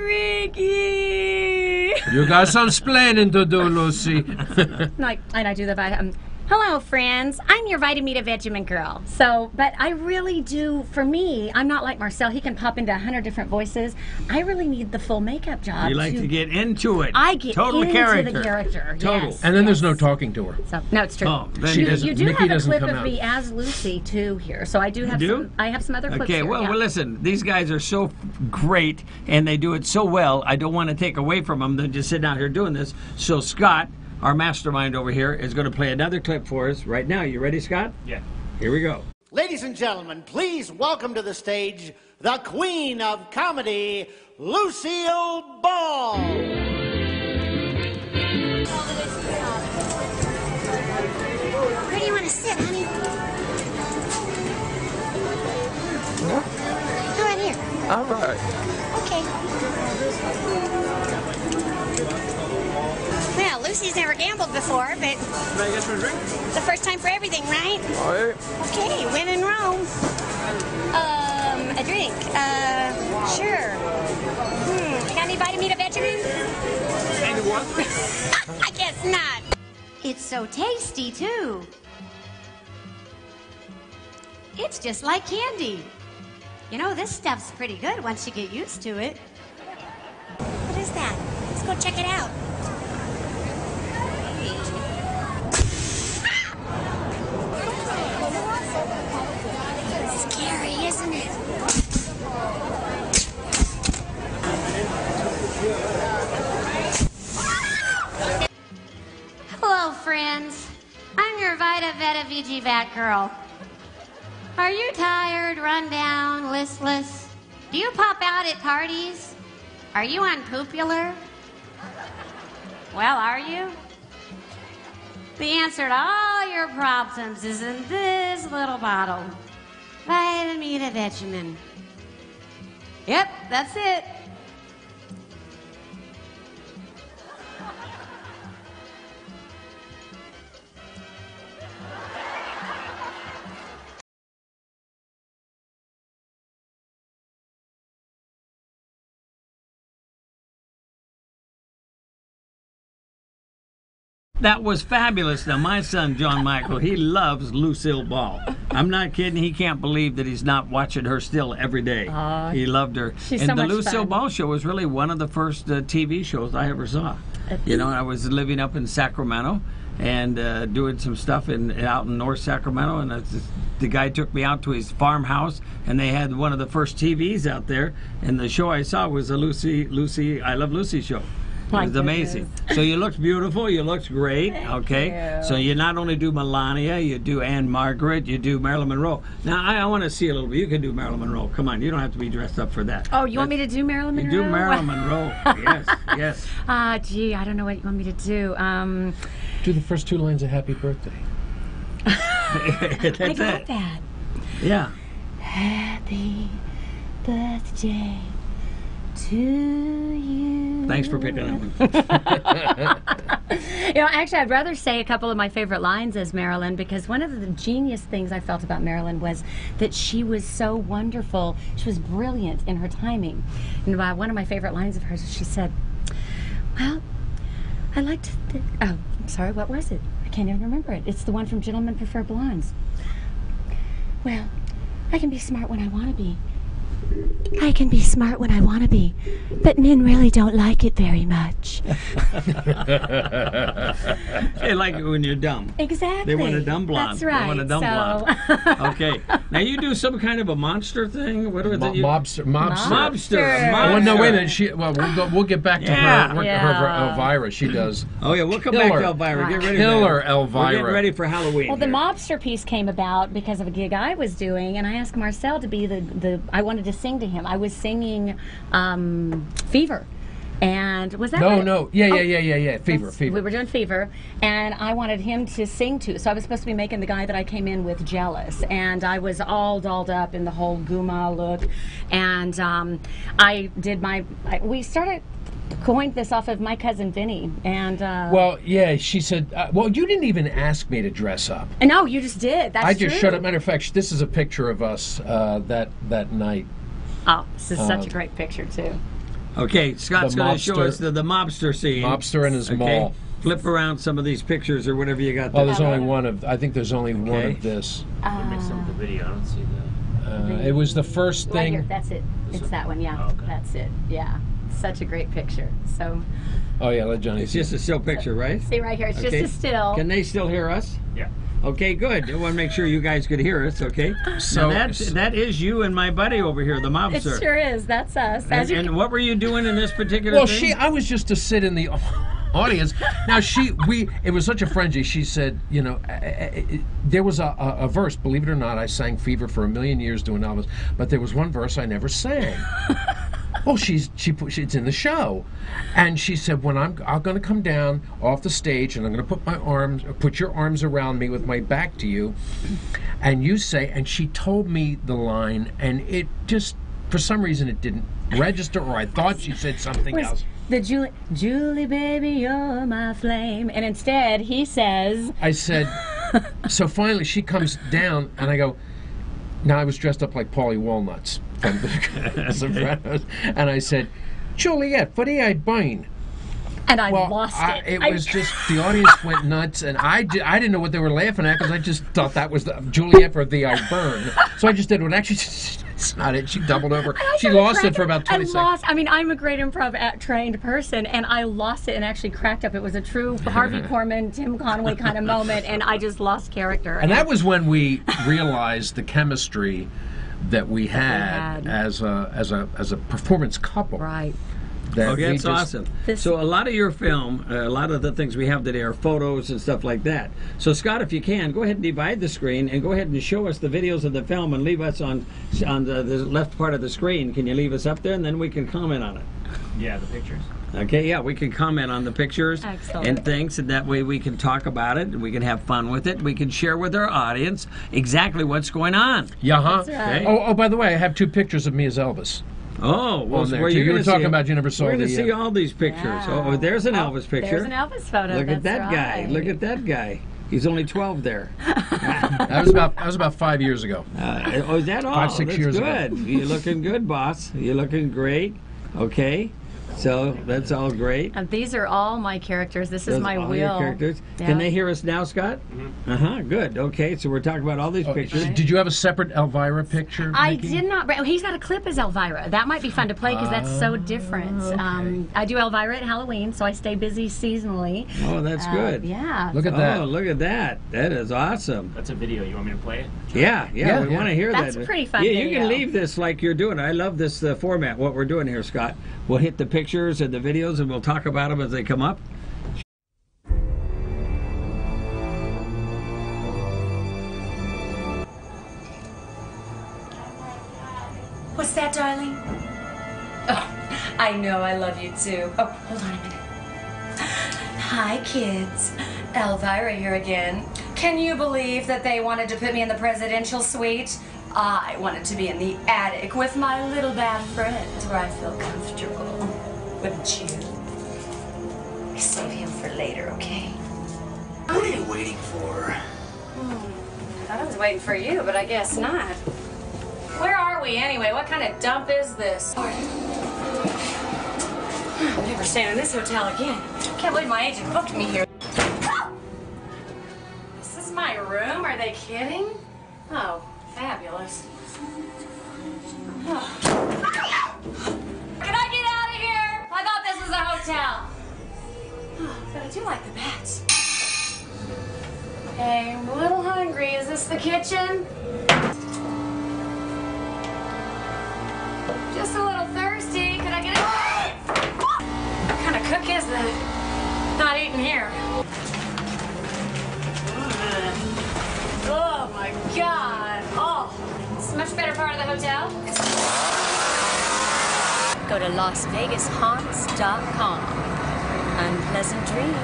Ricky! You got some splaining to do, Lucy. And I do the vitamin. Hello, friends. I'm your Vitamin Vegemin girl. So, but I really do, for me, I'm not like Marcel. He can pop into 100 different voices. I really need the full makeup job. You like to get into it. I get Total into character. the character. Total. Yes, And then there's no talking to her. So, no, it's true. Oh, then You do Mickey have a doesn't clip come of out. me as Lucy, too, here. So I do have some, I have some other clips Okay, here. well, yeah. well, listen, these guys are so great, and they do it so well, I don't want to take away from them. They're just sitting out here doing this. So Scott, our mastermind over here, is going to play another clip for us right now. You ready, Scott? Yeah. Here we go. Ladies and gentlemen, please welcome to the stage the queen of comedy, Lucille Ball. Where do you want to sit, honey? How about here? All right. Okay. Well, Lucy's never gambled before, but it's the first time for everything, right? All right. Okay, when in Rome. A drink. Sure. Got any Vitamin Vegemin? I guess not. It's so tasty, too. It's just like candy. You know, this stuff's pretty good once you get used to it. What is that? Let's go check it out. Scary, isn't it? Hello, friends. I'm your Vita Veta VG-Vat girl. Are you tired, run down, listless? Do you pop out at parties? Are you unpopular? Well, are you? The answer to all your problems is in this little bottle. Vitamin Vegemin. Yep, that's it. That was fabulous. Now, my son, John Michael, he loves Lucille Ball. I'm not kidding. He can't believe that he's not watching her still every day. He loved her. She's and so the much Lucille fun. Ball show was really one of the first TV shows I ever saw. You know, I was living up in Sacramento and doing some stuff out in North Sacramento, and the guy took me out to his farmhouse, and they had one of the first TVs out there, and the show I saw was the Lucy I Love Lucy show. It My was amazing. goodness. So you looked beautiful. You looked great. Okay. you. So you not only do Melania, you do Anne Margaret, you do Marilyn Monroe. Now I want to see a little bit. You can do Marilyn Monroe. Come on, you don't have to be dressed up for that. Oh, you want me to do Marilyn Monroe? You do Marilyn Monroe. Yes, yes. Gee, I don't know what you want me to do. Do the first two lines of Happy Birthday. That's I got it. that. Yeah. Happy birthday to you. Thanks for picking up. You know, actually, I'd rather say a couple of my favorite lines as Marilyn, because one of the genius things I felt about Marilyn was that she was so wonderful. She was brilliant in her timing. And one of my favorite lines of hers, she said, well, I like to oh, I'm sorry, what was it? I can't even remember it. It's the one from Gentlemen Prefer Blondes. Well, I can be smart when I want to be. I can be smart when I want to be, but men really don't like it very much. They like it when you're dumb. Exactly. They want a dumb blonde. That's right. They want a dumb blonde. Okay. Now you do some kind of a monster thing. What was it? Mobster. Mobster. Well, no, wait a minute. We'll get back to her. Yeah. Elvira. She does. Oh yeah, we'll come back to Elvira. Get ready. Killer man. Elvira. We're getting ready for Halloween. Well, the mobster piece came about because of a gig I was doing, and I asked Marcel to be I wanted to sing to him. I was singing Fever And was that No. Yeah. Fever. We were doing Fever, and I wanted him to sing to. So I was supposed to be making the guy that I came in with jealous, and I was all dolled up in the whole Guma look, and I did we started coined this off of My Cousin Vinny, and well, yeah, she said, well, you didn't even ask me to dress up. No, you just did. That's I just true. showed up. Matter of fact, this is a picture of us that night. Oh, this is such a great picture too. Okay, Scott's going to show us the mobster scene. Mobster and his mall. Flip around some of these pictures or whatever you got there. Oh, there's only one of. I think there's only one of this. Some of the video. I don't see that. It was the first Right thing. here, that's it. It's that one. Yeah, that's it. Yeah, such a great picture. So. Oh yeah, let Johnny. It's just a still picture, right? See right here. It's just a still. Can they still hear us? Yeah. Okay, good. I want to make sure you guys could hear us, okay? So now that is you and my buddy over here, the mobster. It sure is. That's us. And what were you doing in this particular thing? I was just to sit in the audience. Now it was such a frenzy. She said, you know, there was a verse, believe it or not, I sang Fever for 1,000,000 years doing Elvis, but there was one verse I never sang. Well, it's in the show, and she said, when I'm going to come down off the stage and I'm going to put your arms around me with my back to you, and you say, and she told me the line, and it just, for some reason, it didn't register, or I thought she said something else. The Julie, baby, you're my flame, and instead he says. I said, so finally she comes down, and I go. Now I was dressed up like Paulie Walnuts from The Sopranos, and I said, Juliet, for the bine. And I lost it. It was just, the audience went nuts, and I didn't know what they were laughing at, because I just thought that was the Juliet for the I burn. So I just did what actually, it's not it. She doubled over. She lost it for about 20 seconds. I mean, I'm a great improv trained person, and I lost it and actually cracked up. It was a true Harvey Korman, Tim Conway kind of moment, and I just lost character. And that was when we realized the chemistry that we had as a performance couple. Right. Okay, that's awesome. So a lot of your film, a lot of the things we have today are photos and stuff like that. So Scott, if you can, go ahead and divide the screen and go ahead and show us the videos of the film and leave us on the left part of the screen. Can you leave us up there, and then we can comment on it? Yeah, the pictures. Okay, yeah, we can comment on the pictures and things, and that way we can talk about it, and we can have fun with it. We can share with our audience exactly what's going on. Yeah, huh? That's right. Okay. Oh, by the way, I have 2 pictures of me as Elvis. Oh, well, where you were talking about, you never saw. We're going to see all these pictures. Yeah. Oh, there's an Elvis picture. There's an Elvis photo. Look at that guy. Right. Look at that guy. He's only 12 there. That was about 5 years ago. Is that all? 5, 6 years good. ago. You're looking good, boss. You're looking great. Okay. So that's all great. And these are all my characters. This is my all wheel. Your characters. Yeah. Can they hear us now, Scott? Mm-hmm. Good. Okay. So we're talking about all these pictures. Did you have a separate Elvira picture? I Nikki? did not. He's got a clip as Elvira. That might be fun to play because that's so different. Okay. I do Elvira at Halloween, so I stay busy seasonally. Oh, that's good. Yeah. Look at that. Oh, look at that. That is awesome. That's a video. You want me to play it? Yeah. We want to hear that. That's a pretty fun Yeah, you video. can leave this like you're doing. I love this format, what we're doing here, Scott. We'll hit the pictures and the videos, and we'll talk about them as they come up. What's that, darling? Oh, I know, I love you too. Oh, hold on a minute. Hi, kids. Elvira here again. Can you believe that they wanted to put me in the presidential suite? I wanted to be in the attic with my little bad friend where I feel comfortable. Wouldn't you? Save him for later, okay? What are you waiting for? I was waiting for you, but I guess not. Where are we anyway? What kind of dump is this? I'm never staying in this hotel again. Can't believe my agent booked me here. Is this my room? Are they kidding? Oh, fabulous. Oh. Can I get out of here? I thought this was a hotel. Oh, but I do like the beds. Hey, I'm a little hungry. Is this the kitchen? Just a little thirsty. Could I get it? What kind of cook is that? Not eating here. Oh my God. Oh, it's a much better part of the hotel. go to LasVegasHaunts.com. Unpleasant dreams.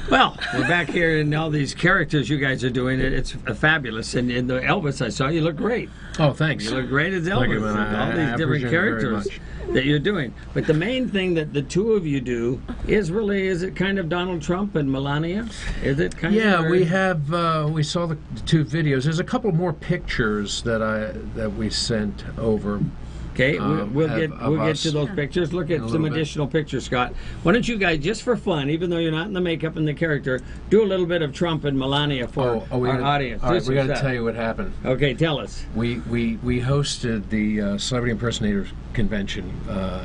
Well, we're back here in all these characters you guys are doing. It's fabulous. And in the Elvis I saw, you look great. Oh, thanks. You look great as Thank you, Elvis. man. All I these different appreciate it very characters much. that you're doing. But the main thing that the two of you do is it kind of Donald Trump and Melania? Is it kind of? Yeah, we have. We saw the two videos. There's a couple more pictures that we sent over. Okay, we'll get to those pictures. Look at some additional pictures, Scott. Why don't you guys, just for fun, even though you're not in the makeup and the character, do a little bit of Trump and Melania for our audience. All right, we got to tell you what happened. Okay, tell us. We hosted the Celebrity Impersonators Convention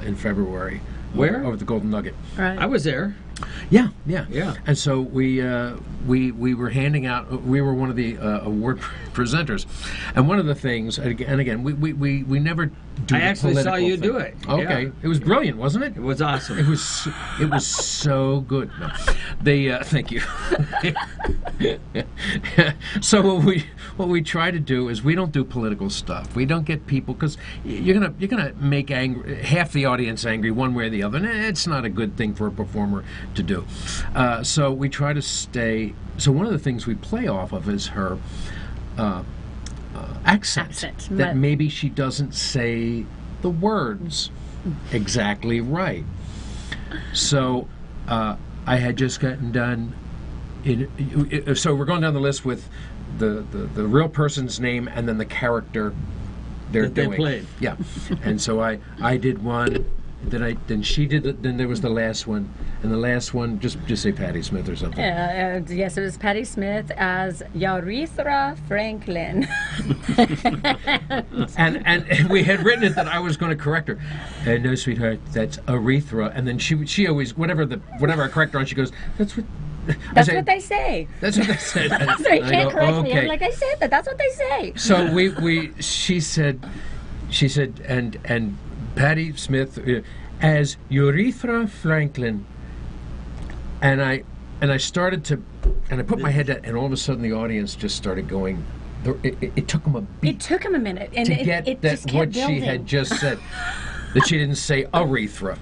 in February. Where? Over the Golden Nugget. Right. I was there. Yeah. And so we were handing out. We were one of the award presenters, and one of the things, and again, we never do. I the actually saw political you thing. do it. Okay, Yeah. it was brilliant, wasn't it? It was awesome. It was so good. No. Thank you. So what we try to do is we don't do political stuff. We don't get people, because you're gonna make half the audience angry one way or the other, and it's not a good thing for a performer to do. So we try to stay. So one of the things we play off of is her accent. That maybe she doesn't say the words exactly right. So I had just gotten done. So we're going down the list with the real person's name and then the character they're doing. They played. Yeah, and so I did one. Then she did. Then there was the last one, and the last one just say Patti Smith or something. Yes, it was Patti Smith as Urethra Franklin. and we had written it that I was going to correct her. No, sweetheart, that's urethra. And then she always whatever I correct her on, she goes, that's what. That's what they say. That's what they said. So you can't correct me. Okay. I'm like, I said that. That's what they say. So she said, and Patti Smith as Urethra Franklin, and I started to, and I put my head down, and all of a sudden the audience just started going. It took them a beat. It took him a minute, and to it get just that kept what building. she had just said. That she didn't say Aretha.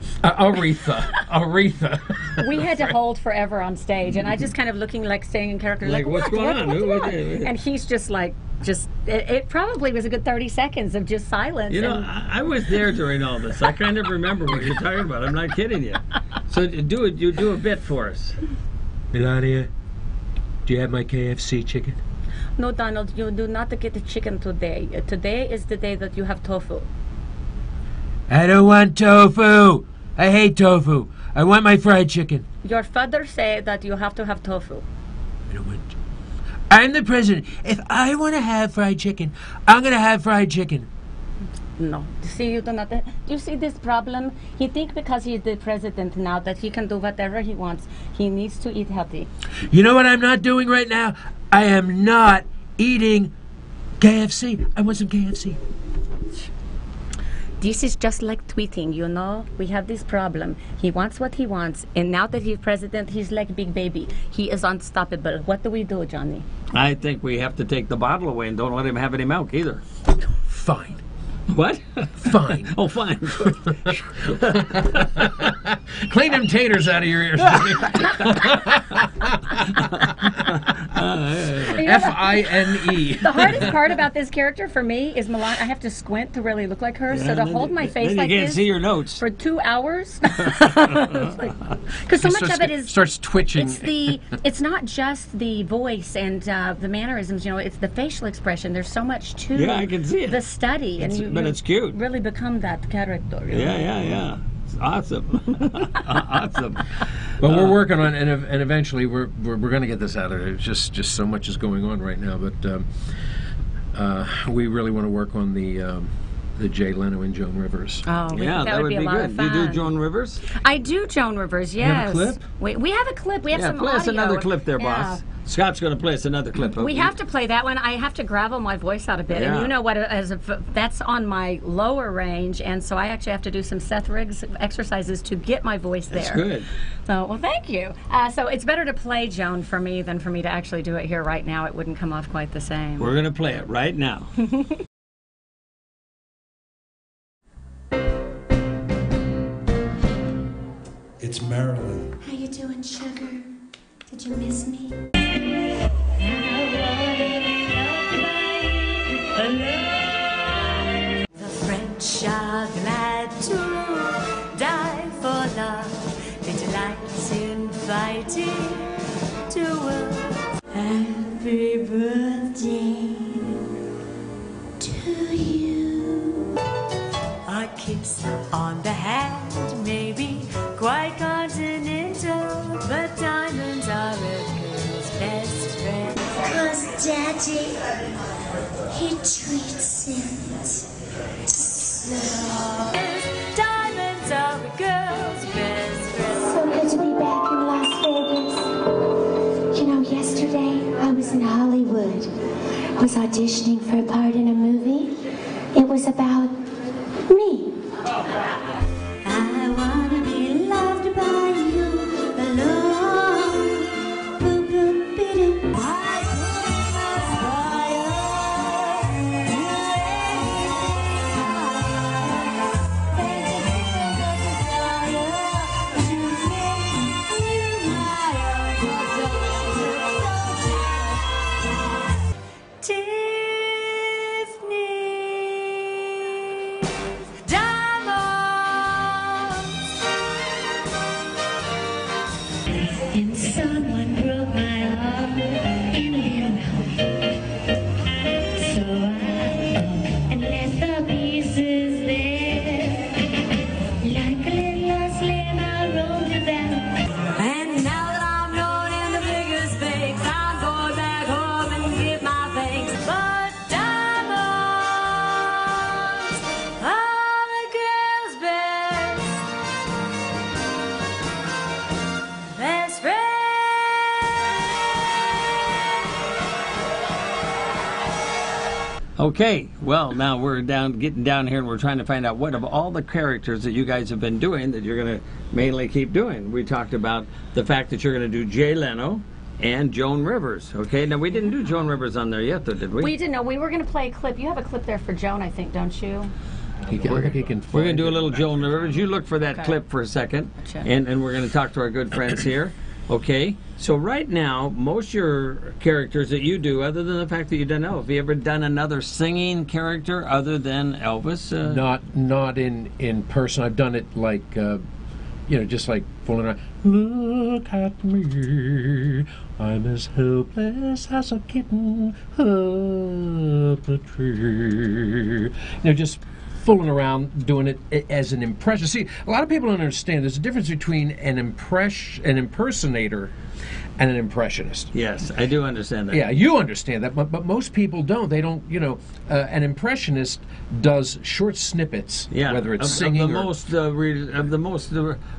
We had to hold forever on stage, and I just kind of looking like staying in character, like what's going on? And he's just like, it probably was a good 30 seconds of just silence. You know, I was there during all this. I kind of remember what you're talking about. I'm not kidding you. So you do a bit for us. Melania, do you have my KFC chicken? No, Donald, you do not get the chicken today. Today is the day that you have tofu. I don't want tofu. I hate tofu. I want my fried chicken. Your father said that you have to have tofu. I'm the president. If I want to have fried chicken, I'm going to have fried chicken. No. See, you do not. Do you see this problem? He thinks because he's the president now that he can do whatever he wants. He needs to eat healthy. You know what I'm not doing right now? I am not eating KFC. I want some KFC. This is just like tweeting, you know? We have this problem. He wants what he wants, and now that he's president, he's like Big Baby. He is unstoppable. What do we do, Johnny? I think we have to take the bottle away and don't let him have any milk either. Fine. What? Fine. Oh, fine. Clean them taters out of your ears. F-I-N-E. The hardest part about this character for me is Melania. I have to squint to really look like her, so to hold my face then like you can't this see your notes for 2 hours, because so much of it is starts twitching. It's not just the voice and the mannerisms. You know, it's the facial expression. There's so much to I can see it. The study, But it's cute. Really become that character. You know? Yeah. It's awesome. Awesome. But we're working on, and eventually we're going to get this out of there. It's just so much is going on right now. But we really want to work on the Jay Leno and Joan Rivers. Oh, yeah, that would be a lot good. of fun. You do Joan Rivers? I do Joan Rivers. Yes. You have a clip? We have a clip. We have some play us audio. another clip there, boss. Scott's going to play us another clip. We have to play that one. I have to gravel my voice out a bit, Yeah. and you know what? That's on my lower range, and so I actually have to do some Seth Riggs exercises to get my voice there. That's good. So, well, thank you. So it's better to play Joan for me than for me to actually do it here right now. It wouldn't come off quite the same. We're going to play it right now. It's Marilyn. How you doing, sugar? Did you miss me? The French are glad to die for love. They delight in fighting to win. Happy birthday to you. A kiss on the hand may be quite continental, but diamonds are a girl's best friend. 'Cause Daddy, he treats it so. Diamonds are a girl's best friend. So good to be back in Las Vegas. You know, yesterday I was in Hollywood. I was auditioning for a part in a movie. It was about me. I wanna be loved by you alone. Boop, boop, be-doo. I and someone broke my heart in their mouth. So I up and left the pieces there. Like a little slim, I rolled about. And now that I'm known in the biggest things, I'm going back home and give my thanks. But diamonds are a girl's best friend. Okay, well, now we're getting down here, and we're trying to find out what of all the characters that you guys have been doing that you're going to mainly keep doing. We talked about the fact that you're going to do Jay Leno and Joan Rivers. Okay, now we didn't do Joan Rivers on there yet, though, did we? We didn't know. We were going to play a clip. You have a clip there for Joan, I think, don't you? We're going to do a little Joan Rivers. You look for that clip for a second, Gotcha. and we're going to talk to our good friends here. Okay, so right now, most of your characters that you do, other than the fact that you've done Elvis, have you ever done another singing character other than Elvis? Not in person. I've done it like, just like fooling around. Look at me, I'm as helpless as a kitten up a tree. Just fooling around doing it as an impression. See, a lot of people don't understand there's a difference between an impersonator and an impressionist. Yes, I do understand that. Yeah, you understand that, but most people don't. They don't, an impressionist does short snippets, whether it's singing of the most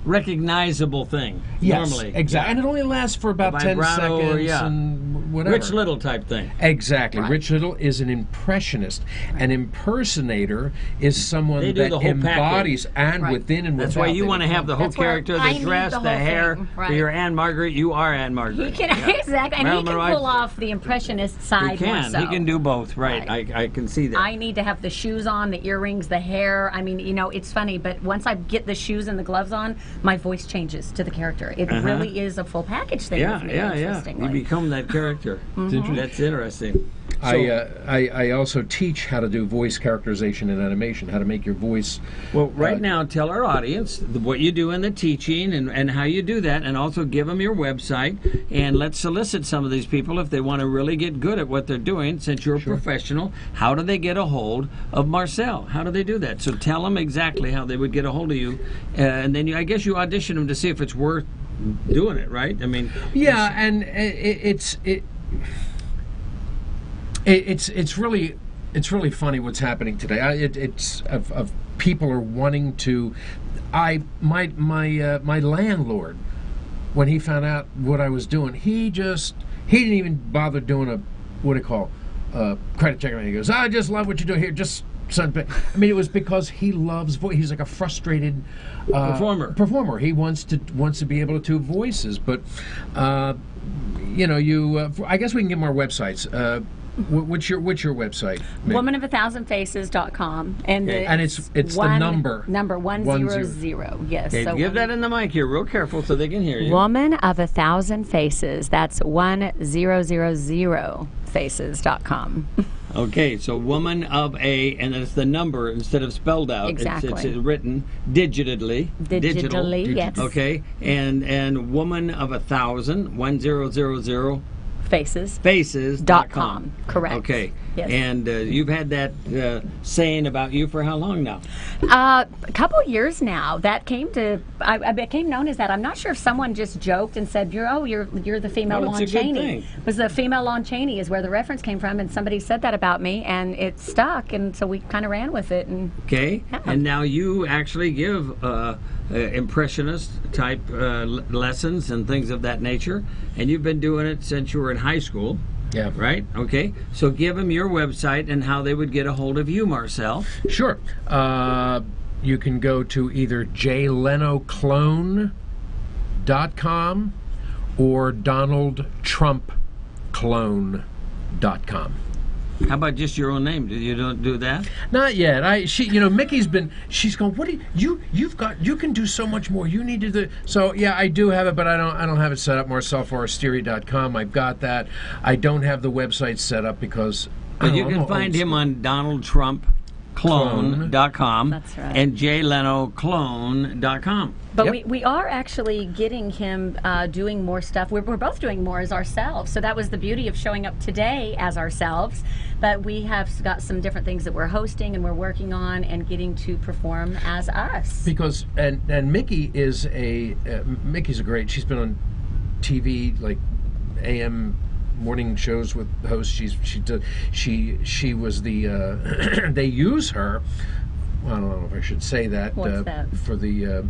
recognizable thing. Yes, normally. exactly. And it only lasts for about 10 seconds and whatever. Rich Little type thing. Exactly. Right. Rich Little is an impressionist. An impersonator is someone They do that the whole embodies package. and within and That's without. why you want to have the whole That's where character, I the need dress, the the whole hair. thing, right. You're Anne Margaret, you are Anne Margaret. He can exactly, and Marilyn he can Monroe, pull off the impressionist side He can. more so. He can do both. Right. I can see that. I need to have the shoes on, the earrings, the hair. I mean, it's funny, but once I get the shoes and the gloves on, my voice changes to the character. It really is a full package thing. Yeah, with me, yeah. interestingly. You become that character. Mhm. That's interesting. I also teach how to do voice characterization and animation, how to make your voice. Well, right now, tell our audience what you do in the teaching and how you do that, and also give them your website, and let's solicit some of these people if they want to really get good at what they're doing. Since you're a professional, how do they get a hold of Marcel? How do they do that? So tell them exactly how they would get a hold of you, and then I guess you audition them to see if it's worth doing it, right? I mean, yeah, and it's really funny what's happening today. It's of people are wanting to. My landlord when he found out what I was doing, he didn't even bother doing a, what do you call, credit check. He goes, I just love what you do here. Just something. I mean, it was because he loves voice. He's like a frustrated performer. He wants to be able to do voices, but you know, I guess we can give him our websites. What's your website? WomanofA1,000faces.com, and it's the number 100. Yes. Okay, so give that in the mic here, real careful, so they can hear you. Woman of 1,000 Faces. That's 1000faces.com. Okay, so woman of a, and it's the number instead of spelled out. Exactly. It's written digitally. Digital. Yes. Okay, and woman of 1,000, 1000 faces.com. Correct. Okay. Yes. And you've had that saying about you for how long now? A couple years now. That came to, I became known as that. I'm not sure if someone just joked and said, you're the female Well, Lon it's a good Chaney. thing. It was the female Lon Chaney is where the reference came from, and somebody said that about me, and it stuck, and so we kind of ran with it. And Okay. yeah. And now you actually give impressionist type lessons and things of that nature, and you've been doing it since you were in high school. Yeah. Right? Okay. So give them your website and how they would get a hold of you, Marcel. Sure. You can go to either jlenoclone.com or donaldtrumpclone.com. How about just your own name? You don't do that? Not yet. Mickey's been. She's going. What do you can do so much more. You need to do. So yeah, I do have it, but I don't have it set up. MarcelForestieri.com. I've got that. I don't have the website set up because. But you can find him on DonaldTrumpClone.com. That's right. And JLenoClone.com. But we are actually getting him doing more stuff. We're both doing more as ourselves. So that was the beauty of showing up today as ourselves. But we have got some different things that we're hosting and we're working on and getting to perform as us. Because and Mickey is Mickey's a great. She's been on TV like AM morning shows with hosts. She was the they use her. Well, I don't know if I should say that. What's that? For the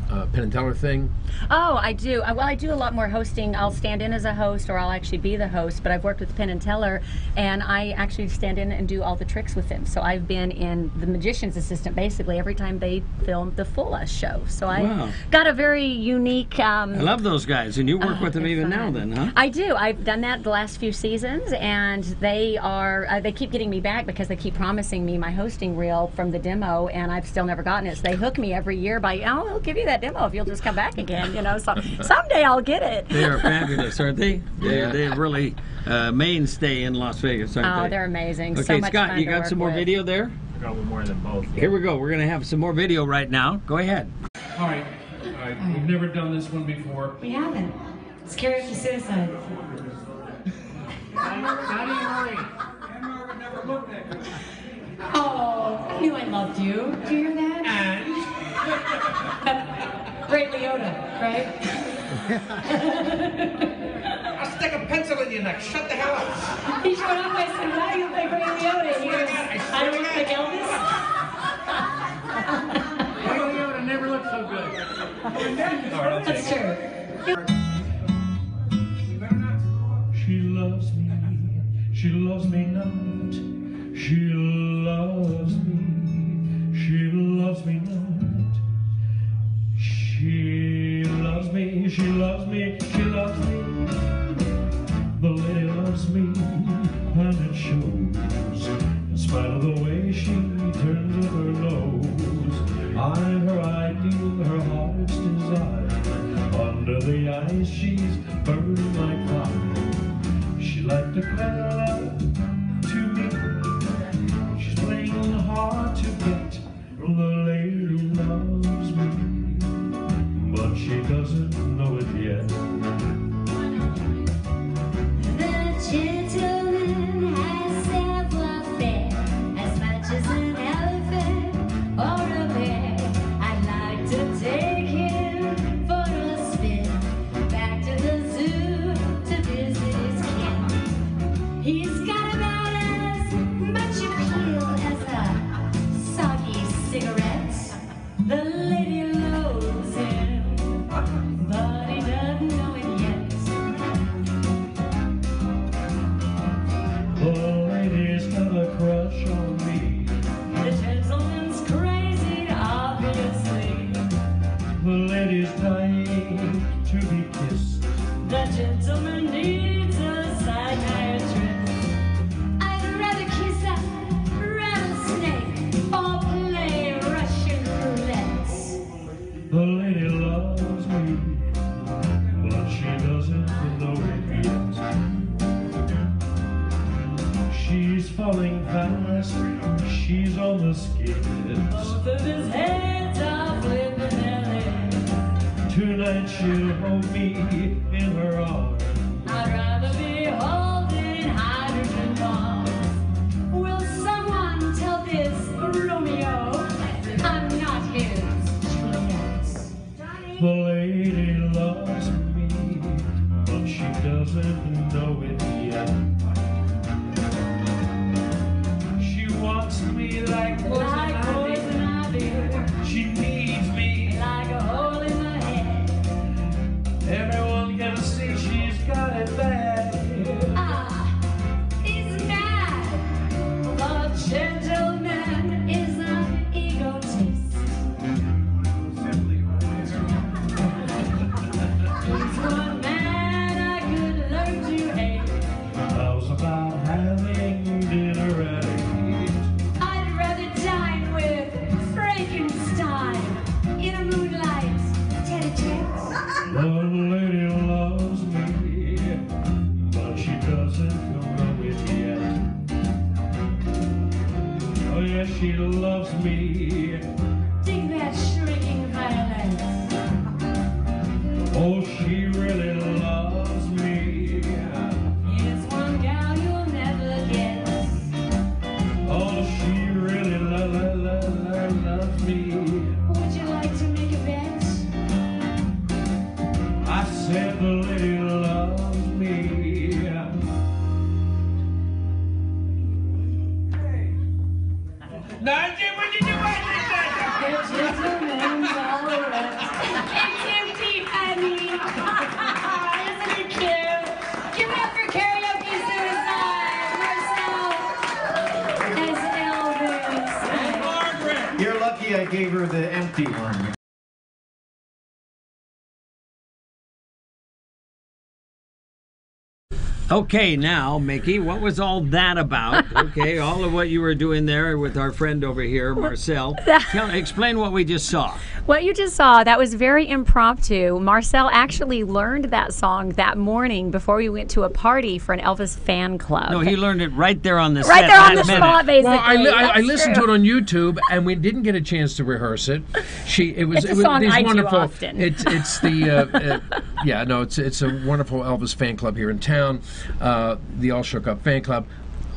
Penn and Teller thing. Oh, I do. Well, I do a lot more hosting. I'll stand in as a host, or I'll actually be the host. But I've worked with Penn and Teller, and I actually stand in and do all the tricks with them. So I've been in the magician's assistant basically every time they film the Full Us show. So I got a very unique. I love those guys, and you work with them even now, then, huh? I do. I've done that the last few seasons, and they are. They keep getting me back because they keep promising me my hosting reel from the demo, and I've still never gotten it. So they hook me every year by, we'll give you that demo if you'll just come back again. So someday I'll get it. They are fabulous, aren't they? They're really mainstay in Las Vegas, aren't they? Oh, they're amazing. Okay, so much Scott, fun you to got work some more with. video there? I got one more than both. Here we go. We're going to have some more video right now. Go ahead. All right. We've never done this one before. We haven't. It's karaoke suicide. Oh, I knew I loved you. Do you hear that? Ray Liotta, right? I'll stick a pencil in your neck. Shut the hell up. He showed up. I said, "Why do you like Ray Liotta?" He goes, "I don't look like Elvis." Ray Liotta never looked so good. That's true. She loves me. She loves me not. She loves me. She loves me not. She loves me. She loves me. She loves me. The lady loves me, and it shows. In spite of the way she turns with her nose, I'm her ideal, her heart's desire. Under the ice, she's burning like fire. She like to cry to me. She's playing hard to get. The lady loves me, but she doesn't know it yet. The gentleman has savoir-faire as much as an elephant or a bear. I'd like to take him for a spin back to the zoo to visit his kin. needs a psychiatrist. I'd rather kiss a rattlesnake or play Russian roulette. The lady loves me, but she doesn't know it yet. She's falling fast, she's on the skids. Both of his heads are flipping their legs. Tonight she'll hold me in her arms. I'd rather be holding hydrogen bombs. Will someone tell this Romeo I'm not his Juliet? The lady loves me, but she doesn't know it yet. She wants me like poison ivy. She needs me like a hole in the head. Everyone can see she's got it bad. He's mad. A gentleman is an egotist. He's one man I could learn to hate. How's about having dinner at 8? I'd rather dine with Frankenstein in a moonlight tete-a-tete. The lady loves me, but she doesn't know it yet. Oh yeah, she loves me. Dig that shrinking violet. Oh, she really loves me. Here's one gal you'll never get. Oh, she really loves me. Would you like to make a bet? I said the lady loves me. Gentlemen's all around. It's empty, honey. Isn't it cute? Give it up for karaoke suicide. Marcel as Elvis. You're lucky I gave her the empty one. Okay, now, Mickey, what was all that about? Okay, all of what you were doing there with our friend over here, Marcel. Explain what we just saw. What you just saw, that was very impromptu. Marcel actually learned that song that morning before we went to a party for an Elvis fan club. No, he learned it right there on the set. Right there on the that spot, minute. basically. Well, I listened to it on YouTube, and we didn't get a chance to reherse it. It's a song these I do wonderful. often. It's a wonderful Elvis fan club here in town. The All Shook Up fan club.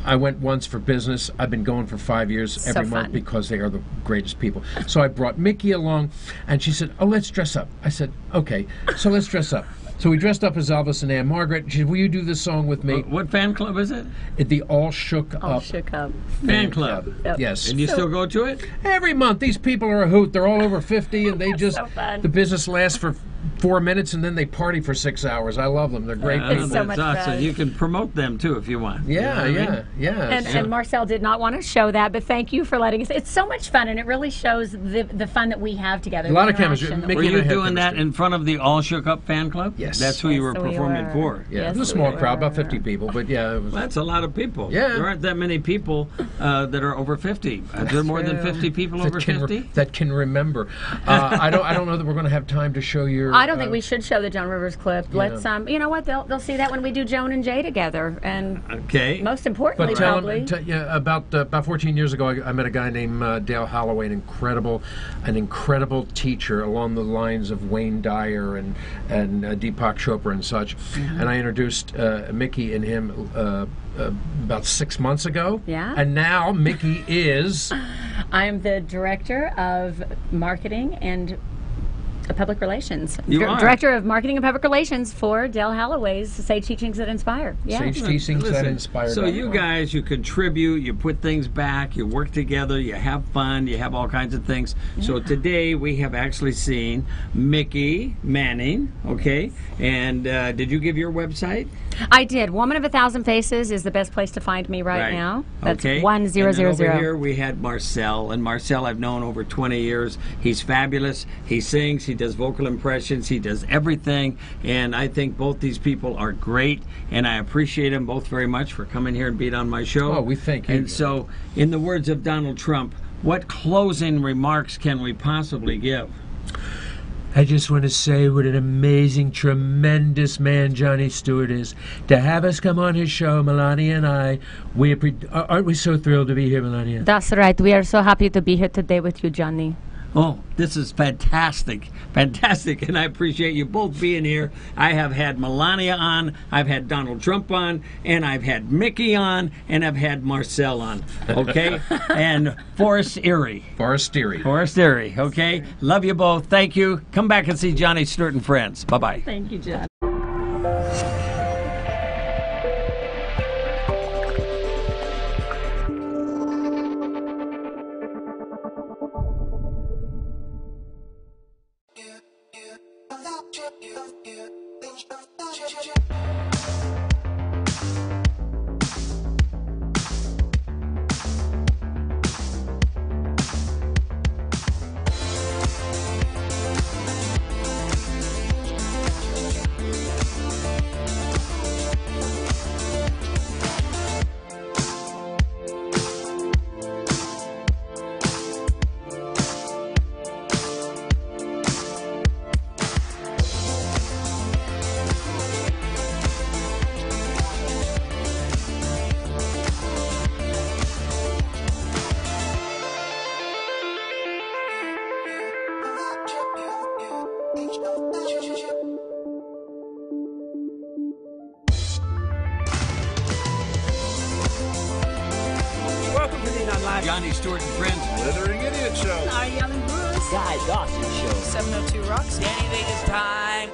I went once for business. I've been going for 5 years every month fun. because they are the greatest people. So I brought Mickey along, and she said, "Oh, let's dress up." I said, "Okay, so let's dress up." So we dressed up as Elvis and Anne Margaret. She said, "Will you do this song with me?" What fan club is it? The All Shook Up. All Shook Up fan club. Yep. Yes. And you still go to it? Every month. These people are a hoot. They're all over 50, and they just, So fun. the business lasts for 4 minutes, and then they party for 6 hours. I love them. They're great people. so much awesome. fun. You can promote them, too, if you want. Yeah, You know what I mean? And Marcel did not want to show that, but thank you for letting us. It's so much fun, and it really shows the fun that we have together. A lot the of chemistry. interaction that Were we you have. doing that in front of the All Shook Up fan club? Yes. That's who you were Yes, we performing were. for. Yeah, Yes, it was a we small were. crowd, about 50 people, but yeah. It was, That's a lot of people. Yeah. There aren't that many people that are over 50. Are there more than 50 people over 50? That can remember. I don't know that we're going to have time to show your... I don't think we should show the Joan Rivers clip. Yeah. Let's, you know what? They'll see that when we do Joan and Jay together, and okay. most importantly, But tell probably. him, about 14 years ago, I met a guy named Dale Holloway, an incredible teacher along the lines of Wayne Dyer and Deepak Chopra and such. Mm-hmm. And I introduced Mickey and him about 6 months ago. Yeah. And now Mickey is... I'm the director of marketing and public relations. You are. Director of marketing and public relations for Dale Holloway's Sage Teachings That Inspire. Yeah. Sage Teachings That Inspire. So you guys, you contribute, you put things back, you work together, you have fun, you have all kinds of things. Yeah. So today we have actually seen Mickey Manning, okay? And did you give your website? I did. Woman of 1,000 Faces is the best place to find me right now. That's okay. 1000. And then over here we had Marcel, and Marcel I've known over 20 years. He's fabulous. He sings. he does vocal impressions, he does everything, and I think both these people are great, and I appreciate them both very much for coming here and being on my show. Oh, we thank you. And so, in the words of Donald Trump, what closing remarks can we possibly give? I just want to say what an amazing, tremendous man Johnny Stuart is. To have us come on his show, Melania and I, aren't we so thrilled to be here, Melania? That's right. We are so happy to be here today with you, Johnny. Oh, this is fantastic. Fantastic. And I appreciate you both being here. I have had Melania on, I've had Donald Trump on, and I've had Mickey on, and I've had Marcel on. Okay? And Forrest Erie. Forrest Erie. Forrest Erie. Okay? Love you both. Thank you. Come back and see Johnny Stuart and Friends. Bye-bye. Thank you, John. Johnny Stuart and Friends. Slithering Idiot Show. Arielle and Bruce. Guy Dawson Show. 702 Rocks. Danny Vegas time.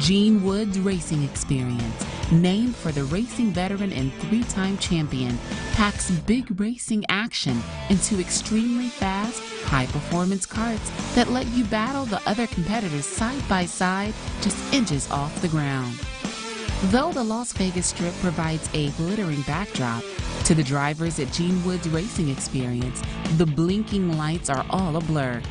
Gene Wood's Racing Experience, named for the racing veteran and three-time champion, packs big racing action into extremely fast, high-performance karts that let you battle the other competitors side by side, just inches off the ground. Though the Las Vegas Strip provides a glittering backdrop, to the drivers at Gene Wood's Racing Experience, the blinking lights are all a blur.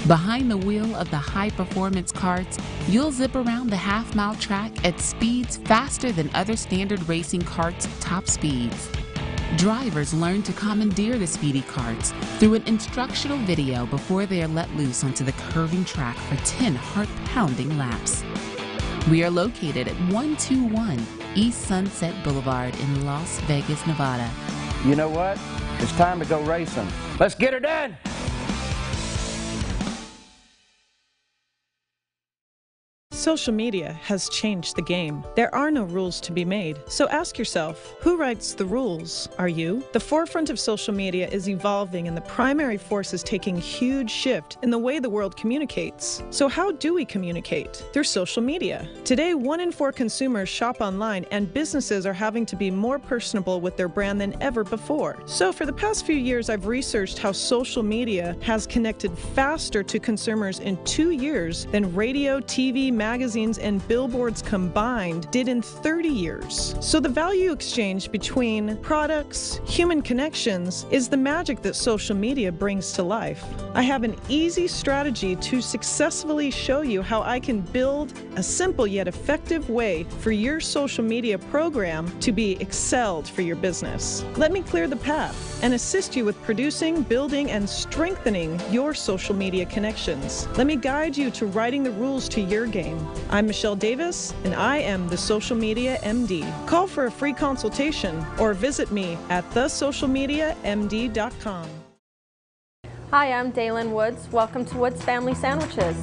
Behind the wheel of the high-performance karts, you'll zip around the half-mile track at speeds faster than other standard racing karts' top speeds. Drivers learn to commandeer the speedy karts through an instructional video before they are let loose onto the curving track for 10 heart-pounding laps. We are located at 121 East Sunset Boulevard in Las Vegas, Nevada. You know what? It's time to go racing. Let's get her done! Social media has changed the game. There are no rules to be made. So ask yourself, who writes the rules? Are you? The forefront of social media is evolving, and the primary force is taking a huge shift in the way the world communicates. So how do we communicate? Through social media. Today, 1 in 4 consumers shop online, and businesses are having to be more personable with their brand than ever before. So for the past few years, I've researched how social media has connected faster to consumers in 2 years than radio, TV, magazines, and billboards combined did in 30 years. So the value exchange between products, human connections, is the magic that social media brings to life. I have an easy strategy to successfully show you how I can build a simple yet effective way for your social media program to be excelled for your business. Let me clear the path and assist you with producing, building, and strengthening your social media connections. Let me guide you to writing the rules to your game. I'm Michelle Davis, and I am the Social Media MD. Call for a free consultation or visit me at thesocialmediamd.com. Hi, I'm Daylin Woods. Welcome to Woods Family Sandwiches.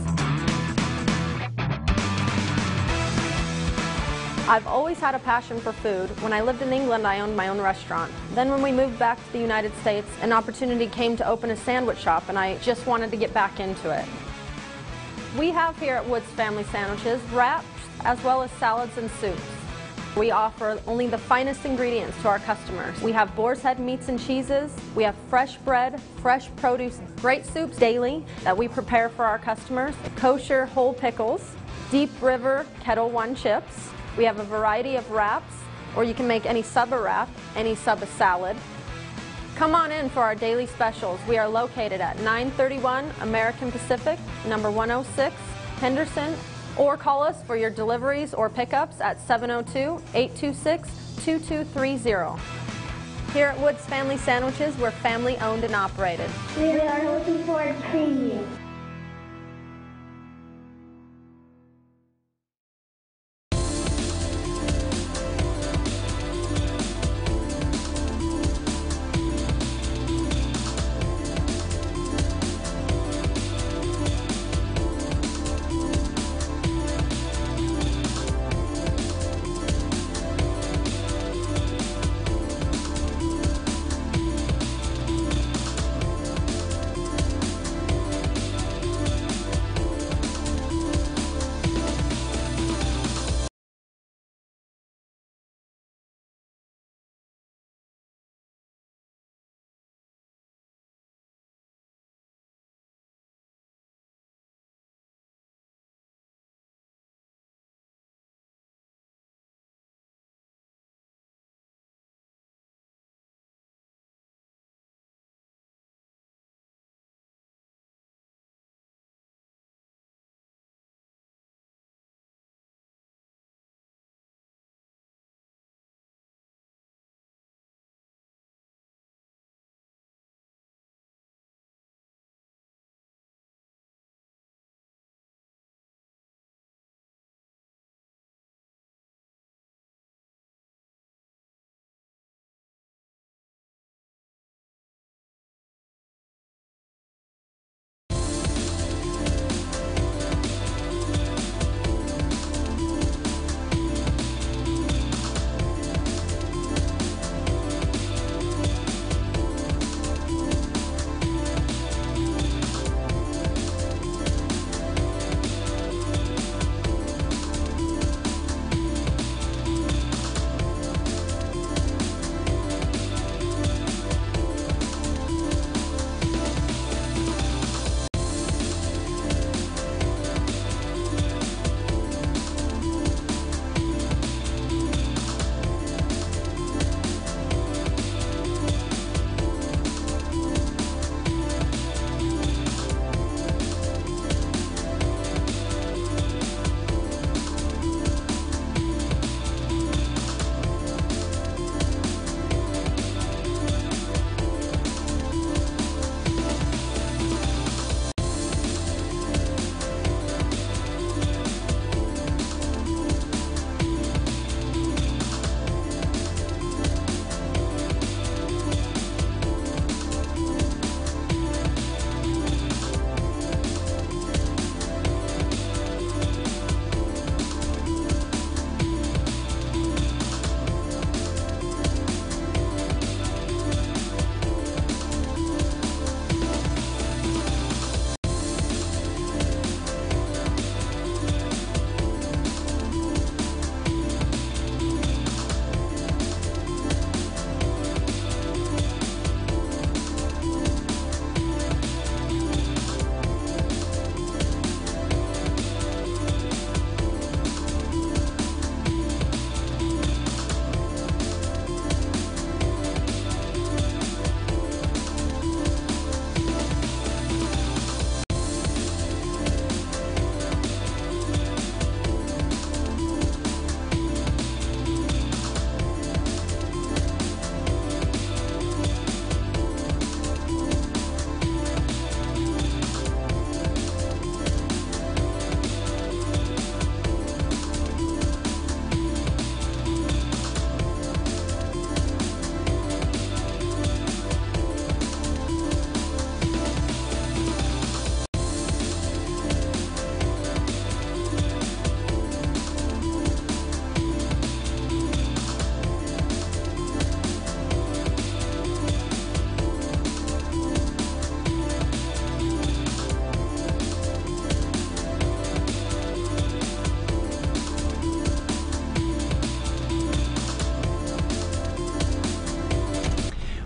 I've always had a passion for food. When I lived in England, I owned my own restaurant. Then when we moved back to the United States, an opportunity came to open a sandwich shop, and I just wanted to get back into it. We have here at Woods Family Sandwiches wraps as well as salads and soups. We offer only the finest ingredients to our customers. We have boar's head meats and cheeses. We have fresh bread, fresh produce, great soups daily that we prepare for our customers, kosher whole pickles, Deep River Kettle One chips. We have a variety of wraps, or you can make any sub a wrap, any sub a salad. Come on in for our daily specials. We are located at 931 American Pacific, number 106, Henderson, or call us for your deliveries or pickups at 702-826-2230. Here at Woods Family Sandwiches, we're family owned and operated. We are looking forward to seeing you.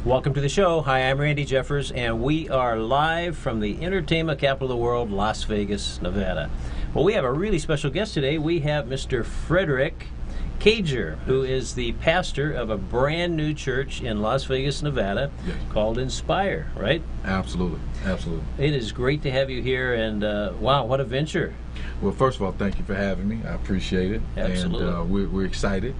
Welcome to the show. Hi, I'm Randy Jeffers, and we are live from the entertainment capital of the world, Las Vegas, Nevada. Well, we have a really special guest today. We have Mr. Frederick Cager, who is the pastor of a brand new church in Las Vegas, Nevada, called Inspire, right? Absolutely, absolutely. It is great to have you here, and wow, what a venture. Well, first of all, thank you for having me. I appreciate it. Absolutely. And we're excited,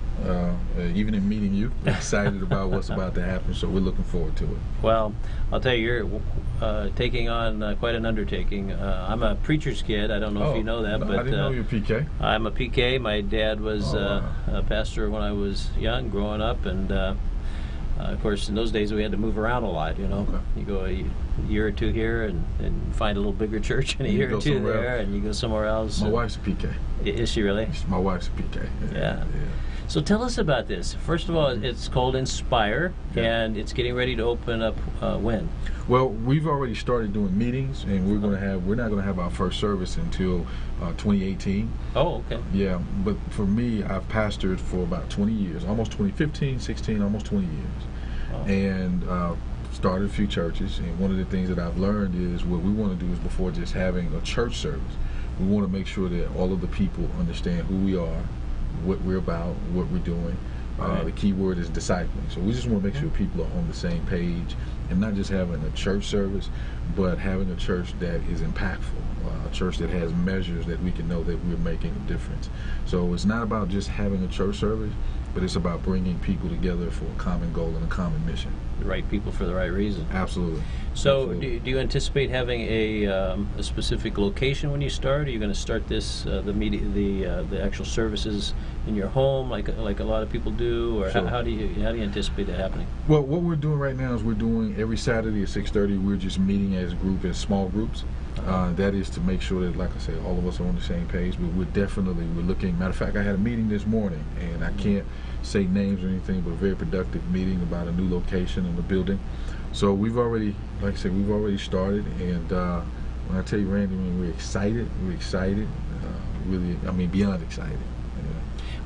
even in meeting you, we're excited about what's about to happen, so we're looking forward to it. Well, I'll tell you, you're taking on quite an undertaking. I'm a preacher's kid. I don't know if you know that, no, but I didn't know you're a PK. I'm a PK. My dad was a pastor when I was young, growing up, and of course, in those days we had to move around a lot. You know, you go a year or two here and find a little bigger church, and a year or two there, and you go somewhere else. My wife's a PK. Is she really? My wife's a PK. Yeah. So tell us about this. First of all, it's called Inspire, and it's getting ready to open up when? Well, we've already started doing meetings, and we're not going to have our first service until 2018. Oh, okay. Yeah, but for me, I've pastored for about 20 years, almost 15, 16, almost 20 years, and started a few churches. And one of the things that I've learned is what we want to do is, before just having a church service, we want to make sure that all of the people understand who we are, what we're about, what we're doing. The key word is discipling. So we just want to make sure people are on the same page, and not just having a church service, but having a church that is impactful, a church that has measures that we can know that we're making a difference. So it's not about just having a church service, but it's about bringing people together for a common goal and a common mission. The right people for the right reason. Absolutely. So, Absolutely. Do you anticipate having a specific location when you start? Are you going to start this the actual services in your home, like a lot of people do, or Sure. how do you anticipate that happening? Well, what we're doing right now is we're doing every Saturday at 6:30. We're just meeting as small groups. That is to make sure that, like I say, all of us are on the same page. But we're looking. Matter of fact, I had a meeting this morning, and I can't say names or anything, but a very productive meeting about a new location in the building. So we've already, like I said, we've already started. And when I tell you, Randy, we're excited. We're excited. Really, I mean, beyond excited.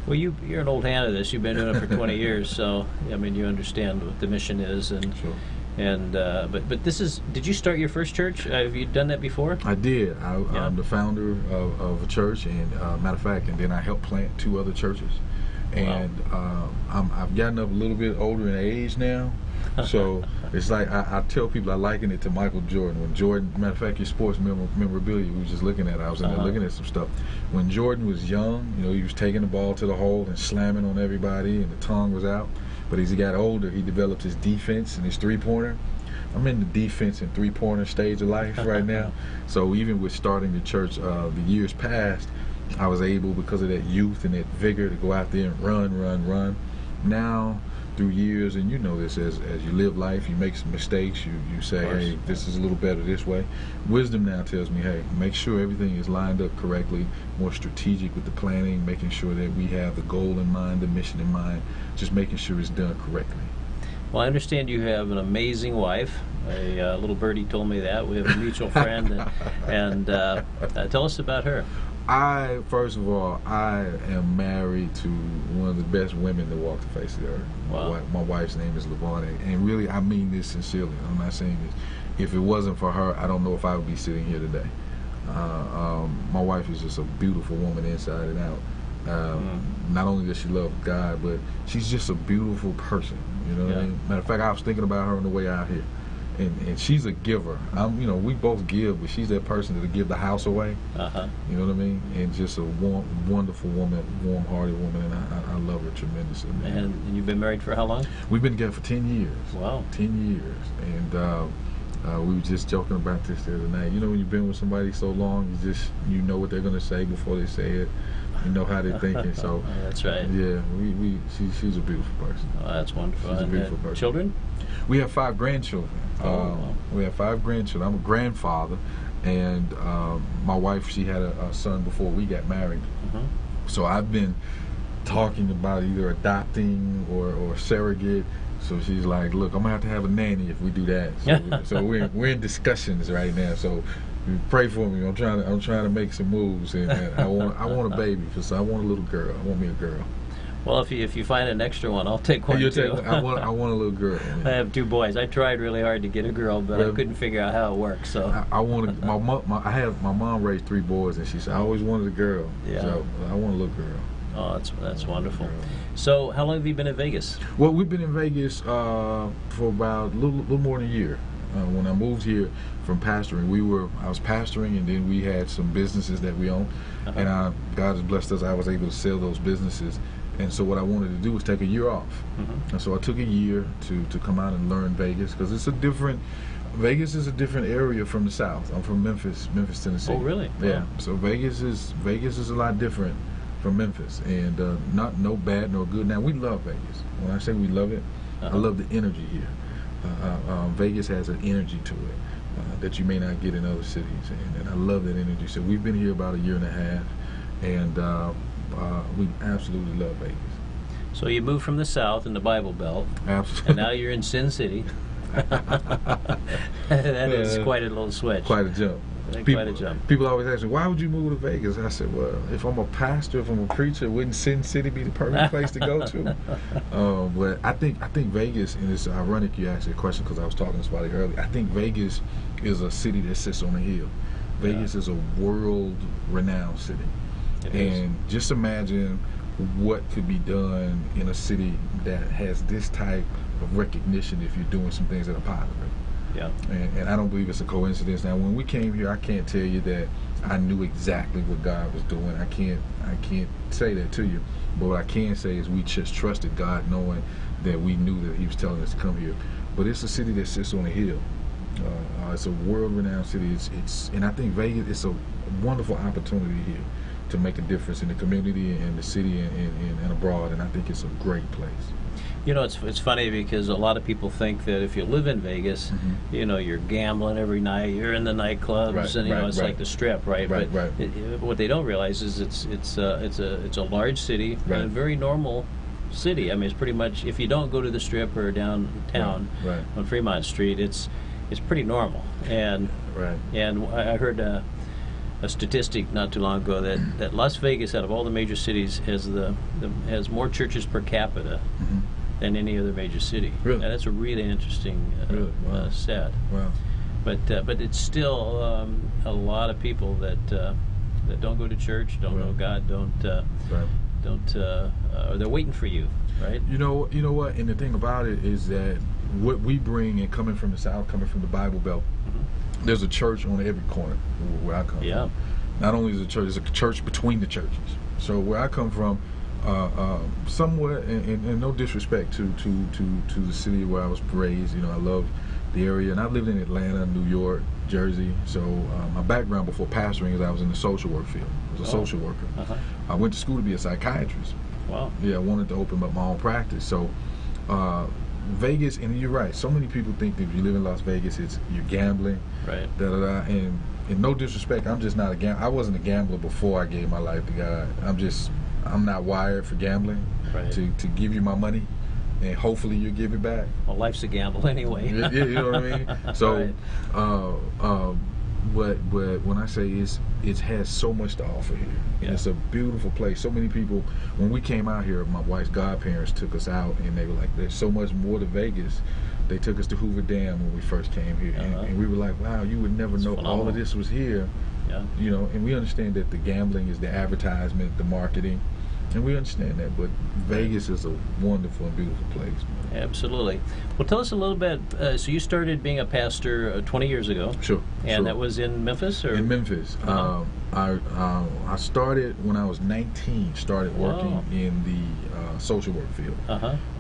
Well, you're an old hand at this. You've been doing it for 20 years, so I mean, you understand what the mission is, and but this is. Did you start your first church? Have you done that before? I did. I'm the founder of a church, and matter of fact, and then I helped plant 2 other churches. And I've gotten up a little bit older in age now, so it's like I tell people I liken it to Michael Jordan. When Jordan, matter of fact, your sports memorabilia, we were just looking at it. I was in there looking at some stuff. When Jordan was young, you know, he was taking the ball to the hole and slamming on everybody, and the tongue was out. But as he got older, he developed his defense and his three-pointer. I'm in the defense and three-pointer stage of life right now. So even with starting the church, the years past, I was able, because of that youth and that vigor, to go out there and run. Now, through years, and you know this, as you live life, you make some mistakes, you say, hey, this is a little better this way. Wisdom now tells me, hey, make sure everything is lined up correctly, more strategic with the planning, making sure that we have the goal in mind, the mission in mind, just making sure it's done correctly. Well, I understand you have an amazing wife. A little birdie told me that. We have a mutual friend, and tell us about her. First of all, I am married to one of the best women that walk the face of the earth. Wow. My wife's name is Lavonne, and really, I mean this sincerely. I'm not saying this. If it wasn't for her, I don't know if I would be sitting here today. My wife is just a beautiful woman inside and out. Not only does she love God, but she's just a beautiful person. You know what I mean? Matter of fact, I was thinking about her on the way out here. And she's a giver. We both give, but she's that person that'll give the house away. You know what I mean? And just a wonderful woman, warm-hearted woman, and I love her tremendously. Man. And you've been married for how long? We've been together for 10 years. Wow. 10 years. And we were just joking about this the other night. You know, when you've been with somebody so long, you know what they're going to say before they say it. You know how they're thinking. So that's right. Yeah, she's a beautiful person. Oh, that's wonderful. She's a beautiful person. Children? We have 5 grandchildren. We have 5 grandchildren. I'm a grandfather, and my wife, she had a son before we got married. So I've been talking about either adopting or surrogate. So she's like, "Look, I'm gonna have a nanny if we do that." So we're in discussions right now. So pray for me. I'm trying to make some moves, and I want a baby. So I want a little girl. I want me a girl. Well, if you find an extra one, I'll take one too. I want a little girl. I have 2 boys. I tried really hard to get a girl, but I couldn't figure out how it works. So I wanted my mom raised 3 boys, and she said I always wanted a girl. Yeah. So I want a little girl. Oh, that's wonderful. So how long have you been in Vegas? Well, we've been in Vegas for about a little more than a year. When I moved here from pastoring, I was pastoring, and then we had some businesses that we owned, and God has blessed us. I was able to sell those businesses, and so what I wanted to do was take a year off. And so I took a year to come out and learn Vegas, because Vegas is a different area from the South. I'm from Memphis, Tennessee. Oh, really? Yeah. Wow. So Vegas is a lot different from Memphis, and no bad nor good. Now we love Vegas. When I say we love it, I love the energy here. Vegas has an energy to it that you may not get in other cities, and I love that energy. So we've been here about a year and a half, and we absolutely love Vegas. So you moved from the South in the Bible Belt, absolutely, and now you're in Sin City. That is quite a little switch. Quite a jump. Quite a jump. People always ask me, why would you move to Vegas? I said, well, if I'm a pastor, if I'm a preacher, wouldn't Sin City be the perfect place to go to? But I think Vegas, and it's ironic you asked that question because I was talking to somebody earlier. I think Vegas is a city that sits on a hill. Vegas is a world-renowned city. And just imagine what could be done in a city that has this type of recognition if you're doing some things that are positive. Yeah. And I don't believe it's a coincidence. Now, when we came here, I can't tell you that I knew exactly what God was doing. I can't say that to you. But what I can say is we just trusted God, knowing that we knew that He was telling us to come here. But it's a city that sits on a hill. It's a world-renowned city. And I think Vegas is a wonderful opportunity here to make a difference in the community and the city and abroad. And I think it's a great place. You know, it's funny because a lot of people think that if you live in Vegas, you know, you're gambling every night, you're in the nightclubs, and you know, it's like the Strip, right? But what they don't realize is it's a large city, and a very normal city. I mean, it's pretty much, if you don't go to the Strip or downtown on Fremont Street, it's pretty normal. And I heard a statistic not too long ago that Las Vegas, out of all the major cities, has more churches per capita than any other major city. Really? And that's a really interesting stat. Wow. But it's still a lot of people that don't go to church, don't know God, they're waiting for you, right? You know what? And the thing about it is that what we bring, and coming from the South, coming from the Bible Belt, there's a church on every corner where I come from. Not only is it a church, there's a church between the churches. So where I come from, somewhat, and no disrespect to the city where I was raised, you know, I love the area, and I've lived in Atlanta, New York, Jersey. So my background before pastoring is I was in the social work field. I was a social worker. I went to school to be a psychiatrist. Wow. Yeah, I wanted to open up my own practice. So Vegas, and you're right, so many people think that if you live in Las Vegas, you're gambling, and no disrespect, I'm just not a gambler. I wasn't a gambler before I gave my life to God. I'm not wired for gambling, to give you my money and hopefully you'll give it back. Well, life's a gamble anyway. You know what I mean? So but when I say it has so much to offer here. Yeah. It's a beautiful place. So many people, when we came out here, my wife's godparents took us out, and they were like, there's so much more to Vegas. They took us to Hoover Dam when we first came here, and we were like, wow, you would never know all of this was here. Yeah. You know, and we understand that the gambling is the advertisement, the marketing, and we understand that, but Vegas is a wonderful and beautiful place. Absolutely. Well, tell us a little bit. So you started being a pastor 20 years ago. Sure. And that was in Memphis, or? In Memphis. I started when I was 19. Started working in the social work field.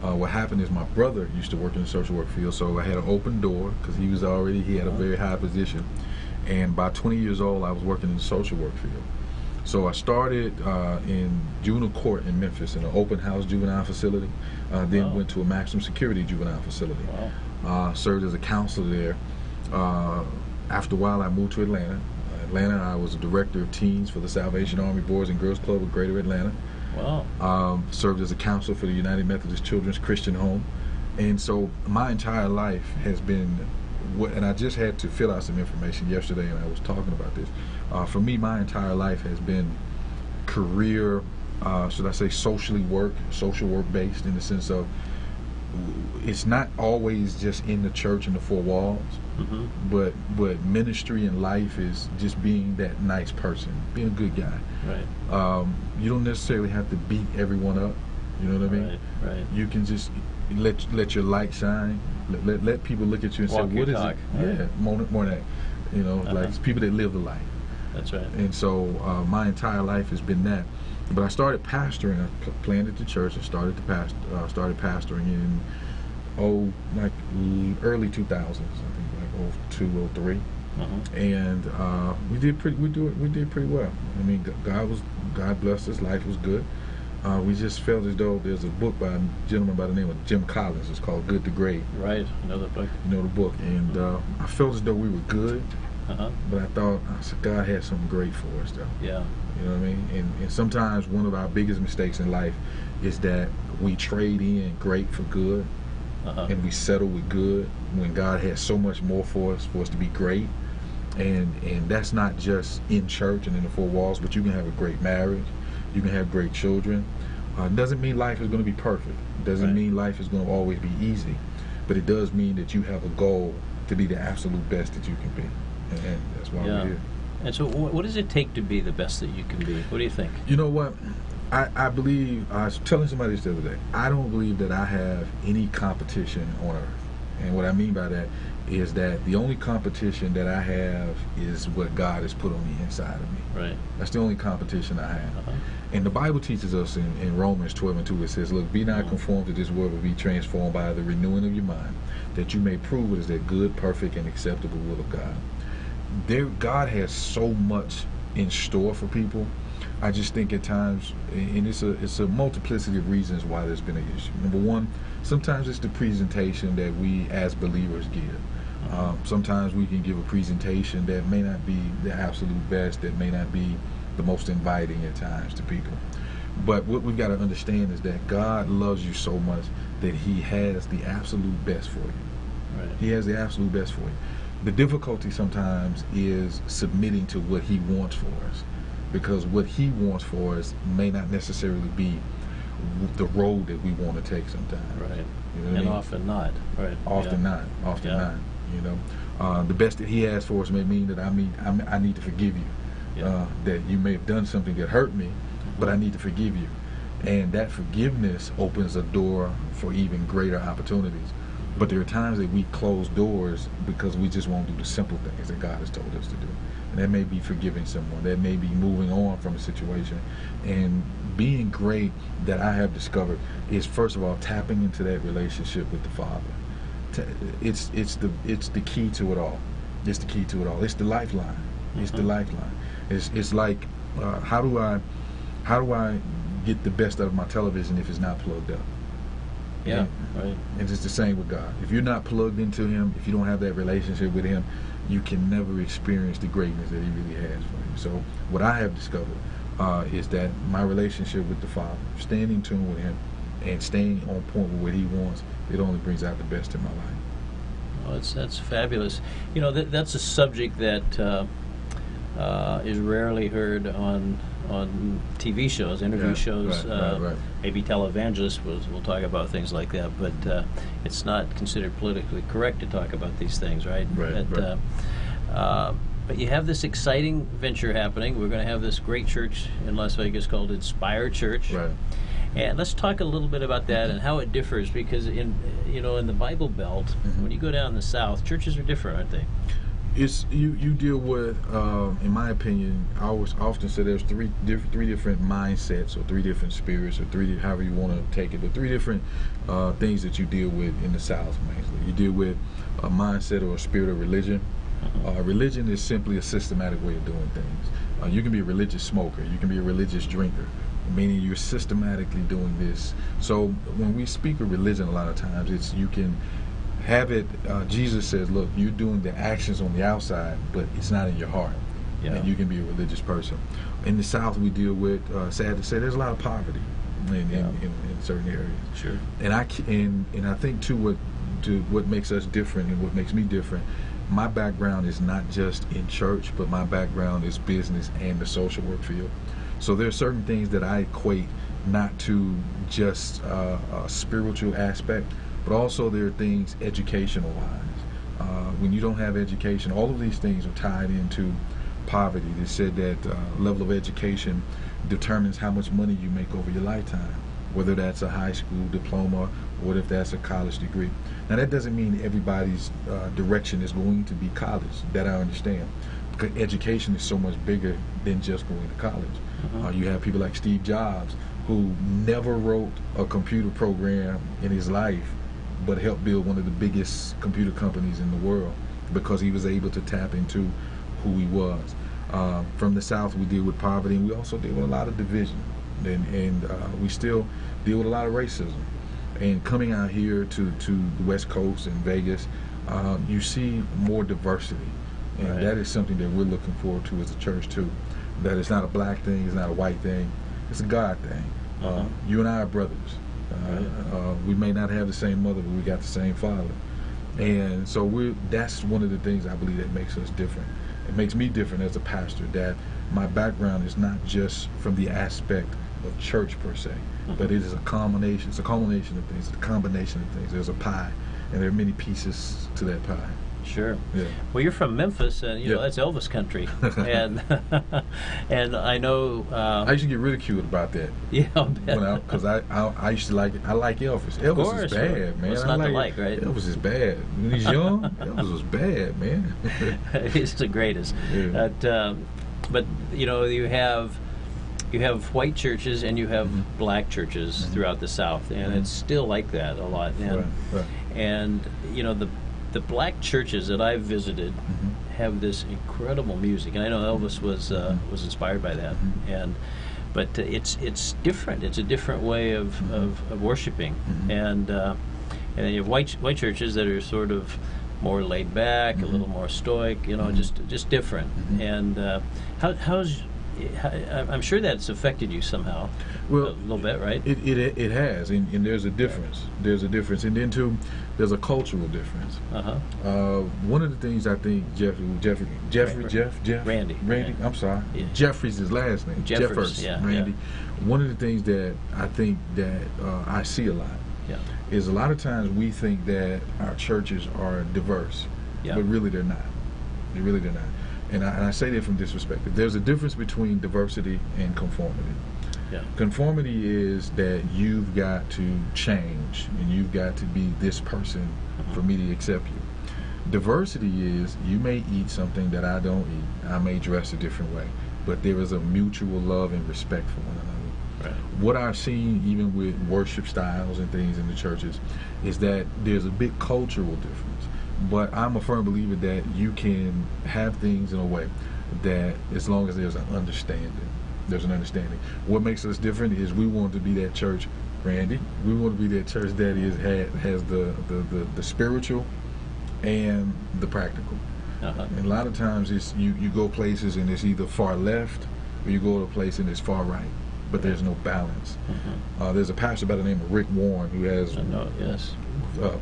What happened is my brother used to work in the social work field, so I had an open door because he had a very high position. And by 20 years old, I was working in the social work field. So I started in juvenile court in Memphis in an open house juvenile facility, then went to a maximum security juvenile facility. Served as a counselor there. After a while, I moved to Atlanta. I was a director of teens for the Salvation Army Boys and Girls Club of Greater Atlanta. Wow. Served as a counselor for the United Methodist Children's Christian Home. And so my entire life has been, and I just had to fill out some information yesterday, and I was talking about this. For me, my entire life has been career should I say, social work based, in the sense of it's not always just in the church and the four walls, but ministry and life is just being that nice person, being a good guy. Right. You don't necessarily have to beat everyone up. You know what I mean? Right. You can just let your light shine. Let people look at you and Walk say, your "What is talk. it?" Right. Yeah, more that. You know, like it's people that live the life. That's right. And so my entire life has been that. But I started pastoring. I planted the church and started pastoring in early 2000s. I think like 02, 03. And we did pretty well. I mean, God blessed us. Life was good. We just felt as though there's a book by a gentleman by the name of Jim Collins. It's called Good to Great. Right, another book. You know the book. And I felt as though we were good, but I said God had something great for us, though. Yeah. You know what I mean? And sometimes one of our biggest mistakes in life is that we trade in great for good, and we settle with good when God has so much more for us to be great. And that's not just in church and in the four walls, but you can have a great marriage. You can have great children. It doesn't mean life is going to be perfect. It doesn't mean life is going to always be easy. But it does mean that you have a goal to be the absolute best that you can be. And that's why we're here. And so what does it take to be the best that you can be? What do you think? You know what? I believe, I was telling somebody this the other day, I don't believe that I have any competition on earth. And what I mean by that is that the only competition that I have is what God has put on the inside of me. Right. That's the only competition I have. And the Bible teaches us in Romans 12:2, it says, look, be not conformed to this world, but be transformed by the renewing of your mind, that you may prove what is that good, perfect, and acceptable will of God. God has so much in store for people. I just think at times, and it's a multiplicity of reasons why there's been an issue. Number one, sometimes it's the presentation that we as believers give. Sometimes we can give a presentation that may not be the absolute best, that may not be the most inviting at times to people. But what we've got to understand is that God loves you so much that He has the absolute best for you. Right. He has the absolute best for you. The difficulty sometimes is submitting to what He wants for us, because what He wants for us may not necessarily be the road that we want to take sometimes. Right. You know what I And mean? often not. Right. Often not. Often not. You know, the best that He has for us may mean that I need to forgive you. That you may have done something that hurt me, but I need to forgive you. And that forgiveness opens a door for even greater opportunities. But there are times that we close doors because we just won't do the simple things that God has told us to do. And that may be forgiving someone. That may be moving on from a situation. And being great, that I have discovered, is first of all tapping into that relationship with the Father. It's the key to it all. It's the key to it all. It's the lifeline. It's the lifeline. It's like how do I get the best out of my television if it's not plugged up? Yeah, right. And it's the same with God. If you're not plugged into Him, if you don't have that relationship with Him, you can never experience the greatness that He really has for you. So what I have discovered is that my relationship with the Father, staying in tune with Him and staying on point with what He wants, it only brings out the best in my life. Well, that's fabulous. You know, that's a subject that is rarely heard on TV shows, interview shows. Right. Maybe televangelists will talk about things like that, but it's not considered politically correct to talk about these things, right? But you have this exciting venture happening. We're going to have this great church in Las Vegas called Inspire Church. Right. And let's talk a little bit about that and how it differs, because in the Bible Belt, when you go down the South, churches are different, aren't they? It's you deal with, in my opinion, I always often say there's three different mindsets, or three different spirits, or however you want to take it, but three different things that you deal with in the South mainly. You deal with a mindset or a spirit of religion. Religion is simply a systematic way of doing things. You can be a religious smoker. You can be a religious drinker, meaning you're systematically doing this. So when we speak of religion, a lot of times you can have it. Jesus says, look, you're doing the actions on the outside, but it's not in your heart. Yeah. And you can be a religious person. In the South, we deal with, sad to say, there's a lot of poverty in certain areas. Sure. And I think too, what makes us different and what makes me different, my background is not just in church, but my background is business and the social work field. So there are certain things that I equate not to just a spiritual aspect, but also there are things educational-wise. When you don't have education, all of these things are tied into poverty. They said that level of education determines how much money you make over your lifetime, whether that's a high school diploma or if that's a college degree. Now that doesn't mean everybody's direction is going to be college, that I understand, because education is so much bigger than just going to college. You have people like Steve Jobs, who never wrote a computer program in his life, but helped build one of the biggest computer companies in the world because he was able to tap into who he was. From the South, we deal with poverty, and we also deal with a lot of division, and we still deal with a lot of racism. And coming out here to the West Coast and Vegas, you see more diversity, and that is something that we're looking forward to as a church too. That it's not a black thing, it's not a white thing, it's a God thing. You and I are brothers. We may not have the same mother, but we got the same father. And so that's one of the things I believe that makes us different. It makes me different as a pastor, that my background is not just from the aspect of church per se, but it is a culmination. It's a culmination of things, it's a combination of things. There's a pie, and there are many pieces to that pie. Sure. Yeah. Well, you're from Memphis, and you know that's Elvis country, and and I know I used to get ridiculed about that. Yeah, because I used to like it. I like Elvis. Elvis is bad, man. What's not to like, right? Elvis is bad. When he's young, Elvis was bad, man. He's the greatest. Yeah. But you know, you have white churches and you have black churches throughout the South, and it's still like that a lot. And and you know, the black churches that I've visited have this incredible music, and I know Elvis was inspired by that. But it's different. It's a different way of worshiping, and you have white churches that are sort of more laid back, a little more stoic, you know, just different. And I'm sure that's affected you somehow. Well, a little bit, right? It has, and there's a difference. There's a difference, and then too, there's a cultural difference. One of the things I think Randy. I'm sorry, Jeffrey's his last name. Jeffers. Randy. One of the things that I think that I see a lot is a lot of times we think that our churches are diverse, but really they're not. They're not. And I say that from this perspective. There's a difference between diversity and conformity. Conformity is that you've got to change and you've got to be this person for me to accept you. Diversity is you may eat something that I don't eat. I may dress a different way, but there is a mutual love and respect for one another. What I've seen even with worship styles and things in the churches is that there's a big cultural difference. But I'm a firm believer that you can have things in a way that as long as there's an understanding, What makes us different is we want to be that church, Randy. We want to be that church that has the spiritual and the practical. And a lot of times it's you go places and it's either far left or you go to a place and it's far right, but there's no balance. There's a pastor by the name of Rick Warren who has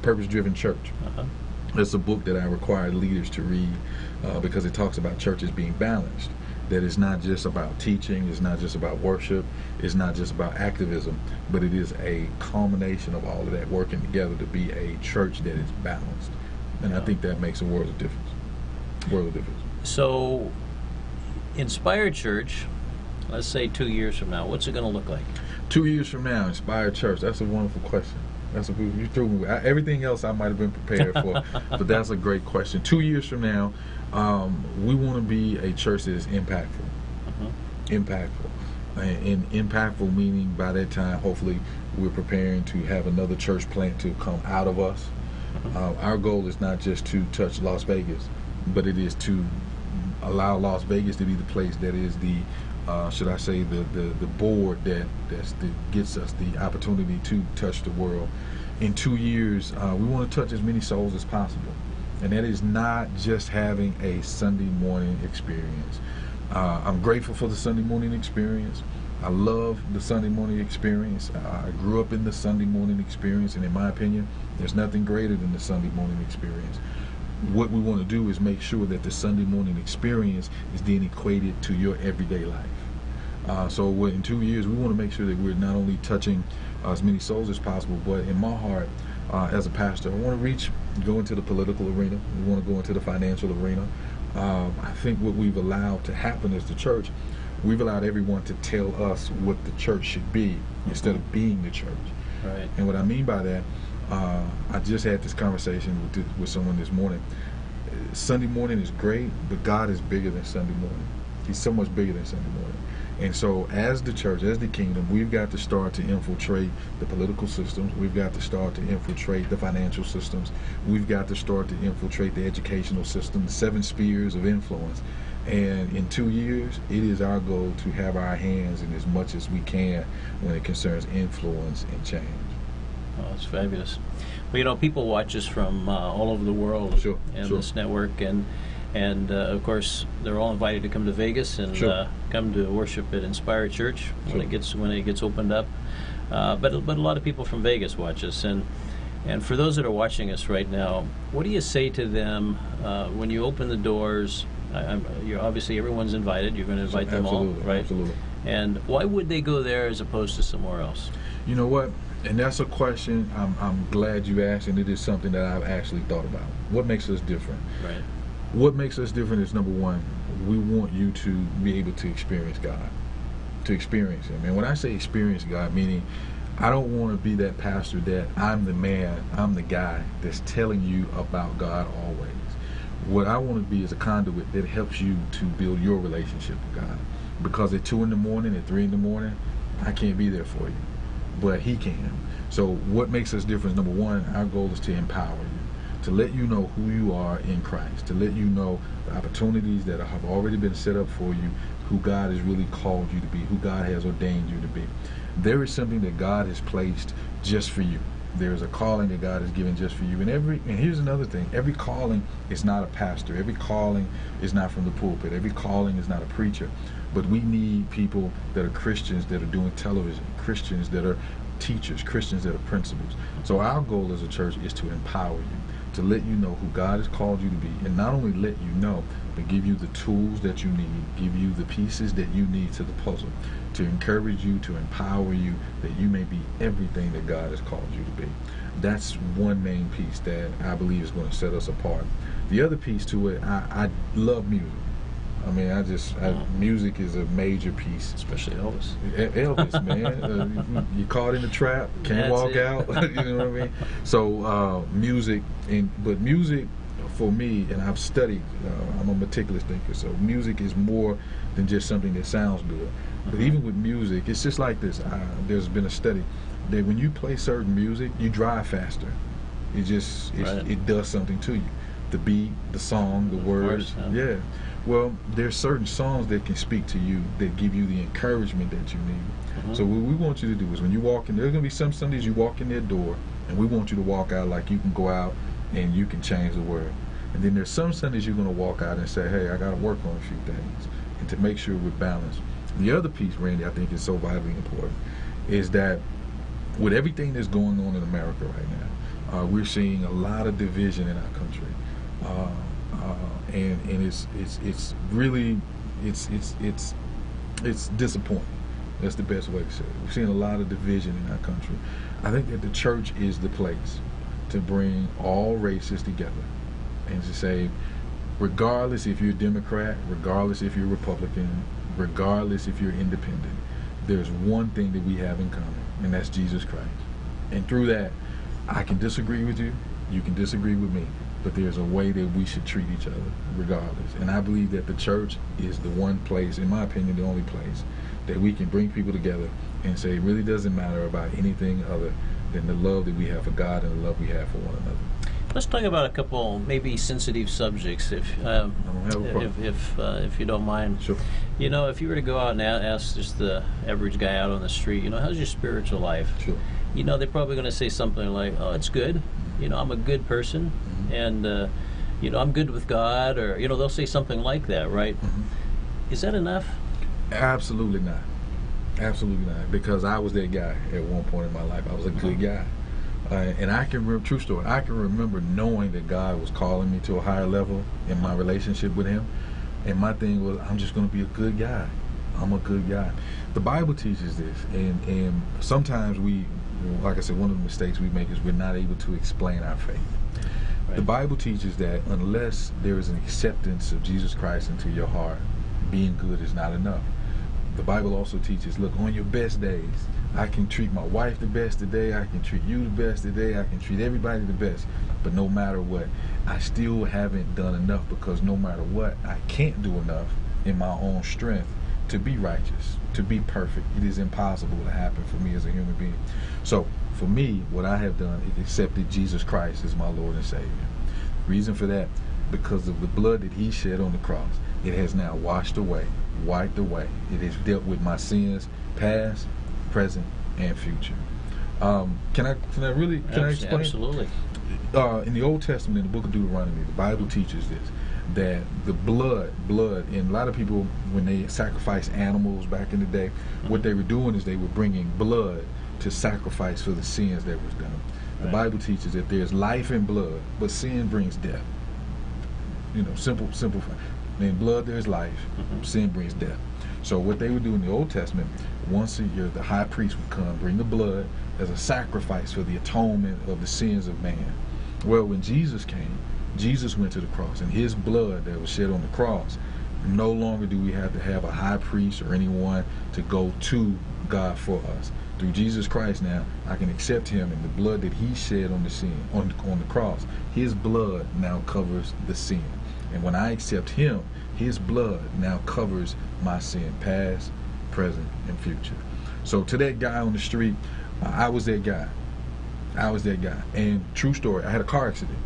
Purpose-Driven Church. It's a book that I require leaders to read because it talks about churches being balanced. That it's not just about teaching, it's not just about worship, it's not just about activism, but it is a culmination of all of that working together to be a church that is balanced. And I think that makes a world of difference. So, Inspired Church, let's say 2 years from now, what's it going to look like? 2 years from now, Inspired Church, that's a wonderful question. You threw me with. Everything else I might have been prepared for, but that's a great question. 2 years from now, we want to be a church that is impactful. And impactful meaning by that time, hopefully, we're preparing to have another church plant to come out of us. Our goal is not just to touch Las Vegas, but it is to allow Las Vegas to be the place that is the should I say the board that gets us the opportunity to touch the world. In 2 years, we want to touch as many souls as possible, and that is not just having a Sunday morning experience. I'm grateful for the Sunday morning experience. I love the Sunday morning experience. I grew up in the Sunday morning experience, and in my opinion, there's nothing greater than the Sunday morning experience. What we want to do is make sure that the Sunday morning experience is then equated to your everyday life. So in 2 years, we want to make sure that we're not only touching as many souls as possible, but in my heart, as a pastor, I want to go into the political arena. We want to go into the financial arena. I think what we've allowed to happen as the church, we've allowed everyone to tell us what the church should be instead of being the church. Right. And what I mean by that, I just had this conversation with someone this morning. Sunday morning is great, but God is bigger than Sunday morning. He's so much bigger than Sunday morning. And so as the church, as the kingdom, we've got to start to infiltrate the political systems. We've got to start to infiltrate the financial systems. We've got to start to infiltrate the educational system, the 7 spheres of influence. And in 2 years, it is our goal to have our hands in as much as we can when it concerns influence and change. Oh, that's fabulous. Well, you know, people watch us from all over the world and this network, and of course, they're all invited to come to Vegas and come to worship at Inspired Church when it gets opened up. But a lot of people from Vegas watch us, and for those that are watching us right now, what do you say to them when you open the doors? You're obviously, everyone's invited. You're going to invite them all, right? Absolutely. And why would they go there as opposed to somewhere else? You know what? And that's a question I'm glad you asked, and it is something that I've actually thought about. What makes us different? Right. What makes us different is, number one, we want you to be able to experience God, to experience Him. And when I say experience God, meaning I don't want to be that pastor that I'm the man, I'm the guy that's telling you about God always. What I want to be is a conduit that helps you to build your relationship with God. Because at 2 in the morning, at 3 in the morning, I can't be there for you, but He can. So what makes us different is, number one, our goal is to empower you, to let you know who you are in Christ, to let you know the opportunities that have already been set up for you, who God has really called you to be, who God has ordained you to be. There is something that God has placed just for you. There's a calling that God has given just for you. And here's another thing. Every calling is not a pastor. Every calling is not from the pulpit. Every calling is not a preacher. But we need people that are Christians that are doing television, Christians that are teachers, Christians that are principals. So our goal as a church is to empower you, to let you know who God has called you to be, and not only let you know, but give you the tools that you need, give you the pieces that you need to the puzzle, to encourage you, to empower you, that you may be everything that God has called you to be. That's one main piece that I believe is going to set us apart. The other piece to it, I love music. I mean, music is a major piece. Especially Elvis. Elvis, man. You're caught in the trap, can't walk out. You know what I mean? So music, but music for me, and I've studied, I'm a meticulous thinker, so music is more than just something that sounds good. But even with music, it's just like this. There's been a study that when you play certain music, you drive faster. It does something to you. The beat, the song, the words. Yeah. Well, there's certain songs that can speak to you, that give you the encouragement that you need. So what we want you to do is, when you walk in, there's going to be some Sundays you walk in their door, and we want you to walk out like you can go out and you can change the world. And then there's some Sundays you're going to walk out and say, hey, I got to work on a few things, and to make sure we're balanced. The other piece, Randy, I think is so vitally important, is that with everything that's going on in America right now, we're seeing a lot of division in our country. And it's really disappointing. That's the best way to say it. We're seeing a lot of division in our country. I think that the church is the place to bring all races together and to say, regardless if you're Democrat, regardless if you're Republican, regardless if you're independent, there's one thing that we have in common, and that's Jesus Christ. And through that, I can disagree with you, you can disagree with me, but there's a way that we should treat each other regardless. And I believe that the church is the one place, in my opinion, the only place that we can bring people together and say it really doesn't matter about anything other than the love that we have for God and the love we have for one another. Let's talk about a couple maybe sensitive subjects, if you don't mind. Sure. You know, if you were to go out and ask just the average guy out on the street, you know, how's your spiritual life? Sure. You know, they're probably going to say something like, oh, it's good. You know, I'm a good person, and you know, I'm good with God, or you know, they'll say something like that, right? Is that enough? Absolutely not. Absolutely not. Because I was that guy at one point in my life. I was a good guy. And I can remember, true story, I can remember knowing that God was calling me to a higher level in my relationship with Him. And my thing was, I'm just going to be a good guy. I'm a good guy. The Bible teaches this, and sometimes we, like I said, one of the mistakes we make is we're not able to explain our faith. Right. The Bible teaches that unless there is an acceptance of Jesus Christ into your heart, being good is not enough. The Bible also teaches, look, on your best days, I can treat my wife the best today, I can treat you the best today, I can treat everybody the best, but no matter what, I still haven't done enough, because no matter what, I can't do enough in my own strength to be righteous, to be perfect. It is impossible to happen for me as a human being. So for me, what I have done is accepted Jesus Christ as my Lord and Savior. Reason for that, because of the blood that he shed on the cross, it has now washed away, wiped away. It has dealt with my sins, past, present, and future. Can I explain? Absolutely. In the Old Testament, in the book of Deuteronomy, the Bible teaches this, that the blood, and a lot of people, when they sacrifice animals back in the day, what they were doing is they were bringing blood to sacrifice for the sins that was done. The Bible teaches that there's life in blood, but sin brings death. You know, simple. In blood there's life, sin brings death. So what they would do in the Old Testament, once a year, the high priest would come, bring the blood as a sacrifice for the atonement of the sins of man. Well, when Jesus came, Jesus went to the cross, and his blood that was shed on the cross, no longer do we have to have a high priest or anyone to go to God for us. Through Jesus Christ now, I can accept him, and the blood that he shed on the cross, his blood now covers the sin. And when I accept him, his blood now covers my sin, past, present, and future. So to that guy on the street, I was that guy. And true story, I had a car accident.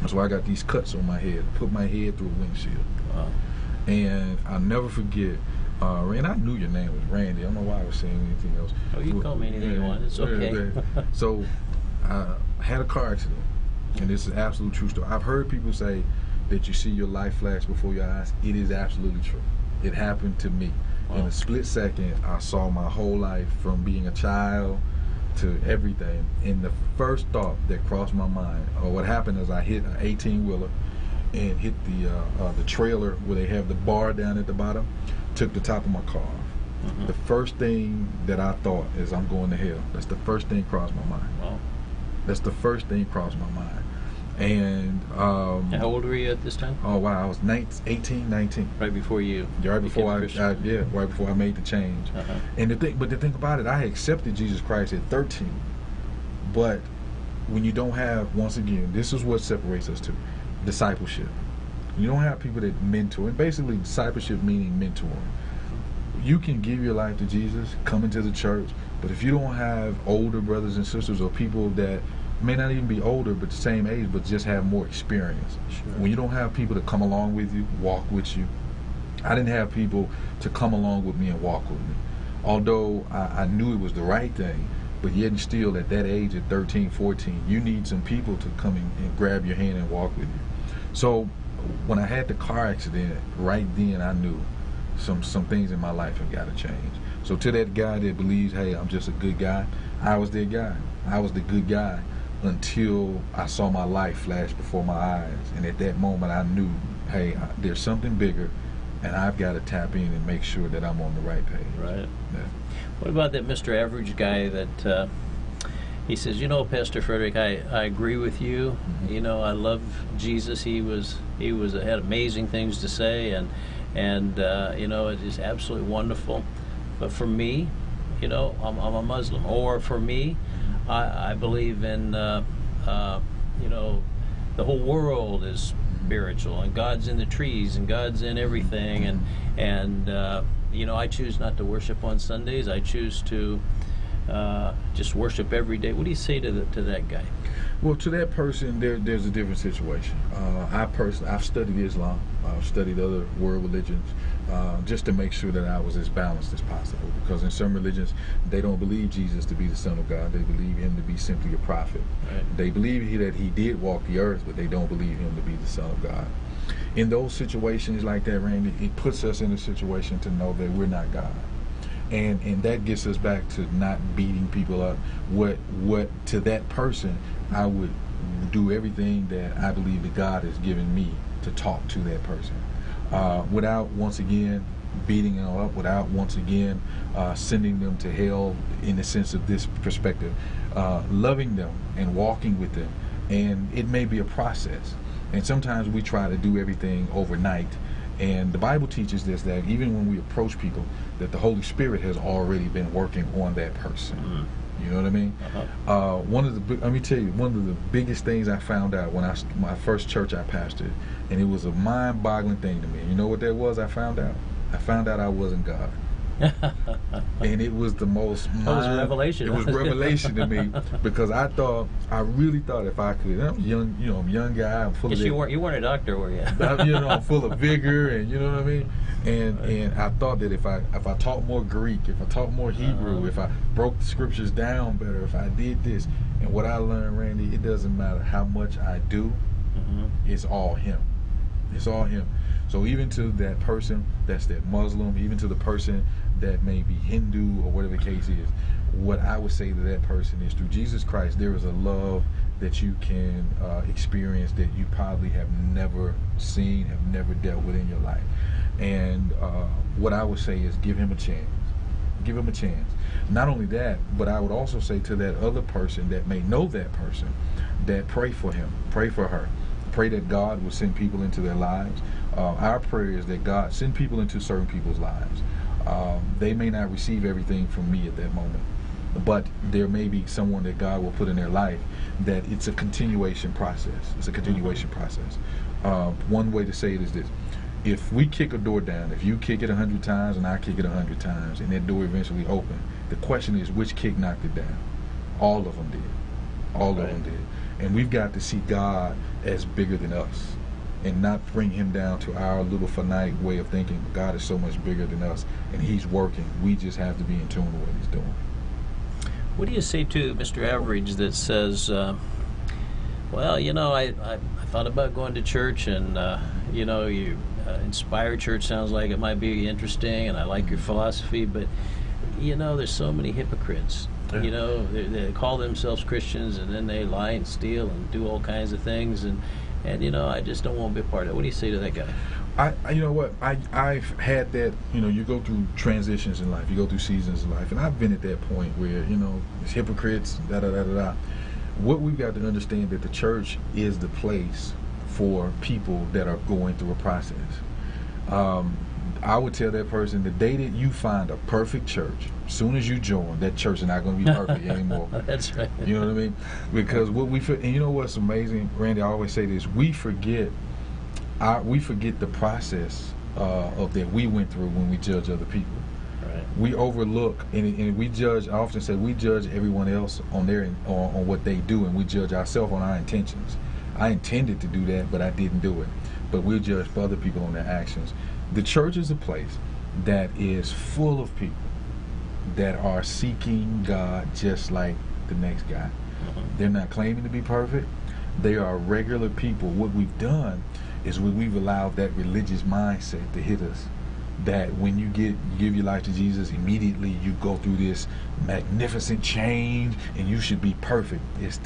That's why I got these cuts on my head. I put my head through a windshield. Wow. And I'll never forget, and I knew your name was Randy. I don't know why I was saying anything else. Oh, you can call me anything you want. It's okay. So I had a car accident, and this is an absolute true story. I've heard people say that you see your life flash before your eyes. It is absolutely true. It happened to me. Wow. In a split second, I saw my whole life from being a child to everything. And the first thought that crossed my mind, or what happened is I hit an 18-wheeler and hit the trailer where they have the bar down at the bottom, took the top of my car off. The first thing that I thought is I'm going to hell. That's the first thing crossed my mind. Wow. That's the first thing crossed my mind. And how old were you at this time? Oh wow, I was 18, 19. Right before you. Yeah, right before right before I made the change. And the thing about it, I accepted Jesus Christ at 13. But when you don't have, once again, this is what separates us two: discipleship. You don't have people that mentor, and basically discipleship meaning mentoring. You can give your life to Jesus, come into the church, but if you don't have older brothers and sisters or people that may not even be older but the same age but just have more experience, when you don't have people to come along with you, walk with you. I didn't have people to come along with me and walk with me, although I knew it was the right thing, but yet and still at that age, at 13, 14, you need some people to come in and grab your hand and walk with you. So when I had the car accident, right then I knew some things in my life have got to change. So to that guy that believes, hey, I'm just a good guy, I was that guy. I was the good guy until I saw my life flash before my eyes. And at that moment I knew, hey, there's something bigger, and I've got to tap in and make sure that I'm on the right page. Right. Yeah. What about that Mr. Average guy that he says, you know, Pastor Frederick, I agree with you. You know, I love Jesus. He had amazing things to say, and you know, it is absolutely wonderful. But for me, you know, I'm a Muslim. Or for me, I believe in, you know, the whole world is spiritual, and God's in the trees, and God's in everything, and you know, I choose not to worship on Sundays. I choose to just worship every day. What do you say to that guy? Well, to that person, there's a different situation. I've studied Islam. I've studied other world religions, just to make sure that I was as balanced as possible. Because in some religions, they don't believe Jesus to be the Son of God. They believe him to be simply a prophet. Right. They believe that he did walk the earth, but they don't believe him to be the Son of God. In those situations like that, Randy, it puts us in a situation to know that we're not God. And that gets us back to not beating people up. What to that person, I would do everything that I believe that God has given me to talk to that person, without, once again, beating them up, without once again sending them to hell in the sense of this perspective. Loving them and walking with them. And it may be a process. And sometimes we try to do everything overnight. And the Bible teaches this, that even when we approach people, that the Holy Spirit has already been working on that person. You know what I mean? Let me tell you, one of the biggest things I found out when my first church I pastored, and it was a mind-boggling thing to me. You know what that was? I found out I wasn't God. And it was the most That was a revelation. It was revelation to me, because I really thought if I could, I'm young, I'm a young guy, I'm full of you weren't a doctor, were you? I'm full of vigor, and you know what I mean. And I thought that if I taught more Greek, if I taught more Hebrew, if I broke the scriptures down better, if I did this, and what I learned, Randy, it doesn't matter how much I do, it's all Him. It's all Him. So even to that person that's that Muslim, even to the person that may be Hindu or whatever the case is, what I would say to that person is, through Jesus Christ, there is a love that you can experience that you probably have never seen, have never dealt with in your life. And what I would say is, give him a chance. Give him a chance. Not only that, but I would also say to that other person that may know that person, that pray for him, pray for her. Pray that God will send people into their lives. Our prayer is that God send people into certain people's lives. They may not receive everything from me at that moment, but there may be someone that God will put in their life that it's a continuation process. It's a continuation process. One way to say it is this. If we kick a door down, if you kick it 100 times and I kick it 100 times and that door eventually opened, the question is, which kick knocked it down? All of them did. All of them did. And we've got to see God as bigger than us and not bring him down to our little finite way of thinking. God is so much bigger than us, and he's working. We just have to be in tune with what he's doing. What do you say to Mr. Average that says, well, I thought about going to church, and Inspired Church sounds like it might be interesting, and I like your philosophy, but there's so many hypocrites. Yeah. They call themselves Christians, and then they lie and steal and do all kinds of things, and I just don't want to be a part of it. What do you say to that guy? I've had that. You go through transitions in life, you go through seasons in life, and I've been at that point where it's hypocrites, da da da da da. What we've got to understand, that the church is the place for people that are going through a process. I would tell that person, the day that you find a perfect church, as soon as you join, that church is not going to be perfect anymore. That's right. You know what I mean? Because what we and you know what's amazing, Randy? I always say this: we forget the process of that we went through when we judge other people. Right. We overlook and we judge. I often say we judge everyone else on what they do, and we judge ourselves on our intentions. I intended to do that, but I didn't do it. But we'll judge other people on their actions. The church is a place that is full of people that are seeking God just like the next guy. They're not claiming to be perfect. They are regular people. What we've done is we've allowed that religious mindset to hit us, that when you give your life to Jesus, immediately you go through this magnificent change and you should be perfect. It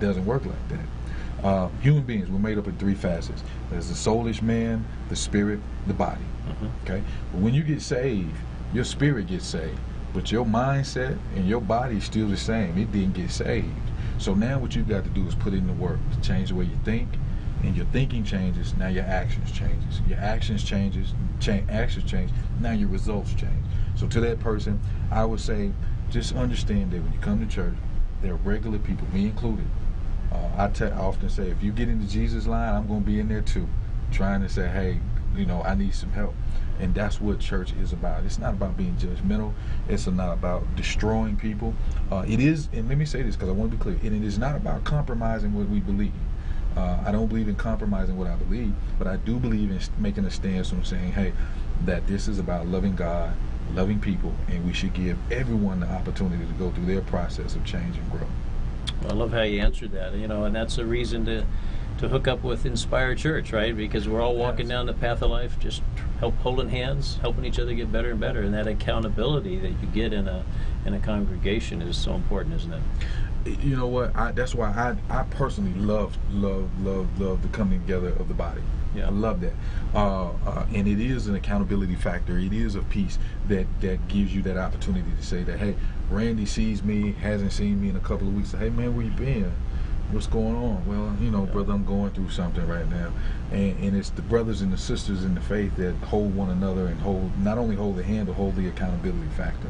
doesn't work like that. Human beings, we're made up of three facets. There's the soulish man, the spirit, the body. Okay? But when you get saved, your spirit gets saved, but your mindset and your body is still the same. It didn't get saved. So now what you've got to do is put in the work to change the way you think, and your thinking changes, now your actions changes. Your actions changes, actions change, now your results change. So to that person, I would say, just understand that when you come to church, there are regular people, me included. I often say, if you get into Jesus' line, I'm going to be in there too, trying to say, hey, I need some help. And that's what church is about. It's not about being judgmental. It's not about destroying people. It is, and let me say this because I want to be clear, it is not about compromising what we believe. I don't believe in compromising what I believe, but I do believe in making a stance on saying, hey, that this is about loving God, loving people, and we should give everyone the opportunity to go through their process of change and growth. I love how you answered that, and that's a reason to hook up with Inspired Church, right? Because we're all walking down the path of life, just holding hands, helping each other get better and better, and that accountability that you get in a congregation is so important, isn't it? You know what? That's why I personally love the coming together of the body. I love that. And it is an accountability factor. It is a piece that gives you that opportunity to say that, hey, Randy sees me, hasn't seen me in a couple of weeks. Hey, man, where you been? What's going on? Well, you know, brother, I'm going through something right now. And it's the brothers and the sisters in the faith that hold one another and not only hold the hand, but hold the accountability factor.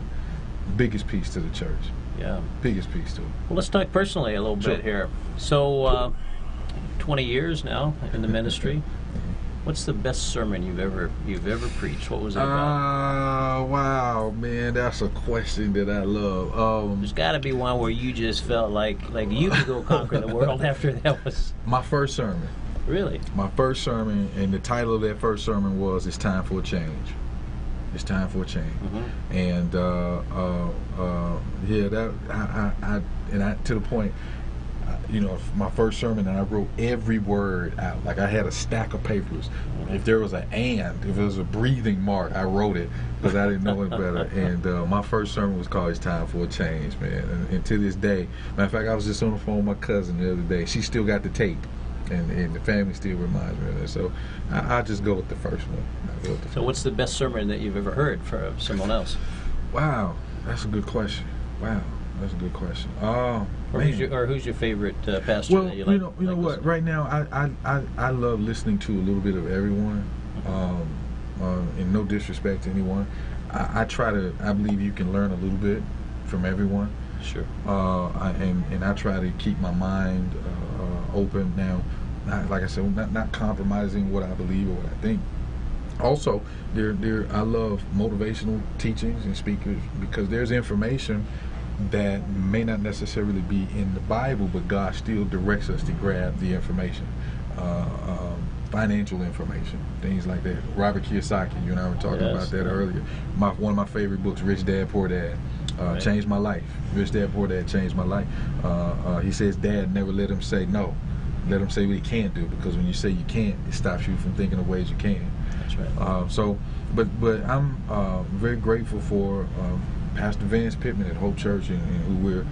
Biggest piece to the church. Yeah. Biggest piece to it. Well, let's talk personally a little bit here. So, 20 years now in the ministry. What's the best sermon you've ever preached? What was it about? Wow, man, that's a question that I love. There's got to be one where you just felt like you could go conquer the world after that was... My first sermon. Really? My first sermon, and the title of that first sermon was "It's Time for a Change." It's time for a change. And yeah, that to the point. You know, my first sermon, and I wrote every word out. Like, I had a stack of papers. If there was if there was a breathing mark, I wrote it because I didn't know it better. And my first sermon was called "It's Time for a Change," man. And to this day, matter of fact, I was just on the phone with my cousin the other day. She still got the tape, and the family still reminds me of it. So I just go with the first one. So what's the best sermon that you've ever heard from someone else? Wow, that's a good question. Wow. That's a good question. Who's your favorite pastor? Well, that you like? You know what? Right now, I love listening to a little bit of everyone, and no disrespect to anyone. I believe you can learn a little bit from everyone. Sure. And I try to keep my mind open. Now, like I said, not compromising what I believe or what I think. Also, I love motivational teachings and speakers because there's information that may not necessarily be in the Bible, but God still directs us to grab the information, financial information, things like that. Robert Kiyosaki, you and I were talking about that earlier. One of my favorite books, Rich Dad, Poor Dad, changed my life. Rich Dad, Poor Dad changed my life. He says, Dad, never let him say no. Let him say what he can't do, because when you say you can't, it stops you from thinking of ways you can. That's right. But I'm very grateful for Pastor Vance Pittman at Hope Church and who we're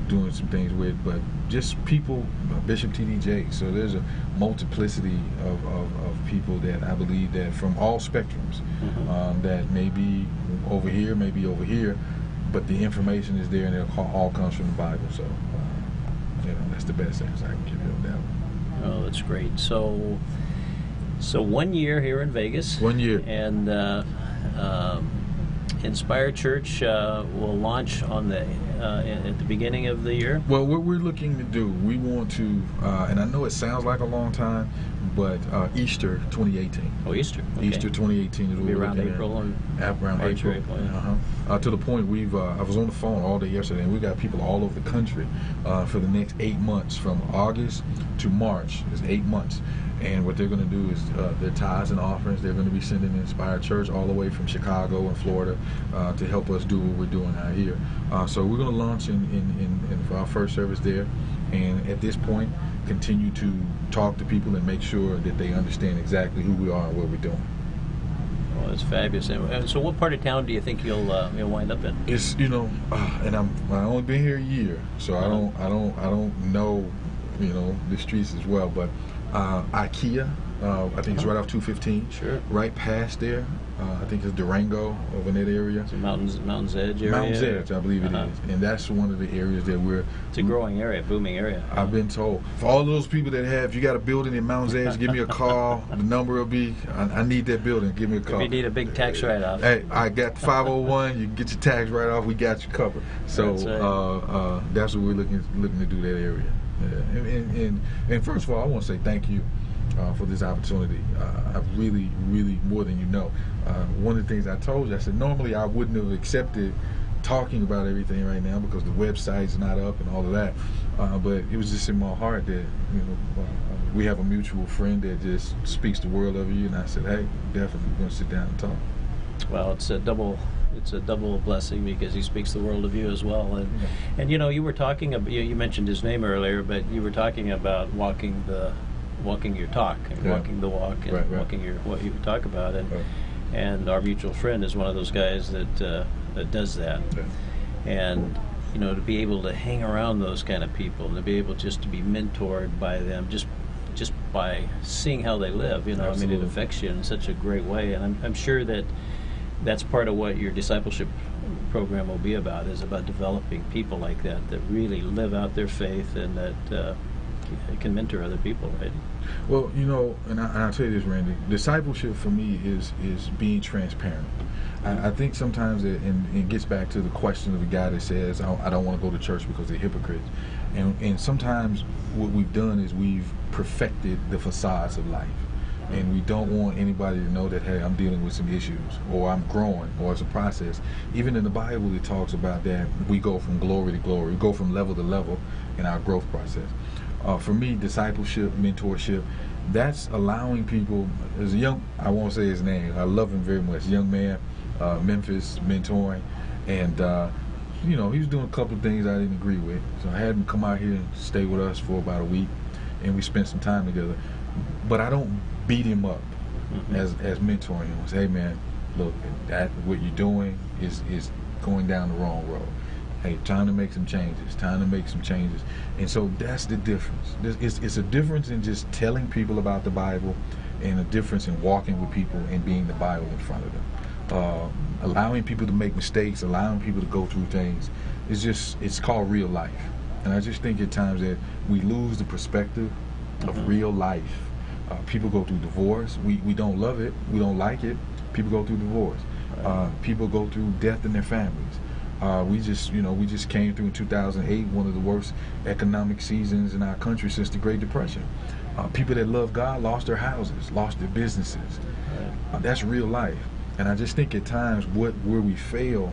doing some things with, but just people, Bishop T.D. Jakes. So there's a multiplicity of people that I believe that from all spectrums, that may be over here, but the information is there and it all comes from the Bible. So that's the best answer I can give you on that one. Oh, that's great. So 1 year here in Vegas. 1 year. And Inspire Church will launch on at the beginning of the year. Well, what we're looking to do, we want to, and I know it sounds like a long time, but Easter 2018. Oh, Easter. Okay. Easter 2018 is what Be we're around looking April at. Around March April. or April, yeah. To the point I was on the phone all day yesterday, and we got people all over the country for the next 8 months, from August to March. It's 8 months. And what they're going to do is their tithes and offerings, they're going to be sending Inspired Church all the way from Chicago and Florida to help us do what we're doing out here. So we're going to launch in for our first service there, and at this point continue to talk to people and make sure that they understand exactly who we are and what we're doing. Well, that's fabulous. And so, what part of town do you think you'll wind up in? It's and I've only been here a year, so I don't know the streets as well, but IKEA, I think it's right off 215. Sure. Right past there, I think it's Durango over in that area. It's Mountain's Edge area. Mountain's Edge, I believe it is, and that's one of the areas that It's a growing area, booming area. I've been told. For all those people that if you got a building in Mountain's Edge, give me a call. The number will be. I need that building. Give me a call. If you need a big tax write-off. Hey, I got 501. You can get your tax write-off. We got you covered. So that's right. That's what we're looking to do that area. Yeah. And first of all, I want to say thank you for this opportunity. I really, more than you know. One of the things I told you, I said normally I wouldn't have accepted talking about everything right now because the website's not up and all of that. But it was just in my heart that we have a mutual friend that just speaks the world of you, and I said, hey, definitely going to sit down and talk. Well, it's a double blessing because he speaks the world of you as well. And you were talking about, you mentioned his name earlier, but you were talking about walking your talk and walking the walk and walking what you talk about, and our mutual friend is one of those guys that does that. And to be able to hang around those kind of people and to be able just to be mentored by them, just just by seeing how they live. You know, Absolutely. I mean, it affects you in such a great way, and I'm sure that that's part of what your discipleship program will be about, is about developing people like that really live out their faith and that can mentor other people, right? Well, you know, and I'll tell you this, Randy, discipleship for me is being transparent. I think sometimes it gets back to the question of the guy that says, I don't want to go to church because they're hypocrites. And sometimes what we've done is we've perfected the facades of life. And we don't want anybody to know that, hey, I'm dealing with some issues, or I'm growing, or it's a process. Even in the Bible, it talks about that we go from glory to glory. We go from level to level in our growth process. For me, discipleship, mentorship, that's allowing people, as a young, I won't say his name, I love him very much, young man, Memphis, mentoring, and you know, he was doing a couple of things I didn't agree with. So I had him come out here and stay with us for about a week, and we spent some time together. But I don't beat him up as mentoring him. I say, hey man, look, what you're doing is going down the wrong road. Hey, time to make some changes. Time to make some changes. And so that's the difference. It's a difference in just telling people about the Bible, and a difference in walking with people and being the Bible in front of them. Allowing people to make mistakes, allowing people to go through things. It's called real life. And I just think at times that we lose the perspective of real life. People go through divorce. We don't love it. We don't like it. People go through divorce. People go through death in their families. We just came through in 2008, one of the worst economic seasons in our country since the Great Depression. People that love God lost their houses, lost their businesses. That's real life. And I just think at times where we fail,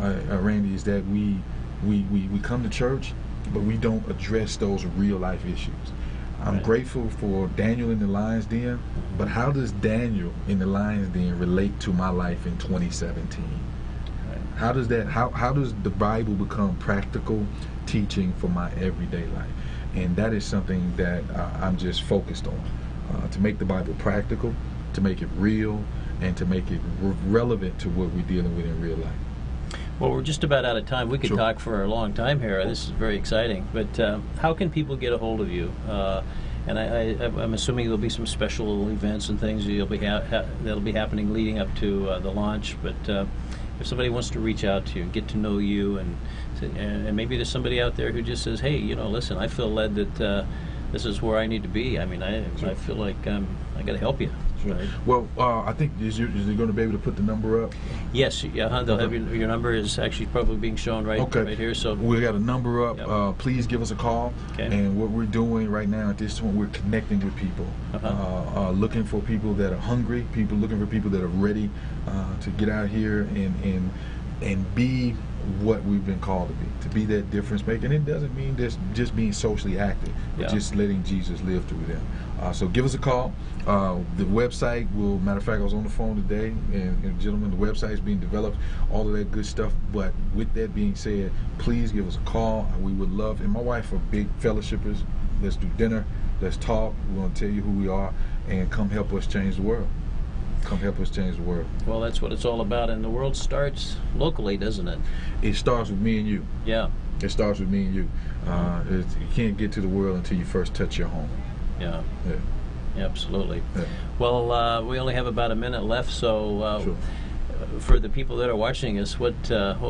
Randy, is that we come to church, but we don't address those real life issues. I'm grateful for Daniel in the lion's den, but how does Daniel in the lion's den relate to my life in 2017? How does the Bible become practical teaching for my everyday life? And that is something that I'm just focused on, to make the Bible practical, to make it real, and to make it relevant to what we're dealing with in real life. Well, we're just about out of time. We could talk for a long time here. This is very exciting. But how can people get a hold of you? And I'm assuming there'll be some special events and things that'll be happening leading up to the launch. But if somebody wants to reach out to you and get to know you, and maybe there's somebody out there who just says, hey, you know, listen, I feel led that this is where I need to be. I mean, I feel like I got to help you. Right. Well, I think is they going to be able to put the number up? Yes, they'll have your number is actually probably being shown right here. So we got a number up. Please give us a call. Okay. And what we're doing right now at this point, we're connecting with people, looking for people that are hungry, people looking for people that are ready to get out here and be what we've been called to be that difference maker. And it doesn't mean just being socially active, but just letting Jesus live through them. So give us a call. The website matter of fact, I was on the phone today, and gentlemen, the website is being developed, all of that good stuff. But with that being said, please give us a call. We would love, and my wife are big fellowshippers. Let's do dinner, let's talk. We're going to tell you who we are, and come help us change the world. Come help us change the world. Well, that's what it's all about, and the world starts locally, doesn't it? It starts with me and you. Yeah. It starts with me and you. You can't get to the world until you first touch your home. Yeah. Yeah. Absolutely. Yeah. Well, we only have about a minute left, so for the people that are watching us, what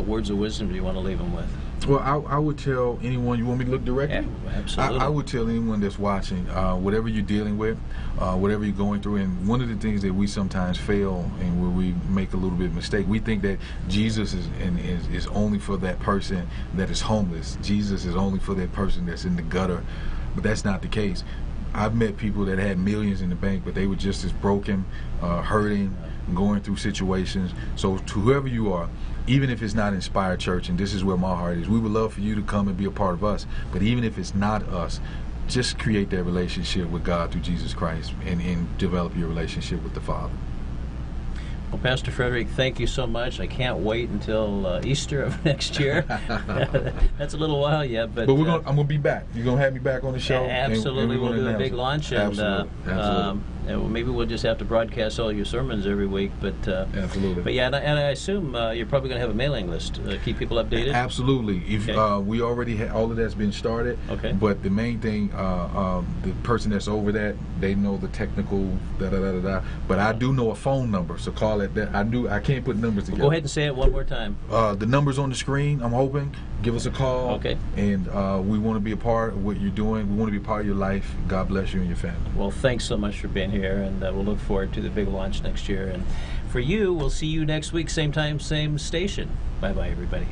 words of wisdom do you want to leave them with? Well, I would tell anyone, you want me to look directly? Yeah, absolutely. I would tell anyone that's watching, whatever you're dealing with, whatever you're going through, and one of the things that we sometimes fail and where we make a little bit of mistake, we think that Jesus is only for that person that is homeless. Jesus is only for that person that's in the gutter, but that's not the case. I've met people that had millions in the bank, but they were just as broken, hurting, going through situations. So to whoever you are, even if it's not Inspired Church, and this is where my heart is, we would love for you to come and be a part of us. But even if it's not us, just create that relationship with God through Jesus Christ and develop your relationship with the Father. Well, Pastor Frederick, thank you so much. I can't wait until Easter of next year. That's a little while yet, but I'm going to be back. You're going to have me back on the show. Absolutely, and we'll do a big launch. And absolutely. well, maybe we'll just have to broadcast all your sermons every week. But absolutely. But yeah, and I assume you're probably going to have a mailing list. Keep people updated. Absolutely. If we already have all of that's been started. Okay. But the main thing, the person that's over that, they know the technical But I do know a phone number, so call it that. I can't put numbers together. Go ahead and say it one more time. The number's on the screen. I'm hoping. Give us a call. Okay. And we want to be a part of what you're doing. We want to be a part of your life. God bless you and your family. Well, thanks so much for being here, and we'll look forward to the big launch next year. And for you, we'll see you next week, same time, same station. Bye-bye, everybody.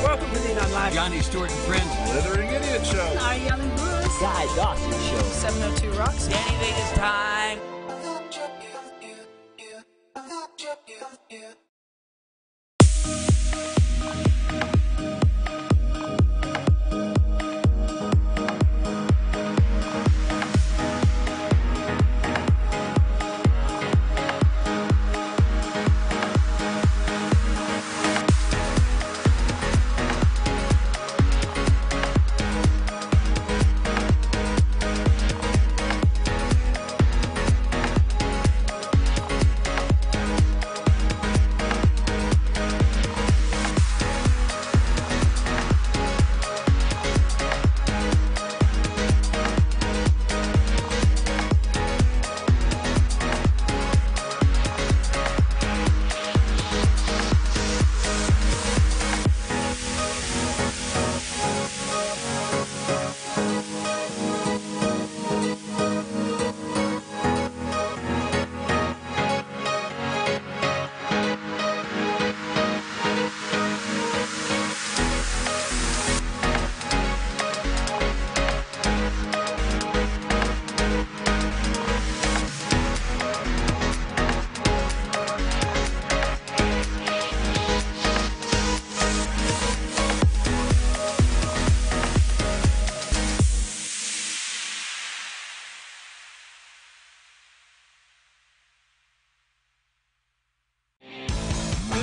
Welcome to the Live. Johnny, Stuart, and friends. Slithering Idiot Show. Arielle Live. Guy Dawson Show. 702 Rocks. Danny Vegas time.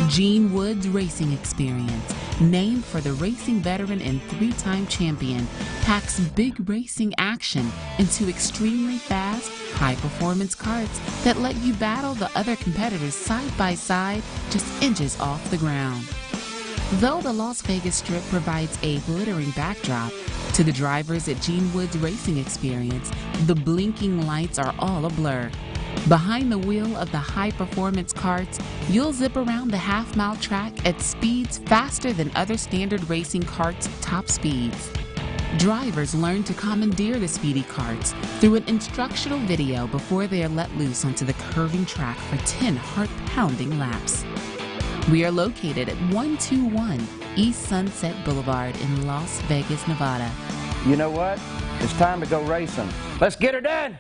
Gene Wood's Racing Experience, named for the racing veteran and three-time champion, packs big racing action into extremely fast, high-performance karts that let you battle the other competitors side by side, just inches off the ground. Though the Las Vegas Strip provides a glittering backdrop, to the drivers at Gene Wood's Racing Experience, the blinking lights are all a blur. Behind the wheel of the high-performance karts, you'll zip around the half-mile track at speeds faster than other standard racing karts' top speeds. Drivers learn to commandeer the speedy karts through an instructional video before they are let loose onto the curving track for 10 heart-pounding laps. We are located at 121 East Sunset Boulevard in Las Vegas, Nevada. You know what? It's time to go racing. Let's get her done!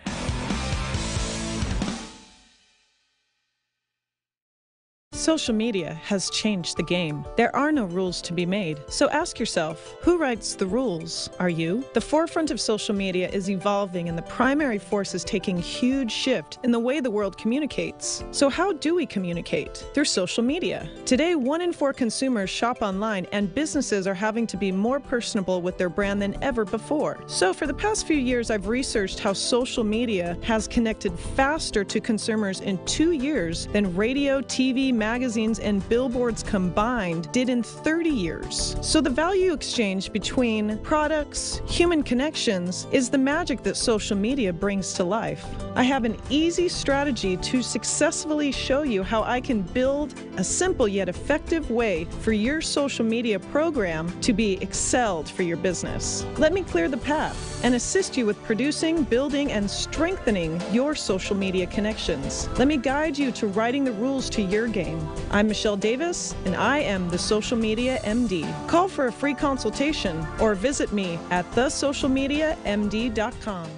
Social media has changed the game. There are no rules to be made. So ask yourself, who writes the rules? Are you? The forefront of social media is evolving, and the primary force is taking a huge shift in the way the world communicates. So how do we communicate? Through social media. Today, 1 in 4 consumers shop online, and businesses are having to be more personable with their brand than ever before. So for the past few years, I've researched how social media has connected faster to consumers in 2 years than radio, TV, magazines, and billboards combined did in 30 years. So the value exchange between products, human connections, is the magic that social media brings to life. I have an easy strategy to successfully show you how I can build a simple yet effective way for your social media program to be excelled for your business. Let me clear the path and assist you with producing, building, and strengthening your social media connections. Let me guide you to writing the rules to your game. I'm Michelle Davis, and I am the Social Media MD. Call for a free consultation or visit me at thesocialmediamd.com.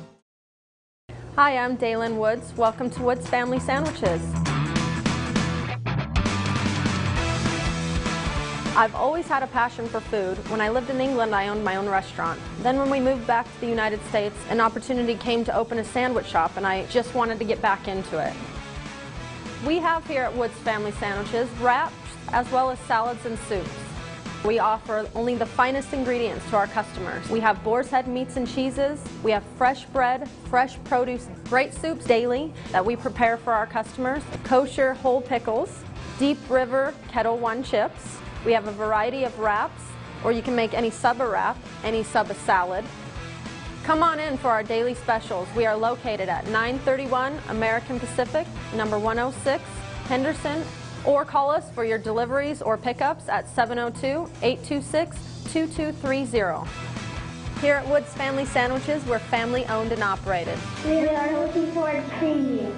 Hi, I'm Daylin Woods. Welcome to Woods Family Sandwiches. I've always had a passion for food. When I lived in England, I owned my own restaurant. Then when we moved back to the United States, an opportunity came to open a sandwich shop, and I just wanted to get back into it. We have here at Woods Family Sandwiches wraps as well as salads and soups. We offer only the finest ingredients to our customers. We have boar's head meats and cheeses. We have fresh bread, fresh produce, great soups daily that we prepare for our customers, kosher whole pickles, Deep River Kettle One chips. We have a variety of wraps, or you can make any sub a wrap, any sub a salad. Come on in for our daily specials. We are located at 931 American Pacific, number 106, Henderson, or call us for your deliveries or pickups at 702-826-2230. Here at Woods Family Sandwiches, we're family owned and operated. We are looking forward to seeing you.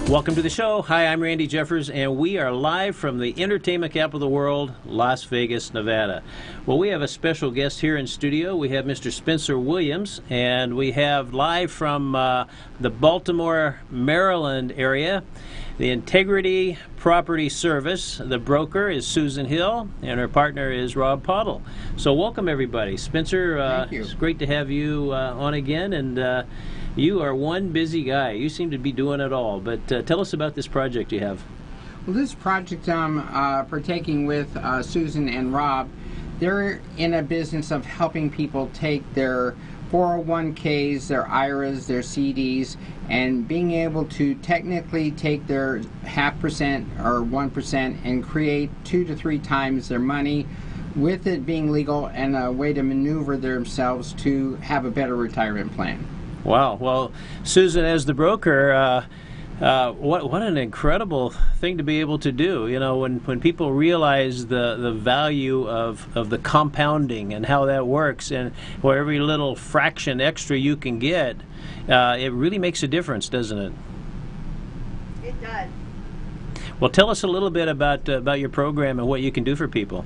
Welcome to the show. Hi, I'm Randy Jeffers, and we are live from the entertainment capital of the world, Las Vegas, Nevada. Well, we have a special guest here in studio. We have Mr. Spencer Williams, and we have live from the Baltimore, Maryland area, the Integrity Property Service. The broker is Susan Hill, and her partner is Rob Pottle. So welcome, everybody. Spencer, Thank you. It's great to have you on again, and you are one busy guy. You seem to be doing it all. But tell us about this project you have. Well, this project I'm partaking with Susan and Rob, they're in a business of helping people take their 401ks, their IRAs, their CDs, and being able to technically take their 0.5% or 1% and create 2 to 3 times their money, with it being legal and a way to maneuver themselves to have a better retirement plan. Wow. Well, Susan, as the broker, what an incredible thing to be able to do. You know, when people realize the value of the compounding and how that works, and where every little fraction extra you can get, it really makes a difference, doesn't it? It does. Well, tell us a little bit about your program and what you can do for people.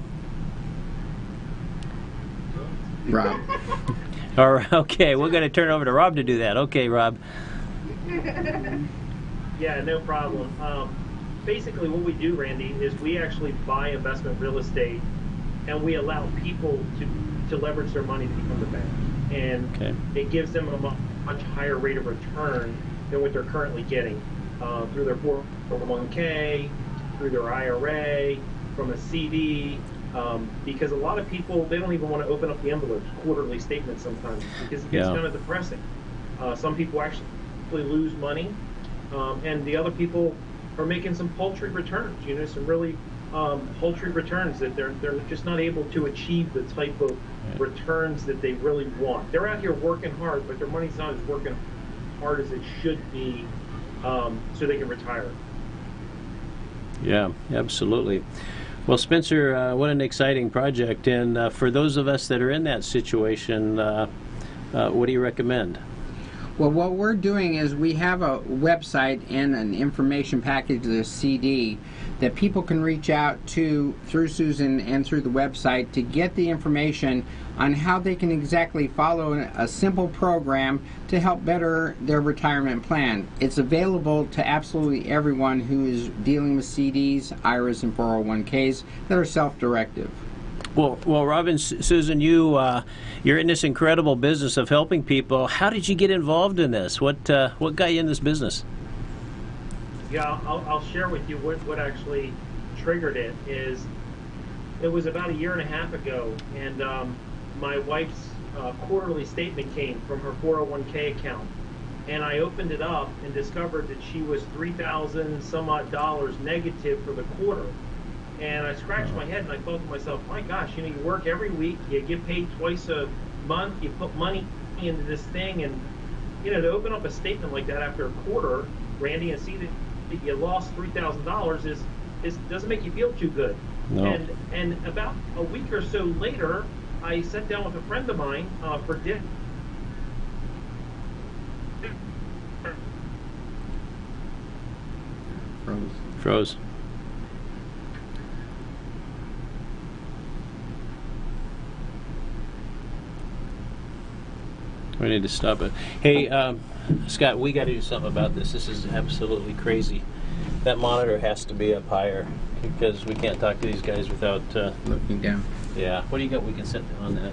Rob. All right, okay, we're going to turn it over to Rob to do that. Okay, Rob. Yeah, no problem. Basically what we do, Randy, is we actually buy investment real estate, and we allow people to leverage their money to become the bank. And it gives them a much higher rate of return than what they're currently getting through their 401k, through their IRA, from a CD. Because a lot of people, they don't even want to open up the envelopes, quarterly statements sometimes, because it gets kind of depressing. Some people actually lose money, and the other people are making some paltry returns, you know, some really paltry returns that they're just not able to achieve the type of returns that they really want. They're out here working hard, but their money's not as working hard as it should be, so they can retire. Yeah, absolutely. Well, Spencer, what an exciting project. And for those of us that are in that situation, what do you recommend? Well, what we're doing is we have a website and an information package, the CD, that people can reach out to through Susan and through the website to get the information on how they can exactly follow a simple program to help better their retirement plan. It's available to absolutely everyone who is dealing with CDs, IRAs, and 401ks that are self-directive. Well, Robin, Susan, you're in this incredible business of helping people. How did you get involved in this? What got you in this business? Yeah, I'll share with you what actually triggered it. Is it was about 1.5 years ago, and my wife's quarterly statement came from her 401k account, and I opened it up and discovered that she was $3,000 some odd negative for the quarter. And I scratched my head and I thought to myself, my gosh, you know, you work every week, you get paid twice a month, you put money into this thing, and you know, to open up a statement like that after a quarter, Randy, and see that you lost $3,000 is doesn't make you feel too good. No. And about a week or so later, I sat down with a friend of mine for dinner. Froze. We need to stop it. Hey, Scott, we got to do something about this. This is absolutely crazy. That monitor has to be up higher because we can't talk to these guys without looking down. Yeah. What do you got we can set on that?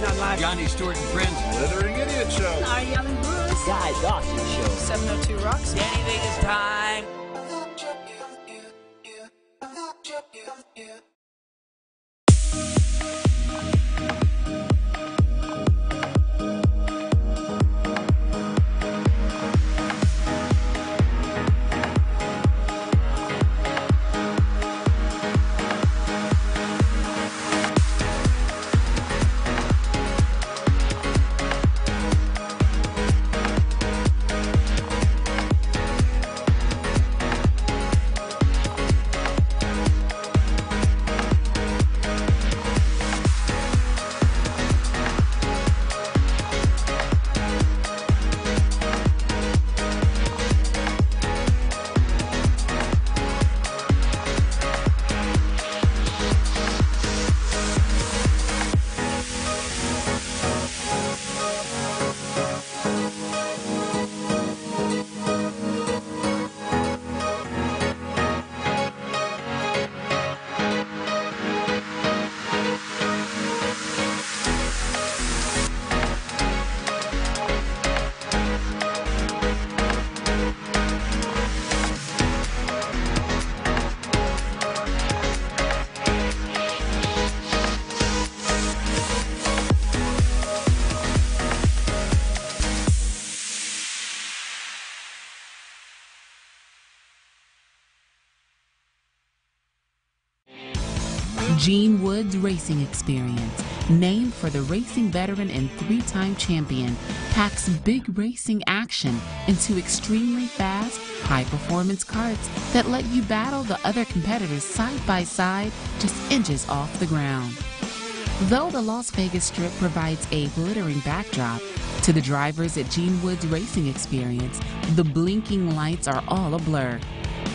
the Unlive. Johnny, Stuart, and Friends. Slithering Idiot Show. Arielle Live. Guy Dawson Show. 702 Rocks. Danny Vegas time. Gene Wood's Racing Experience, named for the racing veteran and three-time champion, packs big racing action into extremely fast, high-performance karts that let you battle the other competitors side by side, just inches off the ground. Though the Las Vegas Strip provides a glittering backdrop, to the drivers at Gene Wood's Racing Experience, the blinking lights are all a blur.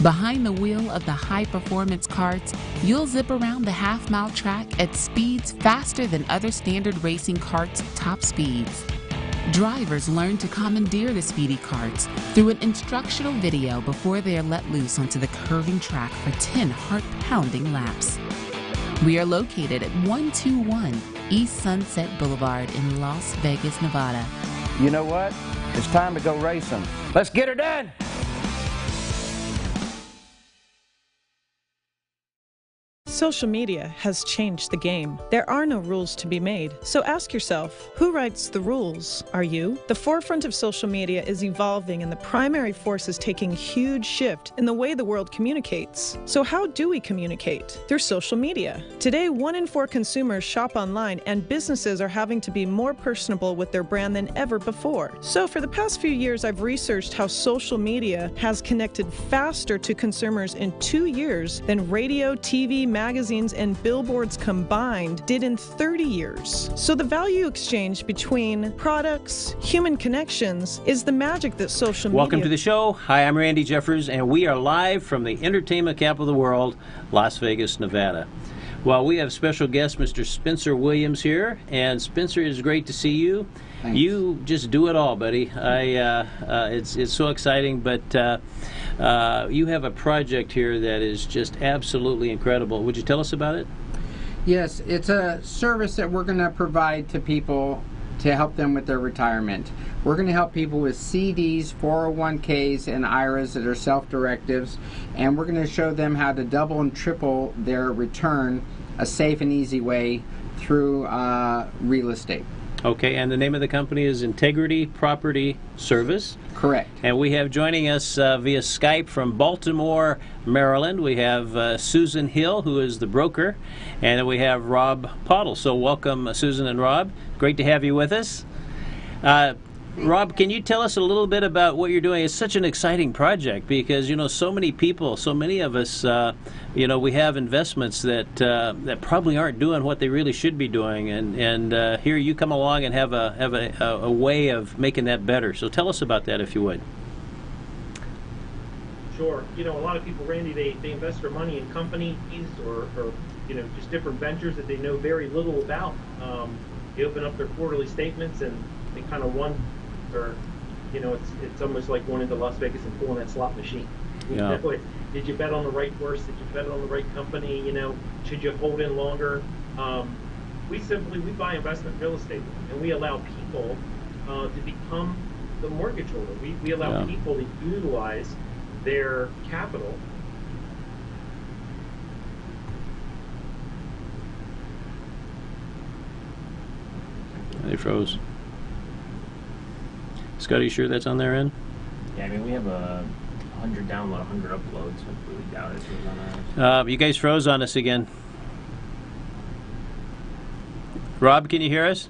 Behind the wheel of the high-performance karts, you'll zip around the half-mile track at speeds faster than other standard racing karts' top speeds. Drivers learn to commandeer the speedy karts through an instructional video before they are let loose onto the curving track for 10 heart-pounding laps. We are located at 121 East Sunset Boulevard in Las Vegas, Nevada. You know what? It's time to go racing. Let's get her done! Social media has changed the game. There are no rules to be made. So ask yourself, who writes the rules? Are you? The forefront of social media is evolving, and the primary force is taking a huge shift in the way the world communicates. So how do we communicate? Through social media. Today, 1 in 4 consumers shop online, and businesses are having to be more personable with their brand than ever before. So for the past few years, I've researched how social media has connected faster to consumers in 2 years than radio, TV, magazines, and billboards combined did in 30 years. So the value exchange between products, human connections, is the magic that social media... Welcome to the show. Hi, I'm Randy Jeffers, and we are live from the entertainment capital of the world, Las Vegas, Nevada. Well, we have special guest, Mr. Spencer Williams here, and Spencer, it's great to see you. Thanks. You just do it all, buddy. It's so exciting, but you have a project here that is just absolutely incredible. Would you tell us about it? Yes, it's a service that we're going to provide to people to help them with their retirement. We're going to help people with CDs, 401ks, and IRAs that are self-directives, and we're going to show them how to double and triple their return a safe and easy way through real estate. Okay, and the name of the company is Integrity Property Service. Correct. And we have joining us via Skype from Baltimore, Maryland, we have Susan Hill, who is the broker, and then we have Rob Pottle. So welcome, Susan and Rob. Great to have you with us. Rob, can you tell us a little bit about what you're doing? It's such an exciting project because, you know, so many people, so many of us, you know, we have investments that probably aren't doing what they really should be doing, and here you come along and have a way of making that better. So tell us about that, if you would. Sure. You know, a lot of people, Randy, they invest their money in companies or you know, just different ventures that they know very little about. They open up their quarterly statements and they kind of wonder, you know, it's almost like going into Las Vegas and pulling that slot machine. Yeah. You know, did you bet on the right horse? Did you bet on the right company? You know, should you hold in longer? we buy investment real estate, and we allow people to become the mortgage holder. We allow people to utilize their capital. They froze. Scott, are you sure that's on their end? Yeah, I mean, we have 100 download, 100 uploads, so I really doubt it was on ours. You guys froze on us again. Rob, can you hear us?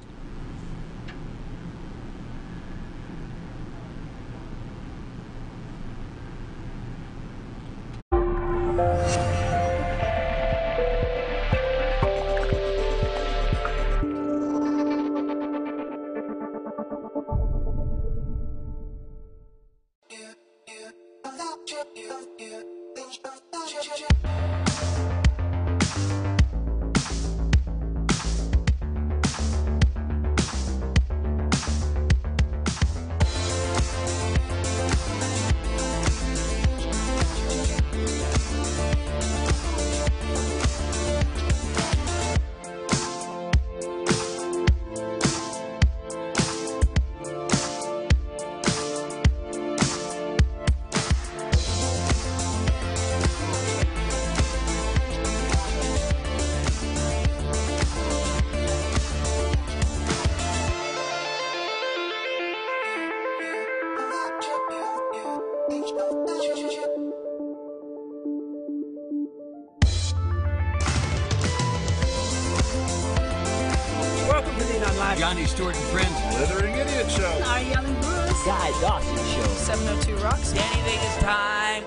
Welcome to the Live. Johnny, Stuart, and friends. Slithering Idiot Show. Arielle and Bruce. Guy Dawson Show. 702 Rocks. Danny Vegas time.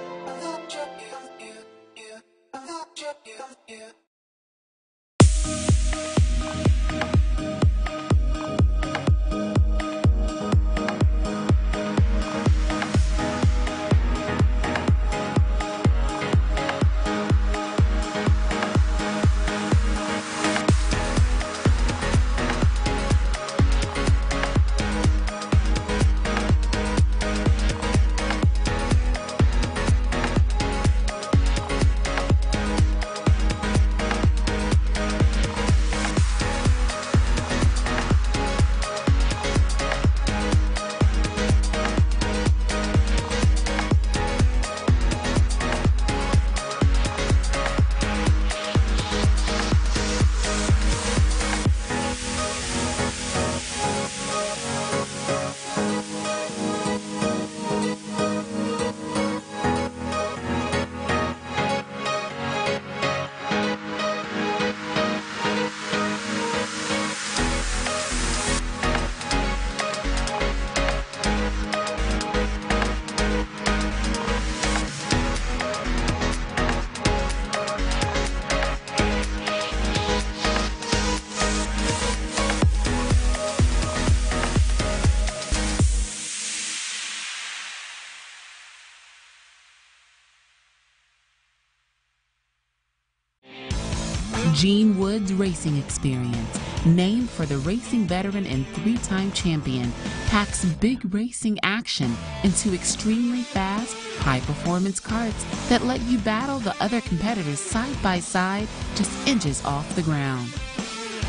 Gene Wood's Racing Experience, named for the racing veteran and three-time champion, packs big racing action into extremely fast, high-performance karts that let you battle the other competitors side by side, just inches off the ground.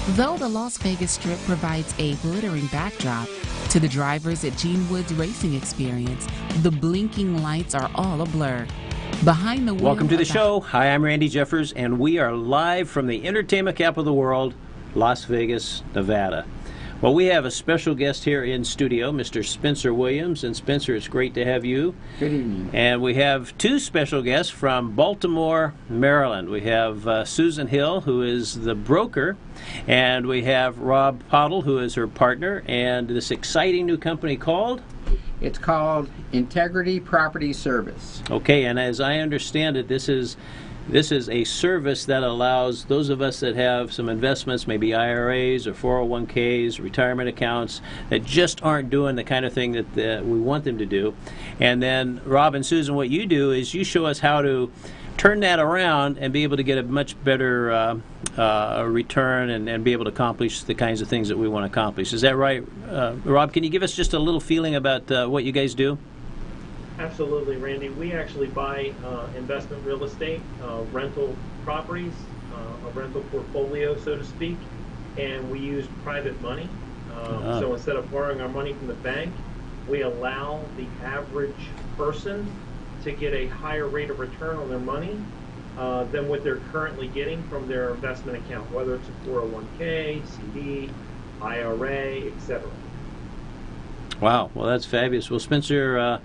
Though the Las Vegas Strip provides a glittering backdrop, to the drivers at Gene Wood's Racing Experience, the blinking lights are all a blur. Behind the wheel. Welcome to the show. Hi, I'm Randy Jeffers, and we are live from the entertainment capital of the world, Las Vegas, Nevada. Well, we have a special guest here in studio, Mr. Spencer Williams. And Spencer, it's great to have you. Good evening. And we have two special guests from Baltimore, Maryland. We have Susan Hill, who is the broker, and we have Rob Pottle, who is her partner, and this exciting new company called? It's called Integrity Property Service. Okay, and as I understand it, this is a service that allows those of us that have some investments, maybe IRAs or 401ks, retirement accounts, that just aren't doing the kind of thing that we want them to do. And then, Rob and Susan, what you do is you show us how to turn that around and be able to get a much better return and be able to accomplish the kinds of things that we want to accomplish. Is that right? Rob, can you give us just a little feeling about what you guys do? Absolutely, Randy. We actually buy investment real estate, rental properties, a rental portfolio, so to speak, and we use private money. So instead of borrowing our money from the bank, we allow the average person to get a higher rate of return on their money than what they're currently getting from their investment account, whether it's a 401k, CD, IRA, etc. Wow, well, that's fabulous. Well, Spencer,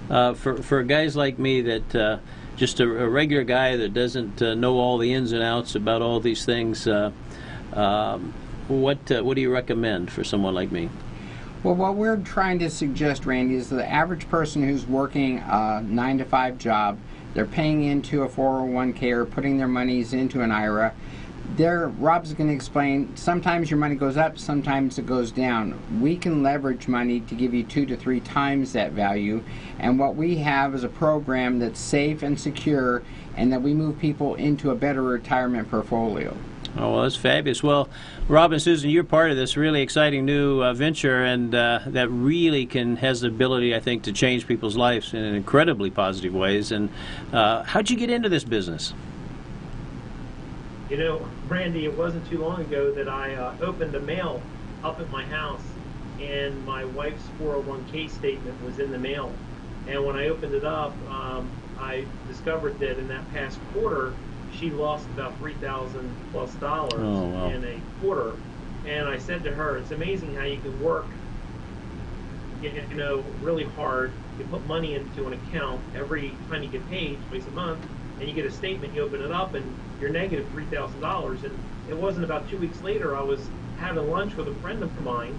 for guys like me that just a regular guy that doesn't know all the ins and outs about all these things, what do you recommend for someone like me? Well, what we're trying to suggest, Randy, is the average person who's working a 9-to-5 job, they're paying into a 401k or putting their monies into an IRA. Rob's going to explain, sometimes your money goes up, sometimes it goes down. We can leverage money to give you 2 to 3 times that value, and what we have is a program that's safe and secure, and that we move people into a better retirement portfolio. Oh, well, that's fabulous. Well, Rob and Susan, you're part of this really exciting new venture, and that really has the ability, I think, to change people's lives in incredibly positive ways. And how'd you get into this business? You know, Randy, it wasn't too long ago that I opened the mail up at my house, and my wife's 401k statement was in the mail. And when I opened it up, I discovered that in that past quarter, she lost about $3,000+ in a quarter. And I said to her, it's amazing how you can work, really hard. You put money into an account every time you get paid, twice a month, and you get a statement, you open it up, and you're negative $3,000. And it wasn't about 2 weeks later, I was having lunch with a friend of mine,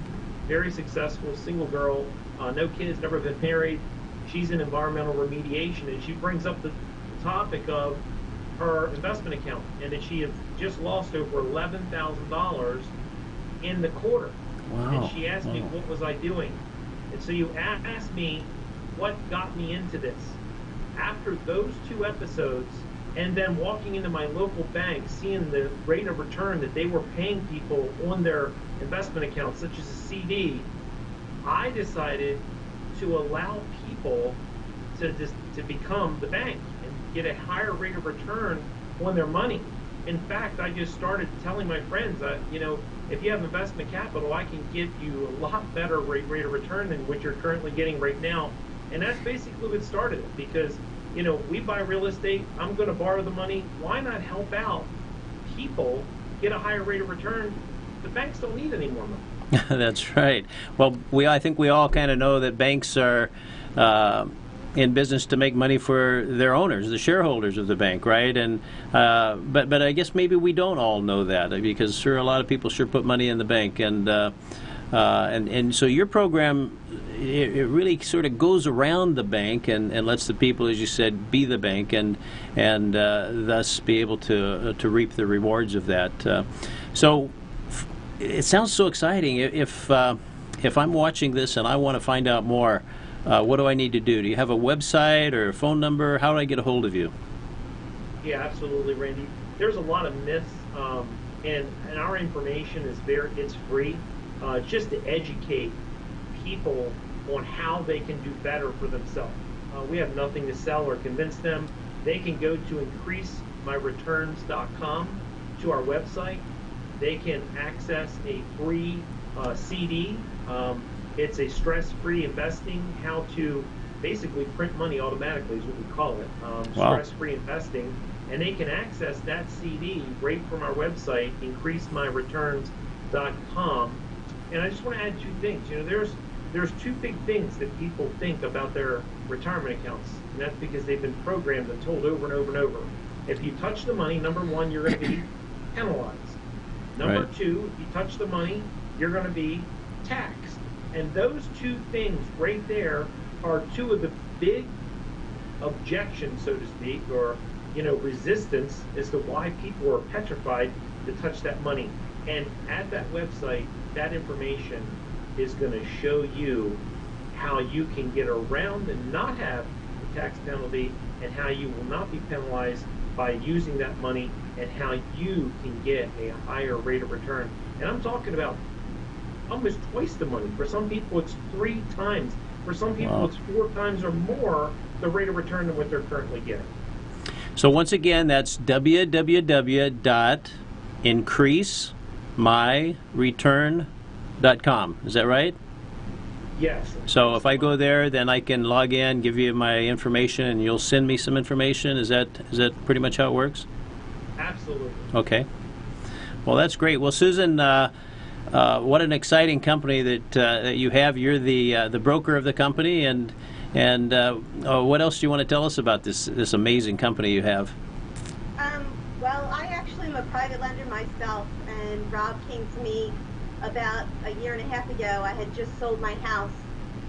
very successful, single girl, no kids, never been married. She's in environmental remediation, and she brings up the topic of her investment account, and that she had just lost over $11,000 in the quarter. Wow. And she asked me, what was I doing? And so you asked me what got me into this. After those 2 episodes, and then walking into my local bank, seeing the rate of return that they were paying people on their investment accounts, such as a CD, I decided to allow people to become the bank and get a higher rate of return on their money. In fact, I just started telling my friends, if you have investment capital, I can give you a lot better rate of return than what you're currently getting right now. And that's basically what started it, because we buy real estate, I'm going to borrow the money. Why not help out people get a higher rate of return? The banks don't need any more money. That's right. Well, I think we all kind of know that banks are in business to make money for their owners, the shareholders of the bank, right? And but I guess maybe we don't all know that, because sure, a lot of people sure put money in the bank, and so your program, it really sort of goes around the bank and lets the people, as you said, be the bank, and thus be able to reap the rewards of that. So it sounds so exciting. If I'm watching this and I want to find out more, what do I need to do? Do you have a website or a phone number? How do I get a hold of you? Yeah, absolutely, Randy. There's a lot of myths, and our information is it's free, just to educate people on how they can do better for themselves. We have nothing to sell or convince them. They can go to increasemyreturns.com, to our website. They can access a free CD. It's a stress-free investing, how to basically print money automatically is what we call it, stress-free investing. And they can access that CD right from our website, increasemyreturns.com. And I just want to add 2 things. There's 2 big things that people think about their retirement accounts, and that's because they've been programmed and told over and over and over. If you touch the money, number 1, you're going to be penalized. Number 2, if you touch the money, you're going to be taxed. And those 2 things right there are 2 of the big objections, so to speak, or resistance as to why people are petrified to touch that money. And at that website, that information is going to show you how you can get around and not have the tax penalty, and how you will not be penalized by using that money, and how you can get a higher rate of return. And I'm talking about almost twice the money. For some people, it's 3 times. For some people, it's 4 times or more the rate of return than what they're currently getting. So once again, that's www.increasemyreturns.com. increasemyreturn.com. Is that right? Yes. So if I go there, then I can log in, give you my information, and you'll send me some information. Is that pretty much how it works? Absolutely. Okay. Well, that's great. Well, Susan, what an exciting company that you have. You're the broker of the company, and what else do you want to tell us about this amazing company you have? Well, I actually am a private lender myself, and Rob came to me about a year and a half ago. I had just sold my house,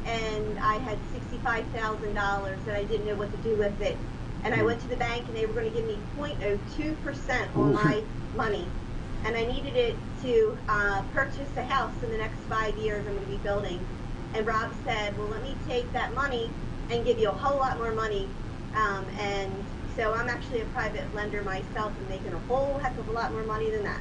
and I had $65,000 that I didn't know what to do with it. And I went to the bank, and they were going to give me 0.02% on my money. And I needed it to purchase a house in the next 5 years I'm going to be building. And Rob said, well, let me take that money and give you a whole lot more money. And so I'm actually a private lender myself and making a whole heck of a lot more money than that.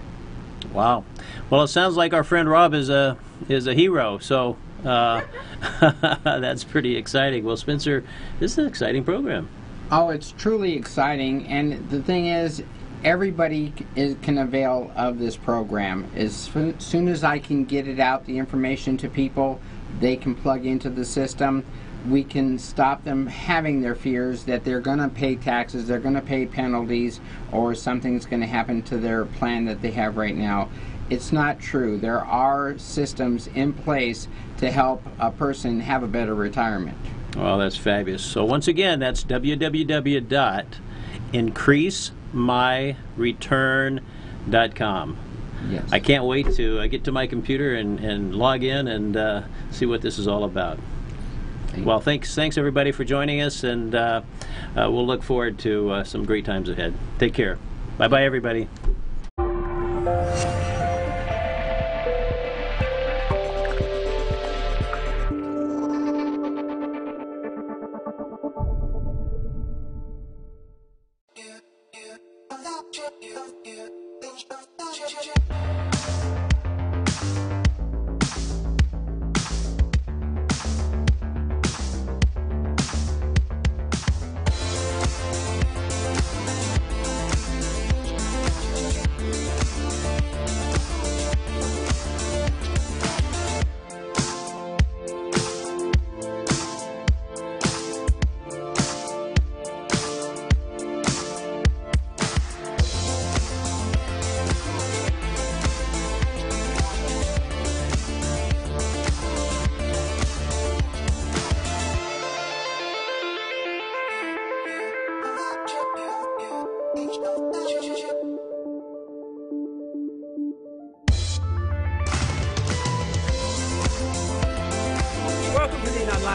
Wow. Well, it sounds like our friend Rob is a hero. So that's pretty exciting. Well, Spencer, this is an exciting program. Oh, it's truly exciting. And the thing is, everybody can avail of this program. As soon as I can get it out, the information to people, they can plug into the system. We can stop them having their fears that they're going to pay taxes, they're going to pay penalties, or something's going to happen to their plan that they have right now. It's not true. There are systems in place to help a person have a better retirement. Well, that's fabulous. So once again, that's www.increasemyreturn.com. Yes. I can't wait to get to my computer and log in and see what this is all about. Well, thanks everybody for joining us, and we'll look forward to some great times ahead. Take care. Bye-bye, everybody.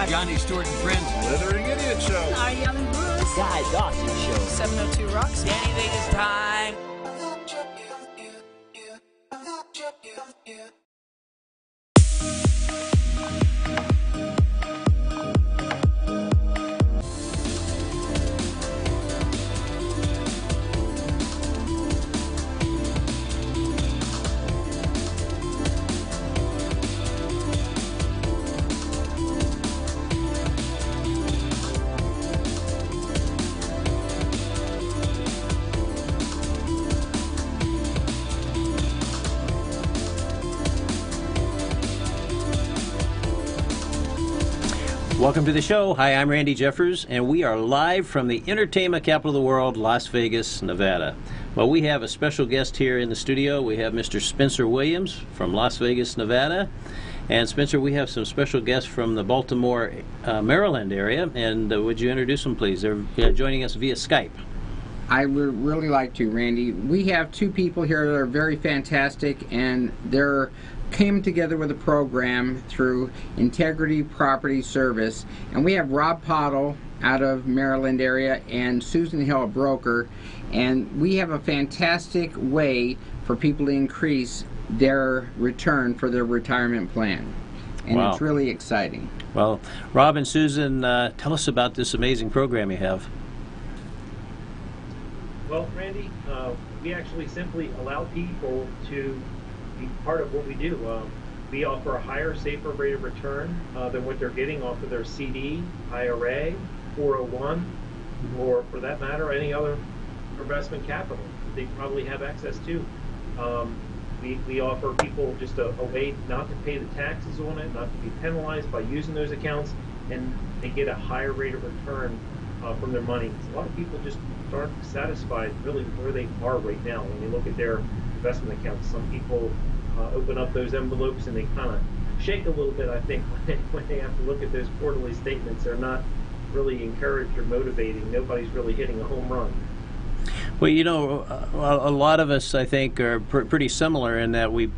Johnny, Stuart, and Friends. Slithering Idiot Show. Arielle Live. Guy Dawson Show. 702 Rocks. Danny Vegas time. Welcome to the show. Hi, I'm Randy Jeffers, and we are live from the entertainment capital of the world, Las Vegas, Nevada. Well, we have a special guest here in the studio. We have Mr. Spencer Williams from Las Vegas, Nevada. And Spencer, we have some special guests from the Baltimore, Maryland area. And would you introduce them, please? They're joining us via Skype. I would really like to, Randy. We have two people here that are very fantastic, and they're came together with a program through Integrity Property Service, and we have Rob Pottle out of Maryland area and Susan Hill, a broker, and we have a fantastic way for people to increase their return for their retirement plan, and Wow. It's really exciting. Well, Rob and Susan, tell us about this amazing program you have. Well, Randy, we actually simply allow people to be part of what we do. We offer a higher, safer rate of return than what they're getting off of their CD, IRA, 401, or for that matter, any other investment capital they probably have access to. We We offer people just a way not to pay the taxes on it, not to be penalized by using those accounts, and they get a higher rate of return from their money. A lot of people just aren't satisfied really where they are right now when they look at their investment accounts. Some people open up those envelopes and they kind of shake a little bit, I think, when they have to look at those quarterly statements. They're not really encouraged or motivating. Nobody's really hitting a home run. Well, you know, a lot of us, I think, are pretty similar in that we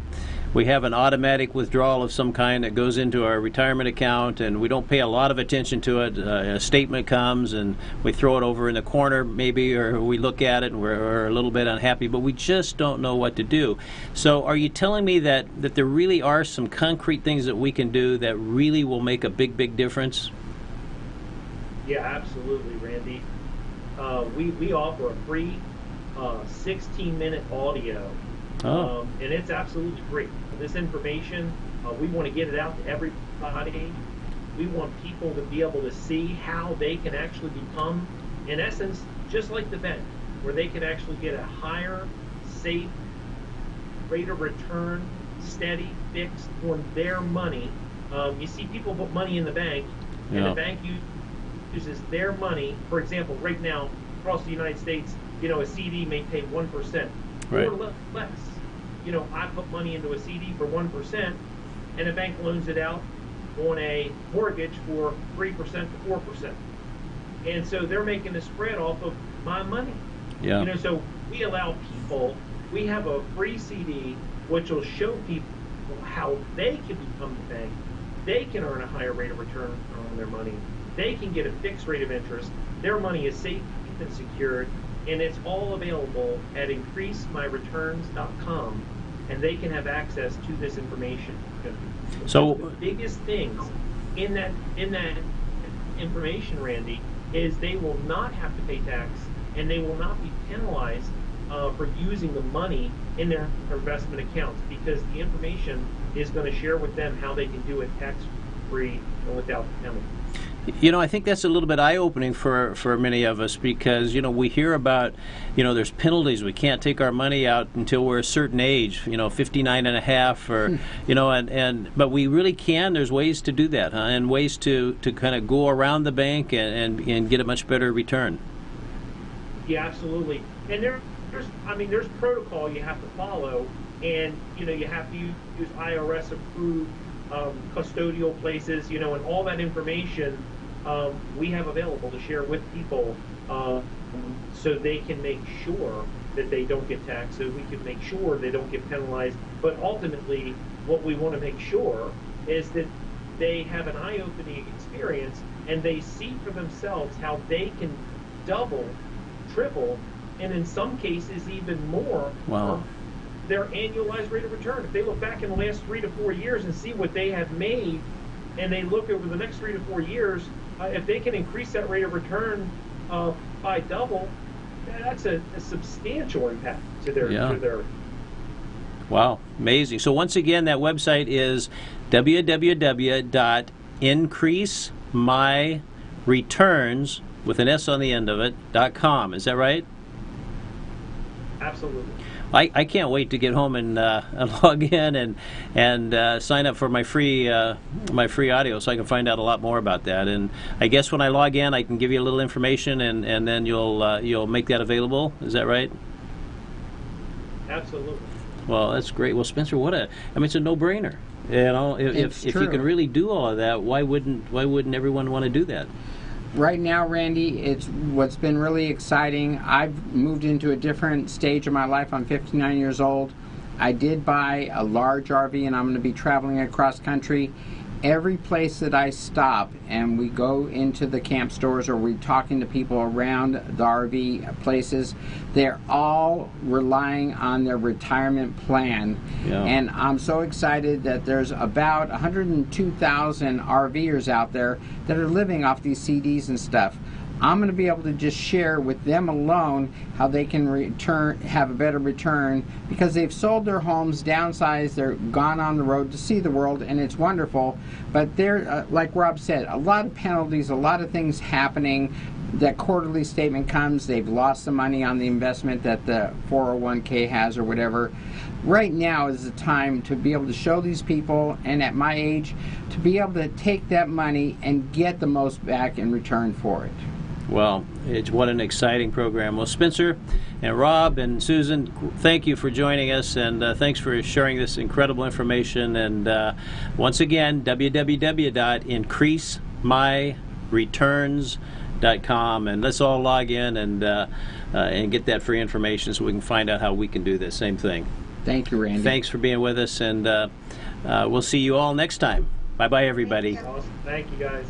have an automatic withdrawal of some kind that goes into our retirement account, and we don't pay a lot of attention to it. A statement comes, and we throw it over in the corner, maybe, or we look at it, and we're a little bit unhappy, but we just don't know what to do. So are you telling me that there really are some concrete things that we can do that really will make a big, big difference? Yeah, absolutely, Randy. We offer a free 16-minute audio, and it's absolutely free. This information, we want to get it out to everybody. We want people to be able to see how they can actually become, in essence, just like the bank, where they can actually get a higher, safe rate of return, steady, fixed on their money. You see people put money in the bank, and the bank uses their money. For example, right now, across the United States, you know, a CD may pay 1%, or less. You know, I put money into a CD for 1%, and a bank loans it out on a mortgage for 3% to 4%. And so they're making a spread off of my money. Yeah. You know, so we allow people, we have a free CD which will show people how they can become the bank. They can earn a higher rate of return on their money. They can get a fixed rate of interest. Their money is safe and secured, and it's all available at increasemyreturns.com, and they can have access to this information. So the biggest things in that information, Randy, is they will not have to pay tax, and they will not be penalized for using the money in their investment accounts, because the information is going to share with them how they can do it tax-free and without the penalty. You know, I think that's a little bit eye-opening for many of us, because, you know, we hear about, you know, there's penalties. We can't take our money out until we're a certain age, you know, 59 and a half, or, you know, but we really can. There's ways to do that, huh? And ways to kind of go around the bank and get a much better return. Yeah, absolutely. And there's protocol you have to follow, and, you know, you have to use IRS-approved custodial places, you know, and all that information we have available to share with people, so they can make sure that they don't get taxed, so we can make sure they don't get penalized. But ultimately, what we want to make sure is that they have an eye-opening experience, and they see for themselves how they can double, triple, and in some cases even more their annualized rate of return. If they look back in the last 3 to 4 years and see what they have made, and they look over the next 3 to 4 years, if they can increase that rate of return by double, that's a substantial impact to their. Wow, amazing. So once again, that website is www.increasemyreturns with an S on the end of it .com. Is that right? Absolutely. I can't wait to get home and log in and sign up for my free audio, so I can find out a lot more about that. And I guess when I log in, I can give you a little information, and then you'll make that available. Is that right? Absolutely. Well, that's great. Well, Spencer, it's a no-brainer. You know, if you can really do all of that, why wouldn't everyone want to do that? Right now, Randy, it's what's been really exciting. I've moved into a different stage of my life. I'm 59 years old. I did buy a large RV, and I'm going to be traveling across country. Every place that I stop and we go into the camp stores, or we're talking to people around the RV places, they're all relying on their retirement plan. Yeah. And I'm so excited that there's about 102,000 RVers out there that are living off these CDs and stuff. I'm going to be able to just share with them alone how they can have a better return, because they've sold their homes, downsized, they're gone on the road to see the world, and it's wonderful. But there, like Rob said, a lot of penalties, a lot of things happening. that quarterly statement comes, they've lost the money on the investment that the 401k has or whatever. Right now is the time to be able to show these people, and at my age, to be able to take that money and get the most back in return for it. Well, what an exciting program. Well, Spencer and Rob and Susan, thank you for joining us, and thanks for sharing this incredible information. And once again, www.increasemyreturns.com, and let's all log in and get that free information so we can find out how we can do this same thing. Thank you, Randy. Thanks for being with us, and we'll see you all next time. Bye-bye, everybody. Awesome. Thank you, guys.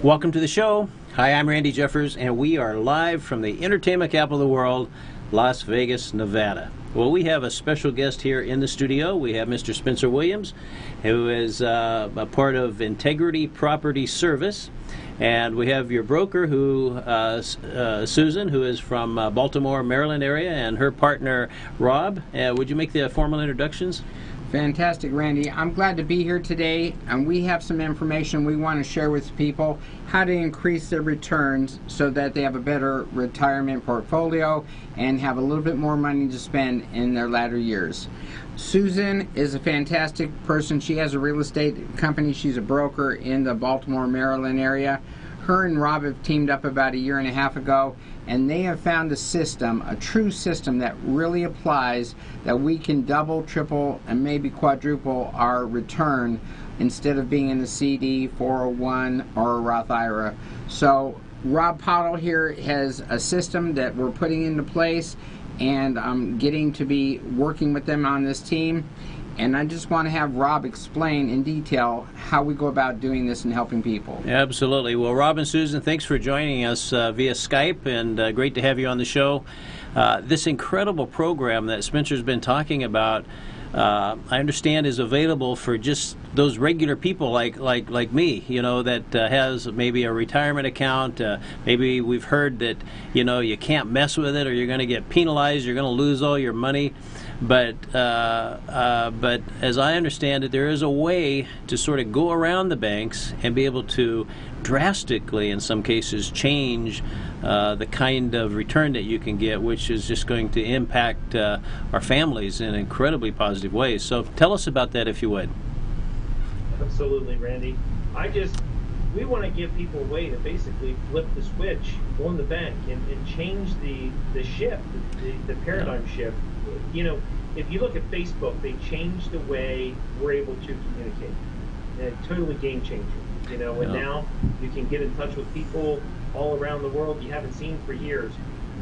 Welcome to the show. Hi, I'm Randy Jeffers, and we are live from the entertainment capital of the world, Las Vegas, Nevada. Well, we have a special guest here in the studio. We have Mr. Spencer Williams, who is a part of Integrity Property Service. And we have your broker, who Susan, who is from Baltimore, Maryland area, and her partner, Rob. Would you make the formal introductions? Fantastic, Randy. I'm glad to be here today, and we have some information we want to share with people, how to increase their returns so that they have a better retirement portfolio and have a little bit more money to spend in their latter years. Susan is a fantastic person. She has a real estate company. She's a broker in the Baltimore, Maryland area. Her and Rob have teamed up about a year and a half ago, and they have found a system, a true system that really applies, that we can double, triple, and maybe quadruple our return instead of being in a CD, 401, or a Roth IRA. So Rob Powell here has a system that we're putting into place, and I'm getting to be working with them on this team. And I just want to have Rob explain in detail how we go about doing this and helping people. Absolutely. Well, Rob and Susan, thanks for joining us via Skype, and great to have you on the show. This incredible program that Spencer's been talking about, I understand, is available for just those regular people like me, you know, that has maybe a retirement account. Maybe we've heard that, you know, you can't mess with it or you're going to get penalized, you're going to lose all your money. But as I understand it, there is a way to sort of go around the banks and be able to drastically, in some cases, change the kind of return that you can get, which is just going to impact our families in incredibly positive ways. So tell us about that, if you would. Absolutely, Randy. We want to give people a way to basically flip the switch on the bank and change the shift, the paradigm shift. You know, if you look at Facebook, they changed the way we're able to communicate. Totally game changer. You know, and now you can get in touch with people all around the world you haven't seen for years.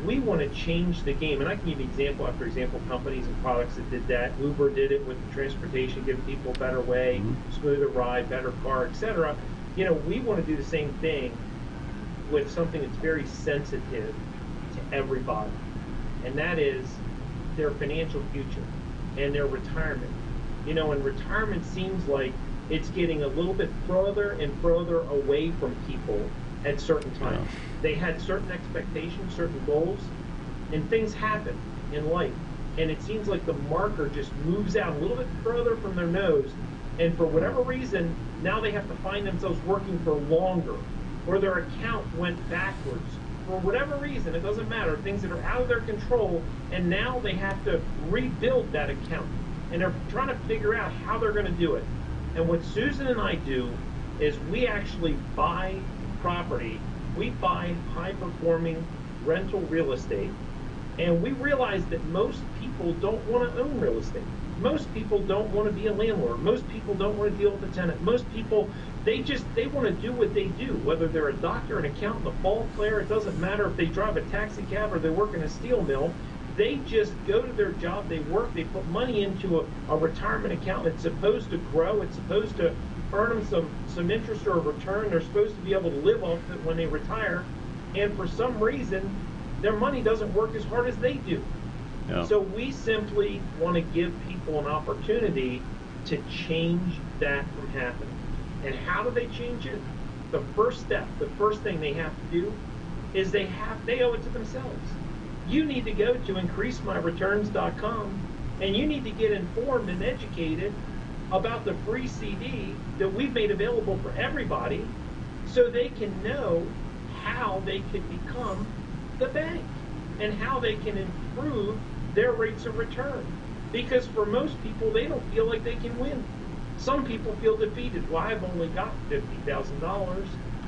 We want to change the game, and I can give you example after example, companies and products that did that. Uber did it with transportation, giving people a better way, smoother ride, better car, etc. You know, we want to do the same thing with something that's very sensitive to everybody, and that is their financial future and their retirement. You know, and retirement seems like it's getting a little bit further and further away from people at certain times. They had certain expectations, certain goals, and things happen in life. And it seems like the marker just moves out a little bit further from their nose, and for whatever reason, now they have to find themselves working for longer, or their account went backwards. For whatever reason, it doesn't matter, things that are out of their control, and now they have to rebuild that account. And they're trying to figure out how they're going to do it. And what Susan and I do is we actually buy property we buy high-performing rental real estate, and we realize that most people don't want to own real estate. Most people don't want to be a landlord. Most people don't want to deal with a tenant. Most people, they want to do what they do, whether they're a doctor, an accountant, a ball player. It doesn't matter if they drive a taxi cab or they work in a steel mill. They just go to their job, they work, they put money into a retirement account. It's supposed to grow. It's supposed to earn them some interest or a return. They're supposed to be able to live off it when they retire. And for some reason, their money doesn't work as hard as they do. Yeah. So we simply want to give people an opportunity to change that from happening. And how do they change it? The first step, the first thing they have to do is they owe it to themselves. You need to go to increasemyreturns.com and you need to get informed and educated about the free CD that we've made available for everybody so they can know how they can become the bank and how they can improve their rates of return. Because for most people, they don't feel like they can win. Some people feel defeated. Well, I've only got $50,000.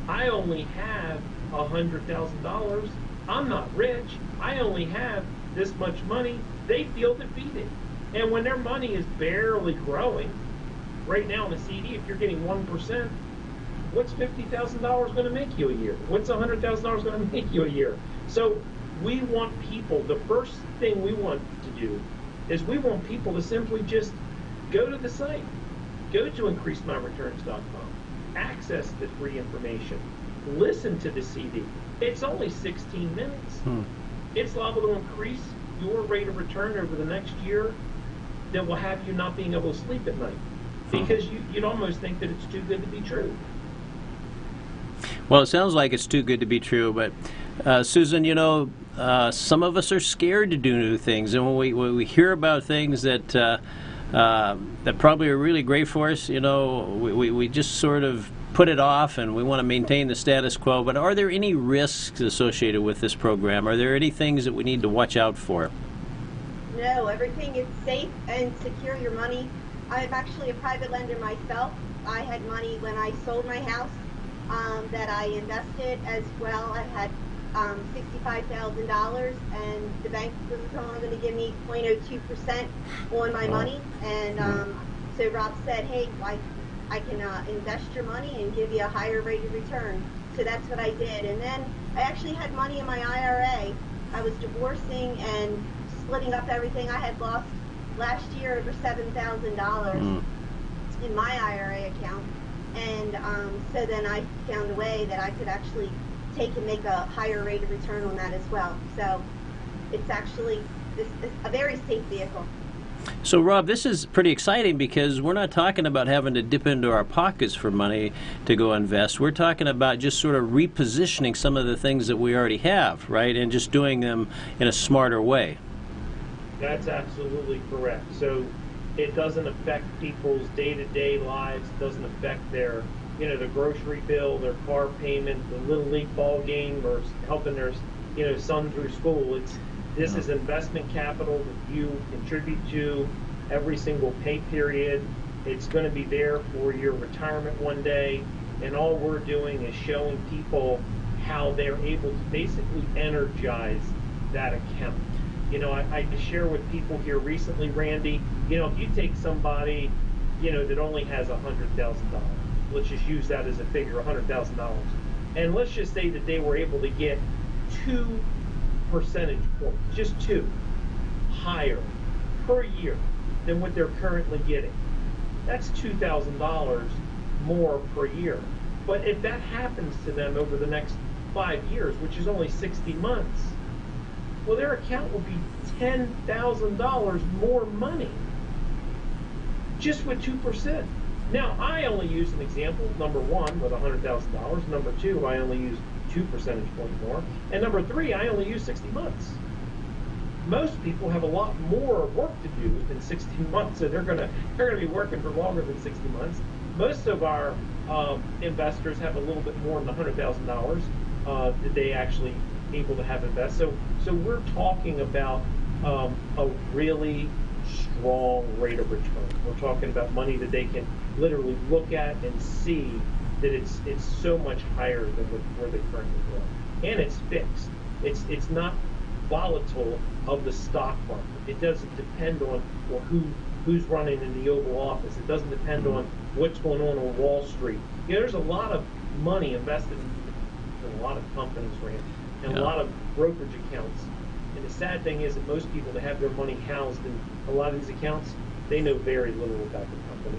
I only have $100,000. I'm not rich. I only have this much money. They feel defeated. And when their money is barely growing, right now in a CD, if you're getting 1%, what's $50,000 going to make you a year? What's $100,000 going to make you a year? So we want people, the first thing we want to do is we want people to simply just go to the site. Go to increasemyreturns.com. Access the free information. Listen to the CD. It's only 16 minutes. It's liable to increase your rate of return over the next year that will have you not being able to sleep at night. Because you'd almost think that it's too good to be true. Well, it sounds like it's too good to be true, but Susan, you know, some of us are scared to do new things, and when we hear about things that that probably are really great for us, you know, we just sort of put it off, and we want to maintain the status quo. But are there any risks associated with this program? Are there any things that we need to watch out for? No, everything is safe and secure. Your money. I'm actually a private lender myself. I had money when I sold my house that I invested as well. I had $65,000, and the bank was only going to give me 0.02% on my money. And so Rob said, hey, I can invest your money and give you a higher rate of return. So that's what I did. And then I actually had money in my IRA. I was divorcing and splitting up everything. I had lost last year over $7,000 in my IRA account. And so then I found a way that I could actually take and make a higher rate of return on that as well. So it's actually a very safe vehicle. So, Rob, this is pretty exciting because we're not talking about having to dip into our pockets for money to go invest. We're talking about just sort of repositioning some of the things that we already have, right, and just doing them in a smarter way. That's absolutely correct. So it doesn't affect people's day-to-day lives. It doesn't affect their, you know, the grocery bill, their car payment, the little league ball game, or helping their, you know, son through school. This is investment capital that you contribute to every single pay period. It's going to be there for your retirement one day, and all we're doing is showing people how they're able to basically energize that account. You know, I share with people here recently, Randy, you know, if you take somebody, you know, that only has $100,000, let's just use that as a figure, $100,000, and let's just say that they were able to get 2 percentage points, just 2, higher per year than what they're currently getting. That's $2,000 more per year. But if that happens to them over the next 5 years, which is only 60 months, well, their account will be $10,000 more money just with 2%. Now, I only use an example, number 1, with $100,000. Number 2, I only use 2 percentage points more. And number 3, I only use 60 months. Most people have a lot more work to do than 60 months, so they're gonna be working for longer than 60 months. Most of our investors have a little bit more than $100,000 that they actually able to have invest. So we're talking about a really strong rate of return. We're talking about money that they can literally look at and see that it's so much higher than where they currently are, and it's fixed. It's not volatile of the stock market. It doesn't depend on who's running in the Oval Office. It doesn't depend on what's going on Wall Street. There's a lot of money invested in a lot of companies, Rand, and a lot of brokerage accounts. And the sad thing is that most people that have their money housed in a lot of these accounts, they know very little about the company.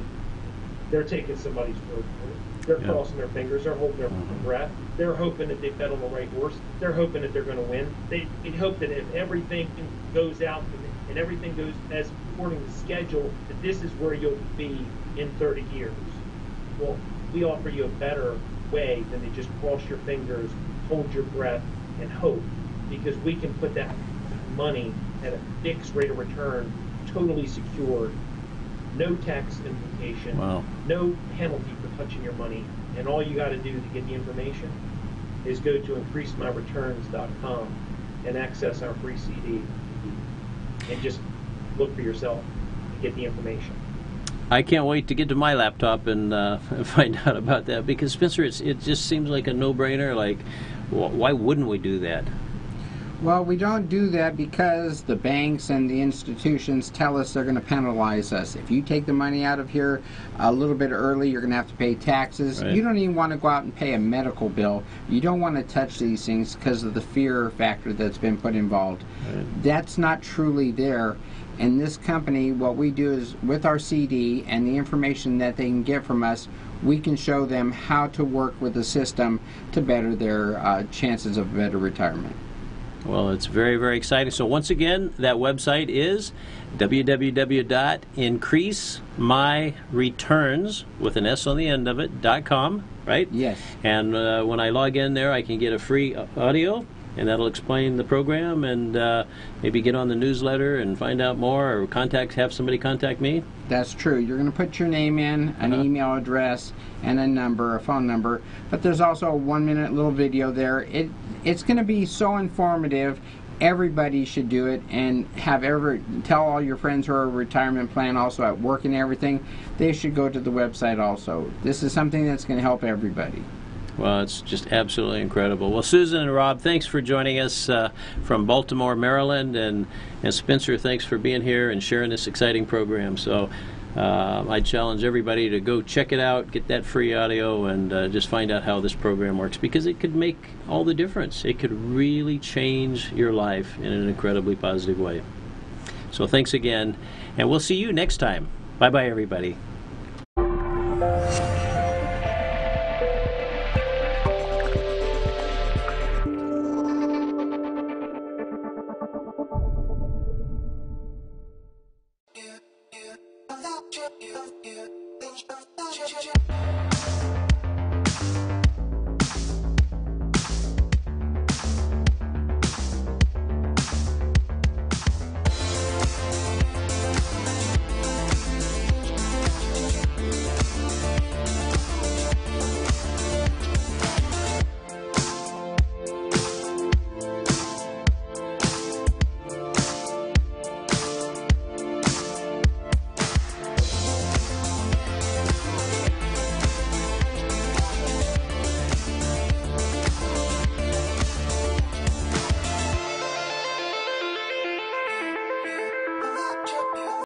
They're taking somebody's word for it. They're crossing their fingers. They're holding their breath. They're hoping that they bet on the right horse. They're hoping that they're going to win. They hope that if everything goes out and everything goes as according to schedule, that this is where you'll be in 30 years. Well, we offer you a better way than to just cross your fingers, hold your breath, and hope, because we can put that money at a fixed rate of return, totally secured, no tax implication, no penalty for touching your money, and all you got to do to get the information is go to increasemyreturns.com and access our free CD and just look for yourself and get the information. I can't wait to get to my laptop and find out about that, because Spencer, it just seems like a no-brainer. Like, why wouldn't we do that? Well, we don't do that because the banks and the institutions tell us they're going to penalize us. If you take the money out of here a little bit early, you're going to have to pay taxes. Right. You don't even want to go out and pay a medical bill. You don't want to touch these things because of the fear factor that's been put involved. Right. That's not truly there. In this company, what we do is, with our CD and the information that they can get from us, we can show them how to work with the system to better their chances of better retirement. Well, it's very, very exciting. So once again, that website is www.increasemyreturns, with an S on the end of it, .com, right? Yes. And when I log in there, I can get a free audio, and that'll explain the program, and maybe get on the newsletter and find out more, or have somebody contact me. That's true. You're going to put your name in, an email address, and a number, a phone number. But there's also a 1-minute little video there. It's going to be so informative. Everybody should do it, and tell all your friends who are retirement plan, also at work and everything, they should go to the website also. This is something that's going to help everybody. Well, it's just absolutely incredible. Well, Susan and Rob, thanks for joining us from Baltimore, Maryland, and Spencer, thanks for being here and sharing this exciting program. So I challenge everybody to go check it out, get that free audio, and just find out how this program works, because it could make all the difference. It could really change your life in an incredibly positive way. So thanks again, and we'll see you next time. Bye-bye, everybody. Yeah.